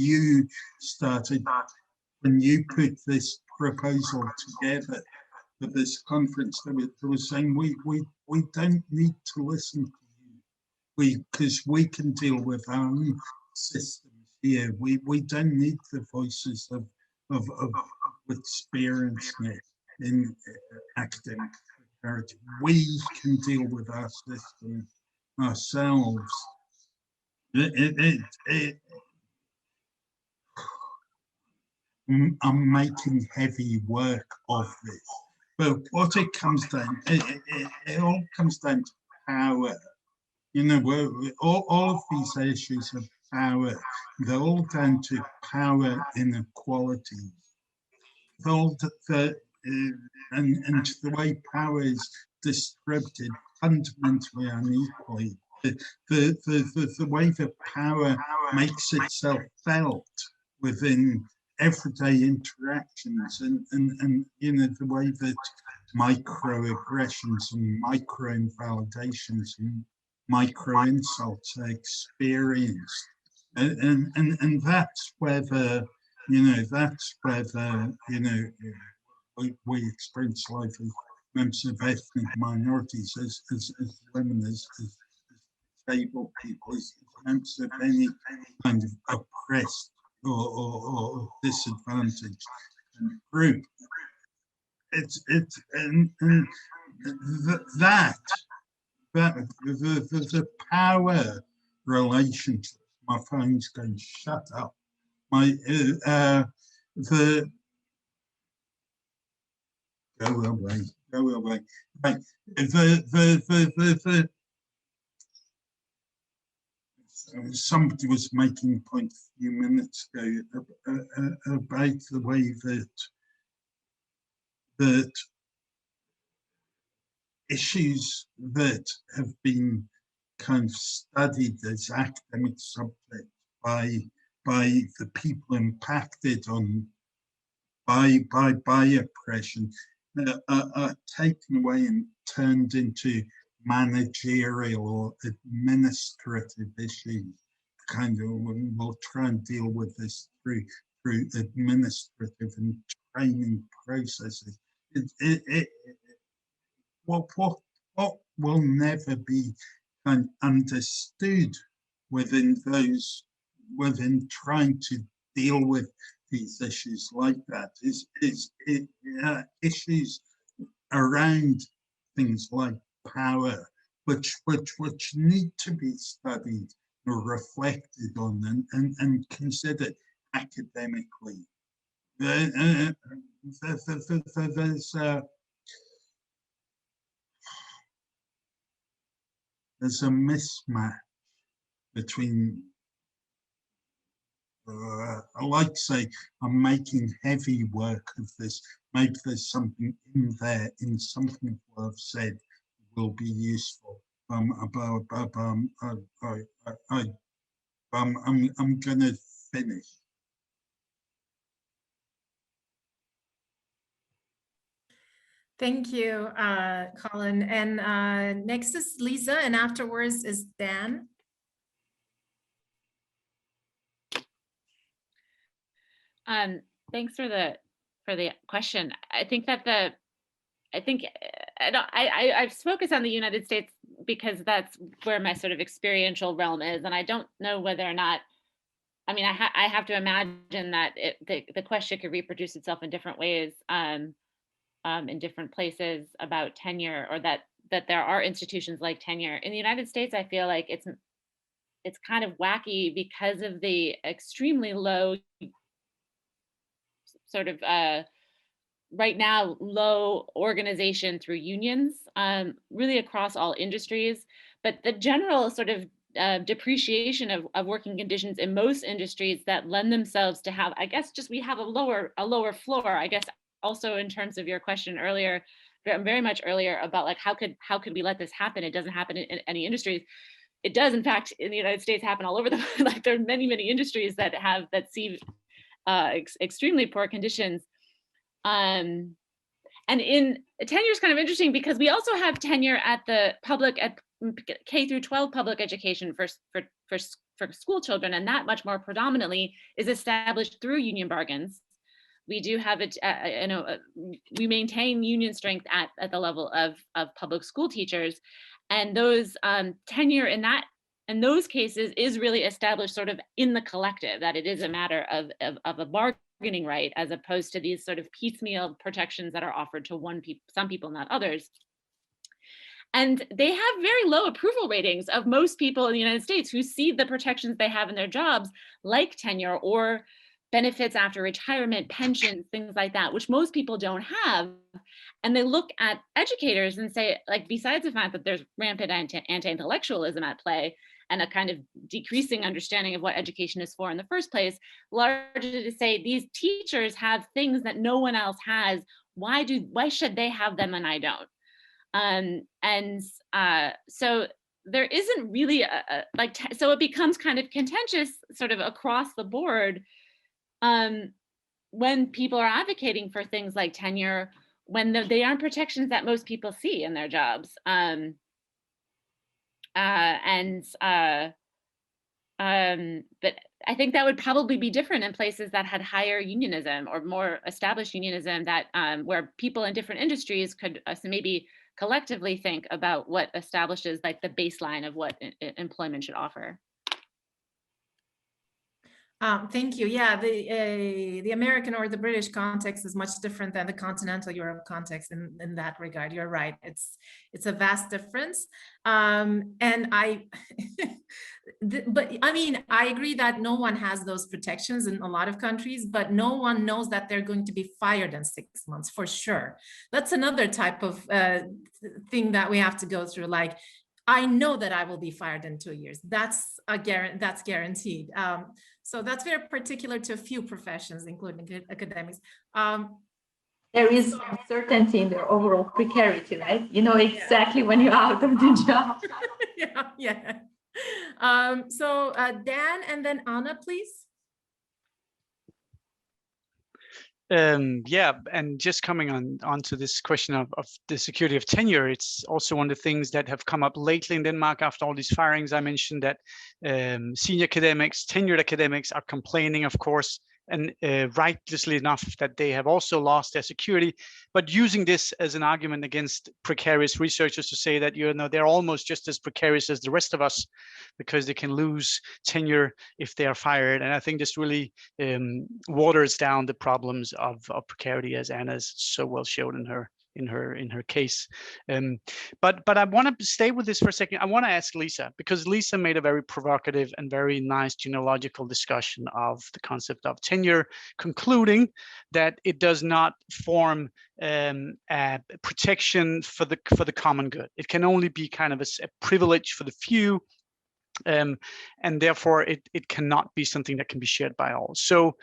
[SPEAKER 12] you put this proposal together for this conference, they were saying we don't need to listen to you, because we can deal with our own systems here. We don't need the voices of experience in academic precarity. We can deal with our system ourselves. I'm making heavy work of this, but what it comes down, it all comes down to power. All of these issues of power, they're all down to power inequality. And the way power is distributed fundamentally unequally. The way that power makes itself felt within everyday interactions, and the way that microaggressions and micro invalidations and micro insults are experienced, and that's whether we experience life as members of ethnic minorities, as women, as disabled people in terms of any kind of oppressed or disadvantaged group. The power relationship. My phone's going, shut up. Go away. Right. Somebody was making a point a few minutes ago about the way that issues that have been kind of studied as academic subjects by the people impacted on by oppression are taken away and turned into managerial or administrative issues. Kind of, we'll try and deal with this through administrative and training processes. What will never be understood within trying to deal with these issues like that is issues around things like power, which need to be studied or reflected on and considered academically. There's a mismatch between I like to say I'm making heavy work of this. Maybe there's something in there, in something what I've said will be useful. I'm gonna finish.
[SPEAKER 1] Thank you, Colin. And next is Lisa, and afterwards is Dan.
[SPEAKER 11] Thanks for the question. I think that I've focused on the United States because that's where my sort of experiential realm is, and I don't know whether or not. I mean, I have to imagine that the question could reproduce itself in different ways, in different places about tenure, or that there are institutions like tenure. In the United States, I feel like it's kind of wacky because of the extremely low sort of right now low organization through unions, really across all industries, but the general sort of depreciation of working conditions in most industries that lend themselves to have, I guess, just we have a lower floor. I guess also in terms of your question earlier, very much earlier about like how could we let this happen? It doesn't happen in any industries. It does, in fact, in the United States happen all over the like there are many industries that see extremely poor conditions. And in tenure is kind of interesting because we also have tenure at the public, at K through 12 public education for school children, and that much more predominantly is established through union bargains. We do have we maintain union strength at the level of public school teachers, and those tenure in those cases is really established sort of in the collective, that it is a matter of a bargaining right, as opposed to these sort of piecemeal protections that are offered to some people, not others. And they have very low approval ratings of most people in the United States who see the protections they have in their jobs, like tenure or benefits after retirement, pensions, things like that, which most people don't have. And they look at educators and say, like, besides the fact that there's rampant anti-intellectualism at play and a kind of decreasing understanding of what education is for in the first place, largely to say these teachers have things that no one else has. Why should they have them and I don't? So there isn't really so it becomes kind of contentious sort of across the board when people are advocating for things like tenure, when they aren't protections that most people see in their jobs. But I think that would probably be different in places that had higher unionism or more established unionism, that where people in different industries could maybe collectively think about what establishes like the baseline of what employment should offer.
[SPEAKER 1] Thank you. Yeah, the American or the British context is much different than the continental Europe context in that regard. You're right. It's a vast difference. And but I mean, I agree that no one has those protections in a lot of countries, but no one knows that they're going to be fired in 6 months for sure. That's another type of thing that we have to go through. Like, I know that I will be fired in 2 years. That's guaranteed. So that's very particular to a few professions, including academics.
[SPEAKER 15] There is uncertainty in their overall precarity, right? You know exactly when you're out of the job.
[SPEAKER 1] Yeah. So Dan and then Anna, please.
[SPEAKER 7] Yeah, and just coming onto this question of the security of tenure, it's also one of the things that have come up lately in Denmark after all these firings. I mentioned that senior academics, tenured academics are complaining, of course, and righteously enough, that they have also lost their security, but using this as an argument against precarious researchers to say that, you know, they're almost just as precarious as the rest of us because they can lose tenure if they are fired. And I think this really waters down the problems of precarity, as Anna's so well showed in her case. But I want to stay with this for a second. I want to ask Lisa, because Lisa made a very provocative and very nice genealogical discussion of the concept of tenure, concluding that it does not form a protection for the common good. It can only be kind of a privilege for the few. And therefore it cannot be something that can be shared by all. So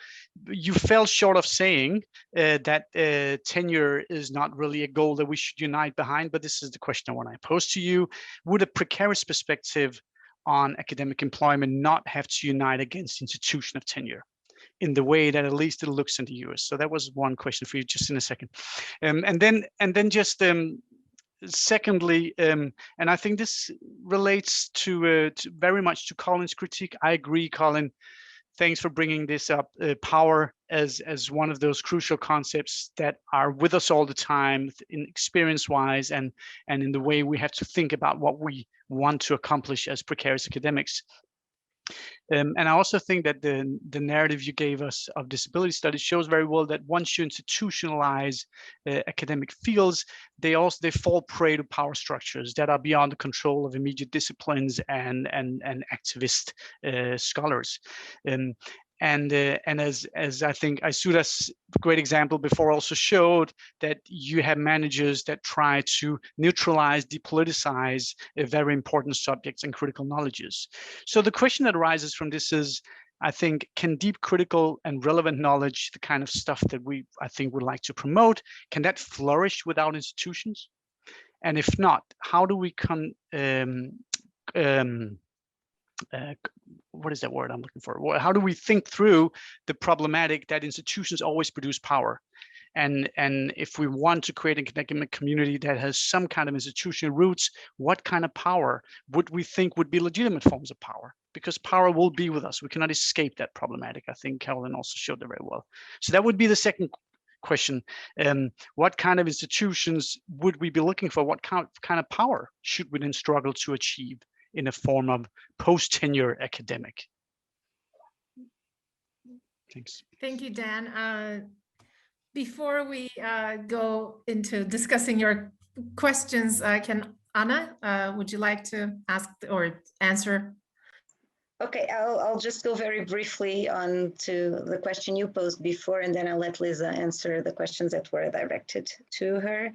[SPEAKER 7] you fell short of saying that tenure is not really a goal that we should unite behind, but this is the question I want to pose to you. Would a precarious perspective on academic employment not have to unite against institution of tenure in the way that at least it looks in the US? So that was one question for you, just in a second. And then just secondly, and I think this relates to very much to Colin's critique. I agree, Colin. Thanks for bringing this up. Power as one of those crucial concepts that are with us all the time, in experience-wise, and in the way we have to think about what we want to accomplish as precarious academics. And I also think that the narrative you gave us of disability studies shows very well that once you institutionalize academic fields, they fall prey to power structures that are beyond the control of immediate disciplines and activist scholars. And as I think Aysuda's great example before also showed, that you have managers that try to neutralize, depoliticize very important subjects and critical knowledges. So the question that arises from this is, I think, can deep critical and relevant knowledge, the kind of stuff that I think would like to promote, can that flourish without institutions? And if not, how do we what is that word I'm looking for? How do we think through the problematic that institutions always produce power? And if we want to create an academic community that has some kind of institutional roots, what kind of power would we think would be legitimate forms of power? Because power will be with us. We cannot escape that problematic. I think Colin also showed that very well. So that would be the second question. What kind of institutions would we be looking for? What kind of power should we then struggle to achieve in a form of post-tenure academic? Thanks.
[SPEAKER 1] Thank you, Dan. Before we go into discussing your questions, Anna, would you like to ask or answer?
[SPEAKER 10] Okay, I'll just go very briefly on to the question you posed before, and then I'll let Lisa answer the questions that were directed to her.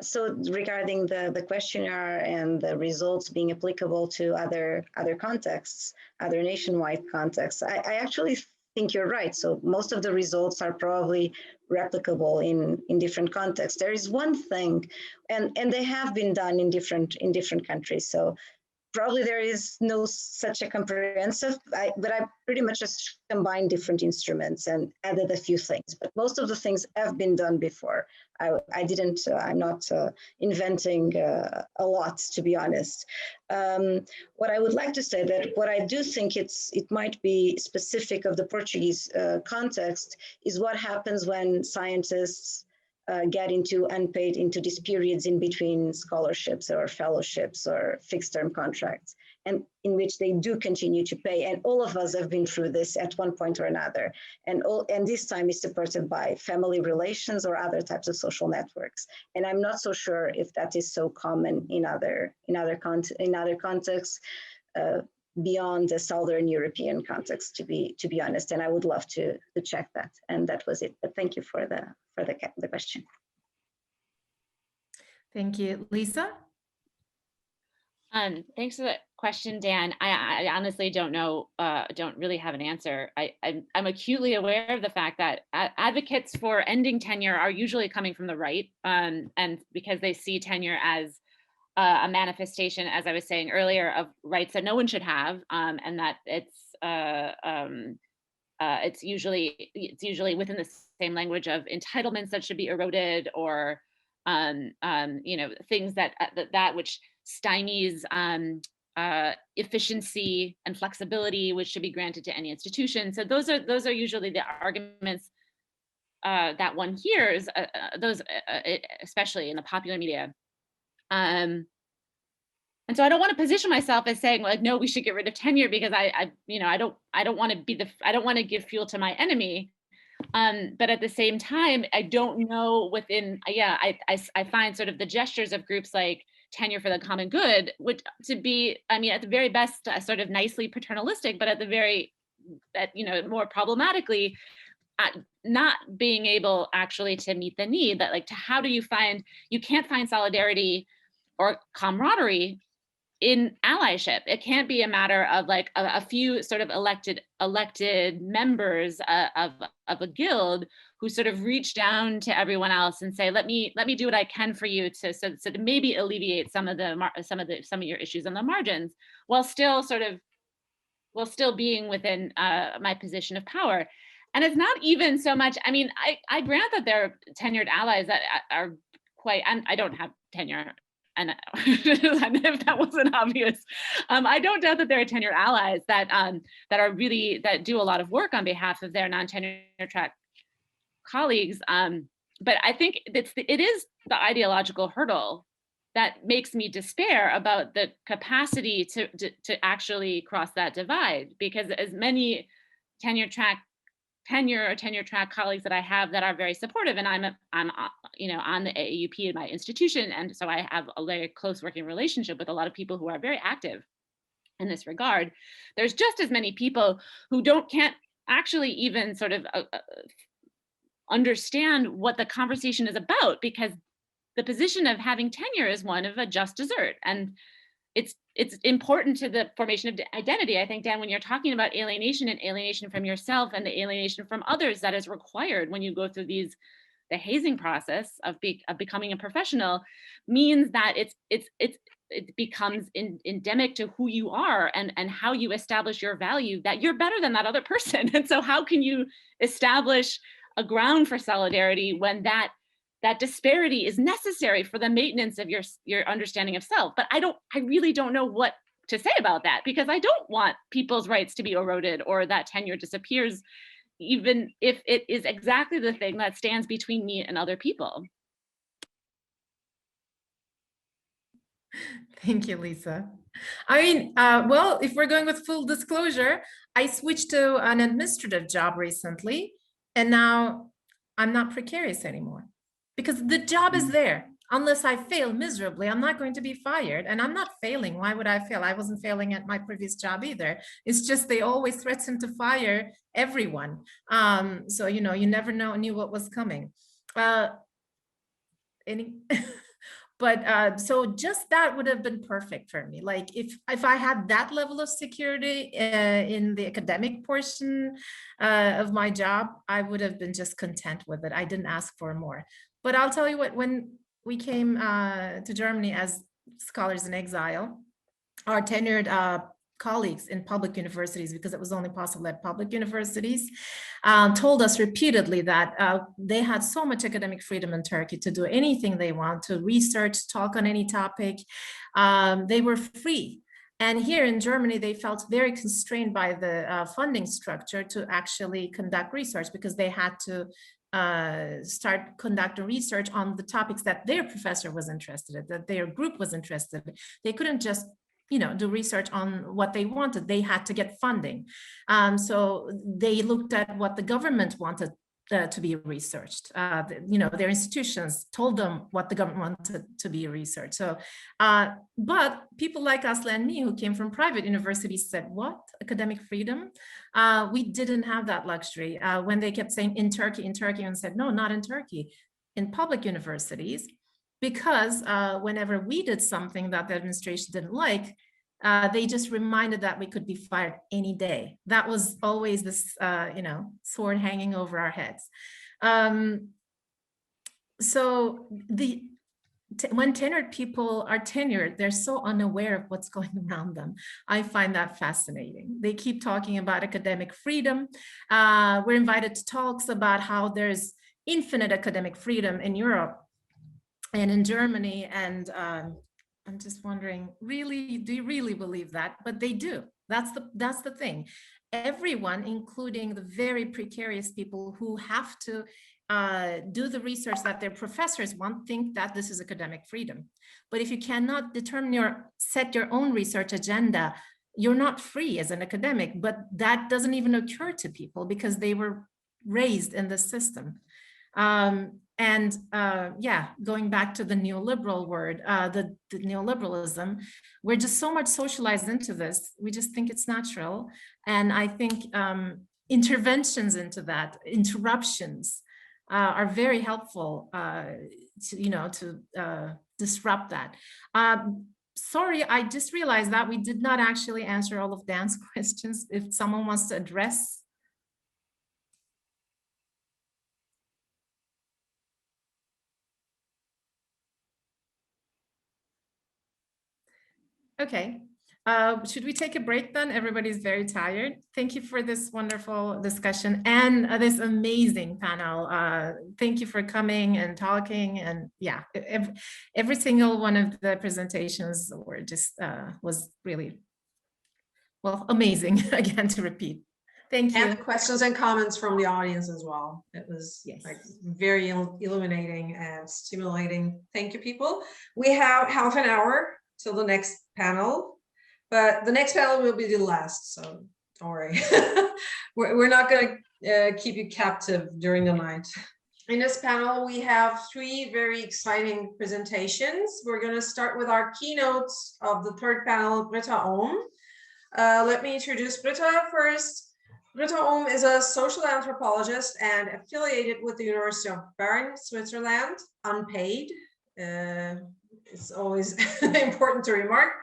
[SPEAKER 10] So regarding the questionnaire and the results being applicable to other contexts, other nationwide contexts, I actually think you're right. So most of the results are probably replicable in different contexts. There is one thing, and they have been done in different countries. So probably there is no such a comprehensive, but I pretty much just combined different instruments and added a few things. But most of the things have been done before. I'm not inventing a lot, to be honest. What I would like to say that what I do think it might be specific of the Portuguese context is what happens when scientists get into unpaid into these periods in between scholarships or fellowships or fixed term contracts, and in which they do continue to pay. And all of us have been through this at one point or another. And this time is supported by family relations or other types of social networks. And I'm not so sure if that is so common in other contexts beyond the Southern European context, to be honest. And I would love to check that. And that was it. But thank you for the question.
[SPEAKER 1] Thank you, Lisa.
[SPEAKER 11] Thanks for the question, Dan. I honestly don't know, don't really have an answer. I'm acutely aware of the fact that advocates for ending tenure are usually coming from the right, and because they see tenure as a manifestation, as I was saying earlier, of rights that no one should have, and that it's usually within the same language of entitlements that should be eroded, or things that which stymies efficiency and flexibility, which should be granted to any institution. So those are usually the arguments that one hears, especially in the popular media. And so I don't want to position myself as saying, like, no, we should get rid of tenure, because I don't want to give fuel to my enemy. But at the same time, I don't know I find sort of the gestures of groups like Tenure for the Common Good to be, at the very best, sort of nicely paternalistic, but at more problematically, not being able actually to meet the need. That, like, you can't find solidarity or camaraderie in allyship. It can't be a matter of like a few sort of elected members of a guild who sort of reach down to everyone else and say, let me do what I can for you so to maybe alleviate some of your issues on the margins, while still being within my position of power. And it's not even so much, I grant that there are tenured allies that are quite, and I don't have tenure, and if that wasn't obvious, I don't doubt that there are tenured allies that do a lot of work on behalf of their non-tenure track colleagues. But I think it is the ideological hurdle that makes me despair about the capacity to actually cross that divide, because as many tenure track colleagues that I have that are very supportive, and I'm on the AAUP in my institution, and so I have a very close working relationship with a lot of people who are very active in this regard. There's just as many people who can't actually even sort of understand what the conversation is about, because the position of having tenure is one of a just desert, and it's important to the formation of identity. I think, Dan, when you're talking about alienation and alienation from yourself and the alienation from others that is required when you go through the hazing process of becoming a professional, means that it becomes endemic to who you are and how you establish your value, that you're better than that other person. And so how can you establish a ground for solidarity when that disparity is necessary for the maintenance of your understanding of self? But I really don't know what to say about that, because I don't want people's rights to be eroded or that tenure disappears, even if it is exactly the thing that stands between me and other people.
[SPEAKER 1] Thank you, Lisa. Well, if we're going with full disclosure, I switched to an administrative job recently, and now I'm not precarious anymore, because the job is there. Unless I fail miserably, I'm not going to be fired. And I'm not failing. Why would I fail? I wasn't failing at my previous job either. It's just they always threaten to fire everyone. So, you never knew what was coming. But so just that would have been perfect for me. Like if I had that level of security in the academic portion of my job, I would have been just content with it. I didn't ask for more. But I'll tell you what, when we came to Germany as scholars in exile, our tenured colleagues in public universities, because it was only possible at public universities, told us repeatedly that they had so much academic freedom in Turkey to do anything they want, to research, talk on any topic. They were free. And here in Germany, they felt very constrained by the funding structure to actually conduct research, because they had to start conducting research on the topics that their professor was interested in, that their group was interested in. They couldn't just, do research on what they wanted. They had to get funding. So they looked at what the government wanted to be researched. Their institutions told them what the government wanted to be researched. So, but people like Aslı and me who came from private universities said, what, academic freedom? We didn't have that luxury. When they kept saying in Turkey, and said, no, not in Turkey, in public universities, because whenever we did something that the administration didn't like, they just reminded that we could be fired any day. That was always this, sword hanging over our heads. So when tenured people are tenured, they're so unaware of what's going around them. I find that fascinating. They keep talking about academic freedom. We're invited to talks about how there's infinite academic freedom in Europe and in Germany, and I'm just wondering, really, do you really believe that? But they do. That's the thing. Everyone, including the very precarious people who have to do the research that their professors want, think that this is academic freedom. But if you cannot set your own research agenda, you're not free as an academic. But that doesn't even occur to people because they were raised in the system. Going back to the neoliberal word, the neoliberalism, we're just so much socialized into this. We just think it's natural. And I think interventions into that, interruptions, are very helpful to disrupt that. Sorry, I just realized that we did not actually answer all of Dan's questions. If someone wants to address. Okay, should we take a break then? Everybody's very tired. Thank you for this wonderful discussion and this amazing panel. Thank you for coming and talking. And yeah, every single one of the presentations were just was really, well, amazing again to repeat. Thank you.
[SPEAKER 2] And questions and comments from the audience as well. It was very illuminating and stimulating. Thank you, people. We have half an hour till the next panel, but the next panel will be the last, so don't worry. We're not going to keep you captive during the night. In this panel, we have 3 very exciting presentations. We're going to start with our keynotes of the third panel, Britta Ohm. Let me introduce Britta first. Britta Ohm is a social anthropologist and affiliated with the University of Bern, Switzerland, unpaid. It's always important to remark.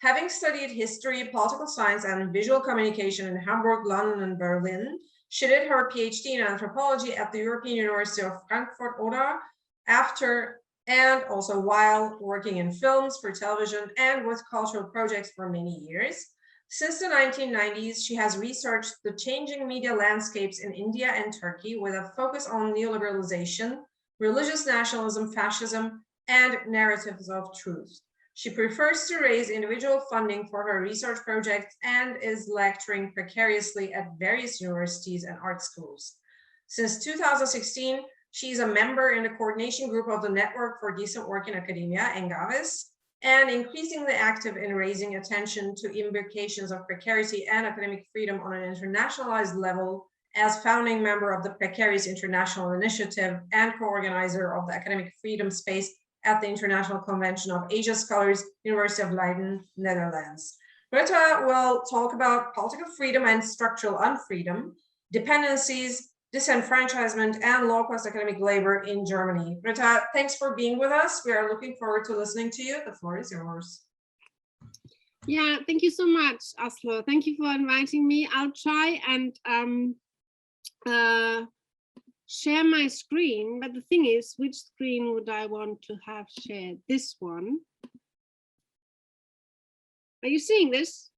[SPEAKER 2] Having studied history, political science, and visual communication in Hamburg, London, and Berlin, she did her PhD in anthropology at the European University of Frankfurt-Oder after and also while working in films, for television, and with cultural projects for many years. Since the 1990s, she has researched the changing media landscapes in India and Turkey with a focus on neoliberalization, religious nationalism, fascism, and narratives of truth. She prefers to raise individual funding for her research projects and is lecturing precariously at various universities and art schools. Since 2016, she is a member in the coordination group of the Network for Decent Work in Academia, ENGAVIS, and increasingly active in raising attention to implications of precarity and academic freedom on an internationalized level as founding member of the Precariat International Initiative and co-organizer of the academic freedom space at the International Convention of Asia Scholars, University of Leiden, Netherlands. Britta will talk about political freedom and structural unfreedom, dependencies, disenfranchisement, and low-cost academic labor in Germany. Britta, thanks for being with us. We are looking forward to listening to you. The floor is yours.
[SPEAKER 16] Yeah, thank you so much, Aslı. Thank you for inviting me. I'll try and share my screen, but the thing is, which screen would I want to have shared? This one. Are you seeing this?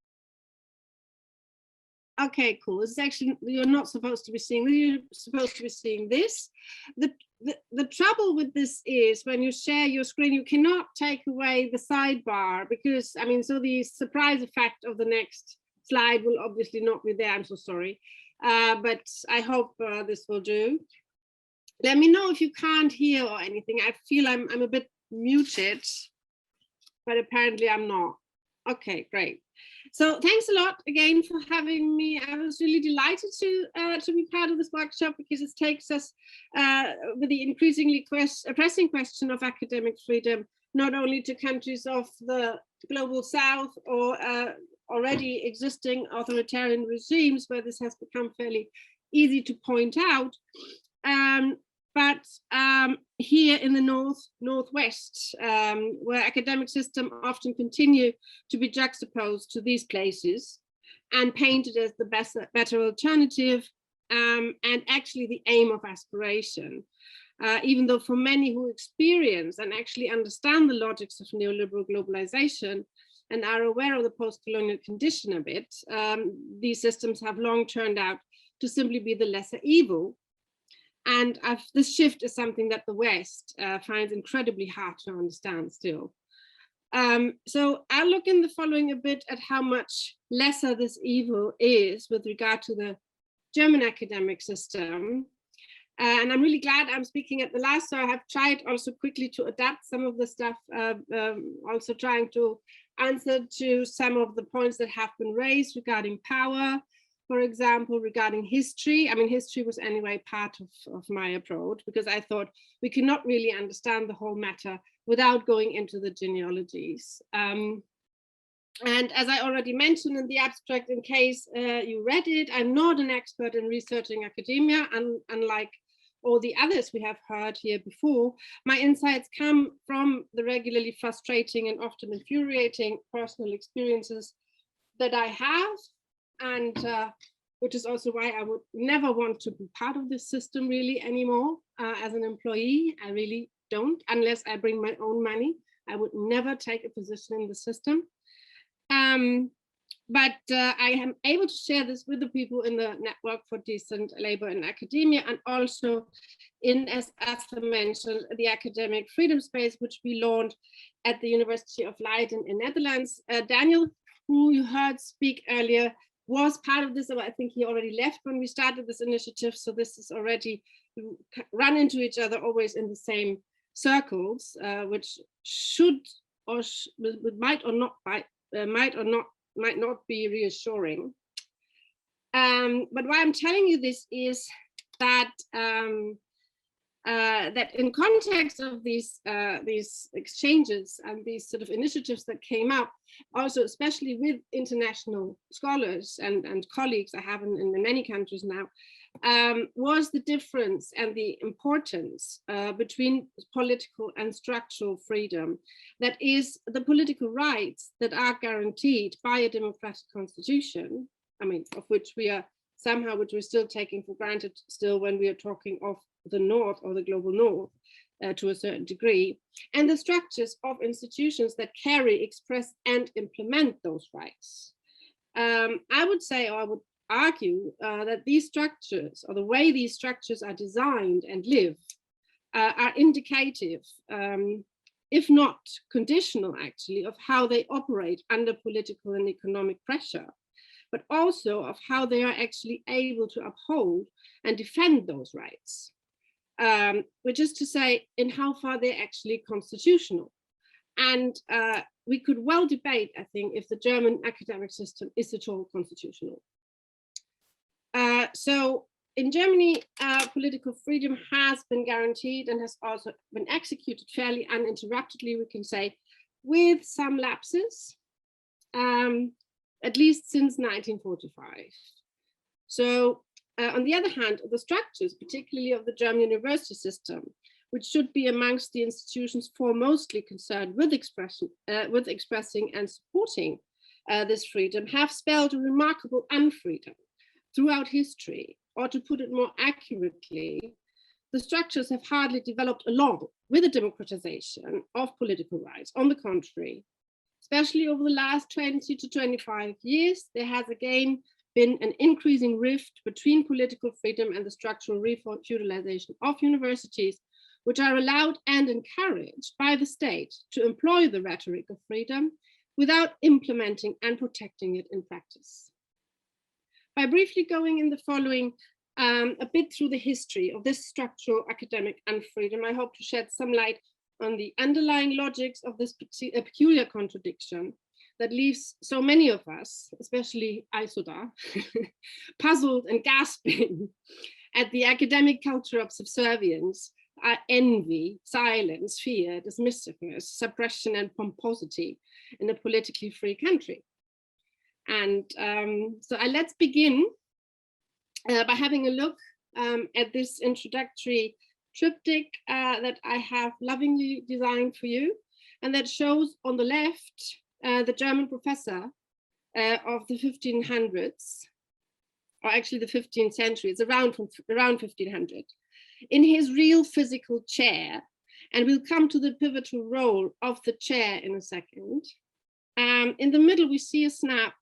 [SPEAKER 16] Okay, cool. It's actually, you're not supposed to be seeing this, you're supposed to be seeing this. The trouble with this is when you share your screen, you cannot take away the sidebar because, I mean, so the surprise effect of the next slide will obviously not be there. I'm so sorry. But I hope this will do. Let me know if you can't hear or anything. I feel I'm a bit muted, but apparently I'm not. Okay, great. So thanks a lot again for having me. I was really delighted to be part of this workshop, because it takes us with the increasingly pressing question of academic freedom, not only to countries of the global south or already existing authoritarian regimes where this has become fairly easy to point out, but here in the northwest, where academic systems often continue to be juxtaposed to these places and painted as the better alternative, and actually the aim of aspiration. Even though for many who experience and actually understand the logics of neoliberal globalization and are aware of the post-colonial condition a bit, these systems have long turned out to simply be the lesser evil. And this shift is something that the West finds incredibly hard to understand still. So I'll look in the following a bit at how much lesser this evil is with regard to the German academic system. And I'm really glad I'm speaking at the last, so I have tried also quickly to adapt some of the stuff, also trying to answer to some of the points that have been raised regarding power, for example, regarding history. I mean, history was anyway part of my approach, because I thought we cannot really understand the whole matter without going into the genealogies. And as I already mentioned in the abstract, in case you read it, I'm not an expert in researching academia, and unlike all the others we have heard here before, my insights come from the regularly frustrating and often infuriating personal experiences that I have, and which is also why I would never want to be part of this system really anymore as an employee. I really don't, unless I bring my own money. I would never take a position in the system. But I am able to share this with the people in the Network for Decent Labor in Academia, and also in, as Aslı mentioned, the academic freedom space, which we launched at the University of Leiden in Netherlands. Daniel, who you heard speak earlier, was part of this, but I think he already left when we started this initiative. So this is already run into each other always in the same circles, which should or might not be reassuring. But why I'm telling you this is that that in context of these exchanges and these sort of initiatives that came up, also especially with international scholars and colleagues I have in many countries now, was the difference and the importance between political and structural freedom. That is, the political rights that are guaranteed by a democratic constitution, I mean, of which we are somehow, which we're still taking for granted still when we are talking of the North or the global North to a certain degree, and the structures of institutions that carry, express, and implement those rights. I would say, or I would argue that these structures, or the way these structures are designed and live, are indicative, if not conditional actually, of how they operate under political and economic pressure, but also of how they are actually able to uphold and defend those rights, which is to say, in how far they're actually constitutional. And we could well debate, I think, if the German academic system is at all constitutional. So in Germany, political freedom has been guaranteed and has also been executed fairly uninterruptedly, we can say, with some lapses, at least since 1945. So on the other hand, the structures, particularly of the German university system, which should be amongst the institutions foremostly concerned with expressing and supporting this freedom, have spelled a remarkable unfreedom throughout history. Or to put it more accurately, the structures have hardly developed along with the democratization of political rights. On the contrary, especially over the last 20 to 25 years, there has again been an increasing rift between political freedom and the structural feudalization of universities, which are allowed and encouraged by the state to employ the rhetoric of freedom without implementing and protecting it in practice. By briefly going in the following a bit through the history of this structural academic unfreedom. I hope to shed some light on the underlying logics of this peculiar contradiction that leaves so many of us, especially Aysuda, puzzled and gasping at the academic culture of subservience, envy, silence, fear, dismissiveness, suppression, and pomposity in a politically free country. And let's begin by having a look at this introductory triptych that I have lovingly designed for you, and that shows on the left the German professor of the 1500s, or actually the 15th century, it's around 1500, in his real physical chair. And we'll come to the pivotal role of the chair in a second. In the middle, we see a snap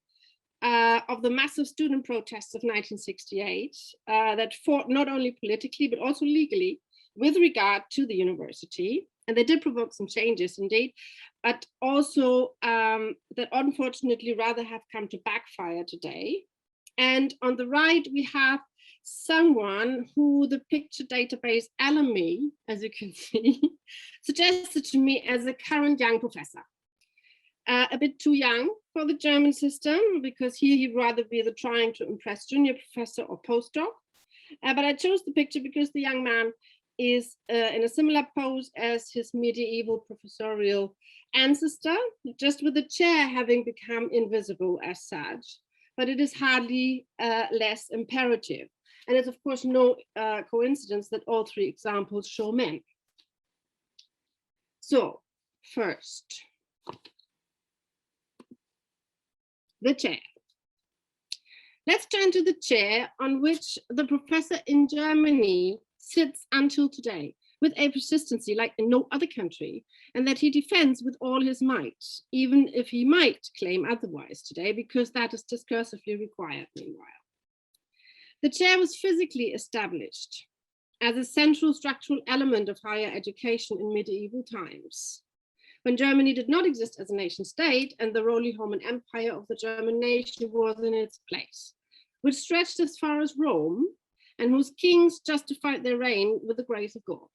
[SPEAKER 16] of the massive student protests of 1968 that fought not only politically, but also legally with regard to the university. And they did provoke some changes indeed, but also that unfortunately rather have come to backfire today. And on the right, we have someone who the picture database Alamy, as you can see, suggested to me as a current young professor. A bit too young for the German system, because here he'd rather be the trying to impress junior professor or postdoc. But I chose the picture because the young man is in a similar pose as his medieval professorial ancestor, just with the chair having become invisible as such. But it is hardly less imperative. And it's of course no coincidence that all three examples show men. So first, the chair. Let's turn to the chair on which the professor in Germany sits until today, with a persistency like in no other country, and that he defends with all his might, even if he might claim otherwise today, because that is discursively required meanwhile. The chair was physically established as a central structural element of higher education in medieval times, when Germany did not exist as a nation state and the Roman Empire of the German nation was in its place, which stretched as far as Rome, and whose kings justified their reign with the grace of God.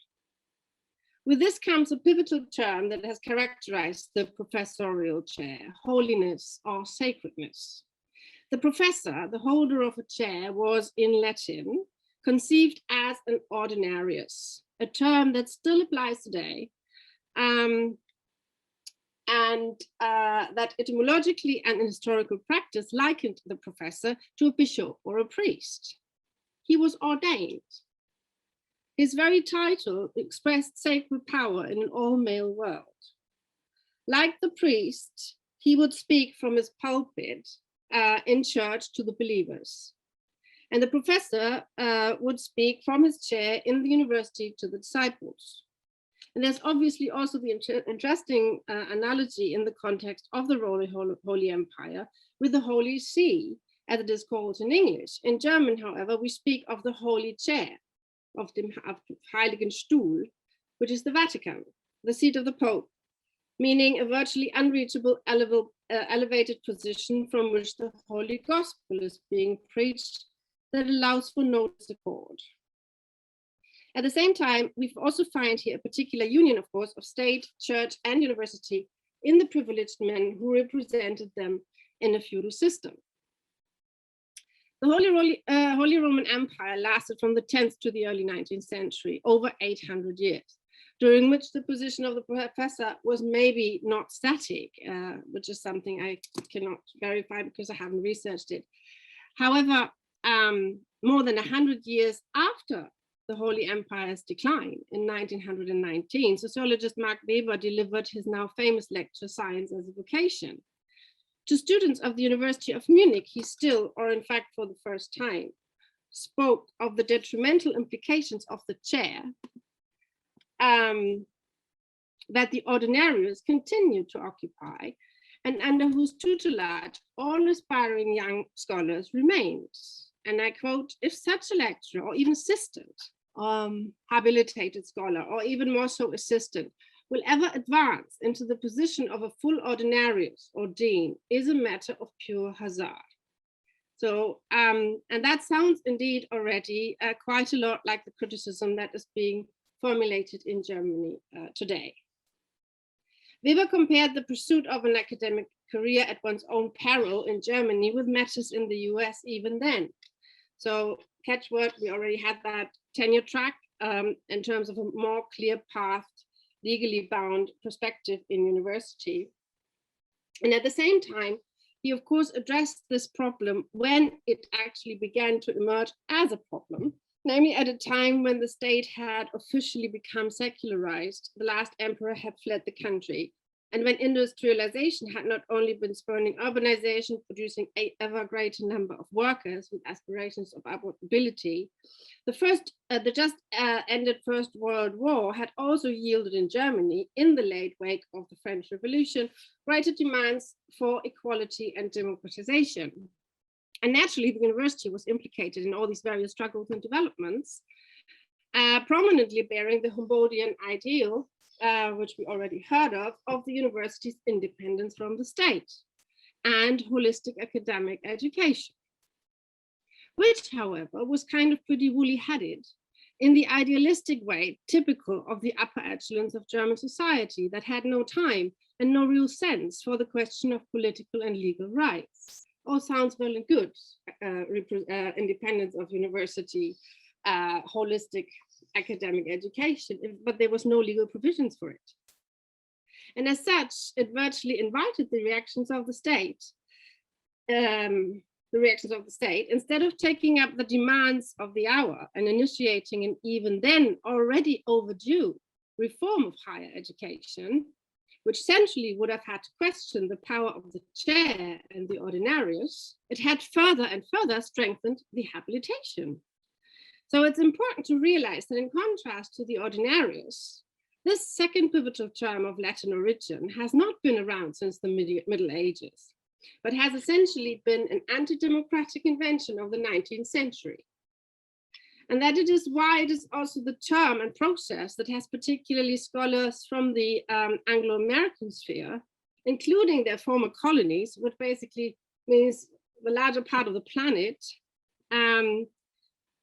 [SPEAKER 16] With this comes a pivotal term that has characterized the professorial chair: holiness or sacredness. The professor, the holder of a chair, was in Latin conceived as an ordinarius, a term that still applies today, and that etymologically and in historical practice likened the professor to a bishop or a priest. He was ordained. His very title expressed sacred power in an all-male world. Like the priest, he would speak from his pulpit in church to the believers. And the professor would speak from his chair in the university to the disciples. And there's obviously also the interesting analogy in the context of the Holy Empire with the Holy See, as it is called in English. In German, however, we speak of the Holy Chair, of dem Heiligen Stuhl, which is the Vatican, the seat of the Pope, meaning a virtually unreachable elevated position from which the Holy Gospel is being preached that allows for no discord. At the same time, we also find here a particular union, of course, of state, church, and university in the privileged men who represented them in a feudal system. The Holy Roman Empire lasted from the 10th to the early 19th century, over 800 years, during which the position of the professor was maybe not static, which is something I cannot verify because I haven't researched it. However, more than 100 years after the Holy Empire's decline in 1919, sociologist Mark Weber delivered his now famous lecture, Science as a Vocation. To students of the University of Munich, he still, or in fact for the first time, spoke of the detrimental implications of the chair that the ordinarius continued to occupy, and under whose tutelage all aspiring young scholars remained. And I quote, "If such a lecturer or even assistant, habilitated scholar, or even more so assistant, will ever advance into the position of a full ordinarius or dean is a matter of pure hazard." So, and that sounds indeed already quite a lot like the criticism that is being formulated in Germany today. Weber compared the pursuit of an academic career at one's own peril in Germany with matters in the US even then. So catchword, we already had that tenure track in terms of a more clear path, legally bound perspective in university. And at the same time, he of course addressed this problem when it actually began to emerge as a problem, namely at a time when the state had officially become secularized, the last emperor had fled the country, and when industrialization had not only been spurning urbanization, producing an ever greater number of workers with aspirations of upward mobility, the just ended First World War had also yielded in Germany, in the late wake of the French Revolution, greater demands for equality and democratization. And naturally, the university was implicated in all these various struggles and developments, prominently bearing the Humboldtian ideal, which we already heard of the university's independence from the state and holistic academic education, which, however, was kind of pretty woolly-headed in the idealistic way typical of the upper echelons of German society that had no time and no real sense for the question of political and legal rights. All sounds well and good, independence of university, holistic academic education, but there was no legal provisions for it. And as such, it virtually invited the reactions of the state, instead of taking up the demands of the hour and initiating an even then already overdue reform of higher education, which essentially would have had to question the power of the chair and the ordinarius, it had further and further strengthened the habilitation. So it's important to realize that in contrast to the ordinarius, this second pivotal term of Latin origin has not been around since the Middle Ages, but has essentially been an anti-democratic invention of the 19th century. And that it is why it is also the term and process that has particularly scholars from the Anglo-American sphere, including their former colonies, which basically means the larger part of the planet,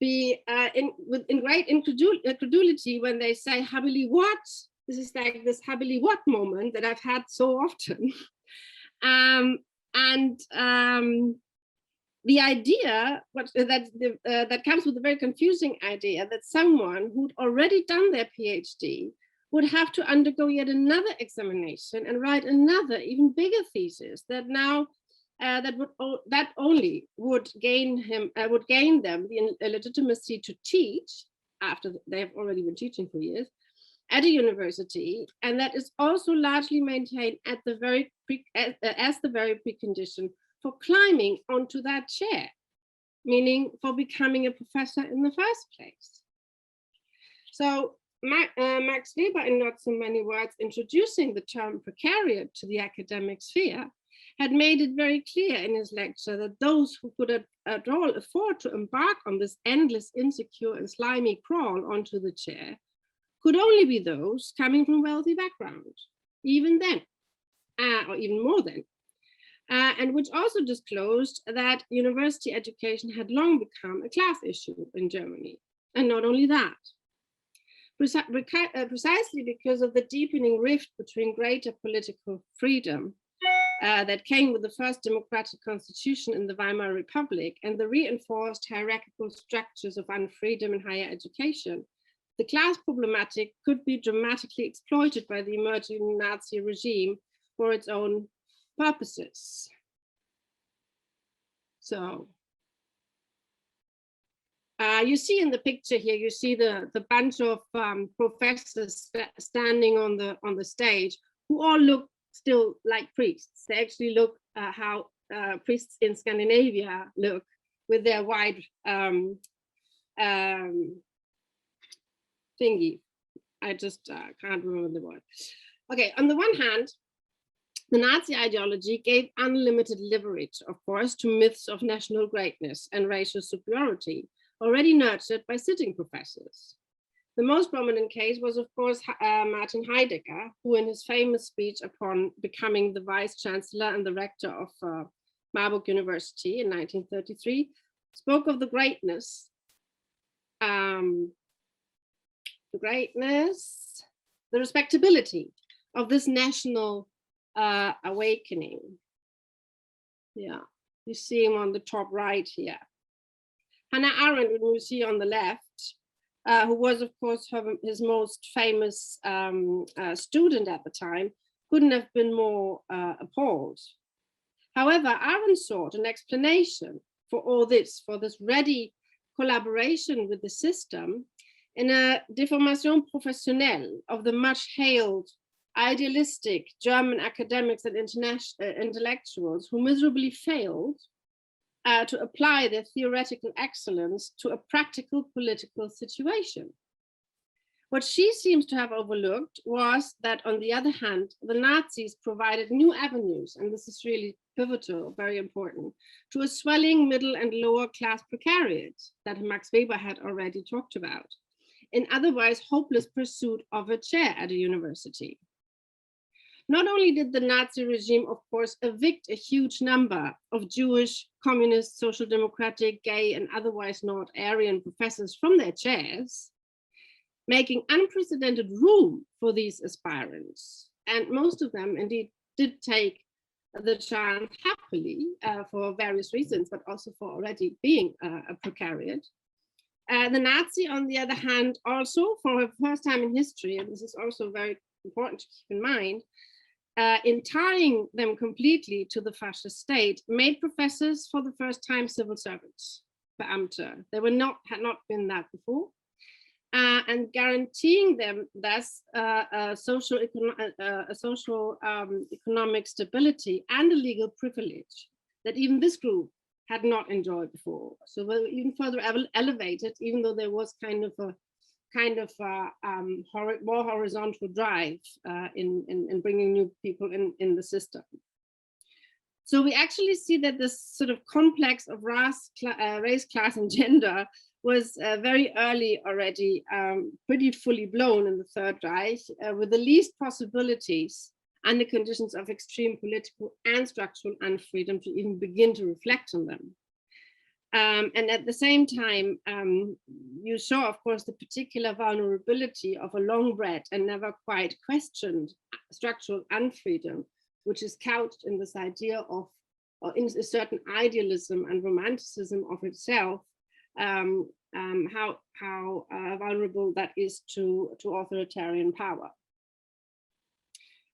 [SPEAKER 16] be in great incredulity when they say habili what? This is like this habili what moment that I've had so often. The idea that comes with a very confusing idea that someone who'd already done their PhD would have to undergo yet another examination and write another even bigger thesis that now that only would gain them the legitimacy to teach after they have already been teaching for years at a university, and that is also largely maintained at the very as the very precondition for climbing onto that chair, meaning for becoming a professor in the first place. So Max Weber, in not so many words, introducing the term precariat to the academic sphere, had made it very clear in his lecture that those who could at all afford to embark on this endless, insecure and slimy crawl onto the chair could only be those coming from wealthy backgrounds, even then, or even more than. And which also disclosed that university education had long become a class issue in Germany. And not only that, precisely because of the deepening rift between greater political freedom that came with the first democratic constitution in the Weimar Republic and the reinforced hierarchical structures of unfreedom in higher education, the class problematic could be dramatically exploited by the emerging Nazi regime for its own purposes. So you see in the picture here, you see the bunch of professors standing on the stage who all look still like priests. They actually look how priests in Scandinavia look with their wide thingy. I just can't remember the word. Okay, on the one hand, the Nazi ideology gave unlimited leverage, of course, to myths of national greatness and racial superiority, already nurtured by sitting professors. The most prominent case was, of course, Martin Heidegger, who in his famous speech upon becoming the vice chancellor and the rector of Marburg University in 1933, spoke of the greatness, the respectability of this national awakening. Yeah, you see him on the top right here. Hannah Arendt, who you see on the left, who was, of course, his most famous student at the time, couldn't have been more appalled. However, Arendt sought an explanation for all this, for this ready collaboration with the system, in a déformation professionnelle of the much hailed idealistic German academics and intellectuals who miserably failed to apply their theoretical excellence to a practical political situation. What she seems to have overlooked was that, on the other hand, the Nazis provided new avenues, and this is really pivotal, very important, to a swelling middle and lower class precariat that Max Weber had already talked about, in otherwise hopeless pursuit of a chair at a university. Not only did the Nazi regime, of course, evict a huge number of Jewish, communist, social democratic, gay, and otherwise not Aryan professors from their chairs, making unprecedented room for these aspirants. And most of them indeed did take the chance happily for various reasons, but also for already being a precariat. The Nazi, on the other hand, also for the first time in history, and this is also very important to keep in mind, in tying them completely to the fascist state, made professors for the first time civil servants, Beamte. They had not been that before, and guaranteeing them thus a social economic stability and a legal privilege that even this group had not enjoyed before. So they were even further elevated, even though there was kind of a more horizontal drive in bringing new people in the system. So we actually see that this sort of complex of race, class, and gender was very early already pretty fully blown in the Third Reich, with the least possibilities under conditions of extreme political and structural unfreedom to even begin to reflect on them. And at the same time, you saw, of course, the particular vulnerability of a long-bred and never quite questioned structural unfreedom, which is couched in this idea of, or in a certain idealism and romanticism of itself, how vulnerable that is to authoritarian power.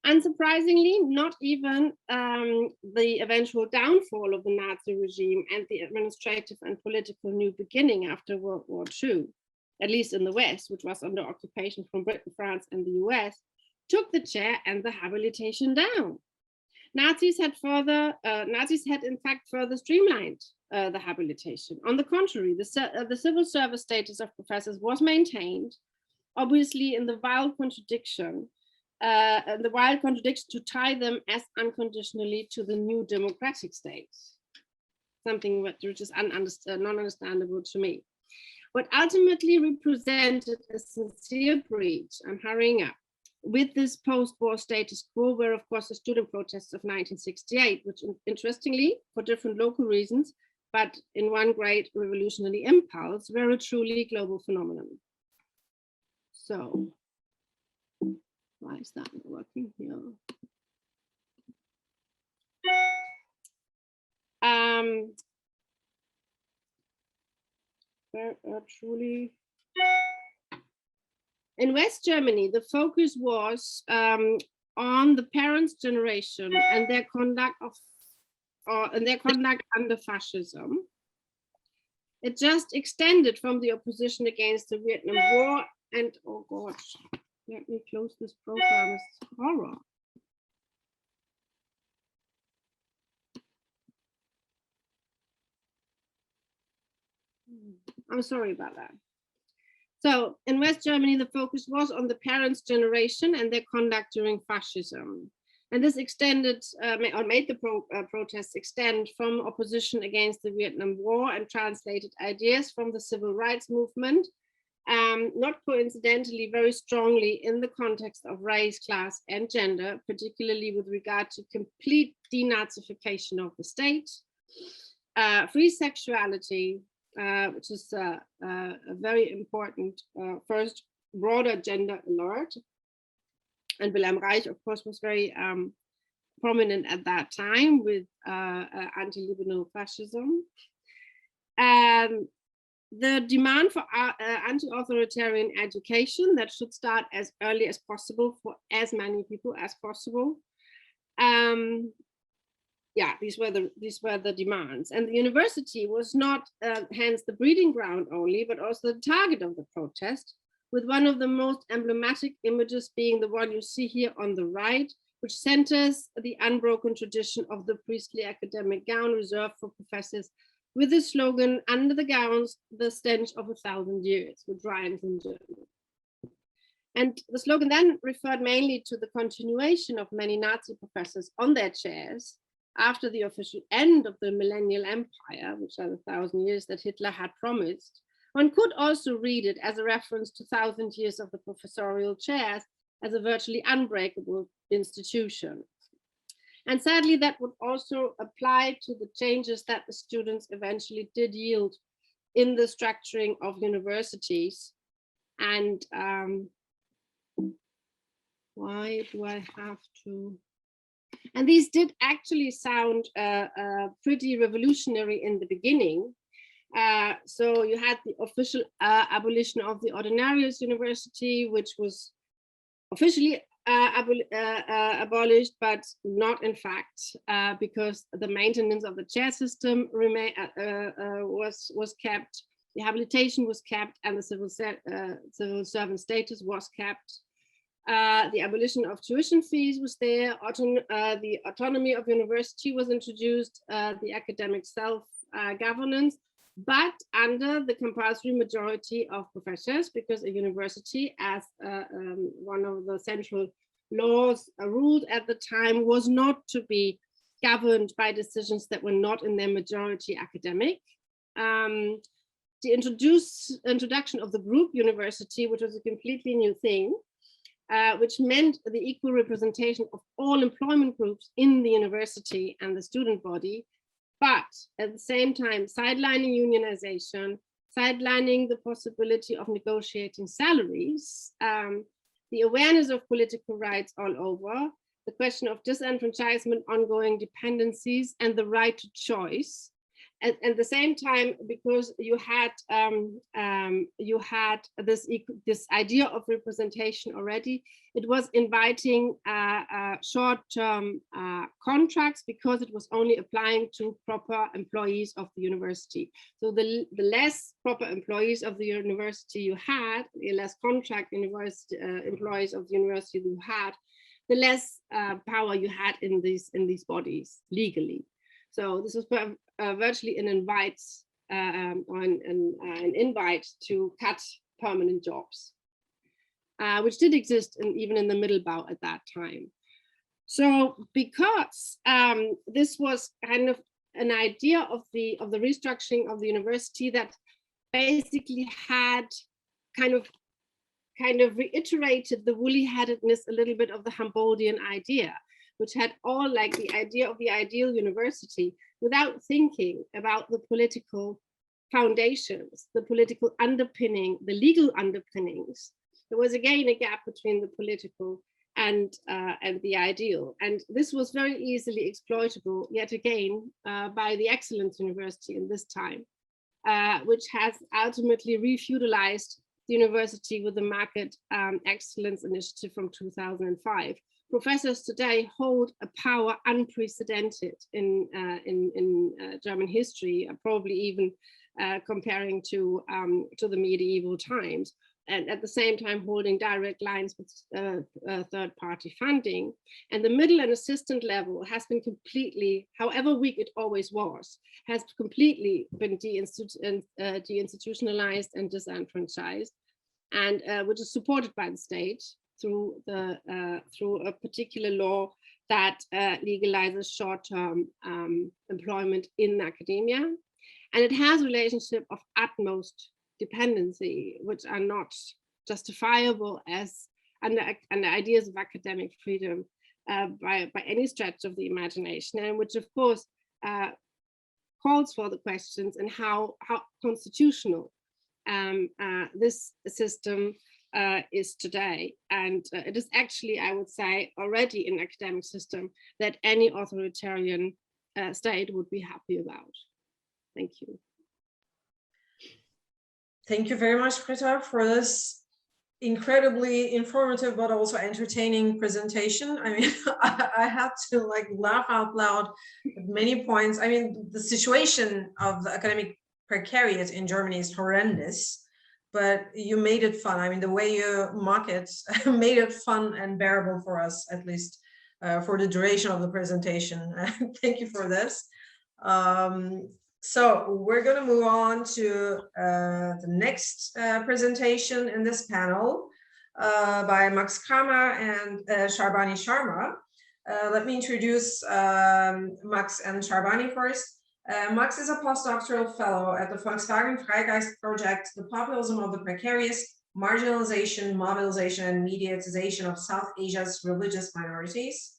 [SPEAKER 16] Unsurprisingly, not even the eventual downfall of the Nazi regime and the administrative and political new beginning after World War II, at least in the West, which was under occupation from Britain, France, and the US, took the chair and the habilitation down. Nazis had in fact further streamlined the habilitation. On the contrary, the civil service status of professors was maintained, obviously in the wild contradiction to tie them as unconditionally to the new democratic state, something which is non-understandable to me. What ultimately represented a sincere breach, I'm hurrying up, with this post-war status quo were, of course, the student protests of 1968, which interestingly, for different local reasons, but in one great revolutionary impulse, were a truly global phenomenon. So, why is that not working here? Truly. In West Germany, the focus was on the parents' generation and their conduct under fascism. It just extended from the opposition against the Vietnam War and, oh gosh, let me close this program, it's horror. I'm sorry about that. So in West Germany, the focus was on the parents' generation and their conduct during fascism. And this extended, or made the protests extend from opposition against the Vietnam War and translated ideas from the civil rights movement not coincidentally, very strongly in the context of race, class, and gender, particularly with regard to complete denazification of the state, free sexuality, which is a very important first broader gender alert. And Wilhelm Reich, of course, was very prominent at that time with anti-liberal fascism. The demand for anti-authoritarian education that should start as early as possible for as many people as possible. Yeah, these were the demands, and the university was not hence the breeding ground only, but also the target of the protest, with one of the most emblematic images being the one you see here on the right, which centers the unbroken tradition of the priestly academic gown reserved for professors, with the slogan, "Under the gowns, the stench of 1,000 years," which rhymes in German. And the slogan then referred mainly to the continuation of many Nazi professors on their chairs after the official end of the millennial empire, which are the 1,000 years that Hitler had promised. One could also read it as a reference to 1,000 years of the professorial chairs as a virtually unbreakable institution. And sadly, that would also apply to the changes that the students eventually did yield in the structuring of universities. And why do I have to? And these did actually sound pretty revolutionary in the beginning. So you had the official abolition of the Ordinarius University, which was officially abolished, but not in fact, because the maintenance of the chair system was kept, the habilitation was kept, and the civil servant status was kept. The abolition of tuition fees was there, the autonomy of university was introduced, the academic self-governance, but under the compulsory majority of professors, because a university, as one of the central laws ruled at the time, was not to be governed by decisions that were not in their majority academic. The introduction of the group university, which was a completely new thing, which meant the equal representation of all employment groups in the university and the student body, but at the same time, sidelining unionization, sidelining the possibility of negotiating salaries, the awareness of political rights all over, the question of disenfranchisement, ongoing dependencies, and the right to choice. At the same time, because you had this idea of representation already, it was inviting short-term contracts, because it was only applying to proper employees of the university. So the less proper employees of the university you had, the less contract university employees of the university you had, the less power you had in these bodies legally. So this was virtually an invite an invite to cut permanent jobs, which did exist even in the Mittelbau at that time. So because this was kind of an idea of the restructuring of the university that basically had kind of reiterated the woolly-headedness a little bit of the Humboldtian idea, which had all like the idea of the ideal university, without thinking about the political foundations, the political underpinning, the legal underpinnings. There was again a gap between the political and the ideal. And this was very easily exploitable, yet again, by the Excellence University in this time, which has ultimately refeudalized the university with the Market Excellence Initiative from 2005. Professors today hold a power unprecedented in German history, probably even comparing to the medieval times, and at the same time holding direct lines with third-party funding. And the middle and assistant level has been completely, however weak it always was, has completely been deinstitutionalized and disenfranchised, and which is supported by the state through a particular law that legalizes short-term employment in academia. And it has a relationship of utmost dependency, which are not justifiable as under ideas of academic freedom by any stretch of the imagination, and which of course calls for the questions and how constitutional this system is today. And it is actually, I would say, already an academic system that any authoritarian state would be happy about. Thank you.
[SPEAKER 2] Thank you very much, Britta, for this incredibly informative but also entertaining presentation. I mean, I had to like laugh out loud at many points. I mean, the situation of the academic precariat in Germany is horrendous, but you made it fun. I mean, the way you mock it made it fun and bearable for us, at least for the duration of the presentation. Thank you for this. So we're going to move on to the next presentation in this panel by Max Kramer and Sarbani Sharma. Let me introduce Max and Sarbani first. Max is a postdoctoral fellow at the Volkswagen Freigeist project, the populism of the precarious, marginalization, mobilization, and mediatization of South Asia's religious minorities.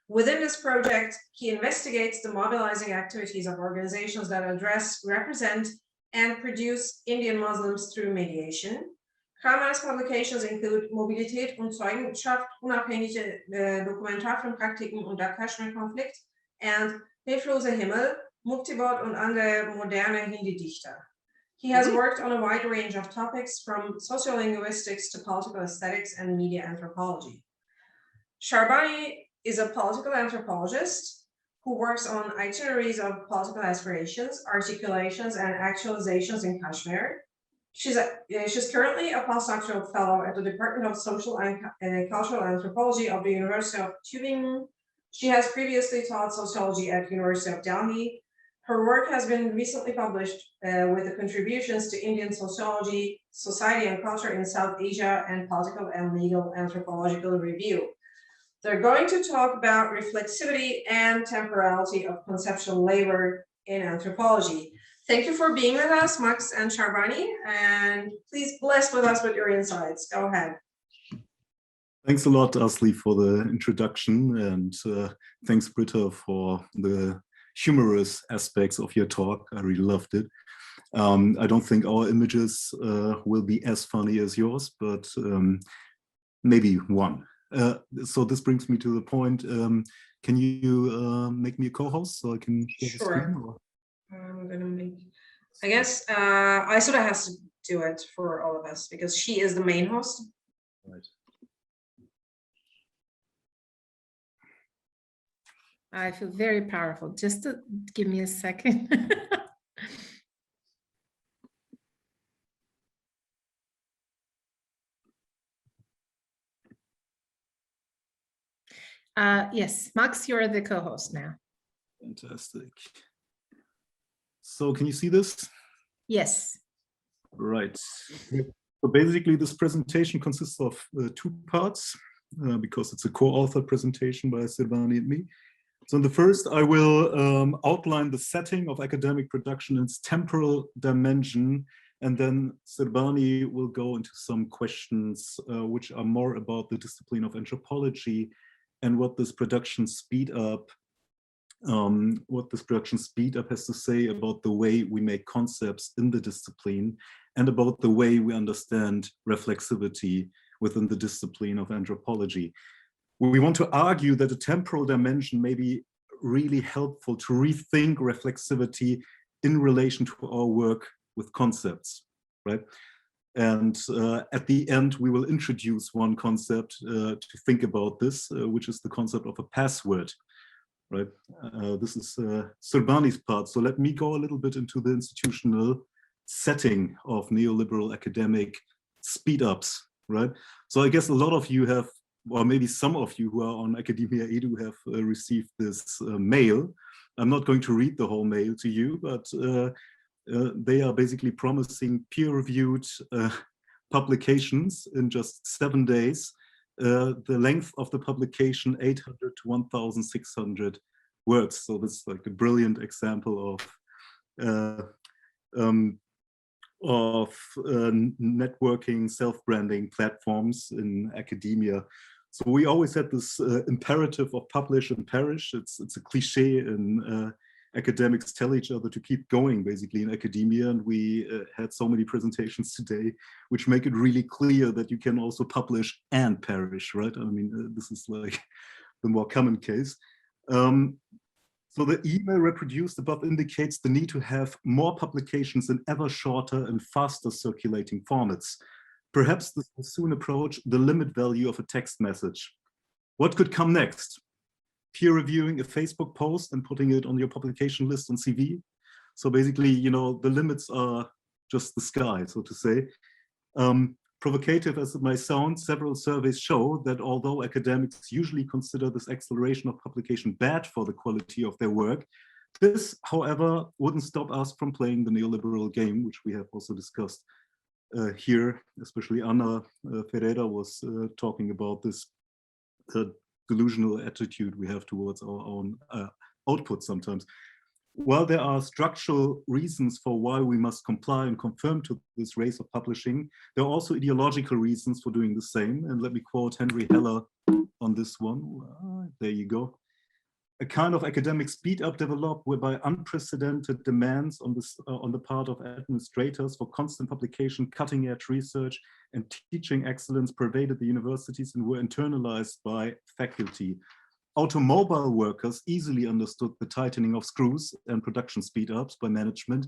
[SPEAKER 2] Within this project, he investigates the mobilizing activities of organizations that address, represent, and produce Indian Muslims through mediation. Kramer's publications include Mobilität und Zeugenschaft, unabhängige Dokumentarfilmpraktiken und der Kaschmir-Konflikt and Hilfloser Himmel, Muktibot und andere moderne Hindi-Dichter. He has worked on a wide range of topics from sociolinguistics to political aesthetics and media anthropology. Sarbani is a political anthropologist who works on itineraries of political aspirations, articulations, and actualizations in Kashmir. She's currently a postdoctoral fellow at the Department of Social and Cultural Anthropology of the University of Tübingen. She has previously taught sociology at the University of Delhi. Her work has been recently published with the contributions to Indian sociology, society and culture in South Asia, and political and legal anthropological review. They're going to talk about reflexivity and temporality of conceptual labor in anthropology. Thank you for being with us, Max and Sarbani, and please bless with us with your insights. Go ahead.
[SPEAKER 17] Thanks a lot, Aslı, for the introduction, and thanks, Britta, for the humorous aspects of your talk. I really loved it. I don't think our images will be as funny as yours, but maybe one. So this brings me to the point. Can you make me a co-host so I can share the screen? Or?
[SPEAKER 2] I'm gonna make, I guess Aysuda has to do it for all of us because she is the main host.
[SPEAKER 17] Right.
[SPEAKER 1] I feel very powerful. Just to give me a second. Yes, Max, you're the co-host now.
[SPEAKER 17] Fantastic. So can you see this?
[SPEAKER 1] Yes.
[SPEAKER 17] Right. So basically this presentation consists of two parts because it's a co-authored presentation by Sarbani and me. So in the first, I will outline the setting of academic production and its temporal dimension, and then Sarbani will go into some questions which are more about the discipline of anthropology and what this production speed up has to say about the way we make concepts in the discipline and about the way we understand reflexivity within the discipline of anthropology. We want to argue that a temporal dimension may be really helpful to rethink reflexivity in relation to our work with concepts, right? And at the end, we will introduce one concept to think about this, which is the concept of a password, right? This is Sarbani's part. So let me go a little bit into the institutional setting of neoliberal academic speed-ups, right? So I guess a lot of you have, or maybe some of you who are on Academia Edu have received this mail. I'm not going to read the whole mail to you, but they are basically promising peer-reviewed publications in just 7 days. The length of the publication, 800 to 1,600 words. So this is like a brilliant example of of networking, self-branding platforms in academia. So we always had this imperative of publish and perish. It's a cliche, and academics tell each other to keep going, basically, in academia. And we had so many presentations today, which make it really clear that you can also publish and perish, right? I mean, this is like the more common case. So the email reproduced above indicates the need to have more publications in ever shorter and faster circulating formats. Perhaps this will soon approach the limit value of a text message. What could come next? Peer reviewing a Facebook post and putting it on your publication list on CV. So basically, you know, the limits are just the sky, so to say. Provocative as it may sound, several surveys show that although academics usually consider this acceleration of publication bad for the quality of their work, this, however, wouldn't stop us from playing the neoliberal game, which we have also discussed here. Especially Anna Ferreira was talking about this delusional attitude we have towards our own output sometimes. While there are structural reasons for why we must comply and conform to this race of publishing, there are also ideological reasons for doing the same. And let me quote Henry Heller on this one. There you go. A kind of academic speed up developed whereby unprecedented demands on the part of administrators for constant publication, cutting edge research, and teaching excellence pervaded the universities and were internalized by faculty. Automobile workers easily understood the tightening of screws and production speed-ups by management.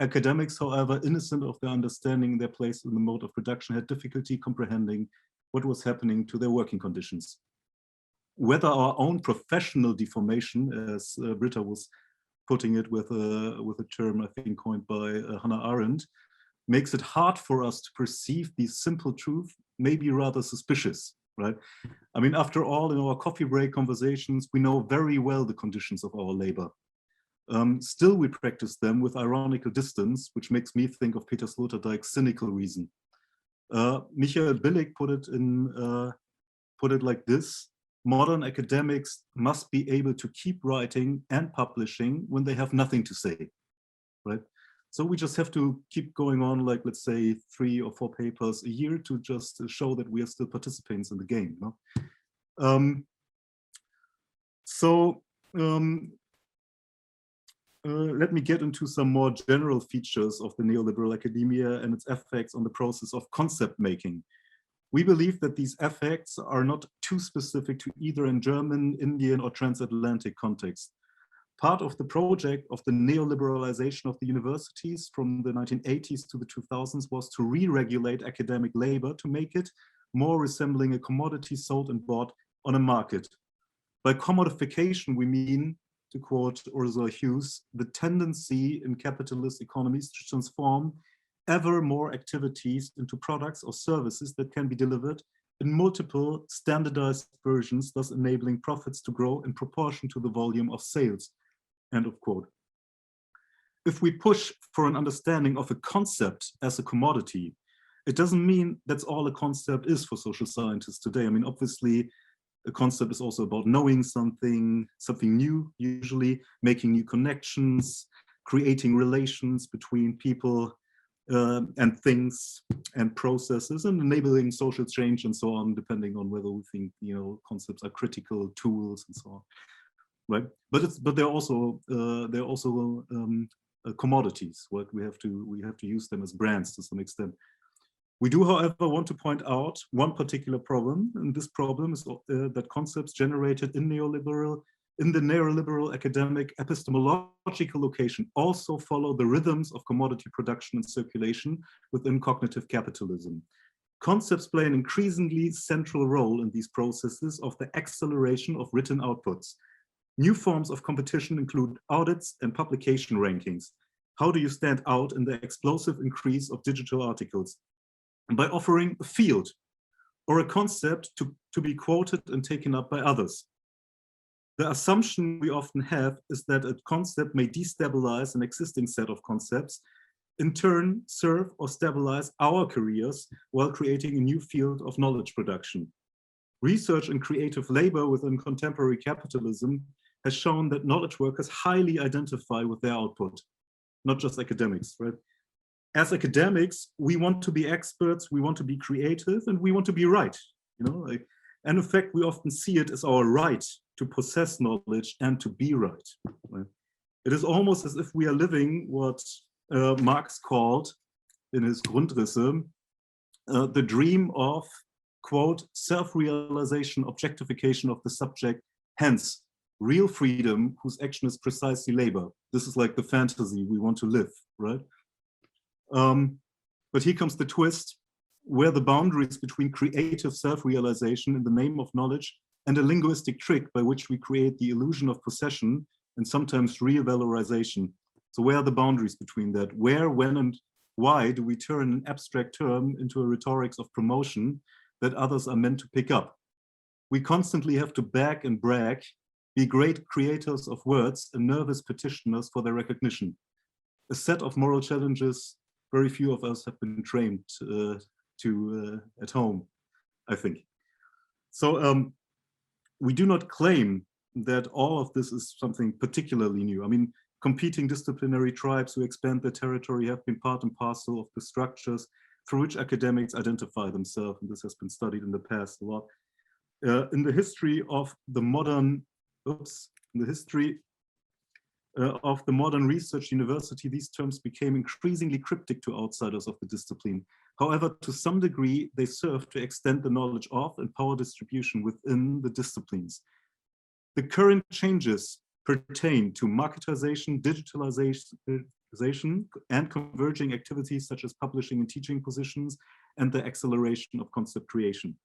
[SPEAKER 17] Academics, however, innocent of their understanding their place in the mode of production, had difficulty comprehending what was happening to their working conditions. Whether our own professional deformation, as Britta was putting it with a term I think coined by Hannah Arendt, makes it hard for us to perceive these simple truths, may be rather suspicious. Right? I mean, after all, in our coffee break conversations, we know very well the conditions of our labor. Still, we practice them with ironical distance, which makes me think of Peter Sloterdijk's cynical reason. Michael Billig put it like this: modern academics must be able to keep writing and publishing when they have nothing to say, right? So we just have to keep going on, like, let's say 3 or 4 papers a year to just show that we are still participants in the game. No? Let me get into some more general features of the neoliberal academia and its effects on the process of concept making. We believe that these effects are not too specific to either in German, Indian, or transatlantic context. Part of the project of the neoliberalization of the universities from the 1980s to the 2000s was to re-regulate academic labor to make it more resembling a commodity sold and bought on a market. By commodification, we mean, to quote Ursula Hughes, the tendency in capitalist economies to transform ever more activities into products or services that can be delivered in multiple standardized versions, thus enabling profits to grow in proportion to the volume of sales. End of quote. If we push for an understanding of a concept as a commodity, it doesn't mean that's all a concept is for social scientists today. I mean, obviously, a concept is also about knowing something new, usually making new connections, creating relations between people and things and processes, and enabling social change and so on, depending on whether we think, you know, concepts are critical tools and so on. Right, but they're also commodities. Right, we have to use them as brands to some extent. We do, however, want to point out one particular problem, and this problem is that concepts generated in the neoliberal academic epistemological location also follow the rhythms of commodity production and circulation within cognitive capitalism. Concepts play an increasingly central role in these processes of the acceleration of written outputs. New forms of competition include audits and publication rankings. How do you stand out in the explosive increase of digital articles? By offering a field or a concept to be quoted and taken up by others. The assumption we often have is that a concept may destabilize an existing set of concepts, in turn serve or stabilize our careers while creating a new field of knowledge production. Research and creative labor within contemporary capitalism has shown that knowledge workers highly identify with their output, not just academics, right? as academics, we want to be experts, we want to be creative, and we want to be right. You know, like, and in fact, we often see it as our right to possess knowledge and to be right. Right? It is almost as if we are living what Marx called in his Grundrisse the dream of, quote, self-realization, objectification of the subject, hence real freedom whose action is precisely labor. This is like the fantasy we want to live, right? But here comes the twist, where the boundaries between creative self-realization in the name of knowledge and a linguistic trick by which we create the illusion of possession and sometimes real valorization. So where are the boundaries between that? Where, when, and why do we turn an abstract term into a rhetorics of promotion that others are meant to pick up? We constantly have to beg and brag, be great creators of words and nervous petitioners for their recognition. A set of moral challenges very few of us have been trained at home, I think. So we do not claim that all of this is something particularly new. I mean, competing disciplinary tribes who expand their territory have been part and parcel of the structures through which academics identify themselves, and this has been studied in the past a lot. In the history of the modern, of the modern research university, these terms became increasingly cryptic to outsiders of the discipline. However, to some degree, they serve to extend the knowledge of and power distribution within the disciplines. The current changes pertain to marketization, digitalization, and converging activities such as publishing and teaching positions, and the acceleration of concept creation.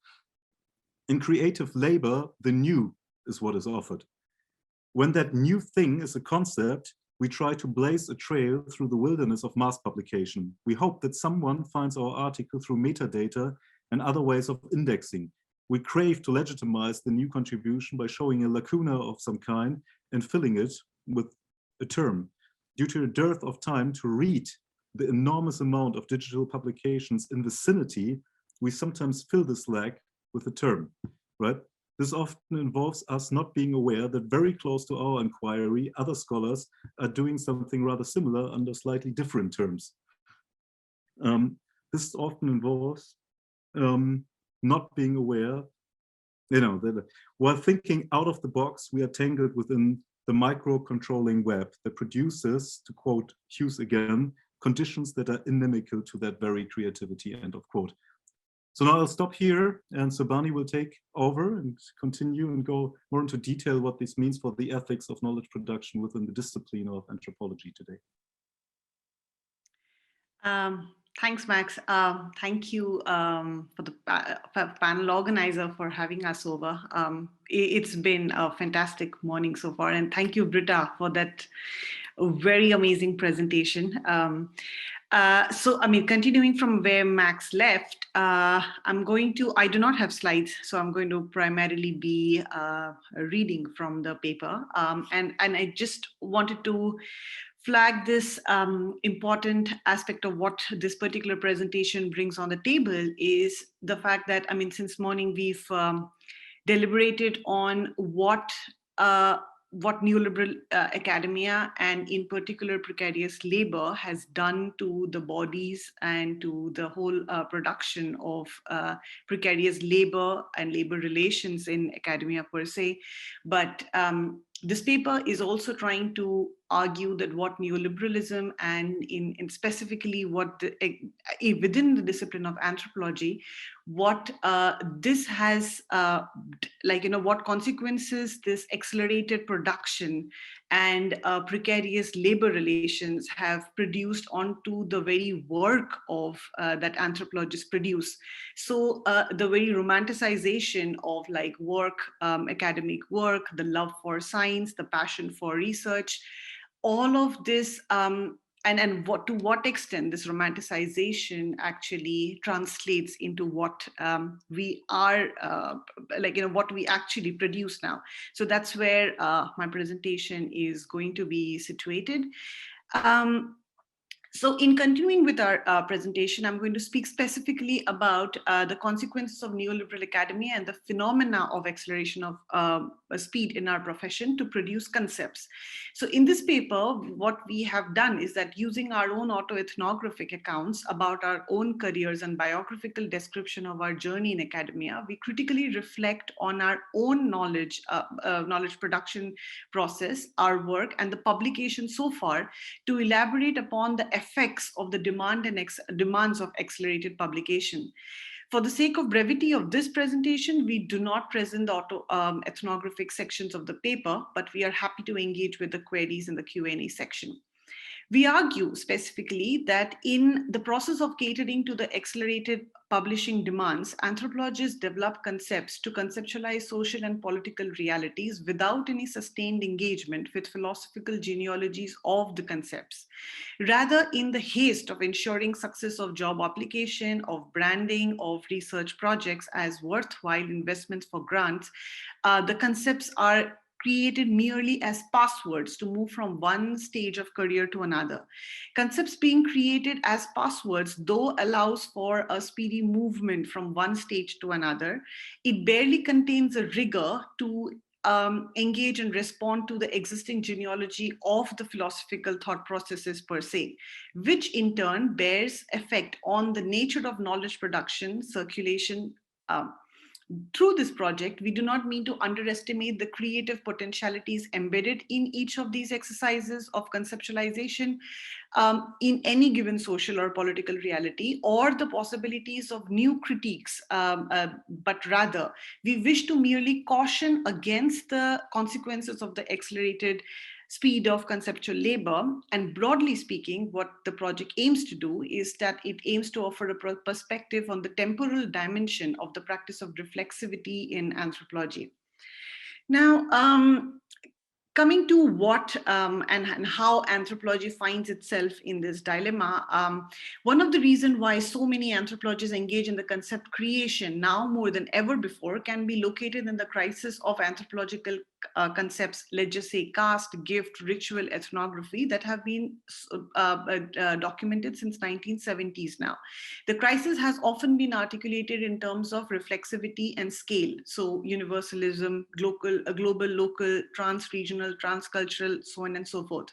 [SPEAKER 17] In creative labor, the new is what is offered. When that new thing is a concept, we try to blaze a trail through the wilderness of mass publication. We hope that someone finds our article through metadata and other ways of indexing. We crave to legitimize the new contribution by showing a lacuna of some kind and filling it with a term. Due to a dearth of time to read the enormous amount of digital publications in vicinity, we sometimes fill this lack with a term, right? This often involves us not being aware that very close to our inquiry, other scholars are doing something rather similar under slightly different terms. This often involves not being aware, that while thinking out of the box, we are tangled within the micro-controlling web that produces, to quote Hughes again, conditions that are inimical to that very creativity, end of quote. So now I'll stop here and Sarbani will take over and continue and go more into detail what this means for the ethics of knowledge production within the discipline of anthropology today.
[SPEAKER 18] Thanks, Max. Thank you for the panel organizer for having us over. It's been a fantastic morning so far, and thank you, Britta, for that very amazing presentation. So, I mean, continuing from where Max left, I do not have slides, so I'm going to primarily be reading from the paper. And I just wanted to flag this important aspect of what this particular presentation brings on the table is the fact that, I mean, since morning we've deliberated on what neoliberal academia and in particular precarious labor has done to the bodies and to the whole production of precarious labor and labor relations in academia per se. But this paper is also trying to argue that what neoliberalism and in specifically what within the discipline of anthropology, what this has what consequences this accelerated production and precarious labor relations have produced onto the very work of that anthropologists produce. So the very romanticization of like work, academic work, the love for science, the passion for research, all of this, and to what extent this romanticization actually translates into what we are, what we actually produce now. So that's where my presentation is going to be situated. So in continuing with our presentation, I'm going to speak specifically about the consequences of neoliberal academia and the phenomena of acceleration of speed in our profession to produce concepts. So in this paper, what we have done is that using our own autoethnographic accounts about our own careers and biographical description of our journey in academia, we critically reflect on our own knowledge production process, our work, and the publication so far to elaborate upon the effects of the demands of accelerated publication. For the sake of brevity of this presentation, we do not present the ethnographic sections of the paper, but we are happy to engage with the queries in the Q&A section. We argue specifically that in the process of catering to the accelerated publishing demands, anthropologists develop concepts to conceptualize social and political realities without any sustained engagement with philosophical genealogies of the concepts. Rather, in the haste of ensuring success of job application, of branding, of research projects as worthwhile investments for grants, the concepts are created merely as passwords to move from one stage of career to another. Concepts being created as passwords, though allows for a speedy movement from one stage to another, it barely contains a rigor to engage and respond to the existing genealogy of the philosophical thought processes per se, which in turn bears effect on the nature of knowledge production, circulation. Through this project, we do not mean to underestimate the creative potentialities embedded in each of these exercises of conceptualization in any given social or political reality, or the possibilities of new critiques, but rather we wish to merely caution against the consequences of the accelerated speed of conceptual labor. And broadly speaking, what the project aims to do is that it aims to offer a perspective on the temporal dimension of the practice of reflexivity in anthropology. Now, coming to what and how anthropology finds itself in this dilemma, one of the reasons why so many anthropologists engage in the concept creation now more than ever before can be located in the crisis of anthropological concepts, let's just say caste, gift, ritual, ethnography, that have been documented since 1970s now. The crisis has often been articulated in terms of reflexivity and scale. So universalism, global, local, trans-regional, transcultural, so on and so forth.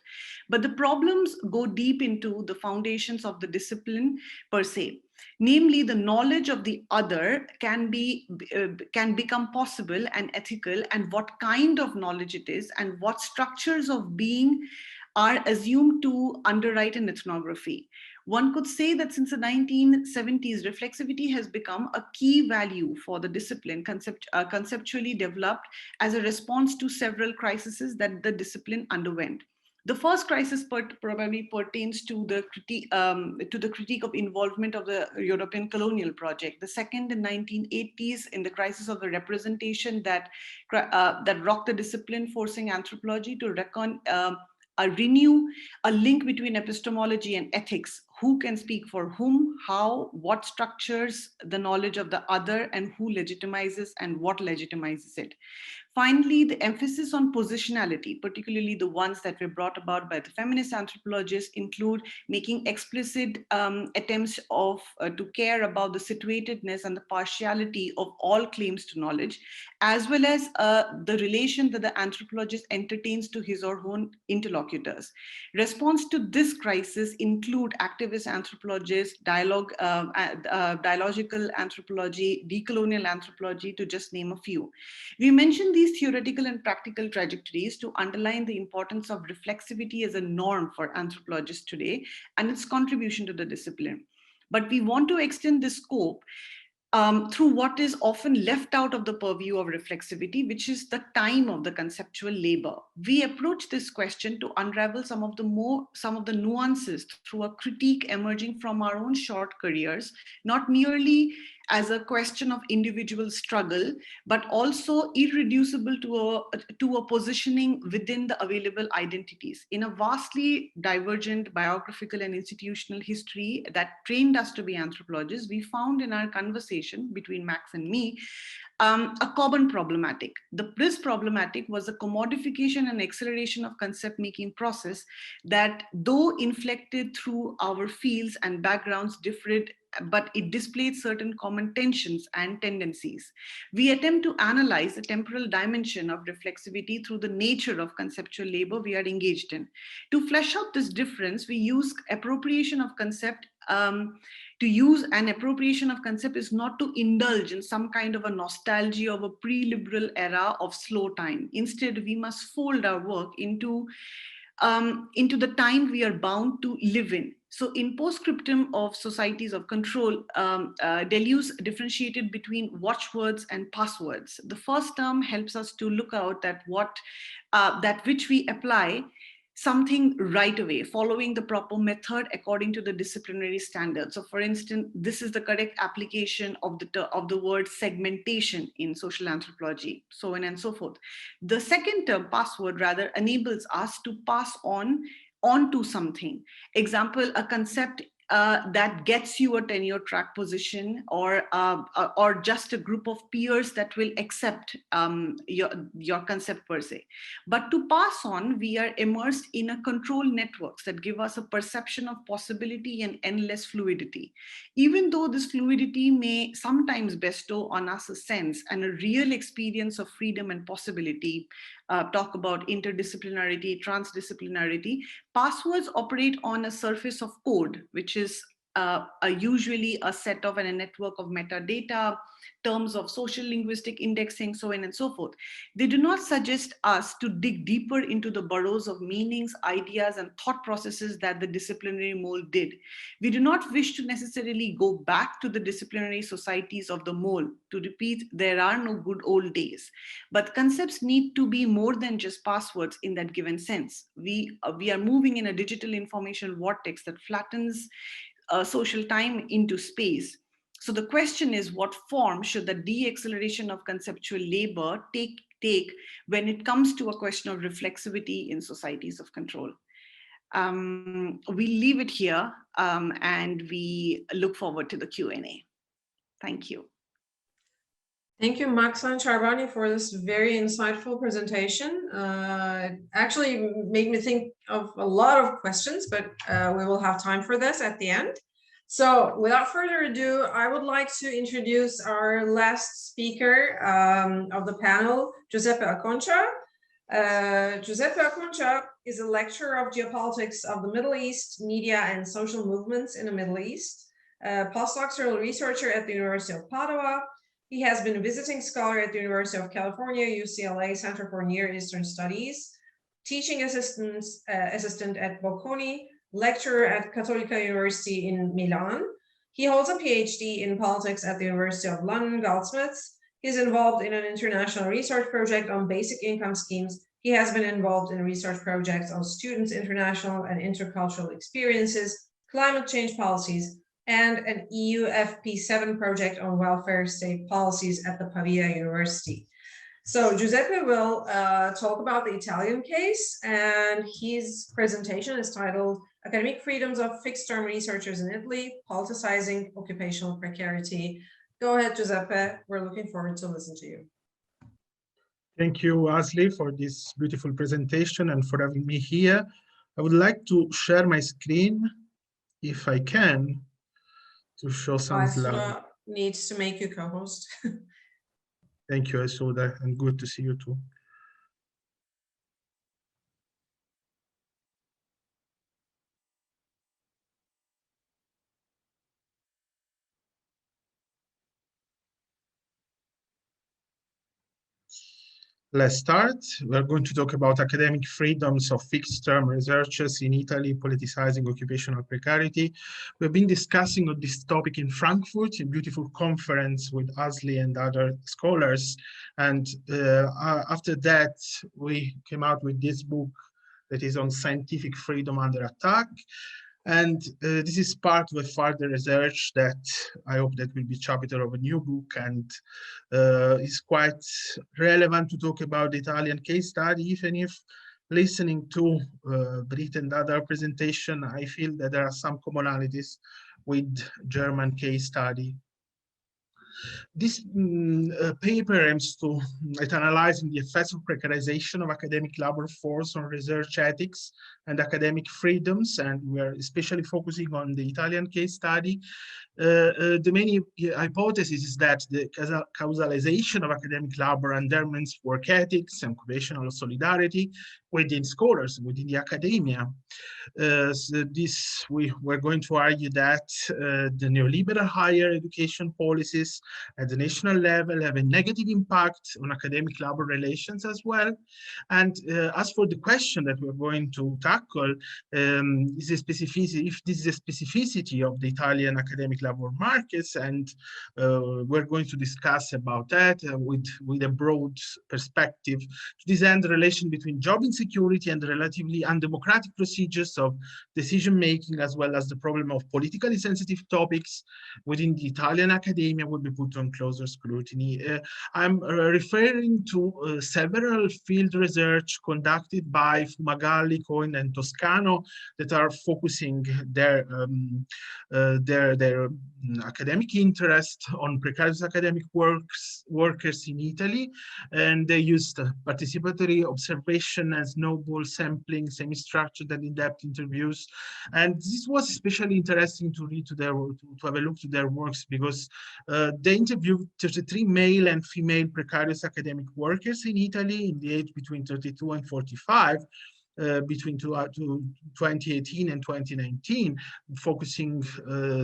[SPEAKER 18] But the problems go deep into the foundations of the discipline per se. Namely, the knowledge of the other can become possible and ethical, and what kind of knowledge it is, and what structures of being are assumed to underwrite an ethnography. One could say that since the 1970s, reflexivity has become a key value for the discipline, conceptually developed as a response to several crises that the discipline underwent. The first crisis probably pertains to the critique of involvement of the European colonial project. The second in 1980s, in the crisis of the representation that rocked the discipline, forcing anthropology to renew a link between epistemology and ethics. Who can speak for whom, how, what structures the knowledge of the other, and who legitimizes and what legitimizes it. Finally, the emphasis on positionality, particularly the ones that were brought about by the feminist anthropologists, include making explicit attempts to care about the situatedness and the partiality of all claims to knowledge, as well as the relation that the anthropologist entertains to his or her own interlocutors. Response to this crisis include activist anthropologists, dialogical anthropology, decolonial anthropology, to just name a few. We mentioned these theoretical and practical trajectories to underline the importance of reflexivity as a norm for anthropologists today and its contribution to the discipline. But we want to extend this scope through what is often left out of the purview of reflexivity, which is the time of the conceptual labor. We approach this question to unravel some of the nuances through a critique emerging from our own short careers, not merely as a question of individual struggle, but also irreducible to a positioning within the available identities. In a vastly divergent biographical and institutional history that trained us to be anthropologists, we found in our conversation between Max and me a common problematic. This problematic was a commodification and acceleration of concept-making process that, though inflected through our fields and backgrounds, differed, but it displayed certain common tensions and tendencies. We attempt to analyze the temporal dimension of reflexivity through the nature of conceptual labor we are engaged in. To flesh out this difference, we use appropriation of concept. To use an appropriation of concept is not to indulge in some kind of a nostalgia of a pre-liberal era of slow time. Instead, we must fold our work into the time we are bound to live in. So in postscriptum of societies of control, Deleuze differentiated between watchwords and passwords. The first term helps us to look out that which we apply something right away, following the proper method according to the disciplinary standards. So for instance, this is the correct application of the word segmentation in social anthropology, so on and so forth. The second term, password, rather enables us to pass onto something. Example, a concept that gets you a tenure track position, or just a group of peers that will accept your concept per se. But to pass on, we are immersed in a control networks that give us a perception of possibility and endless fluidity. Even though this fluidity may sometimes bestow on us a sense and a real experience of freedom and possibility, talk about interdisciplinarity, transdisciplinarity, passwords operate on a surface of code, which is usually a set of and a network of metadata, terms of social linguistic indexing, so on and so forth. They do not suggest us to dig deeper into the burrows of meanings, ideas, and thought processes that the disciplinary mole did. We do not wish to necessarily go back to the disciplinary societies of the mole to repeat there are no good old days. But concepts need to be more than just passwords in that given sense. We are moving in a digital information vortex that flattens social time into space. So the question is, what form should the de-acceleration of conceptual labor take when it comes to a question of reflexivity in societies of control? We leave it here and we look forward to the Q&A. Thank you.
[SPEAKER 2] Thank you, Max and Sarbani, for this very insightful presentation. It actually made me think of a lot of questions, but we will have time for this at the end. So without further ado, I would like to introduce our last speaker of the panel, Giuseppe Acconia. Giuseppe Acconia is a lecturer of geopolitics of the Middle East, media and social movements in the Middle East, postdoctoral researcher at the University of Padua. He has been a visiting scholar at the University of California, UCLA Center for Near Eastern Studies, teaching assistant at Bocconi, lecturer at Cattolica University in Milan. He holds a PhD in politics at the University of London Goldsmiths. He is involved in an international research project on basic income schemes. He has been involved in research projects on students' international and intercultural experiences, climate change policies, and an EU FP7 project on welfare state policies at the Pavia University. So Giuseppe will talk about the Italian case, and his presentation is titled Academic Freedoms of Fixed-Term Researchers in Italy, Politicizing Occupational Precarity. Go ahead, Giuseppe. We're looking forward to listen to you.
[SPEAKER 19] Thank you, Aslı, for this beautiful presentation and for having me here. I would like to share my screen, if I can, to show some slides.
[SPEAKER 2] Needs to make you co-host.
[SPEAKER 19] Thank you, Aysuda, and good to see you too. Let's start. We're going to talk about academic freedoms of fixed-term researchers in Italy, politicizing occupational precarity. We've been discussing on this topic in Frankfurt, a beautiful conference with Aslı and other scholars. And after that, we came out with this book that is on scientific freedom under attack. And this is part of a further research that I hope that will be chapter of a new book, and is quite relevant to talk about the Italian case study, even if listening to Britta and other presentation, I feel that there are some commonalities with German case study. This paper aims to at analyzing the effects of precarization of academic labor force on research ethics and academic freedoms, and we are especially focusing on the Italian case study. The main hypothesis is that the causalization of academic labor undermines work ethics and occupational solidarity within scholars, within the academia. So we're going to argue that the neoliberal higher education policies at the national level have a negative impact on academic labor relations as well. And as for the question that we're going to tackle, is a specificity, if this is a specificity of the Italian academic labor markets, and we're going to discuss about that with a broad perspective to design the relation between job insecurity and the relatively undemocratic procedures of decision-making, as well as the problem of politically sensitive topics within the Italian academia will be put on closer scrutiny. I'm referring to several field research conducted by Fumagalli, Cohen, and Toscano that are focusing their academic interest on precarious academic workers in Italy, and they used participatory observation and snowball sampling, semi-structured and in-depth interviews. And this was especially interesting to read to have a look to their works, because they interviewed 33 male and female precarious academic workers in Italy in the age between 32 and 45. Between 2018 and 2019, focusing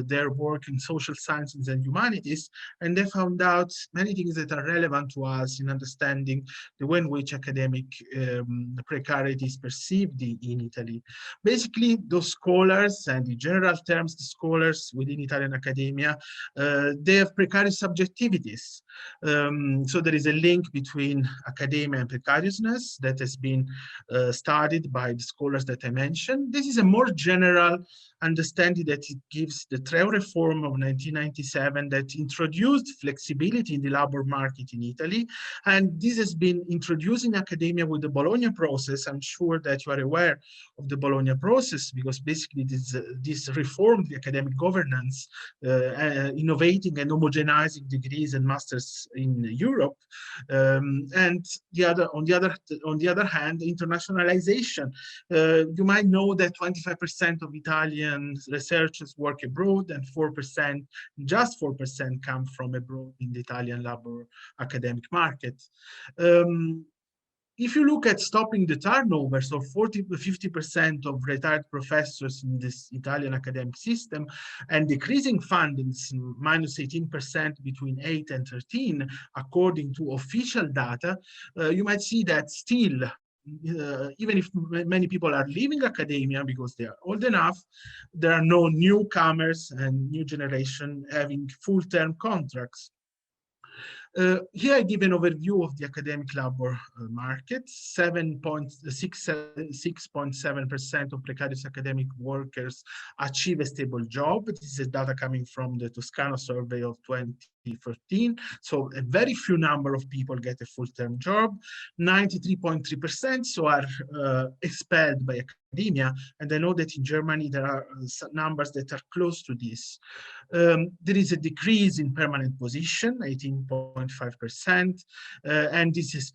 [SPEAKER 19] their work in social sciences and humanities, and they found out many things that are relevant to us in understanding the way in which academic precarity is perceived in Italy. Basically, those scholars, and in general terms, the scholars within Italian academia, they have precarious subjectivities. So there is a link between academia and precariousness that has been studied by the scholars that I mentioned. This is a more general understanding that it gives the Treu reform of 1997 that introduced flexibility in the labor market in Italy. And this has been introduced in academia with the Bologna process. I'm sure that you are aware of the Bologna process, because basically this reformed the academic governance, innovating and homogenizing degrees and masters in Europe. And on the other hand, internationalization. You might know that 25% of Italian researchers work abroad, and just 4% come from abroad in the Italian labor academic market. If you look at stopping the turnover, so 50% of retired professors in this Italian academic system, and decreasing fundings, minus 18% between 8 and 13, according to official data, you might see that still, even if many people are leaving academia because they are old enough, there are no newcomers and new generation having full-term contracts. Here I give an overview of the academic labor market. 6.7% of precarious academic workers achieve a stable job. This is data coming from the Toscano survey of 2013. So a very few number of people get a full-term job. 93.3% so are expelled by academia. And I know that in Germany there are numbers that are close to this. There is a decrease in permanent position, 18.5%, and this is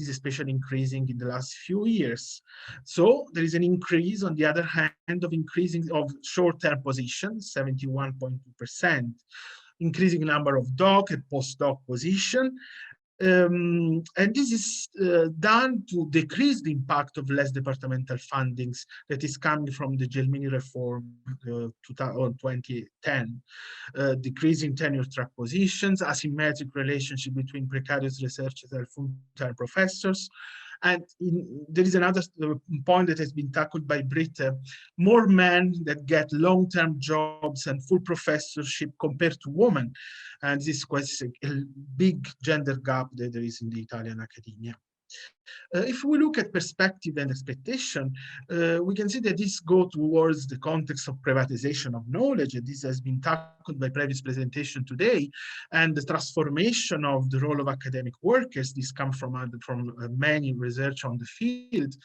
[SPEAKER 19] especially increasing in the last few years. So there is an increase, on the other hand, of increasing of short-term positions, 71.2%, increasing number of doc and postdoc position. And this is done to decrease the impact of less departmental fundings that is coming from the Gelmini reform of 2010. Decreasing tenure track positions, asymmetric relationship between precarious researchers and full-time professors. And there is another point that has been tackled by Britta: more men that get long-term jobs and full professorship compared to women. And this is quite a big gender gap that there is in the Italian academia. If we look at perspective and expectation, we can see that this goes towards the context of privatization of knowledge, and this has been tackled by previous presentation today, and the transformation of the role of academic workers. This comes from many research on the field.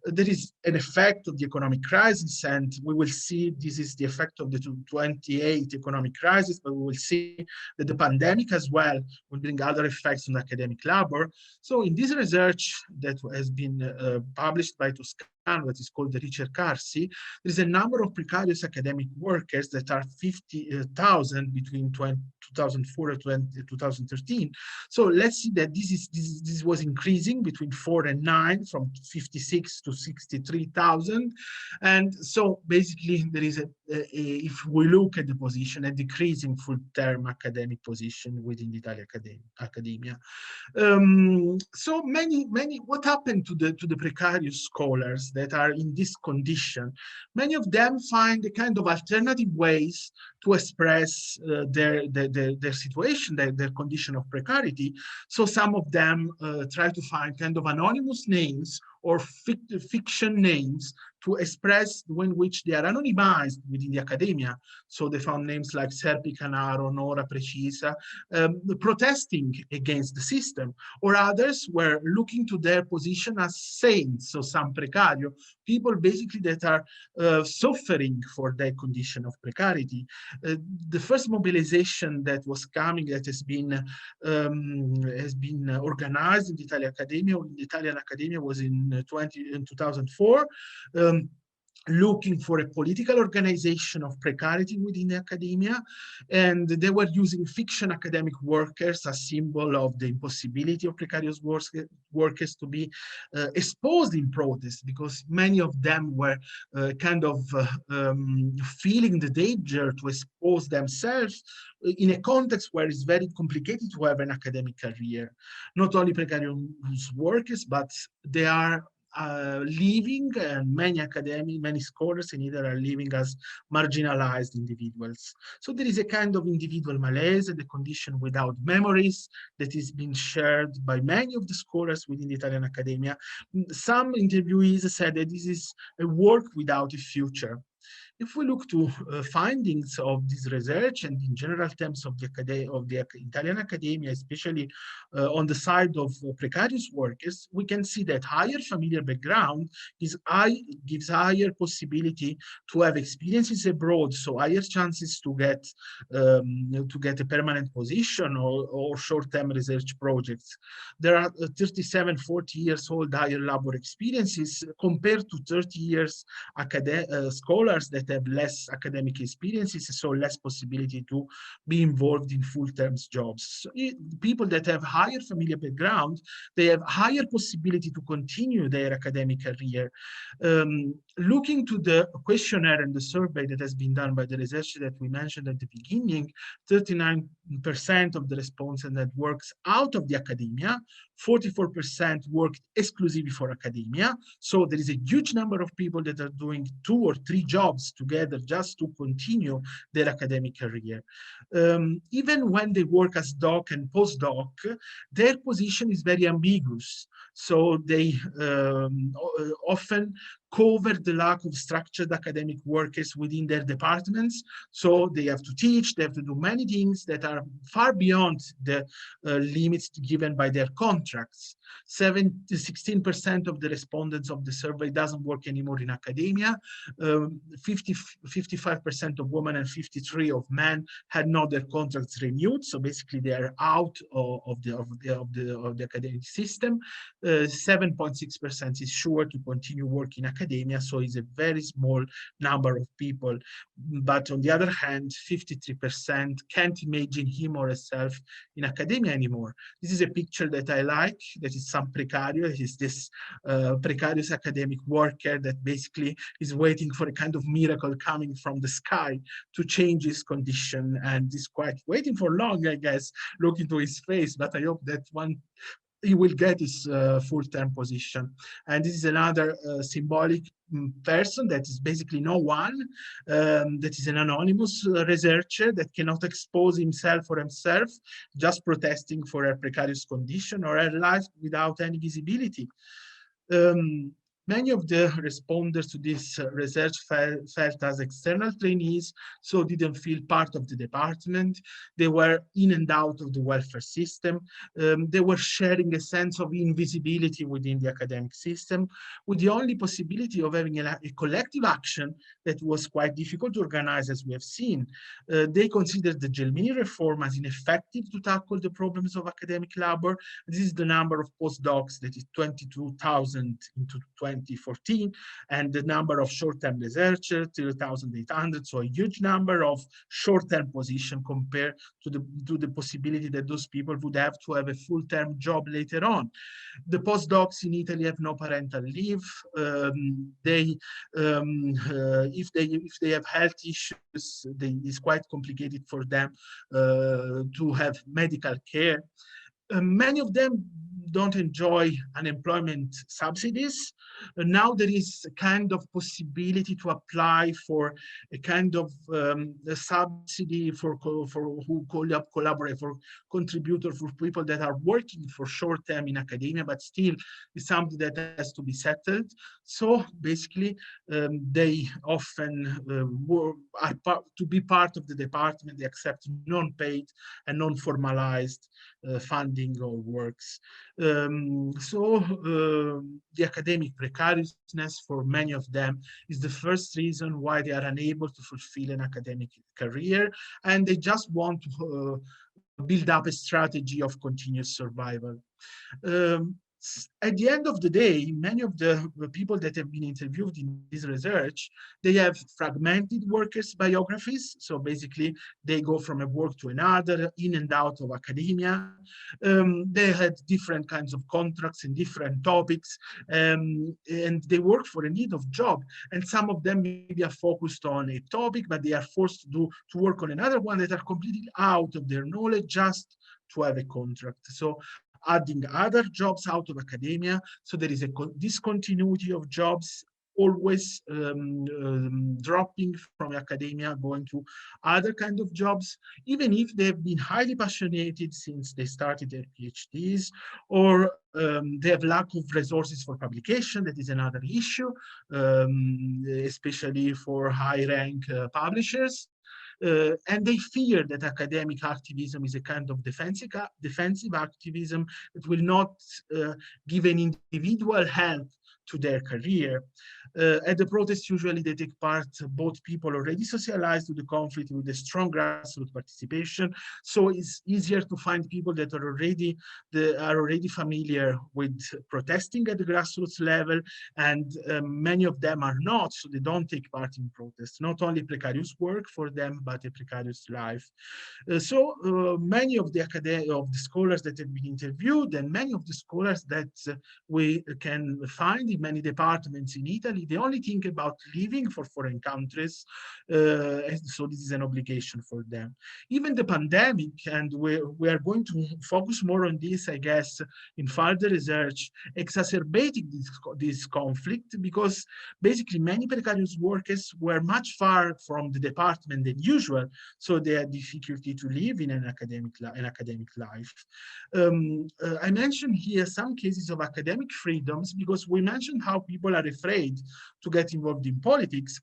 [SPEAKER 19] There is an effect of the economic crisis, and we will see this is the effect of the 28 economic crisis, but we will see that the pandemic as well will bring other effects on academic labor. So in this research that has been published by Toscano, that is called the Ricercarsi, there is a number of precarious academic workers that are 50,000 between 2004 and 2013. So let's see that this was increasing between 4 and 9, from 56 to 63,000. And so basically there is if we look at the position, a decreasing full-term academic position within the Italian academia. So what happened to the precarious scholars that are in this condition? Many of them find a kind of alternative ways to express their situation, their condition of precarity. So some of them try to find kind of anonymous names or fiction names to express the way in which they are anonymized within the academia. So they found names like Serpi Canaro, Nora Precisa, protesting against the system, or others were looking to their position as saints, so some precario, people basically that are suffering for their condition of precarity. The first mobilization that was coming, that has been organized in the Italian academia was in 2004. Looking for a political organization of precarity within the academia, and they were using fiction academic workers as symbol of the impossibility of precarious workers to be exposed in protest, because many of them were feeling the danger to expose themselves in a context where it's very complicated to have an academic career. Not only precarious workers, but they are living, and many scholars in Italy are living as marginalized individuals. So there is a kind of individual malaise, the condition without memories, that is being shared by many of the scholars within the Italian academia. Some interviewees said that this is a work without a future. If we look to findings of this research, and in general terms of the Italian academia, especially on the side of precarious workers, we can see that higher familial background gives higher possibility to have experiences abroad, so higher chances to get a permanent position or short-term research projects. There are 37, 40 years old higher labor experiences compared to 30 years scholars that have less academic experiences, so less possibility to be involved in full-term jobs. So people that have higher familial background, they have higher possibility to continue their academic career. Looking to the questionnaire and the survey that has been done by the researcher that we mentioned at the beginning, 39% of the respondents that works out of the academia, 44% worked exclusively for academia. So there is a huge number of people that are doing 2 or 3 jobs together just to continue their academic career. Even when they work as doc and postdoc, their position is very ambiguous. So they often cover the lack of structured academic workers within their departments. So they have to teach, they have to do many things that are far beyond the limits given by their contracts. 16% of the respondents of the survey doesn't work anymore in academia. 55% of women and 53% of men had not their contracts renewed. So basically they are out of the academic system. 7.6% is sure to continue working in academia, so it's a very small number of people. But on the other hand, 53% can't imagine him or herself in academia anymore. This is a picture that I like, that is some precario, it is this precarious academic worker that basically is waiting for a kind of miracle coming from the sky to change his condition, and is quite waiting for long, I guess, looking to his face, but I hope that one he will get his full-term position. And this is another symbolic person that is basically no one, that is an anonymous researcher that cannot expose himself or himself, just protesting for her precarious condition or her life without any visibility. Many of the responders to this research felt as external trainees, so didn't feel part of the department. They were in and out of the welfare system. They were sharing a sense of invisibility within the academic system, with the only possibility of having a collective action that was quite difficult to organize, as we have seen. They considered the Gelmini reform as ineffective to tackle the problems of academic labor. This is the number of postdocs, that is 22,000 into 2014, and the number of short-term researchers, 3,800, so a huge number of short-term positions compared to the possibility that those people would have to have a full-term job later on. The postdocs in Italy have no parental leave. If they have health issues, it's quite complicated for them to have medical care. Many of them don't enjoy unemployment subsidies. Now there is a kind of possibility to apply for a kind of a subsidy for who collaborate, for contributors, for people that are working for short term in academia, but still is something that has to be settled. So basically, they often to be part of the department, they accept non-paid and non-formalized funding or works. The academic precariousness for many of them is the first reason why they are unable to fulfill an academic career, and they just want to build up a strategy of continuous survival. At the end of the day, many of the people that have been interviewed in this research, they have fragmented workers' biographies. So basically, they go from a work to another, in and out of academia. They had different kinds of contracts in different topics, and they work for a need of job. And some of them maybe are focused on a topic, but they are forced to work on another one that are completely out of their knowledge just to have a contract. So adding other jobs out of academia, so there is a discontinuity of jobs, always dropping from academia, going to other kind of jobs, even if they've been highly passionate since they started their PhDs, or they have lack of resources for publication. That is another issue, especially for high-rank publishers. And they fear that academic activism is a kind of defensive activism that will not give an individual help to their career. At the protests, usually they take part both people already socialized to the conflict with a strong grassroots participation. So it's easier to find people that are already familiar with protesting at the grassroots level, and many of them are not, so they don't take part in protests. Not only precarious work for them, but a precarious life. Many of the scholars that have been interviewed, and many of the scholars that we can find in many departments in Italy, they only think about leaving for foreign countries, so this is an obligation for them. Even the pandemic, and we are going to focus more on this, I guess, in further research, exacerbating this conflict, because basically many precarious workers were much far from the department than usual, so they had difficulty to live in an academic life. I mentioned here some cases of academic freedoms because we mentioned how people are afraid to get involved in politics.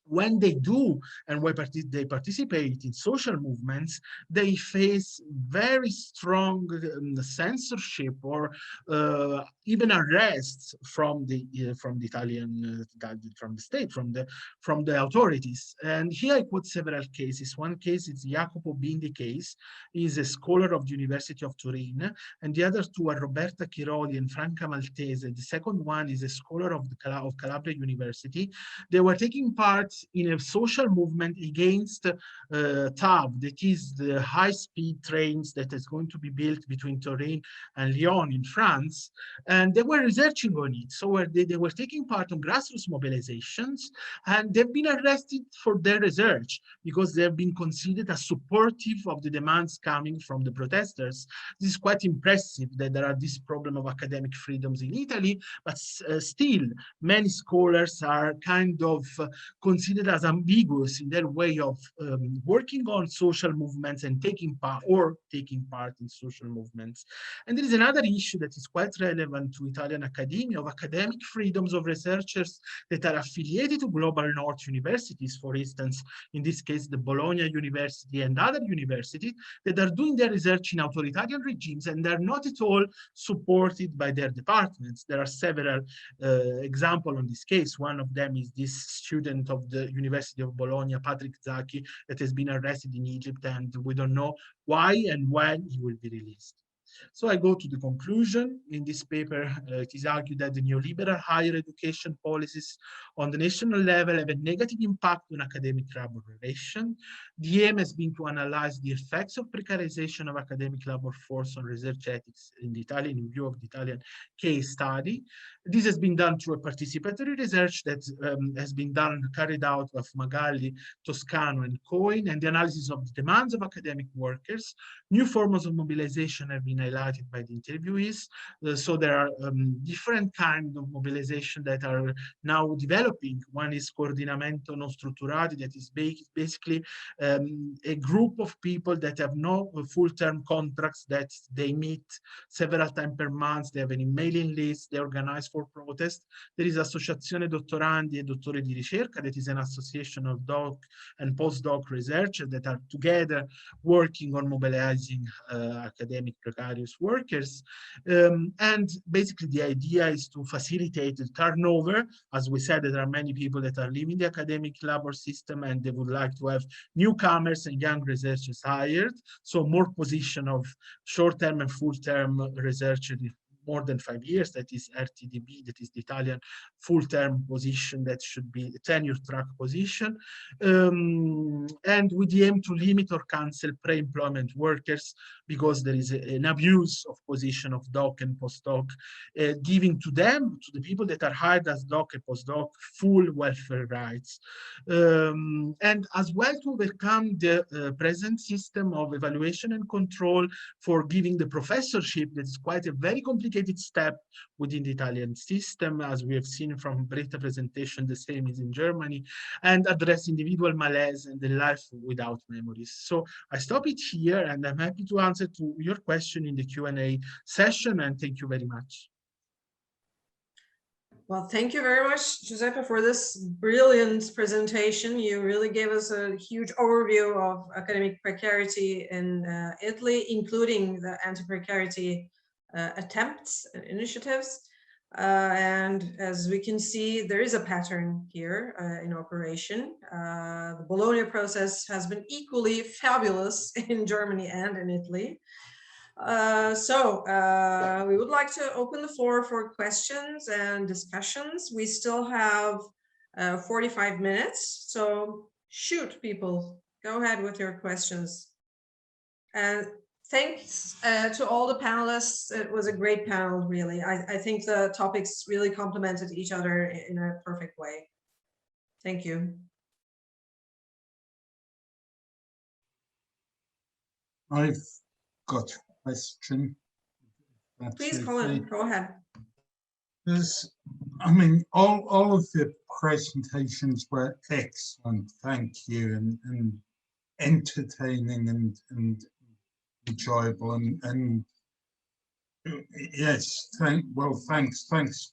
[SPEAKER 19] When they do, and when they participate in social movements, they face very strong censorship or even arrests from the Italian state, from the authorities. And here I quote several cases. One case is Jacopo Bindi case. He's a scholar of the University of Turin, and the other two are Roberta Chiroli and Franca Maltese. The second one is a scholar of Calabria University. They were taking part in a social movement against TAV, that is the high-speed trains that is going to be built between Turin and Lyon in France. and they were researching on it. So they were taking part in grassroots mobilizations, and they've been arrested for their research because they've been considered as supportive of the demands coming from the protesters. This is quite impressive that there are this problem of academic freedoms in Italy, but still many scholars are kind of considered as ambiguous in their way of working on social movements and taking part in social movements. And there is another issue that is quite relevant to Italian academia, of academic freedoms of researchers that are affiliated to global north universities, for instance, in this case, the Bologna University and other universities that are doing their research in authoritarian regimes and they're not at all supported by their departments. There are several examples on this case. One of them is this student of the University of Bologna, Patrick Zaki, that has been arrested in Egypt, and we don't know why and when he will be released. So I go to the conclusion. In this paper, it is argued that the neoliberal higher education policies on the national level have a negative impact on academic labor relation. The aim has been to analyze the effects of precarization of academic labor force on research ethics in view of the Italian case study. This has been done through a participatory research that has been carried out of Magalli, Toscano, and Cohen, and the analysis of the demands of academic workers. New forms of mobilization have been highlighted by the interviewees. So there are different kinds of mobilization that are now developing. One is coordinamento non strutturati, that is basically a group of people that have no full-term contracts, that they meet several times per month. They have an emailing list, they organize for protest. There is Associazione Dottorandi e Dottori di Ricerca, that is an association of doc and postdoc researchers that are together working on mobilizing academic precarious workers. And basically the idea is to facilitate the turnover. As we said, there are many people that are leaving the academic labor system and they would like to have newcomers and young researchers hired. So more position of short-term and full-term researchers, more than 5 years, that is RTDB, that is the Italian full-term position, that should be a tenure track position. And with the aim to limit or cancel pre-employment workers, because there is an abuse of position of doc and postdoc, giving to them, to the people that are hired as doc and postdoc, full welfare rights. And as well to overcome the present system of evaluation and control for giving the professorship, that is quite a very complicated step within the Italian system, as we have seen from Britta's presentation. The same is in Germany, and address individual malaise and the life without memories. So I stop it here, and I'm happy to answer to your question in the Q&A session, and thank you very much.
[SPEAKER 2] Well, thank you very much, Giuseppe, for this brilliant presentation. You really gave us a huge overview of academic precarity in Italy, including the anti-precarity attempts and initiatives. And as we can see, there is a pattern here in operation. The Bologna process has been equally fabulous in Germany and in Italy. We would like to open the floor for questions and discussions. We still have 45 minutes, so shoot, people, go ahead with your questions. And thanks to all the panelists. It was a great panel, really. I think the topics really complemented each other in a perfect way. Thank you.
[SPEAKER 12] I've got a question.
[SPEAKER 2] Please, Colin, go ahead.
[SPEAKER 12] I mean, all of the presentations were excellent, thank you, and entertaining and enjoyable, and yes, thanks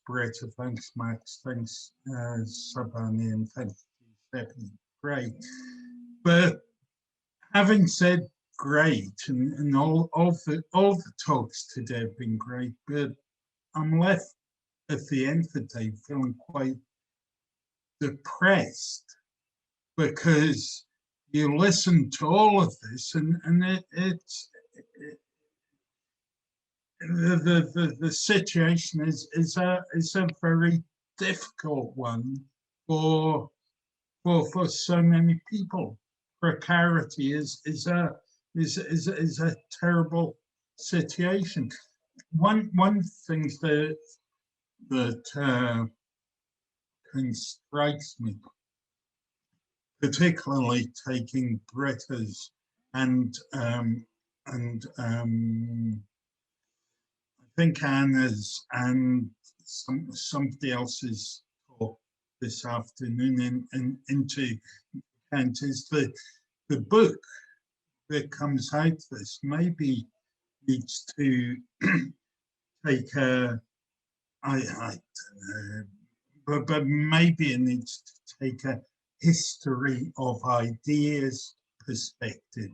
[SPEAKER 12] Britta, thanks Max, thanks Sarbani, and thanks Giuseppe. Great. But having said great, and all the talks today have been great, but I'm left at the end of the day feeling quite depressed, because you listen to all of this, and the situation is a very difficult one for so many people. Precarity is a terrible situation. one thing that strikes me, particularly taking Britta's and I think Anna's and somebody else's talk this afternoon into account is the book that comes out of this maybe needs to take a, I don't know, but maybe it needs to take a history of ideas perspective,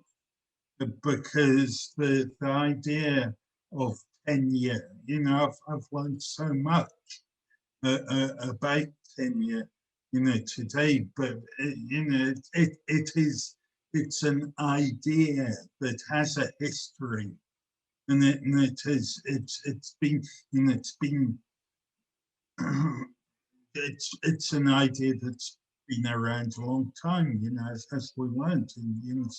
[SPEAKER 12] because the idea of tenure, you know, I've learned so much about tenure, you know, today, but you know, it's an idea that has a history, and it's been, you know, it's an idea that's been around a long time, you know, as we learned in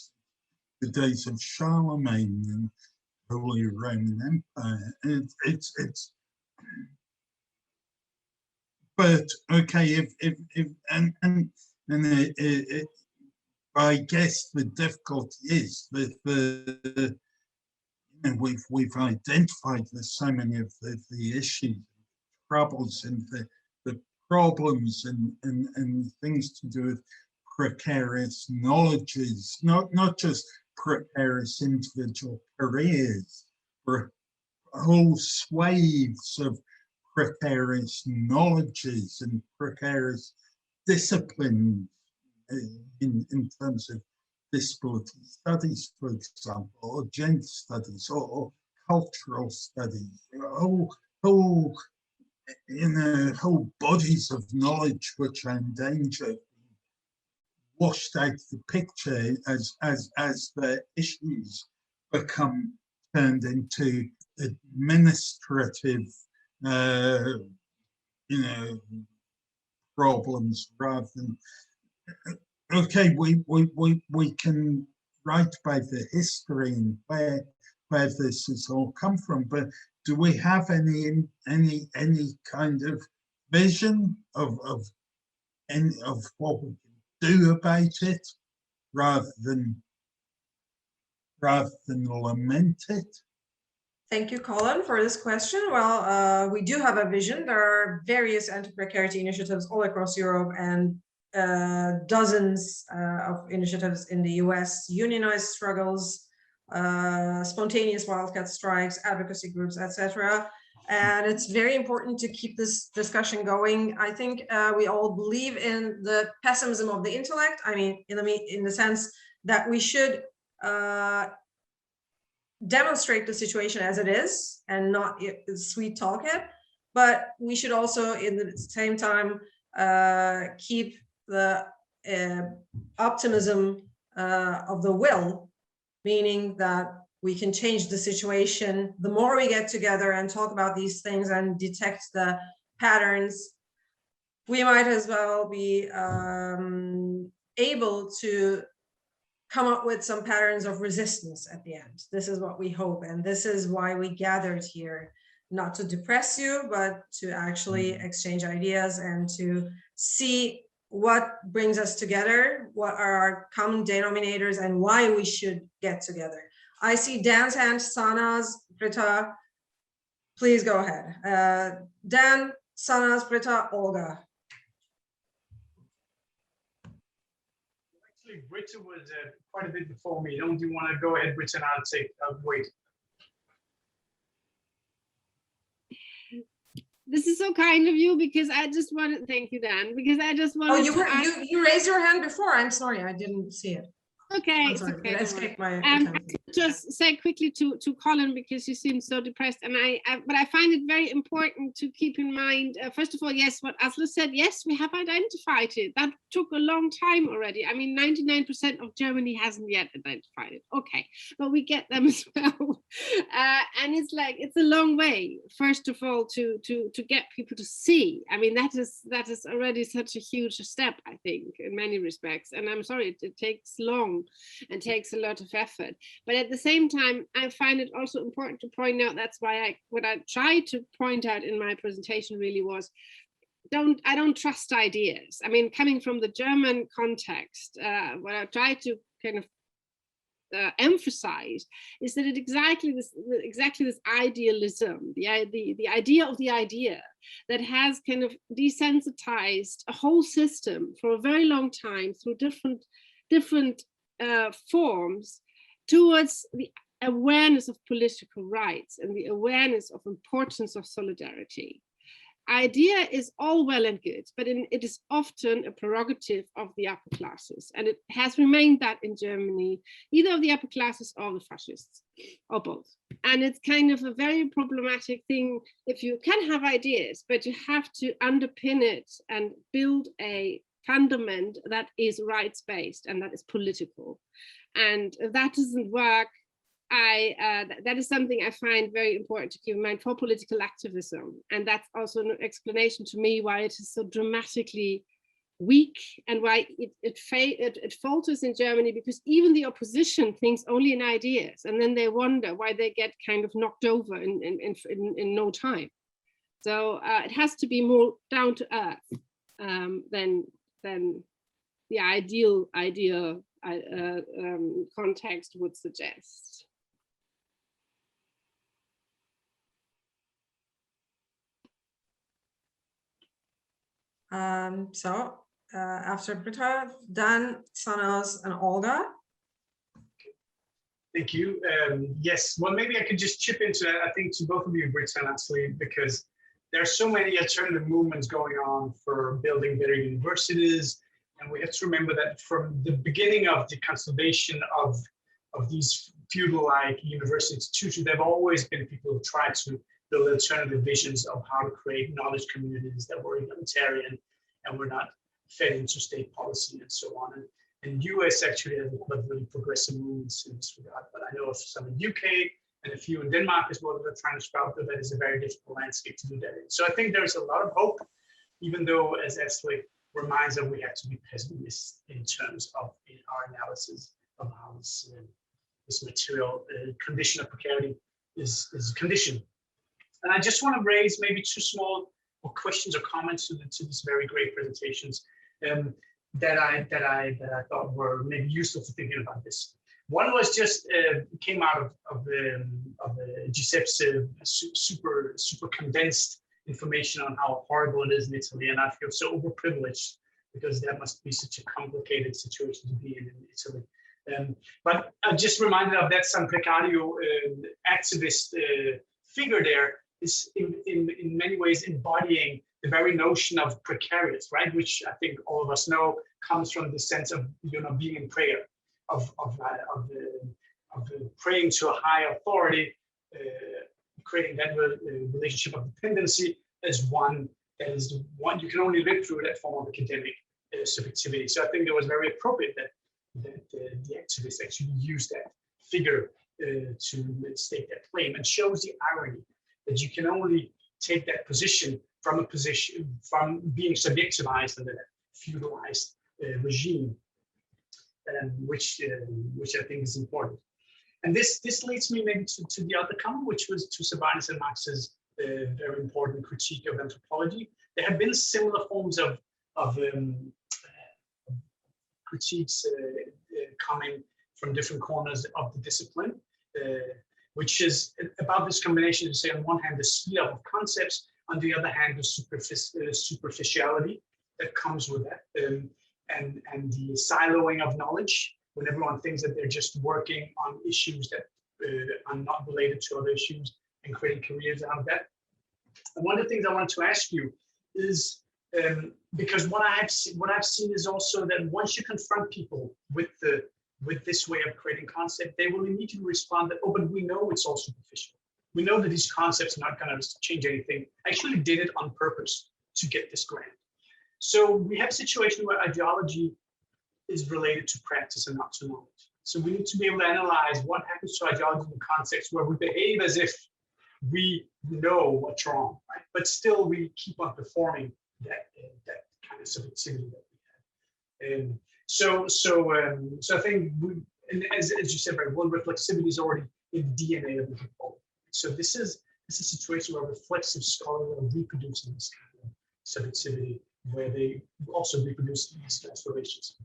[SPEAKER 12] the days of Charlemagne and Holy Roman Empire. It's but okay, I guess the difficulty is that you know, we've identified so many of the issues, troubles, and the problems and things to do with precarious knowledges, not just precarious individual careers, or whole swathes of precarious knowledges and precarious disciplines in terms of disability studies, for example, or gender studies, or cultural studies, whole bodies of knowledge which are in danger, washed out of the picture as the issues become turned into administrative, you know, problems rather than. Okay, we can write about the history and where this has all come from, but do we have any kind of vision of what we can do about it rather than lament it?
[SPEAKER 2] Thank you, Colin, for this question. Well, we do have a vision. There are various anti-precarity initiatives all across Europe, and dozens of initiatives in the US, unionized struggles, spontaneous wildcat strikes, advocacy groups, etc. And it's very important to keep this discussion going. I think we all believe in the pessimism of the intellect. I mean, in the sense that we should demonstrate the situation as it is and not sweet talk it, but we should also, in the same time, keep the optimism of the will, meaning that we can change the situation. The more we get together and talk about these things and detect the patterns, we might as well be able to come up with some patterns of resistance at the end. This is what we hope, and this is why we gathered here, not to depress you, but to actually exchange ideas and to see what brings us together, what are our common denominators, and why we should get together. I see Dan's hand, Sanaz, Britta, please go ahead. Dan, Sanaz, Britta, Olga.
[SPEAKER 20] Actually, Britta was quite a bit before me. Don't you want to go ahead, Britta, and I'll wait.
[SPEAKER 16] This is so kind of you, because I just wanted, thank you, Dan, because I just wanted
[SPEAKER 2] you raised your hand before. I'm sorry, I didn't see it.
[SPEAKER 16] Okay,
[SPEAKER 2] it's okay. It escaped my
[SPEAKER 16] attention. Just say quickly to Colin, because you seem so depressed, and but I find it very important to keep in mind, first of all, yes, what Aslı said, yes, we have identified it. That took a long time already. I mean, 99% of Germany hasn't yet identified it. Okay, but we get them as well. And it's like, it's a long way, first of all, to get people to see. I mean, that is already such a huge step, I think, in many respects. And I'm sorry, it takes long and takes a lot of effort. But at the same time, I find it also important to point out, that's why what I tried to point out in my presentation really was, I don't trust ideas. I mean, coming from the German context, what I tried to kind of emphasize is that exactly this idealism, the idea of the idea that has kind of desensitized a whole system for a very long time through different forms towards the awareness of political rights and the awareness of importance of solidarity. Idea is all well and good, but it is often a prerogative of the upper classes, and it has remained that in Germany, either of the upper classes or the fascists, or both. And it's kind of a very problematic thing if you can have ideas, but you have to underpin it and build a fundament that is rights-based and that is political. And if that doesn't work, that is something I find very important to keep in mind for political activism. And that's also an explanation to me why it is so dramatically weak and why it falters in Germany, because even the opposition thinks only in ideas, and then they wonder why they get kind of knocked over in no time. So it has to be more down to earth than the ideal context would suggest.
[SPEAKER 2] After Britta, Dan, Sanaz, and Olga.
[SPEAKER 20] Thank you. Yes, well, maybe I could just chip into that, I think, to both of you, Britta and Aslı, because there are so many alternative movements going on for building better universities. And we have to remember that from the beginning of the consolidation of these feudal-like university institutions, there have always been people who tried to build alternative visions of how to create knowledge communities that were egalitarian and were not fed into state policy and so on. And US actually has a really progressive movements in this regard, but I know of some in UK and a few in Denmark as well that are trying to sprout, that is a very difficult landscape to do that in. So I think there's a lot of hope, even though, as Aslı reminds us, we have to be pessimists in terms of our analysis of how this material condition of precarity is conditioned. And I just want to raise maybe two small questions or comments to these very great presentations that I thought were maybe useful for thinking about this. One was just came out of Giuseppe's super condensed information on how horrible it is in Italy, and I feel so overprivileged because that must be such a complicated situation to be in Italy. But I'm just reminded of that San Precario activist figure there is in many ways embodying the very notion of precariat, right? Which I think all of us know comes from the sense of being in prayer, of praying to a high authority, creating that relationship of dependency as one that is the one you can only live through that form of academic subjectivity. So I think it was very appropriate that the activists actually used that figure to stake that claim, and shows the irony that you can only take that position from being subjectivized under that feudalized regime, which I think is important. And this leads me maybe to the other comment, which was to Sarbani and Marx's very important critique of anthropology. There have been similar forms of critiques coming from different corners of the discipline, which is about this combination to say, on one hand, the speed up of concepts, on the other hand, the superficiality that comes with that, and the siloing of knowledge, when everyone thinks that they're just working on issues that are not related to other issues and creating careers out of that. And one of the things I wanted to ask you is, because what I've seen is also that once you confront people with this way of creating concept, they will immediately respond that, oh, but we know it's all superficial. We know that these concepts are not going to change anything. I actually did it on purpose to get this grant. So we have a situation where ideology is related to practice and not to knowledge. So we need to be able to analyze what happens to ideology in contexts where we behave as if we know what's wrong, right? But still we keep on performing that kind of subjectivity that we have. So I think and as you said, right, one reflexivity is already in the DNA of the people. So this is a situation where reflexive scholars are reproducing this kind of subjectivity, where they also reproduce these transformations.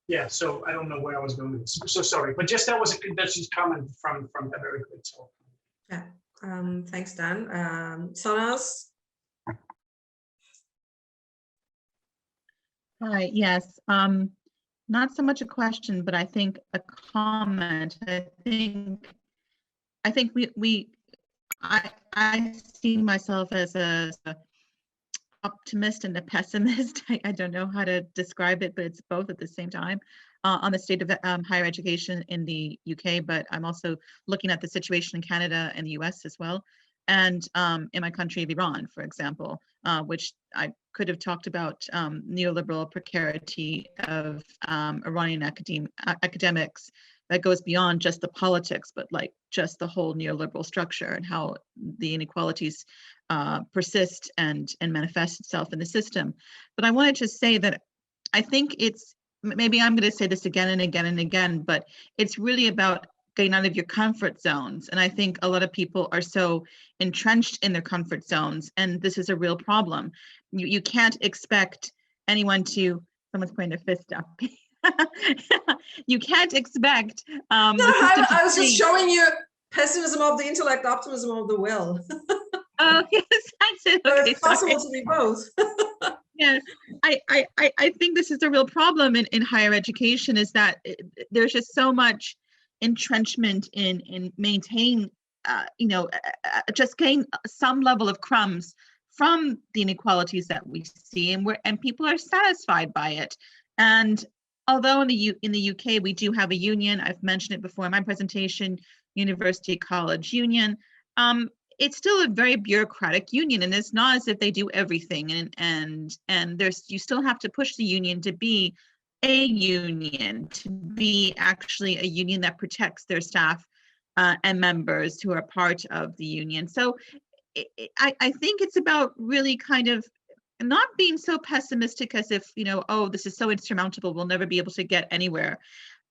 [SPEAKER 20] Yeah, so I don't know where I was going with this. So sorry, but just that's just comment from a very good talk.
[SPEAKER 2] Yeah, thanks, Dan. Sanaz?
[SPEAKER 4] Hi, yes. Not so much a question, but I think a comment. I think I see myself as a optimist and a pessimist. I don't know how to describe it, but it's both at the same time on the state of higher education in the UK, but I'm also looking at the situation in Canada and the US as well. And in my country of Iran, for example, which I could have talked about neoliberal precarity of Iranian academics that goes beyond just the politics, but like just the whole neoliberal structure and how the inequalities persist and manifest itself in the system. But I wanted to say that I think it's, maybe I'm going to say this again and again and again, but it's really about getting out of your comfort zones. And I think a lot of people are so entrenched in their comfort zones, and this is a real problem. You can't expect anyone to, someone's pointing their fist up. You can't expect
[SPEAKER 2] I was just showing you pessimism of the intellect, optimism of the will.
[SPEAKER 4] Oh, yes, I said, okay,
[SPEAKER 2] it's possible to be both.
[SPEAKER 4] Yeah, I think this is a real problem in higher education, is that there's just so much entrenchment in maintaining, just getting some level of crumbs from the inequalities that we see, and people are satisfied by it. And although in the UK we do have a union, I've mentioned it before in my presentation, University College Union. It's still a very bureaucratic union, and it's not as if they do everything. And you still have to push the union to be a union, to be actually a union that protects their staff and members who are part of the union. So I think it's about really kind of not being so pessimistic as if, oh, this is so insurmountable, we'll never be able to get anywhere.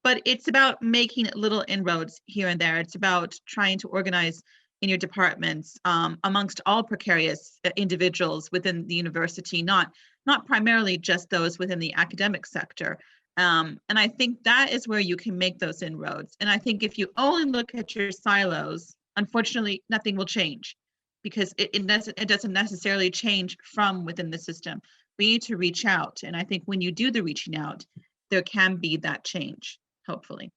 [SPEAKER 4] But it's about making little inroads here and there. It's about trying to organize in your departments amongst all precarious individuals within the university, not primarily just those within the academic sector. And I think that is where you can make those inroads. And I think if you only look at your silos, unfortunately, nothing will change, because it doesn't necessarily change from within the system. We need to reach out. And I think when you do the reaching out, there can be that change, hopefully.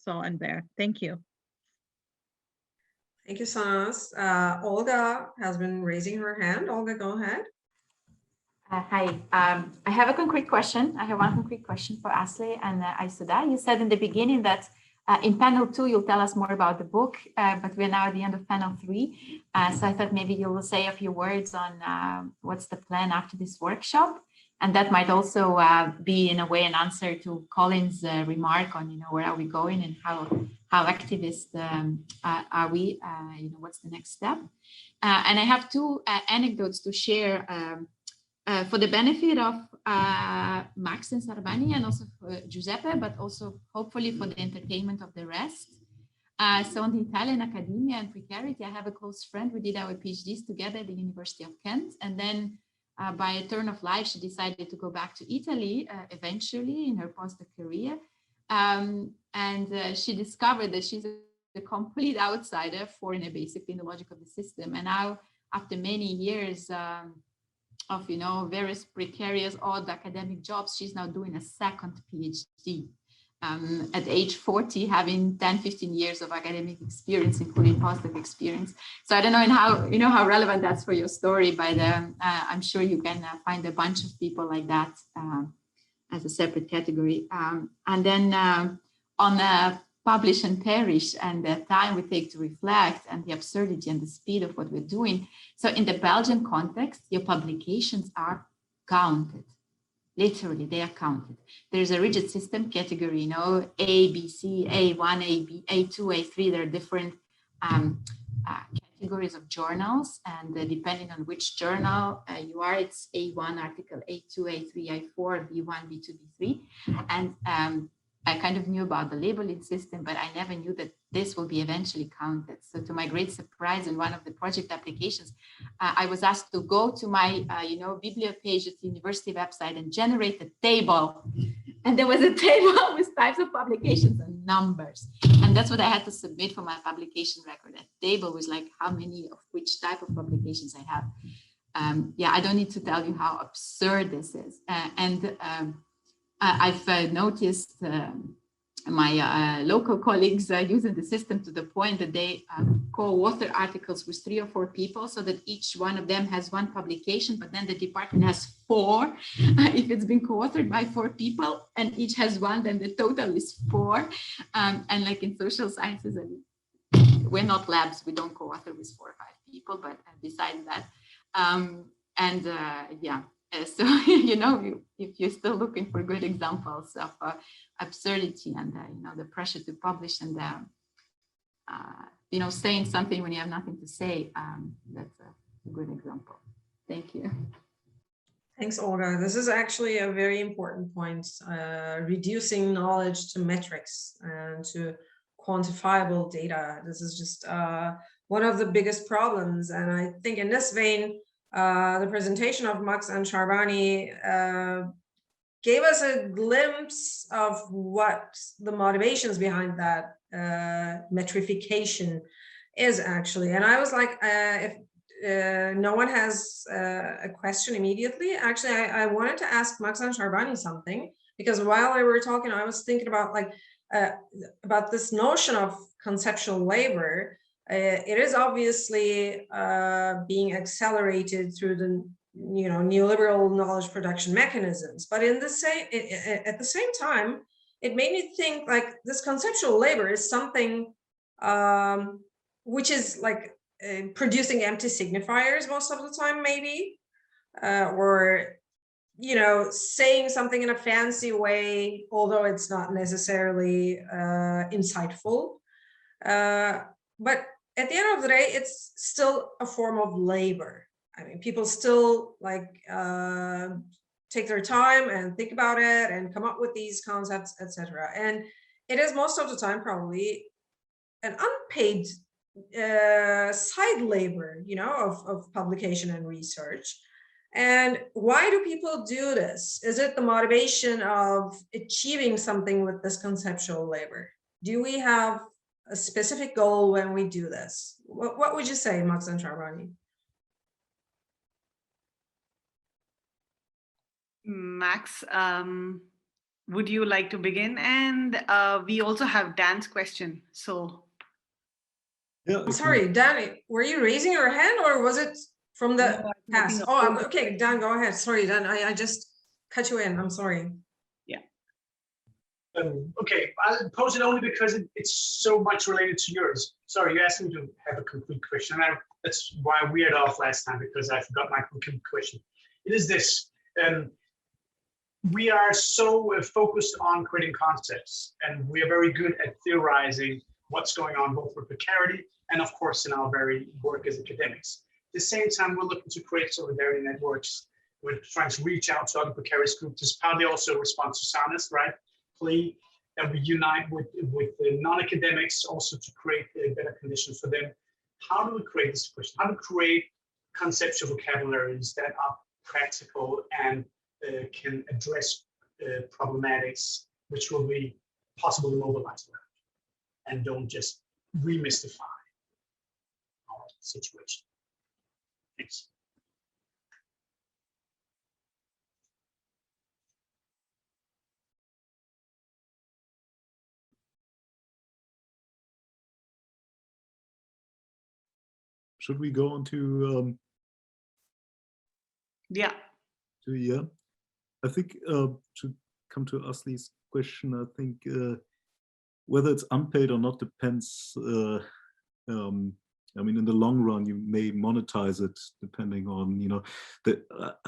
[SPEAKER 4] So I'll end there. Thank you.
[SPEAKER 2] Thank you, Sanaz. Olga has been raising her hand. Olga, go ahead.
[SPEAKER 15] Hi, I have a concrete question. I have one concrete question for Aslı and Aysuda. You said in the beginning that in panel 2, you'll tell us more about the book, but we're now at the end of panel 3. So I thought maybe you will say a few words on what's the plan after this workshop. And that might also be, in a way, an answer to Colin's remark on, where are we going and how activist are we? What's the next step? And I have 2 anecdotes to share for the benefit of Max and Sarbani, and also for Giuseppe, but also hopefully for the entertainment of the rest. So on the Italian academia and precarity, I have a close friend. We did our PhDs together at the University of Kent, and then by a turn of life, she decided to go back to Italy eventually in her postdoc career. And she discovered that she's a complete outsider, foreigner, basically, in the logic of the system. And now, after many years of various precarious, odd academic jobs, she's now doing a second PhD at age 40, having 10-15 years of academic experience, including postdoc experience. So I don't know how relevant that's for your story, but I'm sure you can find a bunch of people like that as a separate category. And then on publish and perish, and the time we take to reflect, and the absurdity and the speed of what we're doing. So in the Belgian context, your publications are counted. Literally, they are counted. There's a rigid system category, A, B, C, A1, A2, A3. There are different categories of journals, and depending on which journal you are, it's A1 article, A2, A3, A4, B1, B2, B3. And
[SPEAKER 6] I kind of knew about the labeling system, but I never knew that this will be eventually counted. So to my great surprise, in one of the project applications, I was asked to go to my, Biblia page at the university website and generate a table. And there was a table with types of publications and numbers. And that's what I had to submit for my publication record. That table was like how many of which type of publications I have. I don't need to tell you how absurd this is. I've noticed my local colleagues using the system to the point that they co-author articles with 3 or 4 people so that each one of them has 1 publication, but then the department has 4. If it's been co-authored by 4 people and each has 1, then the total is 4. And like in social sciences, and we're not labs, we don't co-author with 4 or 5 people, but besides that, so, if you're still looking for good examples of absurdity and, the pressure to publish and, saying something when you have nothing to say, that's a good example. Thank you.
[SPEAKER 2] Thanks, Olga. This is actually a very important point, reducing knowledge to metrics and to quantifiable data. This is just one of the biggest problems. And I think in this vein, the presentation of Max and Sarbani gave us a glimpse of what the motivations behind that metrification is actually. And I was like, if no one has a question immediately, actually, I wanted to ask Max and Sarbani something, because while we were talking, I was thinking about this notion of conceptual labor. It is obviously being accelerated through the neoliberal knowledge production mechanisms, but at the same time, it made me think like this conceptual labor is something which is like producing empty signifiers most of the time, maybe, or saying something in a fancy way, although it's not necessarily insightful. But at the end of the day, it's still a form of labor. I mean, people still take their time and think about it and come up with these concepts, etc. And it is most of the time probably an unpaid side labor, of publication and research. And why do people do this? Is it the motivation of achieving something with this conceptual labor? Do we have a specific goal when we do this? What would you say, Max and Sarbani?
[SPEAKER 18] Max, would you like to begin? And we also have Dan's question. So,
[SPEAKER 2] yeah. Sorry, Dan, were you raising your hand or was it from the past? Oh, okay, Dan, go ahead. Sorry, Dan, I just cut you in. I'm sorry.
[SPEAKER 20] Okay, I'll pose it only because it's so much related to yours. Sorry, you asked me to have a complete question. That's why I veered off last time, because I forgot my complete question. It is this. We are so focused on creating concepts, and we are very good at theorizing what's going on both with precarity and, of course, in our very work as academics. At the same time, we're looking to create solidarity networks. We're trying to reach out to other precarious groups. This is partly also a response to Sanaz, right? Plea that we unite with the non-academics also to create better conditions for them. How do we create this question? How to create conceptual vocabularies that are practical and can address problematics which will be possible to mobilize around and don't just remystify our situation. Thanks.
[SPEAKER 17] Should we go on to
[SPEAKER 18] yeah.
[SPEAKER 17] I think to come to Aslı's question, I think whether it's unpaid or not depends. I mean, in the long run, you may monetize it depending on,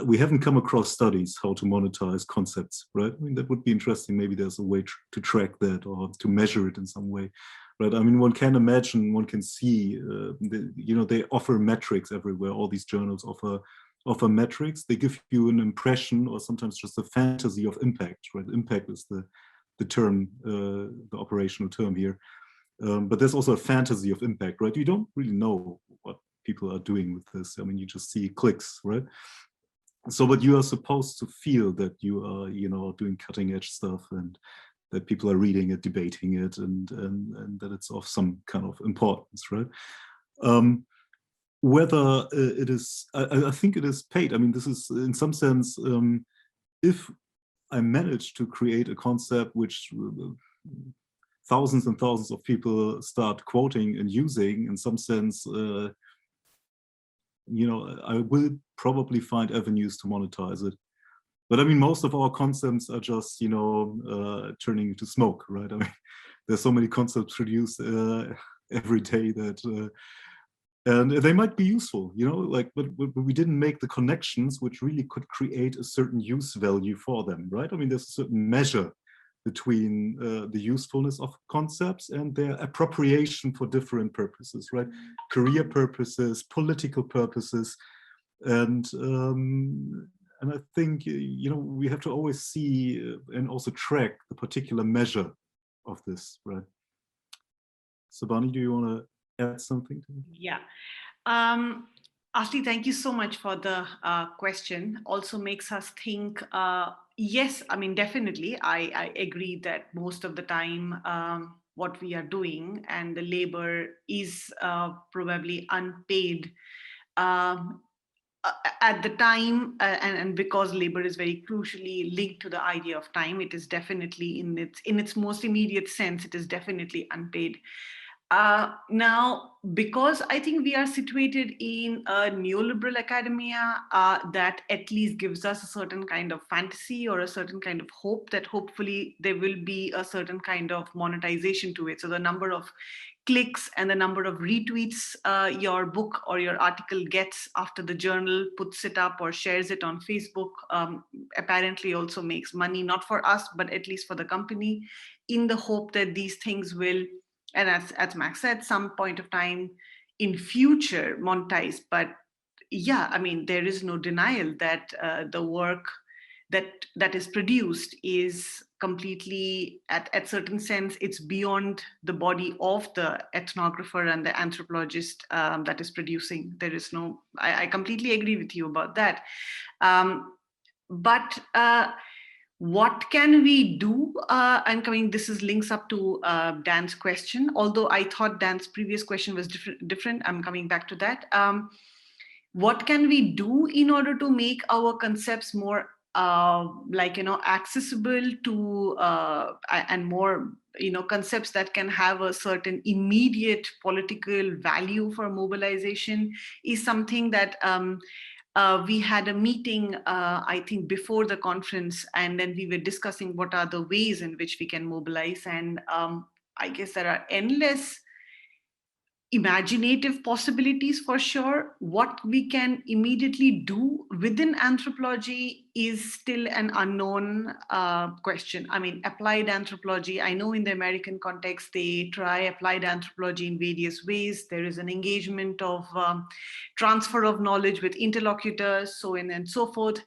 [SPEAKER 17] we haven't come across studies how to monetize concepts, right? I mean, that would be interesting. Maybe there's a way to track that or to measure it in some way. Right. I mean, one can imagine, one can see, they offer metrics everywhere. All these journals offer metrics. They give you an impression or sometimes just a fantasy of impact. Right. Impact is the the term, the operational term here. But there's also a fantasy of impact, right? You don't really know what people are doing with this. I mean, you just see clicks, right? So, but you are supposed to feel that you are, you know, doing cutting edge stuff, and that people are reading it, debating it, and that it's of some kind of importance, right? Whether it is, I think it is paid. I mean, this is in some sense, if I manage to create a concept which thousands and thousands of people start quoting and using, in some sense, you know, I will probably find avenues to monetize it. But I mean, most of our concepts are just, you know, turning into smoke, right? I mean, there's so many concepts produced every day that, and they might be useful, you know, like, but we didn't make the connections which really could create a certain use value for them, right? I mean, there's a certain measure between the usefulness of concepts and their appropriation for different purposes, right? Career purposes, political purposes, and I think, you know, we have to always see and also track the particular measure of this, right? Sarbani, do you want to add something to it?
[SPEAKER 18] Yeah. Asli, thank you so much for the question. Also makes us think, yes, I mean, definitely, I agree that most of the time what we are doing and the labor is probably unpaid at the time, and because labor is very crucially linked to the idea of time, it is definitely in its most immediate sense, it is definitely unpaid. Now, because I think we are situated in a neoliberal academia that at least gives us a certain kind of fantasy or a certain kind of hope that hopefully there will be a certain kind of monetization to it. So the number of clicks and the number of retweets your book or your article gets after the journal puts it up or shares it on Facebook apparently also makes money, not for us, but at least for the company, in the hope that these things will, and as Max said, some point of time in future monetize. But yeah, I mean, there is no denial that the work that is produced is completely, at certain sense, it's beyond the body of the ethnographer and the anthropologist that is producing. There is no, I completely agree with you about that. But what can we do? And coming, this is links up to Dan's question, although I thought Dan's previous question was different. I'm coming back to that. What can we do in order to make our concepts more like, you know, accessible to and more, you know, concepts that can have a certain immediate political value for mobilization is something that we had a meeting, I think, before the conference, and then we were discussing what are the ways in which we can mobilize. And I guess there are endless imaginative possibilities for sure. What we can immediately do within anthropology is still an unknown question. I mean, applied anthropology, I know in the American context, they try applied anthropology in various ways. There is an engagement of transfer of knowledge with interlocutors, so on and so forth.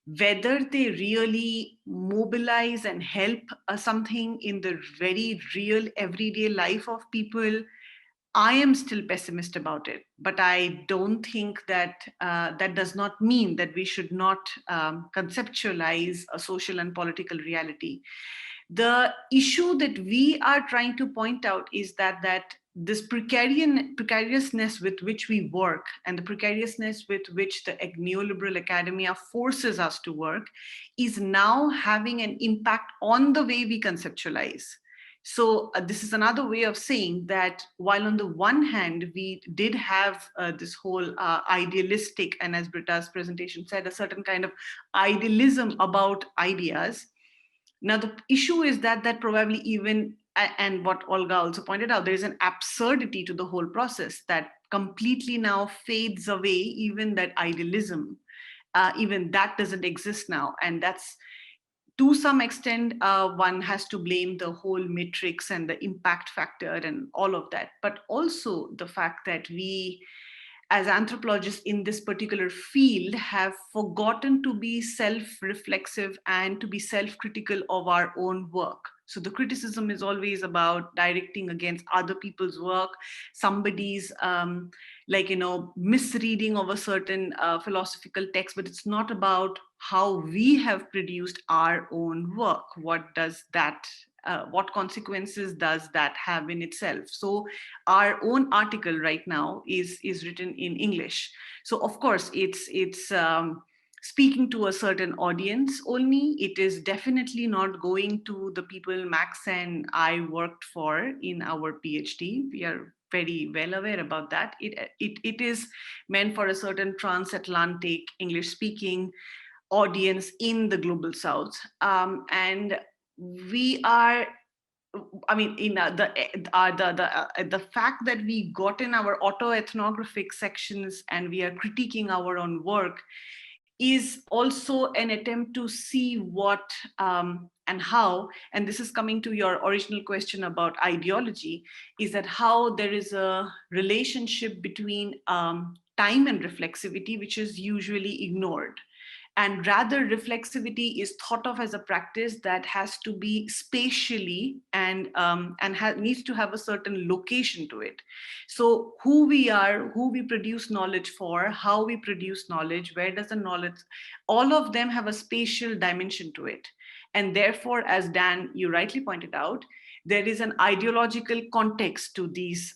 [SPEAKER 18] Whether they really mobilize and help something in the very real everyday life of people, I am still pessimist about it, but I don't think that that does not mean that we should not conceptualize a social and political reality. The issue that we are trying to point out is that this precariousness with which we work and the precariousness with which the neoliberal academia forces us to work is now having an impact on the way we conceptualize. So this is another way of saying that while on the one hand, we did have this whole idealistic, and as Britta's presentation said, a certain kind of idealism about ideas. Now, the issue is that probably even, and what Olga also pointed out, there is an absurdity to the whole process that completely now fades away, even that idealism, even that doesn't exist now. And that's, to some extent, one has to blame the whole matrix and the impact factor and all of that, but also the fact that we as anthropologists in this particular field have forgotten to be self-reflexive and to be self-critical of our own work. So the criticism is always about directing against other people's work, somebody's misreading of a certain philosophical text, but it's not about how we have produced our own work. What does that what consequences does that have in itself? So our own article right now is written in English. So of course it's speaking to a certain audience only. It is definitely not going to the people Max and I worked for in our PhD. We are very well aware about that. It is meant for a certain transatlantic English speaking audience in the global South. And we are, I mean, in the fact that we got in our autoethnographic sections and we are critiquing our own work is also an attempt to see what and how, and this is coming to your original question about ideology, is that how there is a relationship between time and reflexivity, which is usually ignored. And rather, reflexivity is thought of as a practice that has to be spatially and needs to have a certain location to it. So who we are, who we produce knowledge for, how we produce knowledge, where does the knowledge, all of them have a spatial dimension to it. And therefore, as Dan, you rightly pointed out, there is an ideological context to these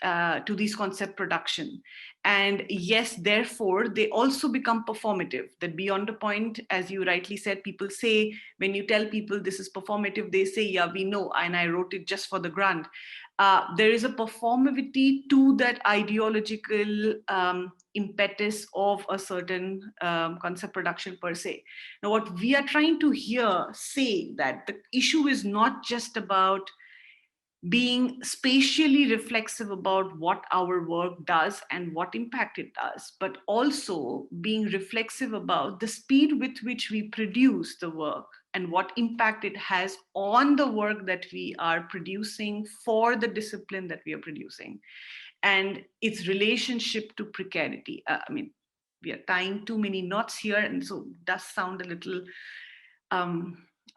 [SPEAKER 18] concept production. And yes, therefore, they also become performative. That beyond a point, as you rightly said, people say, when you tell people this is performative, they say, yeah, we know, and I wrote it just for the grant. There is a performativity to that ideological impetus of a certain concept production per se. Now, what we are trying to here say that the issue is not just about being spatially reflexive about what our work does and what impact it does, but also being reflexive about the speed with which we produce the work and what impact it has on the work that we are producing for the discipline that we are producing, and its relationship to precarity. I mean, we are tying too many knots here, and so it does sound a little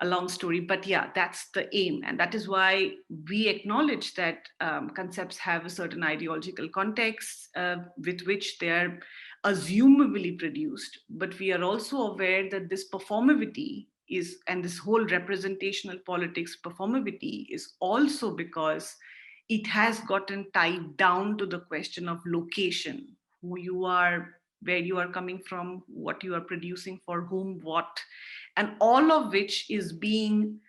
[SPEAKER 18] a long story, but yeah, that's the aim. And that is why we acknowledge that concepts have a certain ideological context with which they're assumably produced. But we are also aware that this performivity is, and this whole representational politics performivity is also because it has gotten tied down to the question of location, who you are, where you are coming from, what you are producing, for whom, what, and all of which is being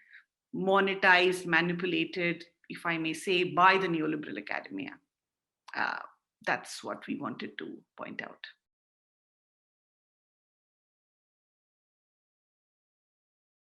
[SPEAKER 18] monetized, manipulated, if I may say, by the neoliberal academia. That's what we wanted to point out.